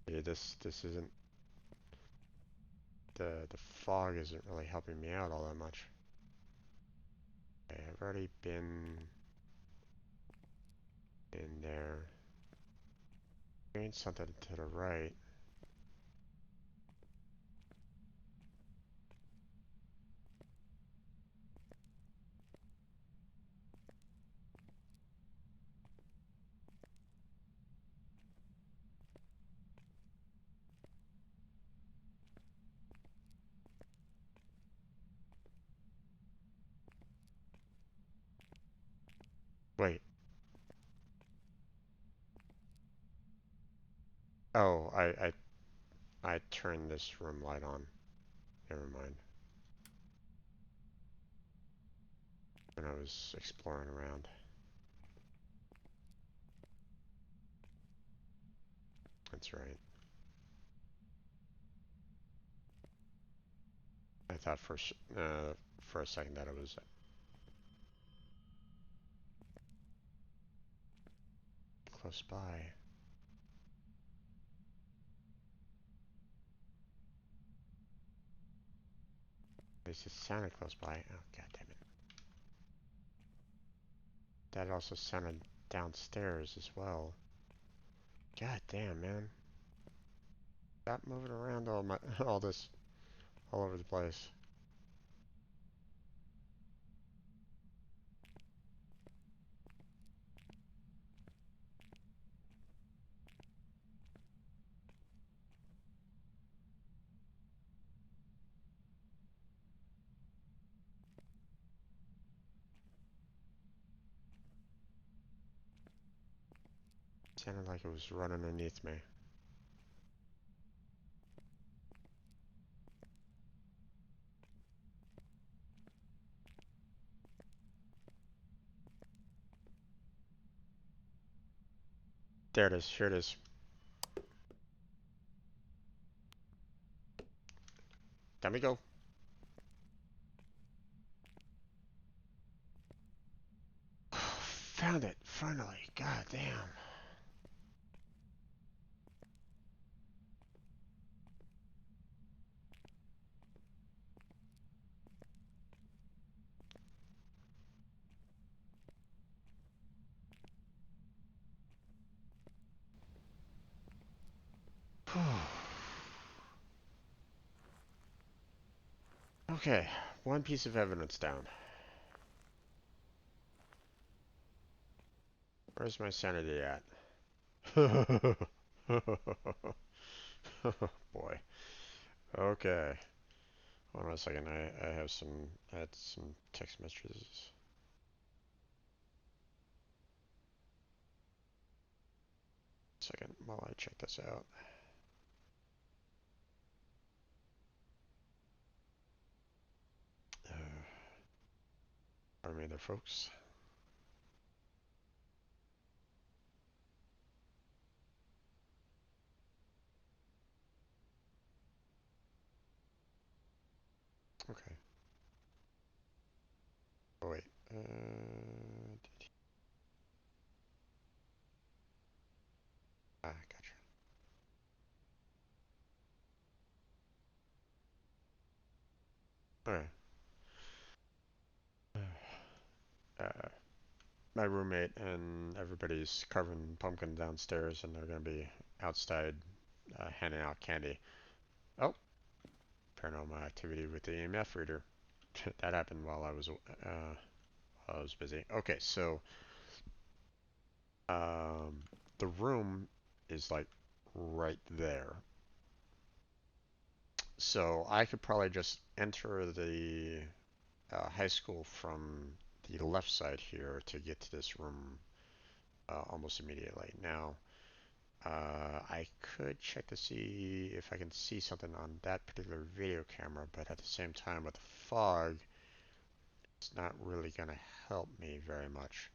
Yeah, this isn't the fog isn't really helping me out all that much. Okay, I've already been in there. Hearing something to the right. Oh, I turned this room light on. Never mind. When I was exploring around. That's right. I thought for a second that it was close by. At least it sounded close by. Oh, god damn it. That also sounded downstairs as well. God damn, man. Stop moving around all this all over the place. Sounded like it was running underneath me. There it is. Here it is. Let me go. Found it. Finally. God damn. Okay. One piece of evidence down. Where's my sanity at? Boy. Okay. Hold on a second. I had some text messages. Second while I check this out. Pardon me there, folks. Okay. Oh, wait. Gotcha. Alright. My roommate and everybody's carving pumpkin downstairs, and they're gonna be outside handing out candy. Oh, paranormal activity with the EMF reader. That happened while I was busy. Okay, so um, the room is like right there. So I could probably just enter the high school from the left side here to get to this room almost immediately. Now, I could check to see if I can see something on that particular video camera, but at the same time, with the fog, it's not really going to help me very much.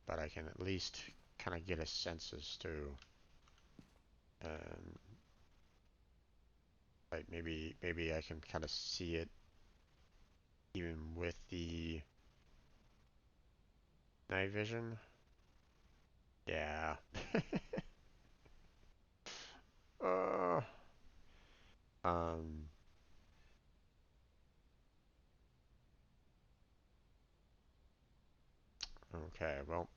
But I can at least kind of get a sense as to, um, like maybe I can kind of see it even with the night vision. Yeah. uh, um. Okay. Well,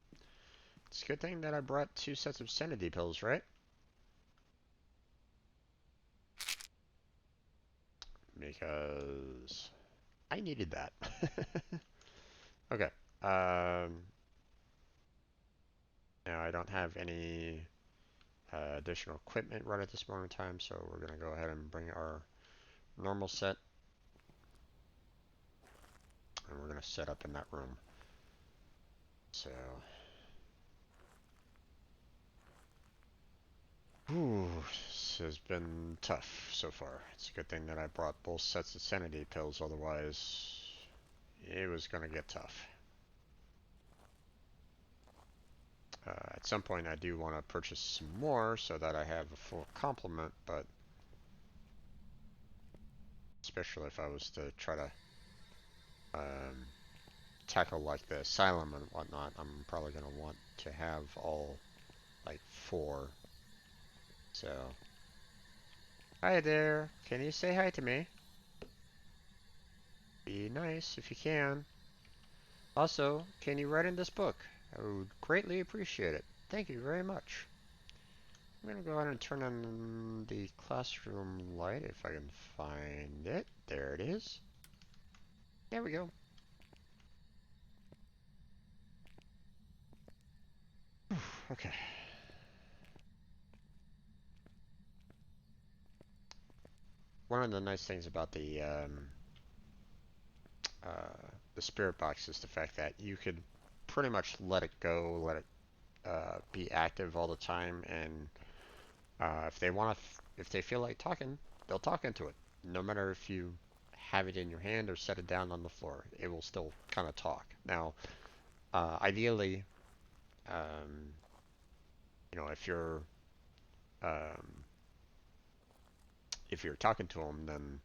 it's a good thing that I brought 2 sets of sanity pills, right? Because I needed that. Okay. Um, Now I don't have any additional equipment right at this moment in time, so we're going to go ahead and bring our normal set, and we're going to set up in that room. So, ooh, has been tough so far. It's a good thing that I brought both sets of sanity pills, otherwise it was gonna get tough. At some point I do want to purchase some more so that I have a full complement, but especially if I was to try to tackle like the asylum and whatnot, I'm probably going to want to have all like 4. So, hi there, can you say hi to me? Be nice if you can. Also, can you write in this book? I would greatly appreciate it. Thank you very much. I'm going to go ahead and turn on the classroom light if I can find it. There it is. There we go. Okay. One of the nice things about the spirit box is the fact that you could pretty much let it go, let it be active all the time, and if they want to, if they feel like talking, they'll talk into it. No matter if you have it in your hand or set it down on the floor, it will still kind of talk. Now, ideally, um, um, if you're talking to them, then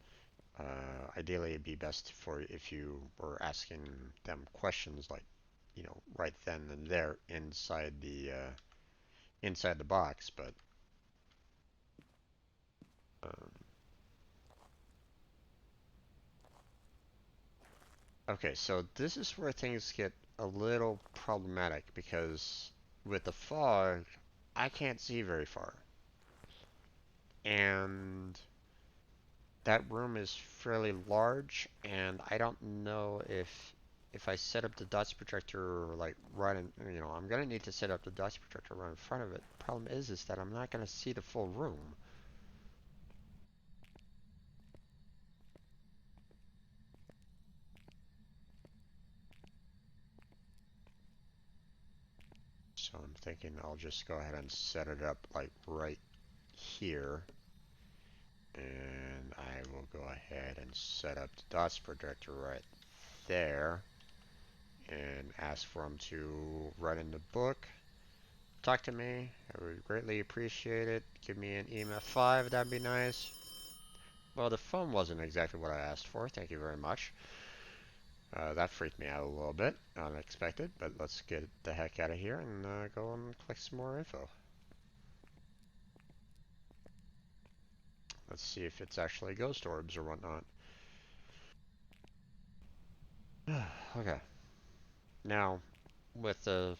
ideally it'd be best for if you were asking them questions like, right then and there inside the box. But um, okay, so this is where things get a little problematic because with the fog, I can't see very far, and that room is fairly large, and I don't know if I set up the dots projector like right in, I'm gonna need to set up the dots projector right in front of it. Problem is that I'm not gonna see the full room. So I'm thinking I'll just go ahead and set it up like right here. And I will go ahead and set up the dots projector right there. And ask for him to write in the book. Talk to me. I would greatly appreciate it. Give me an EMF 5. That'd be nice. Well, the phone wasn't exactly what I asked for. Thank you very much. That freaked me out a little bit. Unexpected. But let's get the heck out of here and go and collect some more info. Let's see if it's actually ghost orbs or whatnot. Okay. Now, with the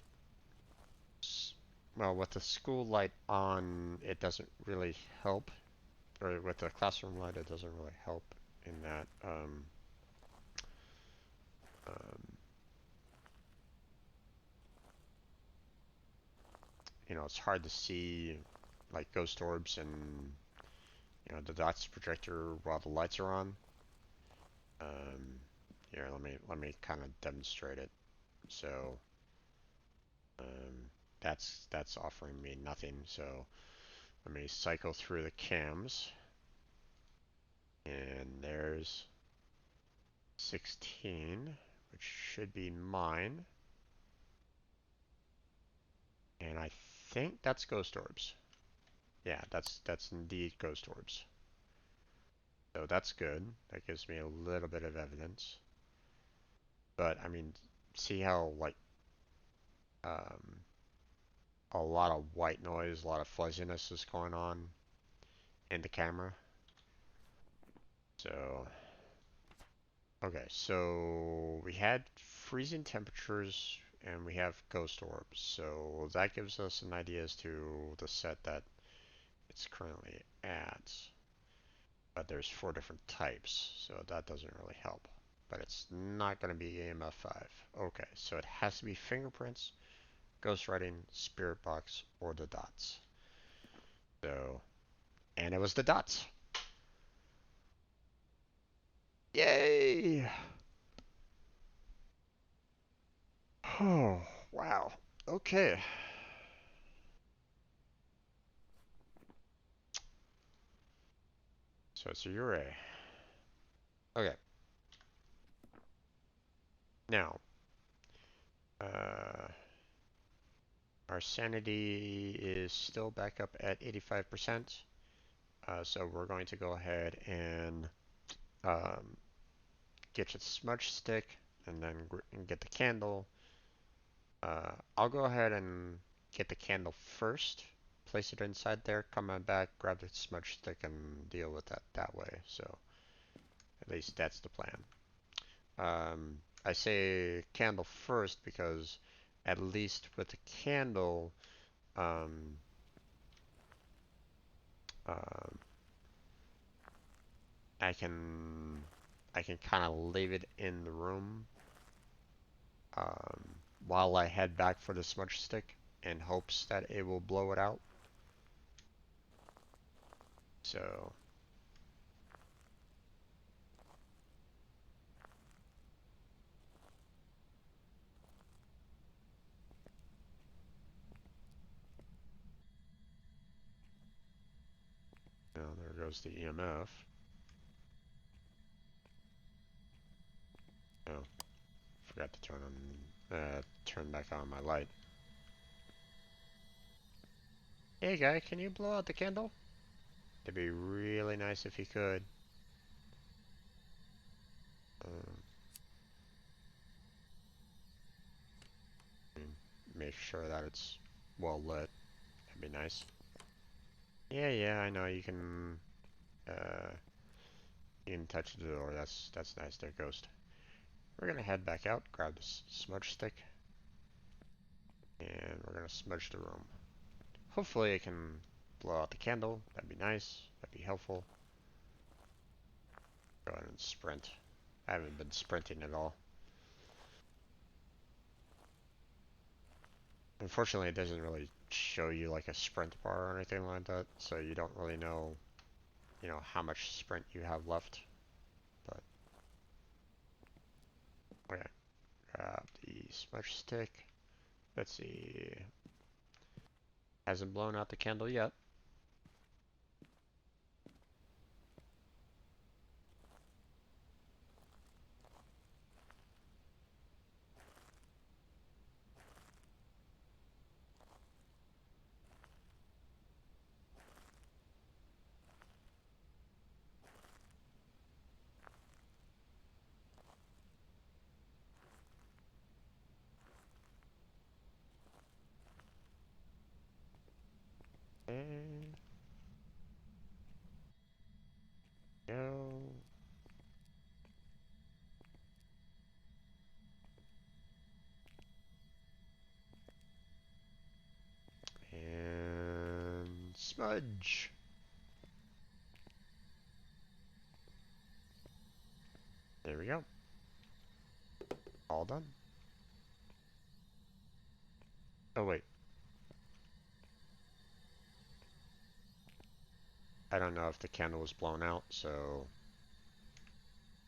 with the school light on, it doesn't really help. Or with the classroom light, it doesn't really help in that. Um, it's hard to see like ghost orbs and the dots projector while the lights are on. Here, let me kind of demonstrate it. So that's offering me nothing. So let me cycle through the cams, and there's 16, which should be mine, and I think that's ghost orbs. Yeah, that's indeed ghost orbs. So that's good. That gives me a little bit of evidence. But I mean, see how like um, a lot of white noise, a lot of fuzziness is going on in the camera. So, okay, so we had freezing temperatures and we have ghost orbs. So that gives us an idea as to the set that it's currently at. But there's 4 different types, so that doesn't really help. But it's not going to be EMF 5. Okay, so it has to be fingerprints, ghostwriting, spirit box, or the dots. So, and it was the dots. Yay! Oh, wow. Okay. So it's a Ure. Okay. Now, our sanity is still back up at 85%. So we're going to go ahead and um, get your smudge stick and then get the candle. I'll go ahead and get the candle first, place it inside there, come on back, grab the smudge stick, and deal with that way. So at least that's the plan. I say candle first because at least with the candle, um, um, I can kind of leave it in the room um, while I head back for the smudge stick in hopes that it will blow it out. So now there goes the EMF. Oh, forgot to turn back on my light. Hey guy, can you blow out the candle? It'd be really nice if you could. Um, Make sure that it's well lit. That'd be nice. Yeah, I know uh, you can touch the door. That's nice there, Ghost. We're gonna head back out, grab the smudge stick, and we're gonna smudge the room. Hopefully it can blow out the candle. That'd be nice. That'd be helpful. Go ahead and sprint. I haven't been sprinting at all. Unfortunately, it doesn't really show you like a sprint bar or anything like that, so you don't really know, how much sprint you have left. But okay, grab the smudge stick. Let's see. Hasn't blown out the candle yet. And go. And smudge. There we go. All done. Oh wait. I don't know if the candle was blown out, so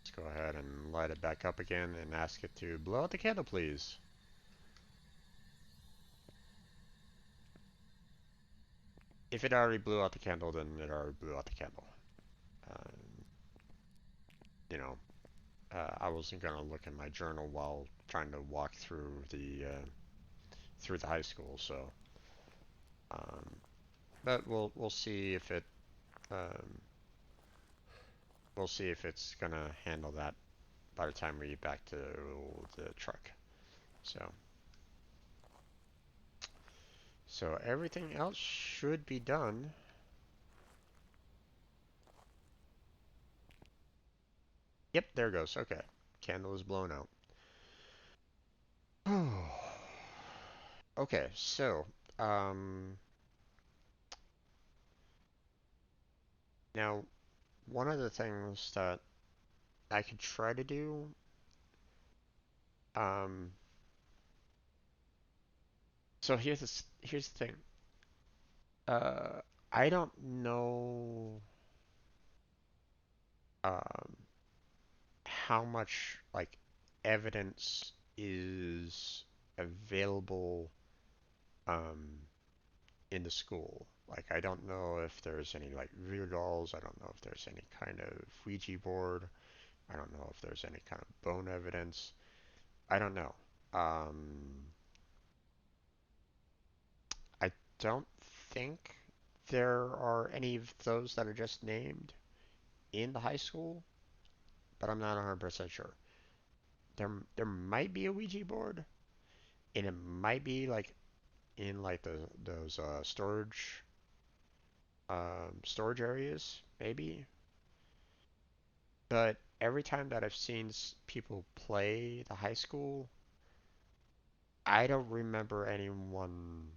let's go ahead and light it back up again and ask it to blow out the candle, please. If it already blew out the candle, then it already blew out the candle. Um, you know, I wasn't gonna look in my journal while trying to walk through the high school, so but we'll see if it um, we'll see if it's gonna handle that by the time we get back to the truck. So everything else should be done. Yep, there it goes. Okay, candle is blown out. Okay, so um, now one of the things that I could try to do, um, so here's the thing. Uh, I don't know um, how much like evidence is available um, in the school. Like, I don't know if there's any, like, real dolls. I don't know if there's any kind of Ouija board. I don't know if there's any kind of bone evidence. I don't know. I don't think there are any of those that are just named in the high school, but I'm not 100% sure. There might be a Ouija board, and it might be like in like those storage areas, maybe. But every time that I've seen people play the high school, I don't remember anyone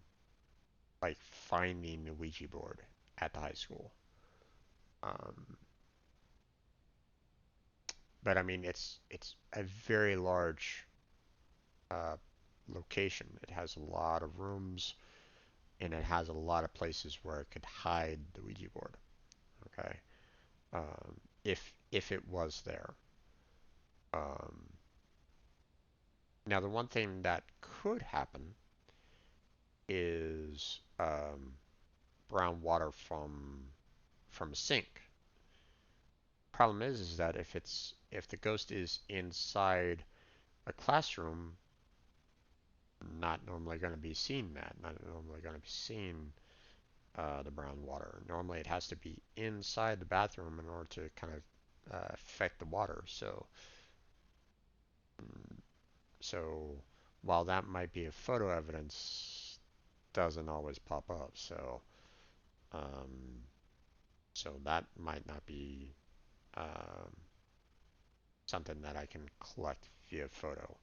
like finding the Ouija board at the high school. Um, but I mean, it's a very large uh, location. It has a lot of rooms, and it has a lot of places where it could hide the Ouija board. Okay, if it was there. Um, Now, the one thing that could happen is brown water from a sink. Problem is that if the ghost is inside a classroom, not normally going to be seeing that. Not normally going to be seeing the brown water. Normally, it has to be inside the bathroom in order to kind of affect the water. So while that might be a photo evidence, doesn't always pop up. Um, so that might not be um, something that I can collect via photo.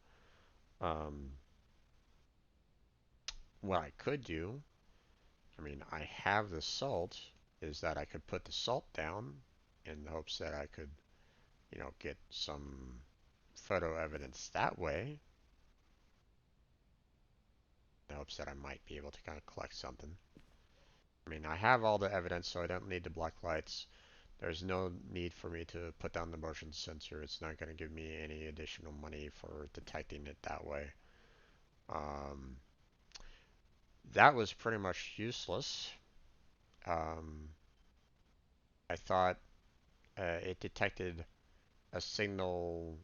Um, what I could do, I mean, I have the salt, is that I could put the salt down in the hopes that I could, get some photo evidence that way. In the hopes that I might be able to kind of collect something. I mean, I have all the evidence, so I don't need the black lights. There's no need for me to put down the motion sensor. It's not going to give me any additional money for detecting it that way. Um, that was pretty much useless. Um, I thought it detected a signal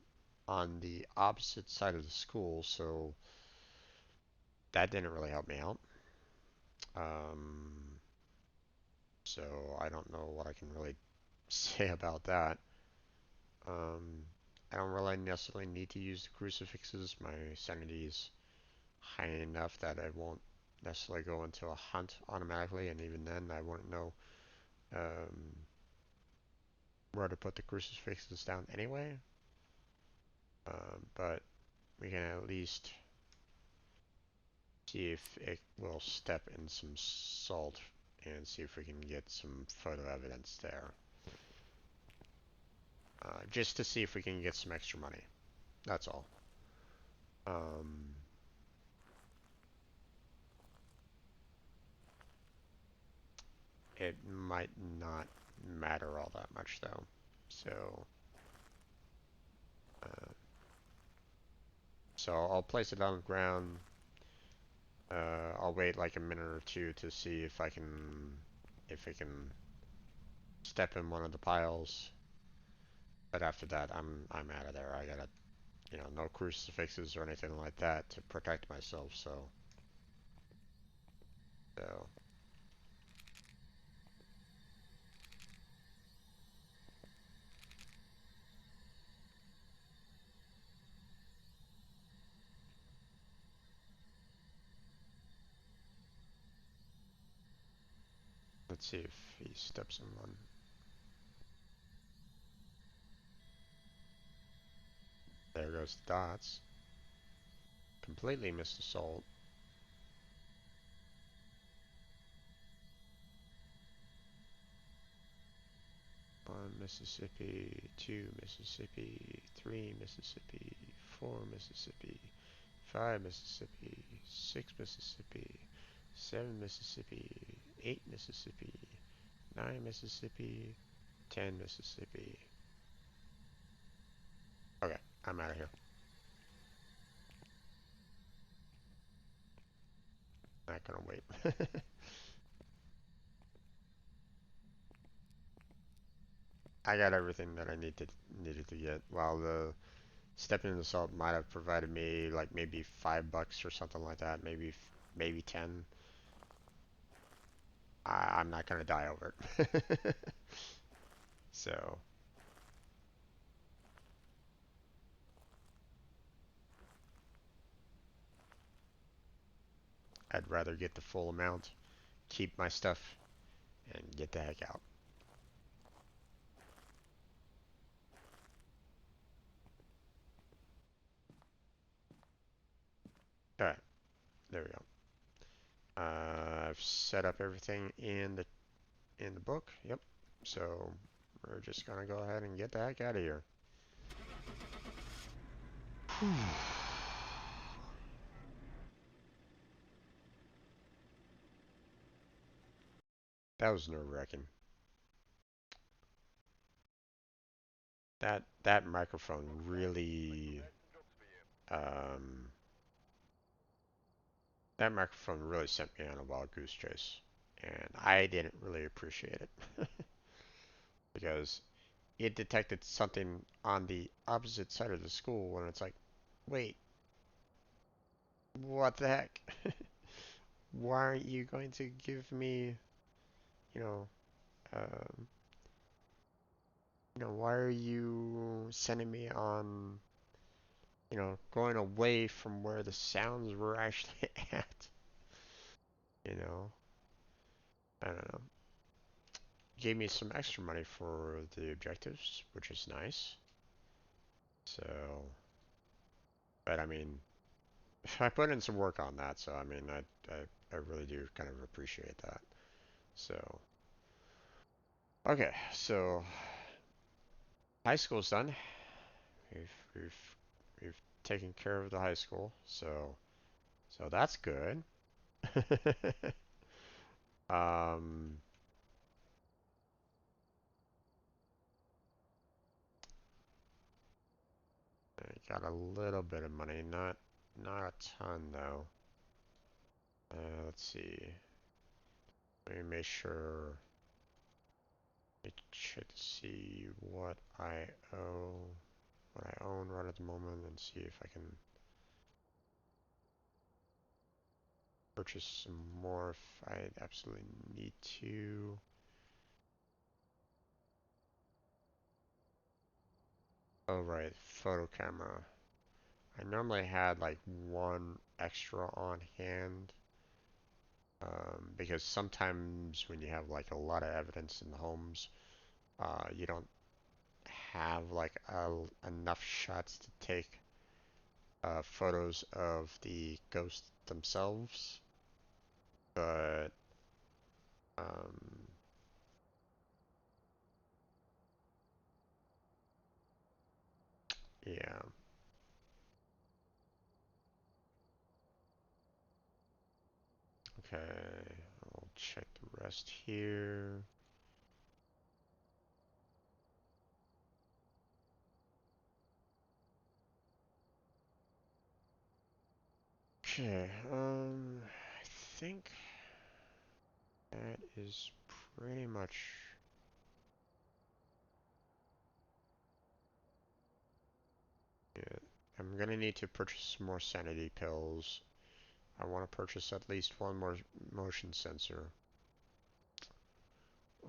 on the opposite side of the school, so that didn't really help me out. Um, so I don't know what I can really say about that. Um, I don't really necessarily need to use the crucifixes. My sanity is high enough that I won't necessarily go into a hunt automatically, and even then I wouldn't know um, where to put the crucifixes down anyway. But we can at least see if it will step in some salt and see if we can get some photo evidence there. Just to see if we can get some extra money. That's all. It might not matter all that much though. So, uh, so I'll place it on the ground. I'll wait like a minute or two to see if I can step in one of the piles. But after that, I'm out of there. I gotta, no crucifixes or anything like that to protect myself. So let's see if he steps in one. There goes the dots. Completely missed the salt. 1 Mississippi, 2 Mississippi, 3 Mississippi, 4 Mississippi, 5 Mississippi, 6 Mississippi, 7 Mississippi, 8 Mississippi, 9 Mississippi, 10 Mississippi. Okay, I'm out of here. Not gonna wait. I got everything that I needed to get. While the stepping in the salt might have provided me like maybe $5 or something like that, maybe 10. I'm not gonna die over it. So I'd rather get the full amount, keep my stuff, and get the heck out. Alright, there we go. I've set up everything in the book. Yep. So we're just gonna go ahead and get the heck out of here. That was nerve-wracking. That microphone really um that microphone really sent me on a wild goose chase, and I didn't really appreciate it because it detected something on the opposite side of the school, and it's like, wait, what the heck? Why aren't you going to give me, you know, um, why are you sending me on, going away from where the sounds were actually at? You know, I don't know. Gave me some extra money for the objectives, which is nice. So, but I mean, I put in some work on that, so I mean, I really do kind of appreciate that. So, okay, so high school's done. We've we've we've taken care of the high school, so that's good. um, I got a little bit of money, not a ton though. Let's see. Let me make sure. Let me check to see what I own right at the moment, and see if I can purchase some more if I absolutely need to. Oh right, photo camera. I normally had like one extra on hand, because sometimes when you have like a lot of evidence in the homes, you don't have like enough shots to take photos of the ghosts themselves. But um, yeah. Okay, I'll check the rest here. Okay, I think that is pretty much it. I'm gonna need to purchase some more sanity pills. I want to purchase at least one more motion sensor.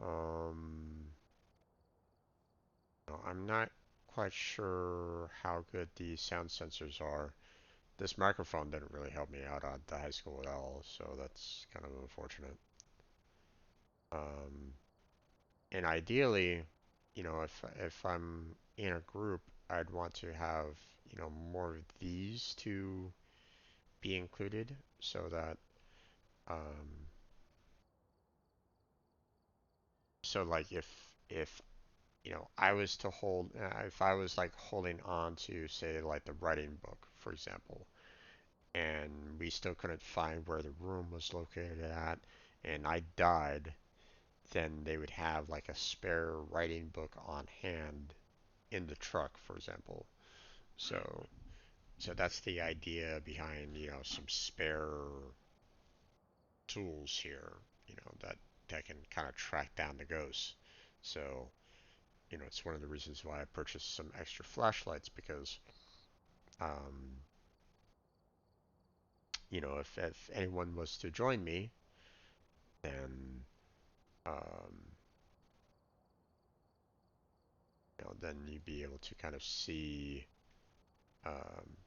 Um, no, I'm not quite sure how good the sound sensors are. This microphone didn't really help me out at the high school at all, so that's kind of unfortunate. Um, and ideally, if I'm in a group, I'd want to have, more of these to be included so that, um, so like if I was to hold, if I was like holding on to, say, like the writing book, for example, and we still couldn't find where the room was located at, and I died, then they would have like a spare writing book on hand in the truck, for example. So, so that's the idea behind, some spare tools here, that can kind of track down the ghosts. So, you know, it's one of the reasons why I purchased some extra flashlights because, um, you know, if anyone was to join me, then, um, you know, then you'd be able to kind of see, um,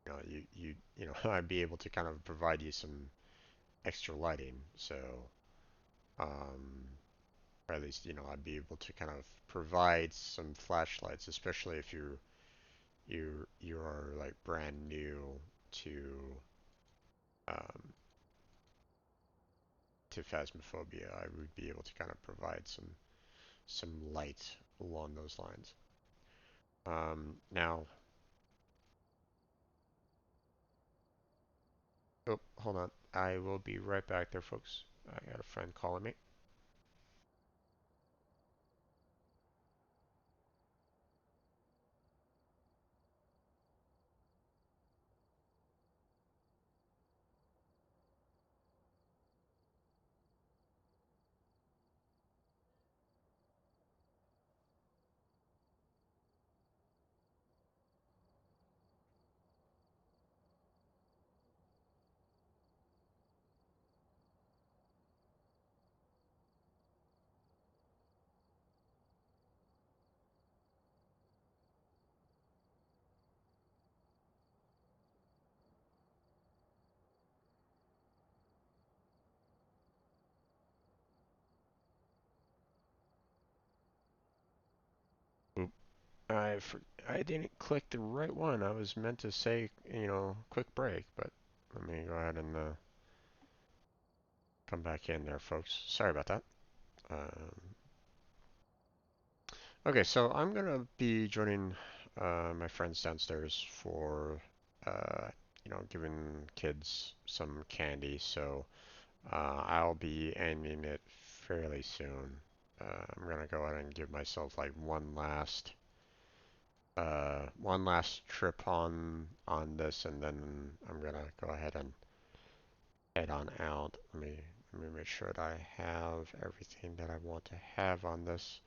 you know, I'd be able to kind of provide you some extra lighting. So, um, or at least, you know, I'd be able to kind of provide some flashlights, especially if you are like brand new to um, to Phasmophobia. I would be able to kind of provide some light along those lines. Now, oh, hold on. I will be right back there, folks. I got a friend calling me. Oop. I didn't click the right one. I was meant to say, you know, quick break, but let me go ahead and come back in there, folks. Sorry about that. Okay, so I'm gonna be joining my friends downstairs for you know, giving kids some candy. So I'll be ending it fairly soon. I'm gonna go ahead and give myself like one last trip on this, and then I'm gonna go ahead and head on out. Let me make sure that I have everything that I want to have on this.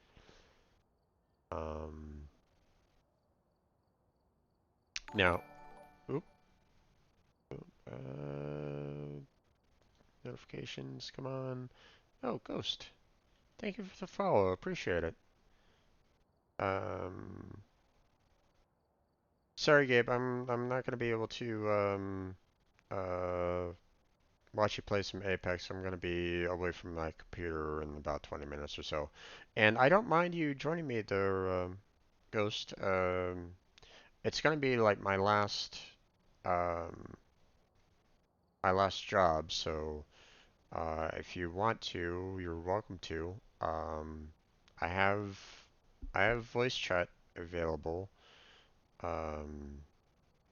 Um, Now, oop, uh, notifications, come on. Oh, Ghost. Thank you for the follow. Appreciate it. Um, Sorry, Gabe. I'm not gonna be able to uh watch you play some Apex. I'm gonna be away from my computer in about 20 minutes or so, and I don't mind you joining me there, Ghost. It's gonna be like um my last job, so. If you want to, you're welcome to. I have I have voice chat available. Um,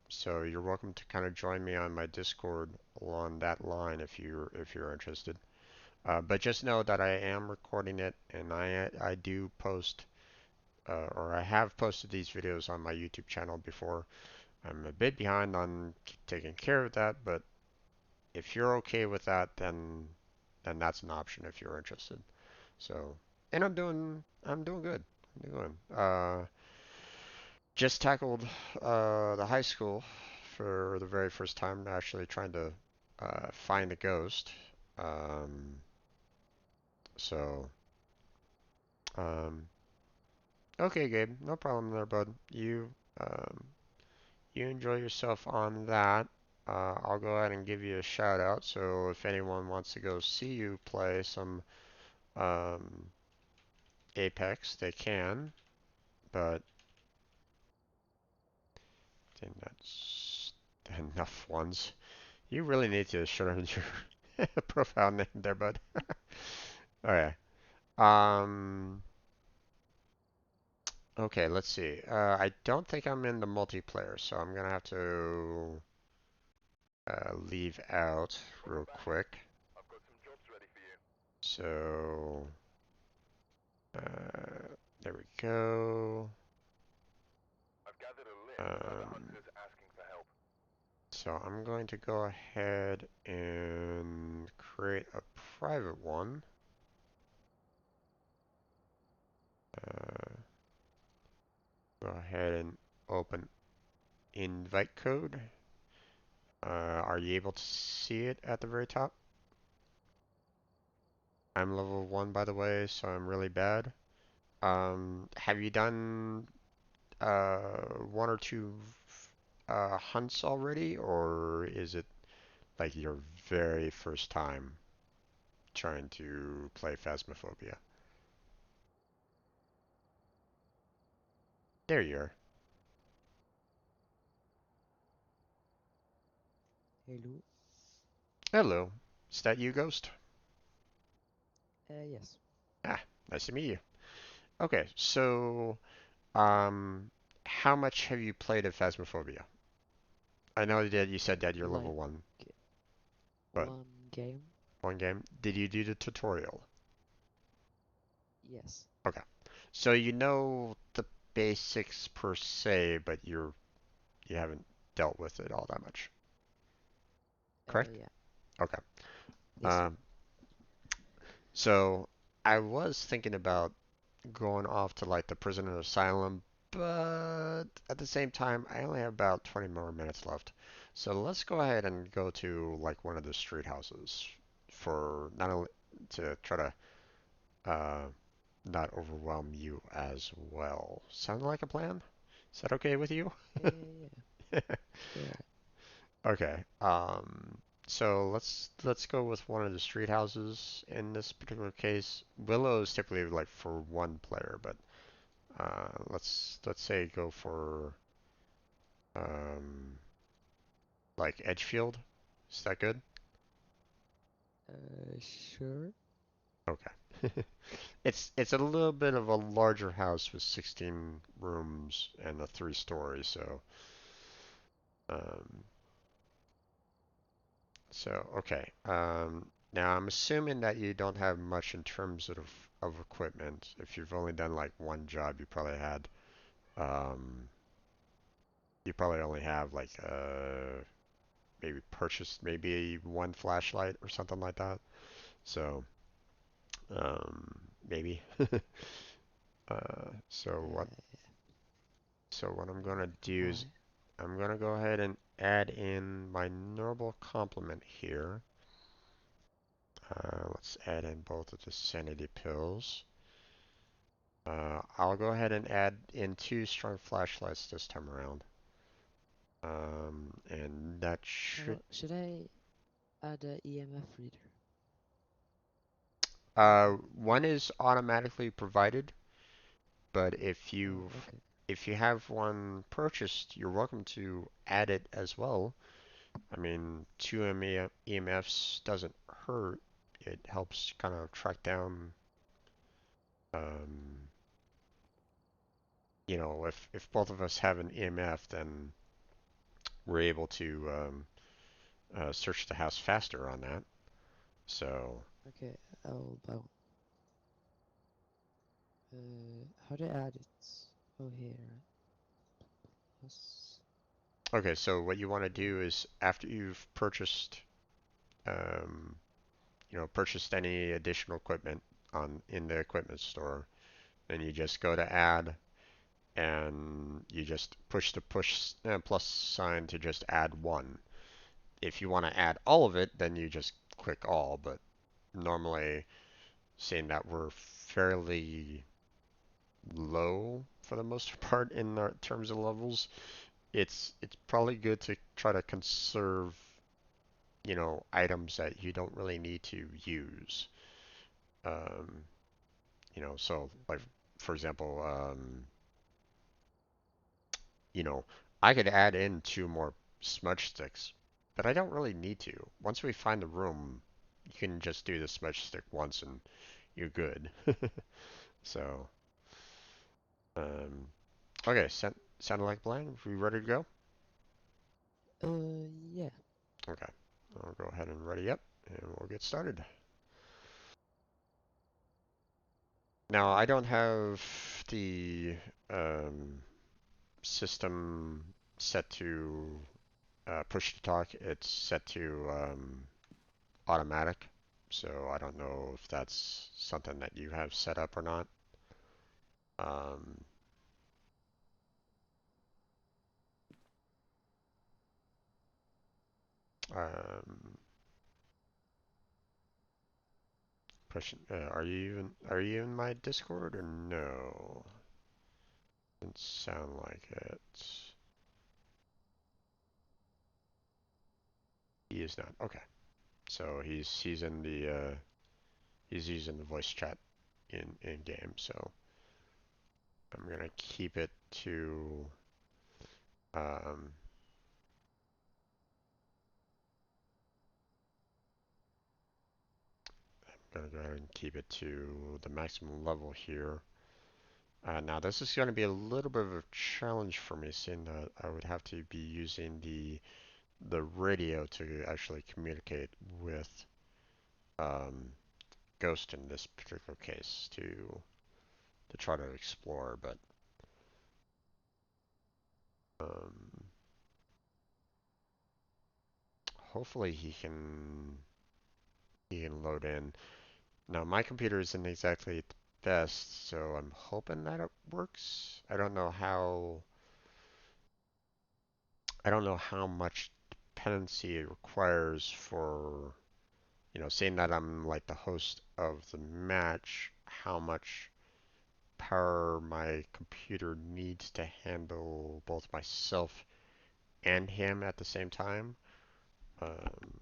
so you're welcome to kind of join me on my Discord along that line if you're interested. But just know that I am recording it, and I do post or I have posted these videos on my YouTube channel before. I'm a bit behind on taking care of that, but if you're okay with that, then that's an option if you're interested. So, and I'm doing good. I'm doing. Just tackled the high school for the very first time, actually trying to find the ghost. Um, so, um, okay, Gabe, no problem there, bud. Um, you enjoy yourself on that. I'll go ahead and give you a shout out. So if anyone wants to go see you play some um, Apex, they can. But I think that's enough ones. You really need to shorten your profile name there, bud. Okay. Um. Okay, let's see. I don't think I'm in the multiplayer, so I'm gonna have to leave out real quick. I've got some jobs ready for you. So, there we go. I've gathered a list of other Um, hunters asking for help. so I'm going to go ahead and create a private one. ahead and open invite code. Are you able to see it at the very top? I'm level 1, by the way, so I'm really bad. Have you done one or two hunts already, or is it like your very first time trying to play Phasmophobia? There you are. Hello. Hello. Is that you, Ghost? Yes. Ah, nice to meet you. Okay, so um, how much have you played of Phasmophobia? I know that you said that you're level Like 1, but one game? one game. Did you do the tutorial? Yes. Okay. So you know the basics per se, but you haven't dealt with it all that much. Correct? Yeah. Okay. Yes. Um, so I was thinking about going off to like the prisoner asylum, but at the same time, I only have about 20 more minutes left. So let's go ahead and go to like one of the street houses for not only to try to uh, not overwhelm you as well. Sound like a plan? Is that okay with you? Yeah. Yeah. Okay. So let's go with one of the street houses in this particular case. Willow is typically like for one player, but let's say go for um like Edgefield. Is that good? Sure. Okay. It's a little bit of a larger house with 16 rooms and a 3-story, so um okay. Now I'm assuming that you don't have much in terms of equipment. If you've only done like one job, um you probably only have like maybe purchased maybe one flashlight or something like that. So maybe. So what Yeah. so what I'm I gonna can do is buy. I'm gonna go ahead and add in my normal complement here. Let's add in both of the sanity pills. I'll go ahead and add in 2 strong flashlights this time around. And that should Should I add a EMF reader? one is automatically provided, but Oh, okay. if you have one purchased, you're welcome to add it as well. I mean, 2 EMFs doesn't hurt. It helps kind of track down, um, if both of us have an EMF, then we're able to search the house faster on that. So, Okay, I'll buy one. How do I add it? Oh, here. Plus. okay, so what you want to do is after you've um, purchased any additional equipment in the equipment store, then you just go to add and you just push the plus sign to just add one. If you want to add all of it, then you just click all, but normally, seeing that we're fairly low for the most part in terms of levels, it's probably good to try to conserve, items that you don't really need to use. Um, so like Okay. for example, I could add in 2 more smudge sticks, but I don't really need to. Once we find the room, you can just do the smudge stick once and you're good. So, um, okay, sounded like a plan. We ready to go? Yeah. Okay, I'll go ahead and ready up, and we'll get started. Now, I don't have the um, system set to push to talk. It's set to automatic, so I don't know if that's something that you have set up or not. Um, Um, question, are you in my Discord or no? Doesn't sound like it. He is not. Okay. So he's in the he's using the voice chat in game, so I'm gonna keep it to um I'm gonna go ahead and keep it to the maximum level here. Now this is going to be a little bit of a challenge for me, seeing that I would have to be using the radio to actually communicate with um, Ghost in this particular case to try to explore, but um, hopefully he can load in. Now my computer isn't exactly the best, so I'm hoping that it works. I don't know how much dependency it requires for, you know, saying that I'm like the host of the match, how much power my computer needs to handle both myself and him at the same time. Um,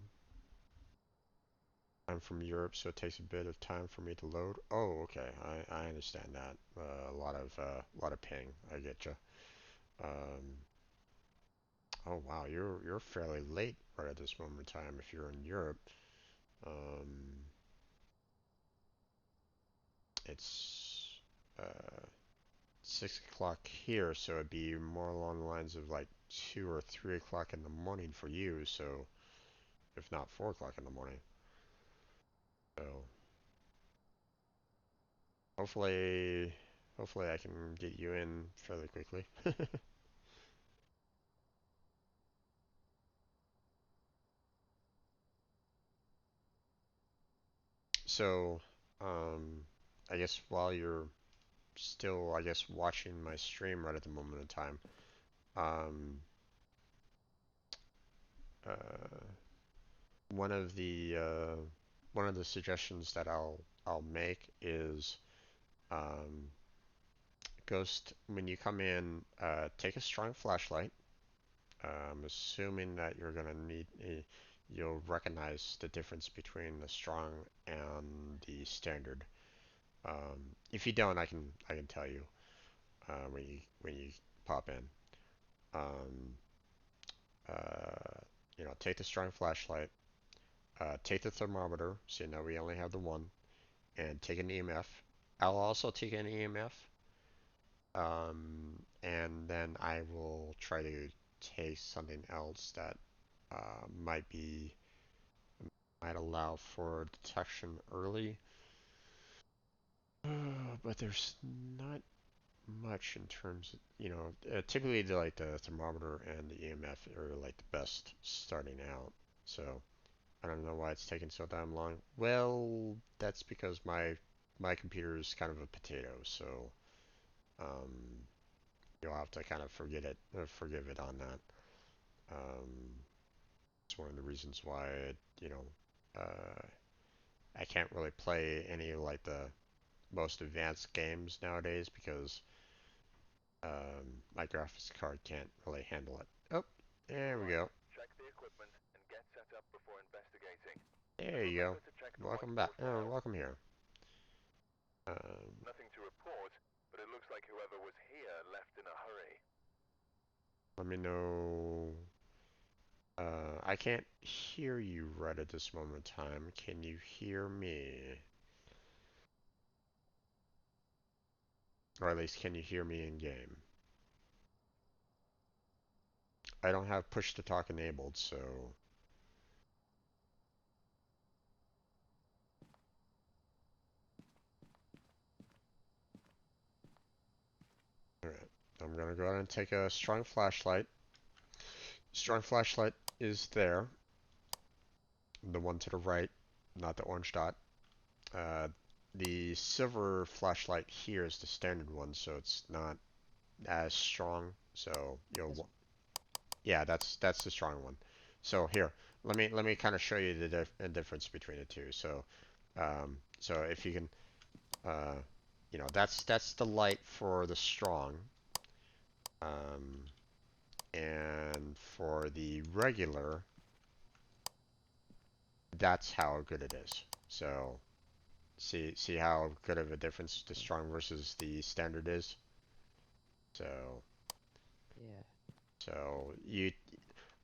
I'm from Europe, so it takes a bit of time for me to load. Oh, okay, I understand that. A lot of ping. I get you. Um, oh wow, you're fairly late right at this moment in time if you're in Europe. Um, it's uh, 6 o'clock here, so it'd be more along the lines of like 2 or 3 o'clock in the morning for you. So if not 4 o'clock in the morning. So hopefully, hopefully I can get you in fairly quickly. So, um, I guess while you're still, I guess, watching my stream right at the moment in time, um, uh, one of the uh, one of the suggestions that I'll make is um, Ghost, when you come in, take a strong flashlight. I'm assuming that you're gonna need you'll recognize the difference between the strong and the standard. If you don't, I can tell you when you pop in. Um, uh, you know, take the strong flashlight, take the thermometer, so you know we only have the one, and take an EMF. I'll also take an EMF, and then I will try to take something else that might be might allow for detection early. But there's not much in terms of, you know, typically like the thermometer and the EMF are like the best starting out. So I don't know why it's taking so damn long. Well, that's because my computer is kind of a potato, so um, you'll have to kind of forgive it on that. Um, it's one of the reasons why, you know, I can't really play any like the most advanced games nowadays because my graphics card can't really handle it. Oh, there we go. Check the equipment and get set up before investigating. There you go. Remember to check the Welcome back. whiteboard for help. Welcome here. Um, Nothing to report, but it looks like whoever was here left in a hurry. Let me know. I can't hear you right at this moment in time. Can you hear me? Or at least, can you hear me in game? I don't have push to talk enabled, so. Alright. I'm gonna go ahead and take a strong flashlight. Strong flashlight is there. The one to the right, not the orange dot. Uh, the silver flashlight here is the standard one, so it's not as strong. So This you'll, one. yeah, that's the strong one. So here, let me kind of show you the difference between the two. So if you can, uh, that's the light for the strong, um, and for the regular, that's how good it is. So see how good of a difference the strong versus the standard is. So Yeah. so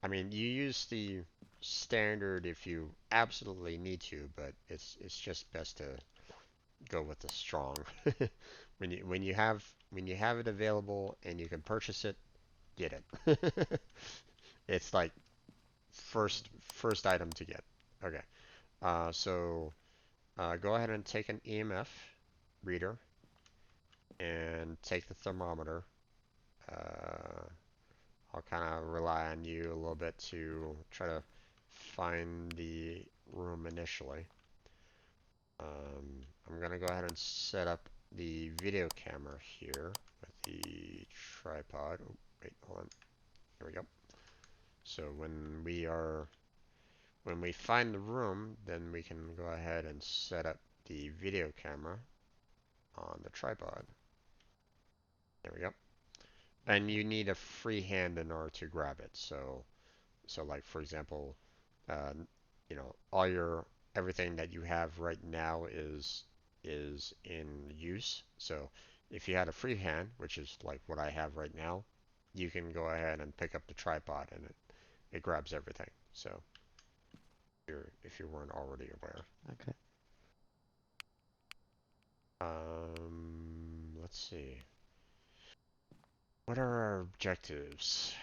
I mean, you use the standard if you absolutely need to, but it's just best to go with the strong. When you have it available and you can purchase it, get it. It's like first item to get. Okay. Go ahead and take an EMF reader and take the thermometer. Uh, I'll kind of rely on you a little bit to try to find the room initially. I'm gonna go ahead and set up the video camera here with the tripod. Oh, wait, hold on. There we go. So when we find the room, then we can go ahead and set up the video camera on the tripod. There we go. And you need a free hand in order to grab it. So like for example, uh, all everything that you have right now is in use. So if you had a free hand, which is like what I have right now, you can go ahead and pick up the tripod and it grabs everything. So if you weren't already aware. Okay. Let's see. What are our objectives?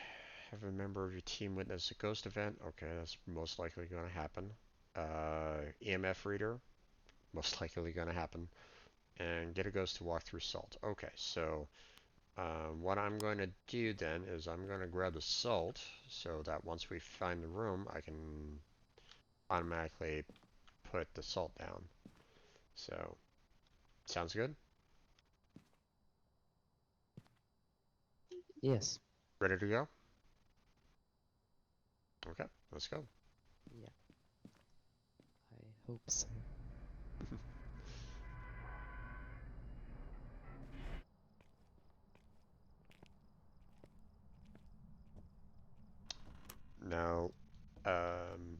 Have a member of your team witness a ghost event. Okay, that's most likely going to happen. EMF reader. Most likely going to happen. And get a ghost to walk through salt. Okay, so what I'm going to do then is I'm going to grab the salt so that once we find the room, I can automatically put the salt down. So, sounds good? Yes. Ready to go? Okay, let's go. Yeah. I hope so. Now, um,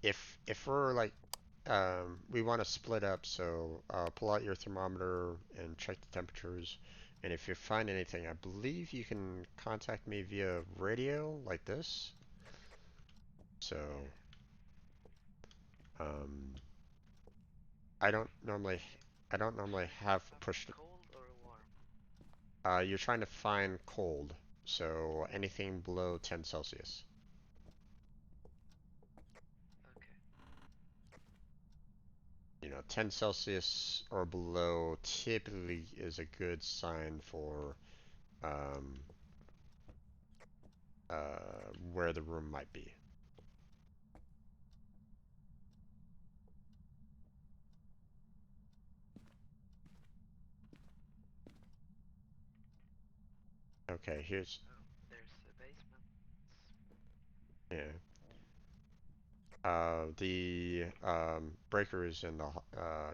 if we're like we want to split up, so pull out your thermometer and check the temperatures. And if you find anything, I believe you can contact me via radio like this. So um, I don't normally I don't normally have push. Cold or warm? You're trying to find cold, so anything below 10 Celsius. Okay. 10 Celsius or below typically is a good sign for um, where the room might be. Okay, here's Oh, there's a basement. yeah. The breaker is in the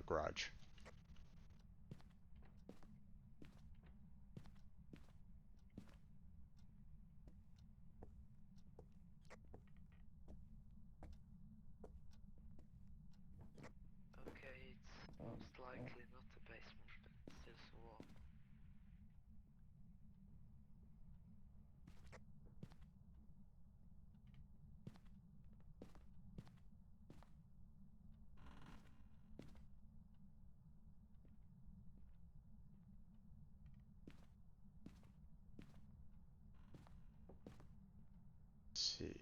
garage. Okay, it's most likely not a basement, but still so warm. Let's see.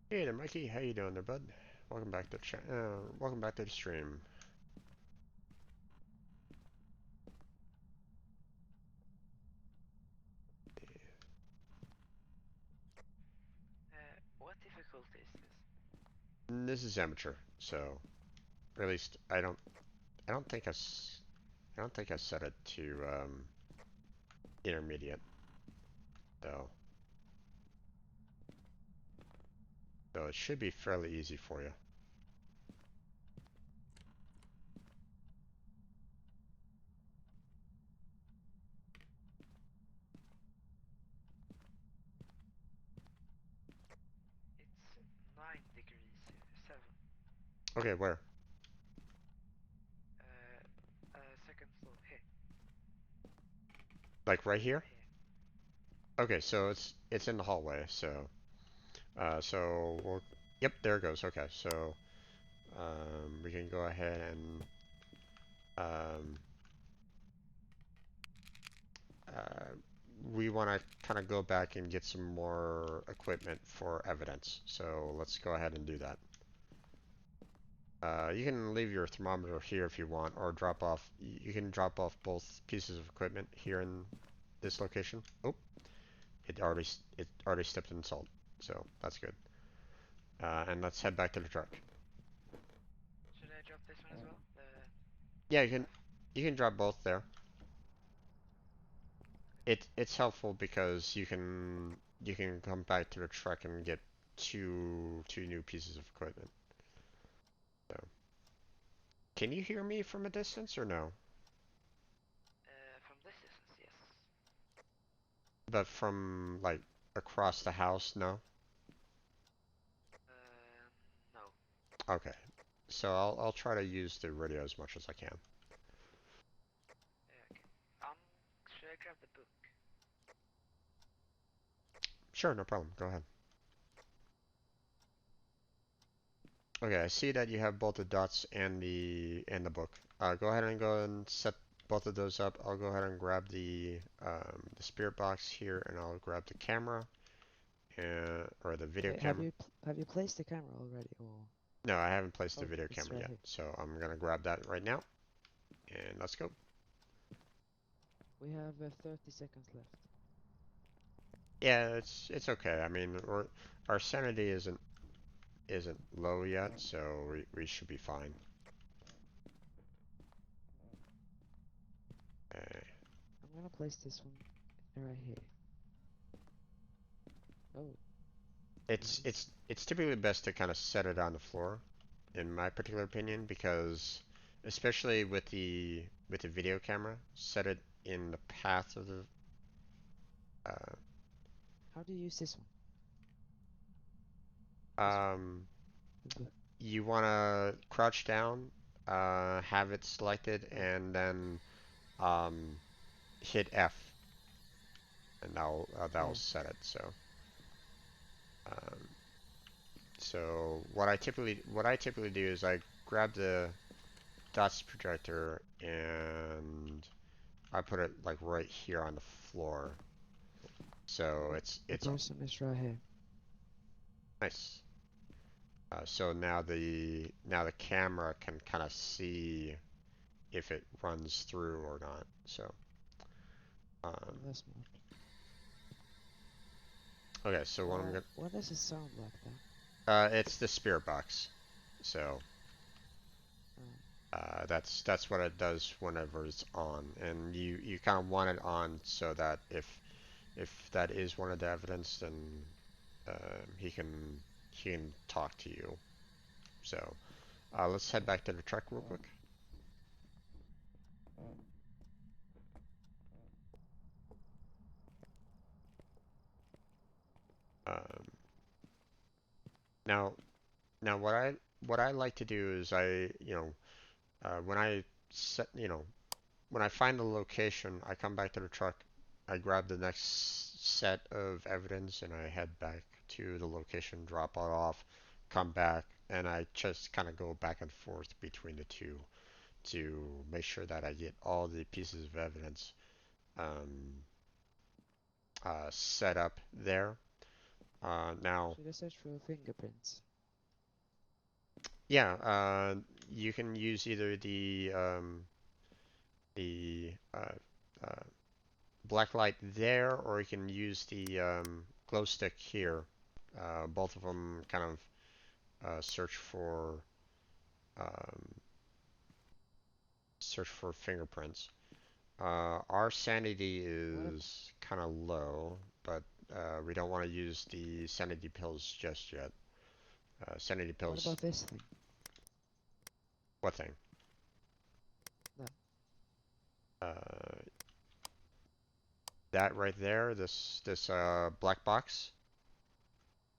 Hey there, Mikey. How you doing there, bud? Welcome back to welcome back to the stream. What difficulty is this? This is amateur, so or at least I don't think I don't think I set it to intermediate though. So it should be fairly easy for you. It's 9 degrees here. 7. Okay, where? Second floor. Here. Like right here? Here. Okay, so it's in the hallway, so so we'll, yep, there it goes. Okay, so we can go ahead and um, uh, we want to kind of go back and get some more equipment for evidence. So let's go ahead and do that. You can leave your thermometer here if you want, or drop off. You can drop off both pieces of equipment here in this location. Oh, it already stepped in salt, so that's good. And let's head back to the truck. Should I drop this one as well? Yeah, you can drop both there. It's helpful because you can come back to the truck and get two new pieces of equipment. So, can you hear me from a distance or no? From this distance, yes. But from like across the house, no? No. Okay. So I'll try to use the radio as much as I can. Yeah, okay. Should I grab the book? Sure, no problem. Go ahead. Okay, I see that you have both the dots and the book. Go ahead and set both of those up. I'll go ahead and grab the spirit box here, and I'll grab the camera, or the video Wait, camera. have you placed the camera already, or? No, I haven't placed the Oh, video it's camera right yet, here. so I'm gonna grab that right now, and let's go. We have 30 seconds left. Yeah, it's okay. I mean, our sanity isn't low yet, so we should be fine. Okay. I'm gonna place this one right here. Oh, It's typically best to kind of set it on the floor, in my particular opinion, because especially with the video camera, set it in the path of the how do you use this one? um The book. you want to crouch down, have it selected, and then hit F, and that'll Yeah. set it. Um, so what I typically do is I grab the dots projector and I put it like right here on the floor. So The it's person is right here. nice. So now the camera can kind of see if it runs through or not. So Oh, that's smart. okay, so what I'm gonna What does it sound like that? it's the spirit box. So that's what it does whenever it's on, and you kind of want it on so that if that is one of the evidence, then he can talk to you. So let's head back to the truck real quick. Um, now now what I like to do is when I set when I find the location, I come back to the truck, I grab the next set of evidence, and I head back to the location, drop it off, come back, and I just kind of go back and forth between the two to make sure that I get all the pieces of evidence um, set up there. Now, Should I search for fingerprints? yeah, you can use either the black light there, or you can use the glow stick here. Both of them kind of um, search for fingerprints. Our sanity is kind of low, but we don't want to use the sanity pills just yet. Sanity What pills. about this thing? What thing? No. That right there, this black box.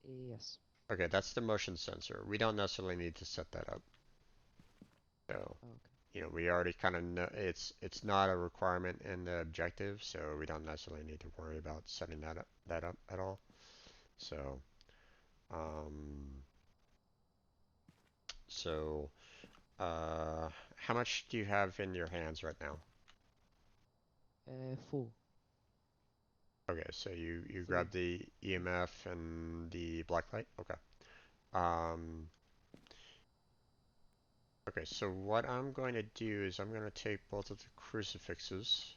Yes. Okay, that's the motion sensor. We don't necessarily need to set that up. So, Okay. you know, we already kind of know it's not a requirement in the objective, so we don't necessarily need to worry about setting that up at all. So, um, so, how much do you have in your hands right now? Full. Okay, so you 3. grab the EMF and the black light. Okay. Um, okay, so what I'm going to do is I'm going to take both of the crucifixes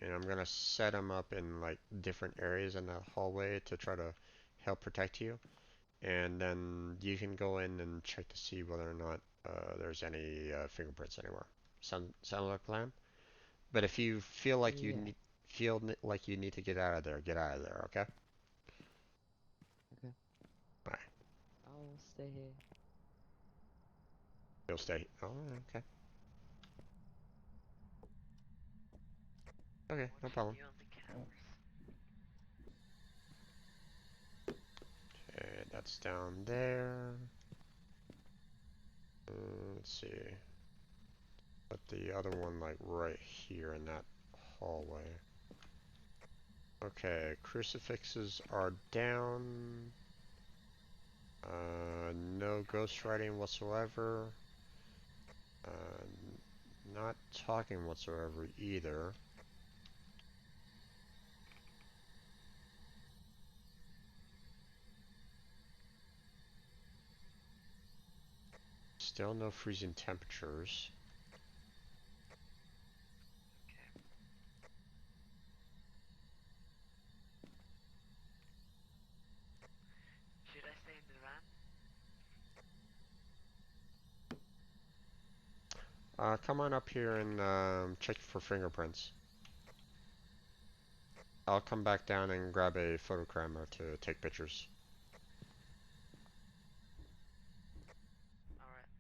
and I'm going to set them up in like different areas in the hallway to try to help protect you. And then you can go in and check to see whether or not there's any fingerprints anywhere. Sound like a plan? But if you feel like Yeah. like you need to get out of there, get out of there, okay? Okay. Alright. I'll stay here. You'll stay. Oh, okay. Okay, no What problem. you do on the cameras? Okay, that's down there. Let's see. Put the other one like right here in that hallway. Okay, crucifixes are down. No ghostwriting whatsoever. Not talking whatsoever either. Still no freezing temperatures. Okay. Should I stay in the van? Come on up here and check for fingerprints. I'll come back down and grab a photo camera to take pictures. Alright.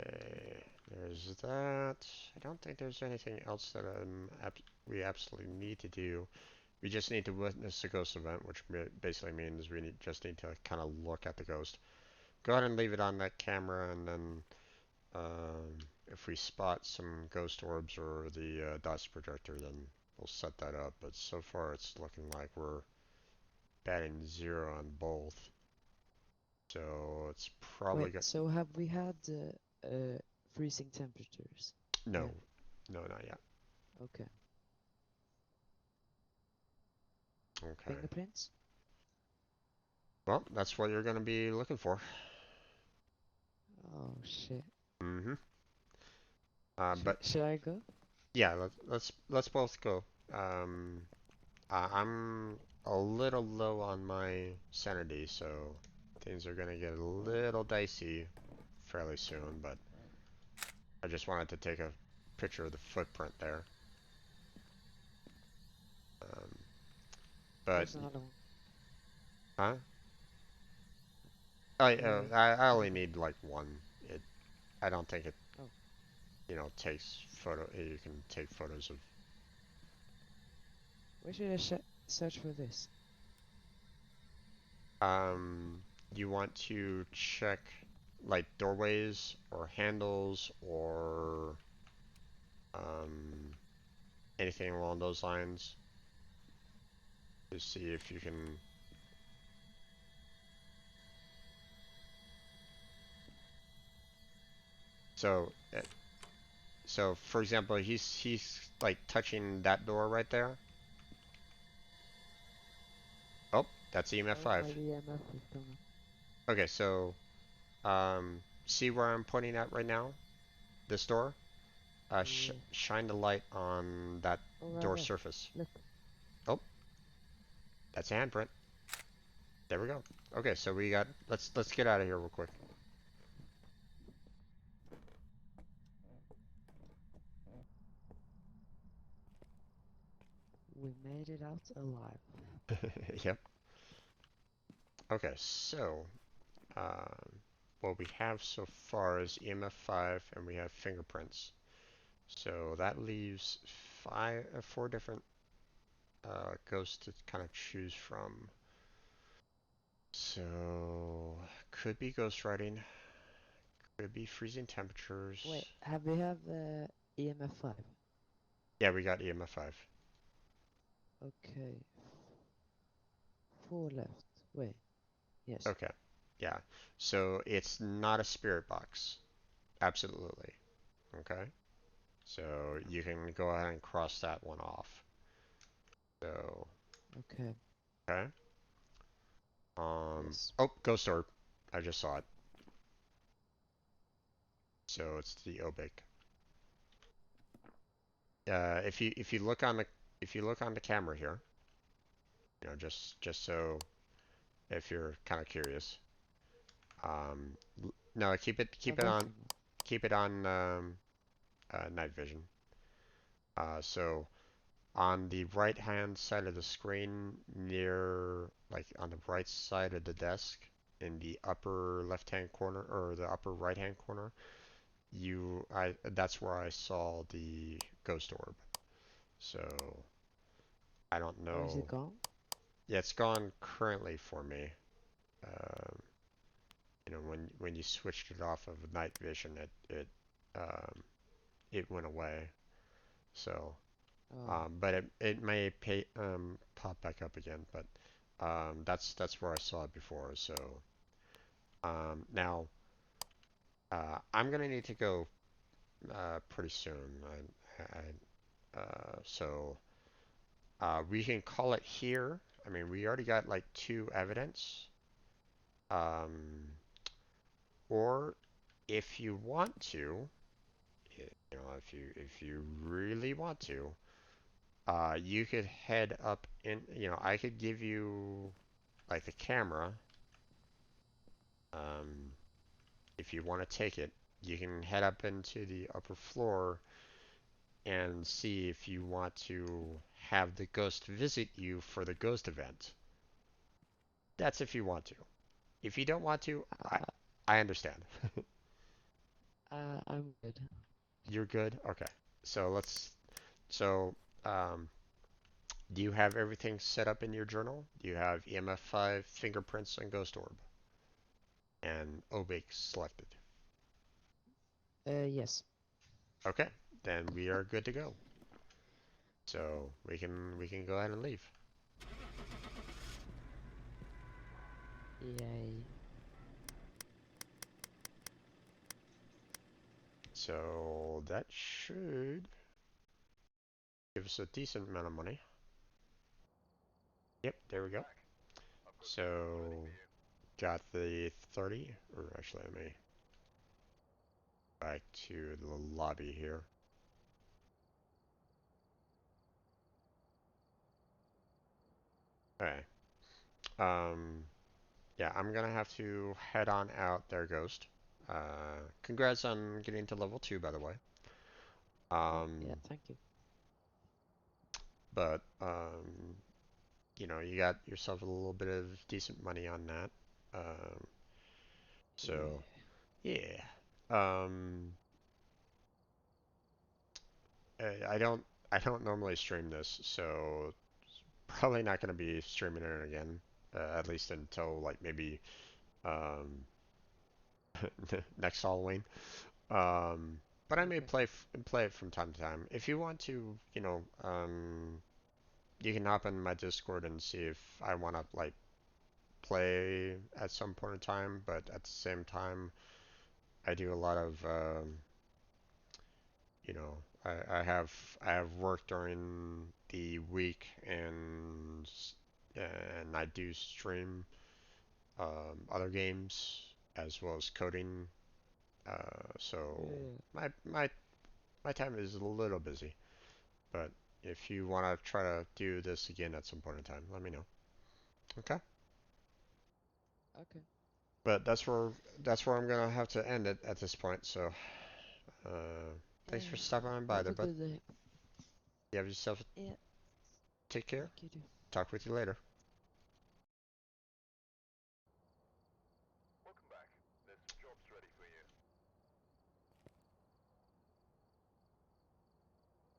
Okay, there's that. I don't think there's anything else that we absolutely need to do. We just need to witness the ghost event, which basically means we just need to kind of look at the ghost. Go ahead and leave it on that camera, and then if we spot some ghost orbs or the DOTS projector, then we'll set that up. But so far, it's looking like we're batting 0 on both. So it's probably Wait, good. so have we had freezing temperatures? No, Yeah. no, not yet. Okay. Okay. Fingerprints? Well, that's what you're going to be looking for. Oh shit. Mm-hmm. Sh But should I go? yeah, let's both go. Um, I'm a little low on my sanity, so things are gonna get a little dicey fairly soon. But I just wanted to take a picture of the footprint there. Um, but There's another one. huh? Uh, I over only there. need like one. I don't think it, Oh. takes photo. You can take photos of. Where should I search for this? You want to check like doorways or handles or um, anything along those lines to see if you can. So, so for example, he's like touching that door right there. Oh, that's EMF Oh, 5. my EMF is coming. Okay, so see where I'm pointing at right now? This door? Yeah. Shine the light on that Oh, right door there. surface. Look. Oh, that's a handprint. There we go. Okay, so we got. Let's get out of here real quick. We made it out alive. Yep. Okay, so what we have so far is EMF 5 and we have fingerprints. So that leaves four different ghosts to kind of choose from. So could be ghost writing, could be freezing temperatures. Wait, we have EMF 5? Yeah, we got EMF 5. Okay. 4 left. Wait. Yes. Okay. Yeah. So it's not a spirit box. Absolutely. Okay. So you can go ahead and cross that one off. So, Okay. okay. Yes. Oh, ghost orb. I just saw it. So it's the obic. If you look on the camera here, just so if you're kind of curious, no, Oh, that one. keep it on night vision. So on the right hand side of the screen, near like on the right side of the desk, in the upper left hand corner or the upper right hand corner, that's where I saw the ghost orb. So I don't Oh, is it know. gone? Yeah, it's gone currently for me. Um, when you switched it off of night vision, um, it went away. So, Oh. but it may pop back up again. But that's where I saw it before. So now I'm gonna need to go pretty soon. So we can call it here. I mean, we already got like 2 evidence. Um, or if you want to, if you really want to, you could head up in. I could give you like the camera. Um, if you want to take it, you can head up into the upper floor and see if you want to have the ghost visit you for the ghost event. That's if you want to. If you don't want to, I Uh, I understand. I'm good. You're good? Okay. So so um do you have everything set up in your journal? Do you have EMF5, fingerprints, and ghost orb? And OBIC selected. Yes. Okay, then we are good to go. So we can go ahead and leave. Yay. So that should give us a decent amount of money. Yep, there we go. So got the 30, or actually let me back to the lobby here. Okay. Yeah, I'm gonna have to head on out there, Ghost. Congrats on getting to level 2, by the way. Yeah, Um, thank you. but you got yourself a little bit of decent money on that. Um, so yeah. Um, I don't normally stream this, so probably not gonna be streaming it again. At least until like maybe um next Halloween. But I may Okay. play it from time to time. If you want to, you can hop in my Discord and see if I want to like play at some point in time. But at the same time, I do a lot of, you know, I have work during the week and I do stream other games as well as coding. So Yeah. my time is a little busy. But if you want to try to do this again at some point in time, let me know. Okay? Okay. But that's where I'm gonna have to end it at this point. So, thanks for stopping on by Have there, a bud. good day. You have yourself Yeah. take care. Thank you. Talk with you later. Welcome back. There's some jobs ready for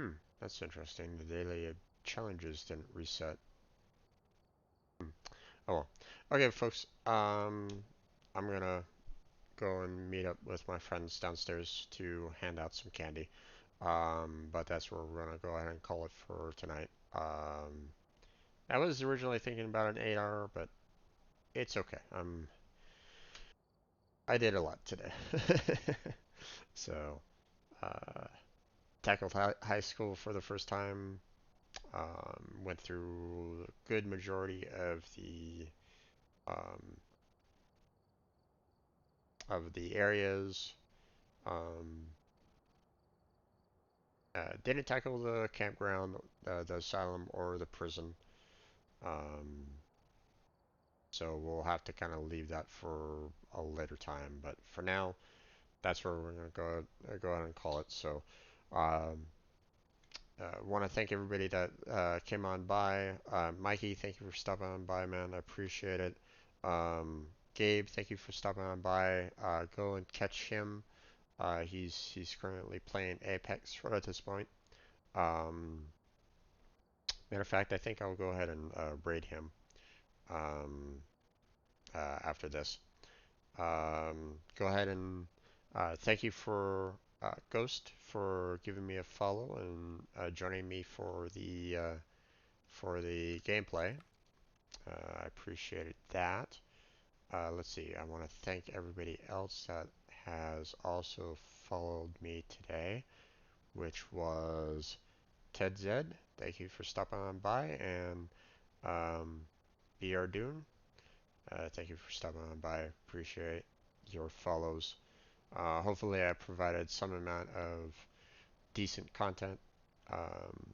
you. That's interesting. The daily challenges didn't reset. Oh well. Okay, folks. I'm gonna go and meet up with my friends downstairs to hand out some candy. But that's where we're gonna go ahead and call it for tonight. I was originally thinking about an 8 hour, but it's okay. I did a lot today. So, uh, tackled high school for the first time. Went through a good majority um, of the areas. Um, didn't tackle the campground, the asylum, or the prison. Um, so we'll have to kind of leave that for a later time. But for now, that's where we're gonna go ahead and call it. So, um, want to thank everybody that came on by. Mikey, thank you for stopping on by, man. I appreciate it. Gabe, thank you for stopping on by. Go and catch him. He's currently playing Apex at this point. Um, Matter of fact, I think I'll go ahead and raid him um, after this. Go ahead and thank you for Ghost for giving me a follow and joining me for the gameplay. I appreciated that. Let's see. I want to thank everybody else that has also followed me today, which was Ted Zed. Thank you for stopping on by, and um, BR Dune. Thank you for stopping on by. Appreciate your follows. Hopefully, I provided some amount of decent content um,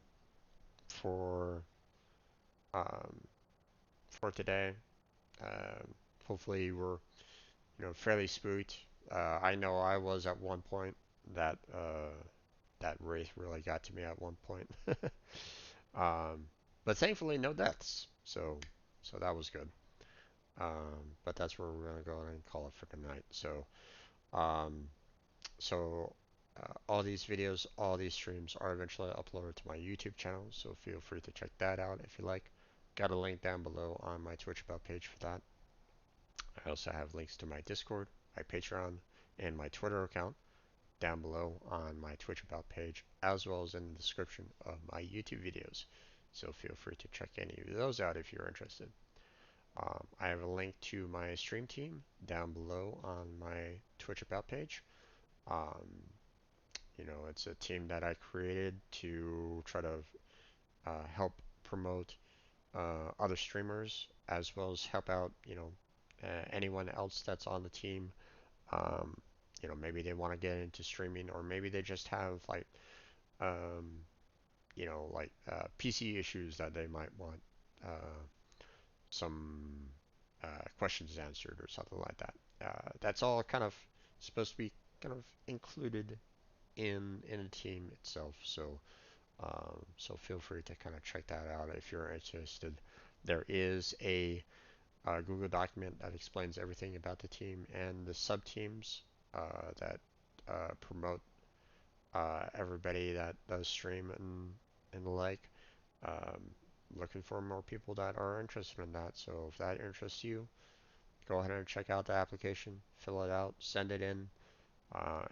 for um, for today. Um, Hopefully, we're fairly spooked. I know I was at one point. That that wraith really got to me at one point. um, but thankfully, no deaths. So that was good. But that's where we're gonna go and call it for tonight. Um, so all these videos, all these streams are eventually uploaded to my YouTube channel. So feel free to check that out if you like. Got a link down below on my Twitch about page for that. I also have links to my Discord, my Patreon, and my Twitter account down below on my Twitch about page, as well as in the description of my YouTube videos. So feel free to check any of those out if you're interested. I have a link to my stream team down below on my Twitch about page. Um, it's a team that I created to try to help promote other streamers as well as help out, anyone else that's on the team. Um, maybe they want to get into streaming, or maybe they just have um, PC issues that they might want some questions answered or something like that. That's all kind of supposed to be kind of included in the team itself. So feel free to kind of check that out if you're interested. There is a Google document that explains everything about the team and the sub teams that promote everybody that does stream and the like. Um, Looking for more people that are interested in that. So if that interests you, go ahead and check out the application, fill it out, send it in,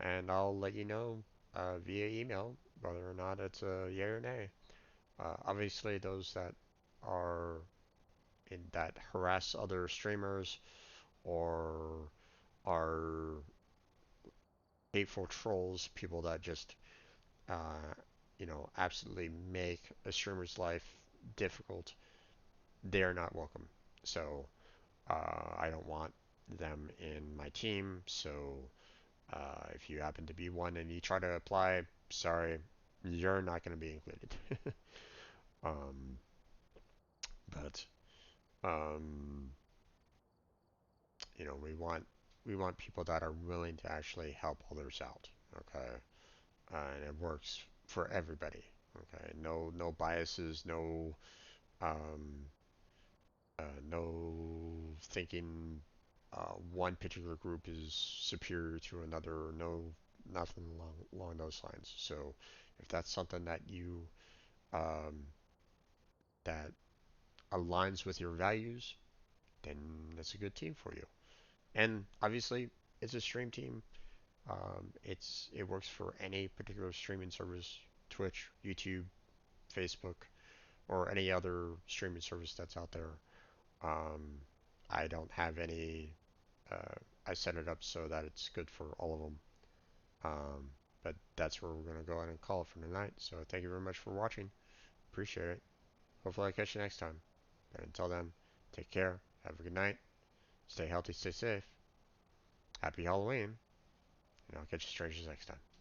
and I'll let you know via email whether or not it's a yay or nay. Obviously, those that are that harass other streamers or are hateful trolls, people that just absolutely make a streamer's life difficult, they're not welcome. So I don't want them in my team. So if you happen to be one and you try to apply, sorry, you're not going to be included. um, but um, we want people that are willing to actually help others out. Okay, and it works for everybody. Okay, no biases, no No thinking one particular group is superior to another. No, nothing along those lines. So if that's something that you um, that aligns with your values, then that's a good team for you. And obviously, it's a stream team. It works for any particular streaming service: Twitch, YouTube, Facebook, or any other streaming service that's out there. Um, I don't have any. Uh, I set it up so that it's good for all of them. But that's where we're gonna go ahead and call it for tonight. So thank you very much for watching. Appreciate it. Hopefully I catch you next time. But until then, take care. Have a good night. Stay healthy. Stay safe. Happy Halloween. And I'll catch you strangers next time.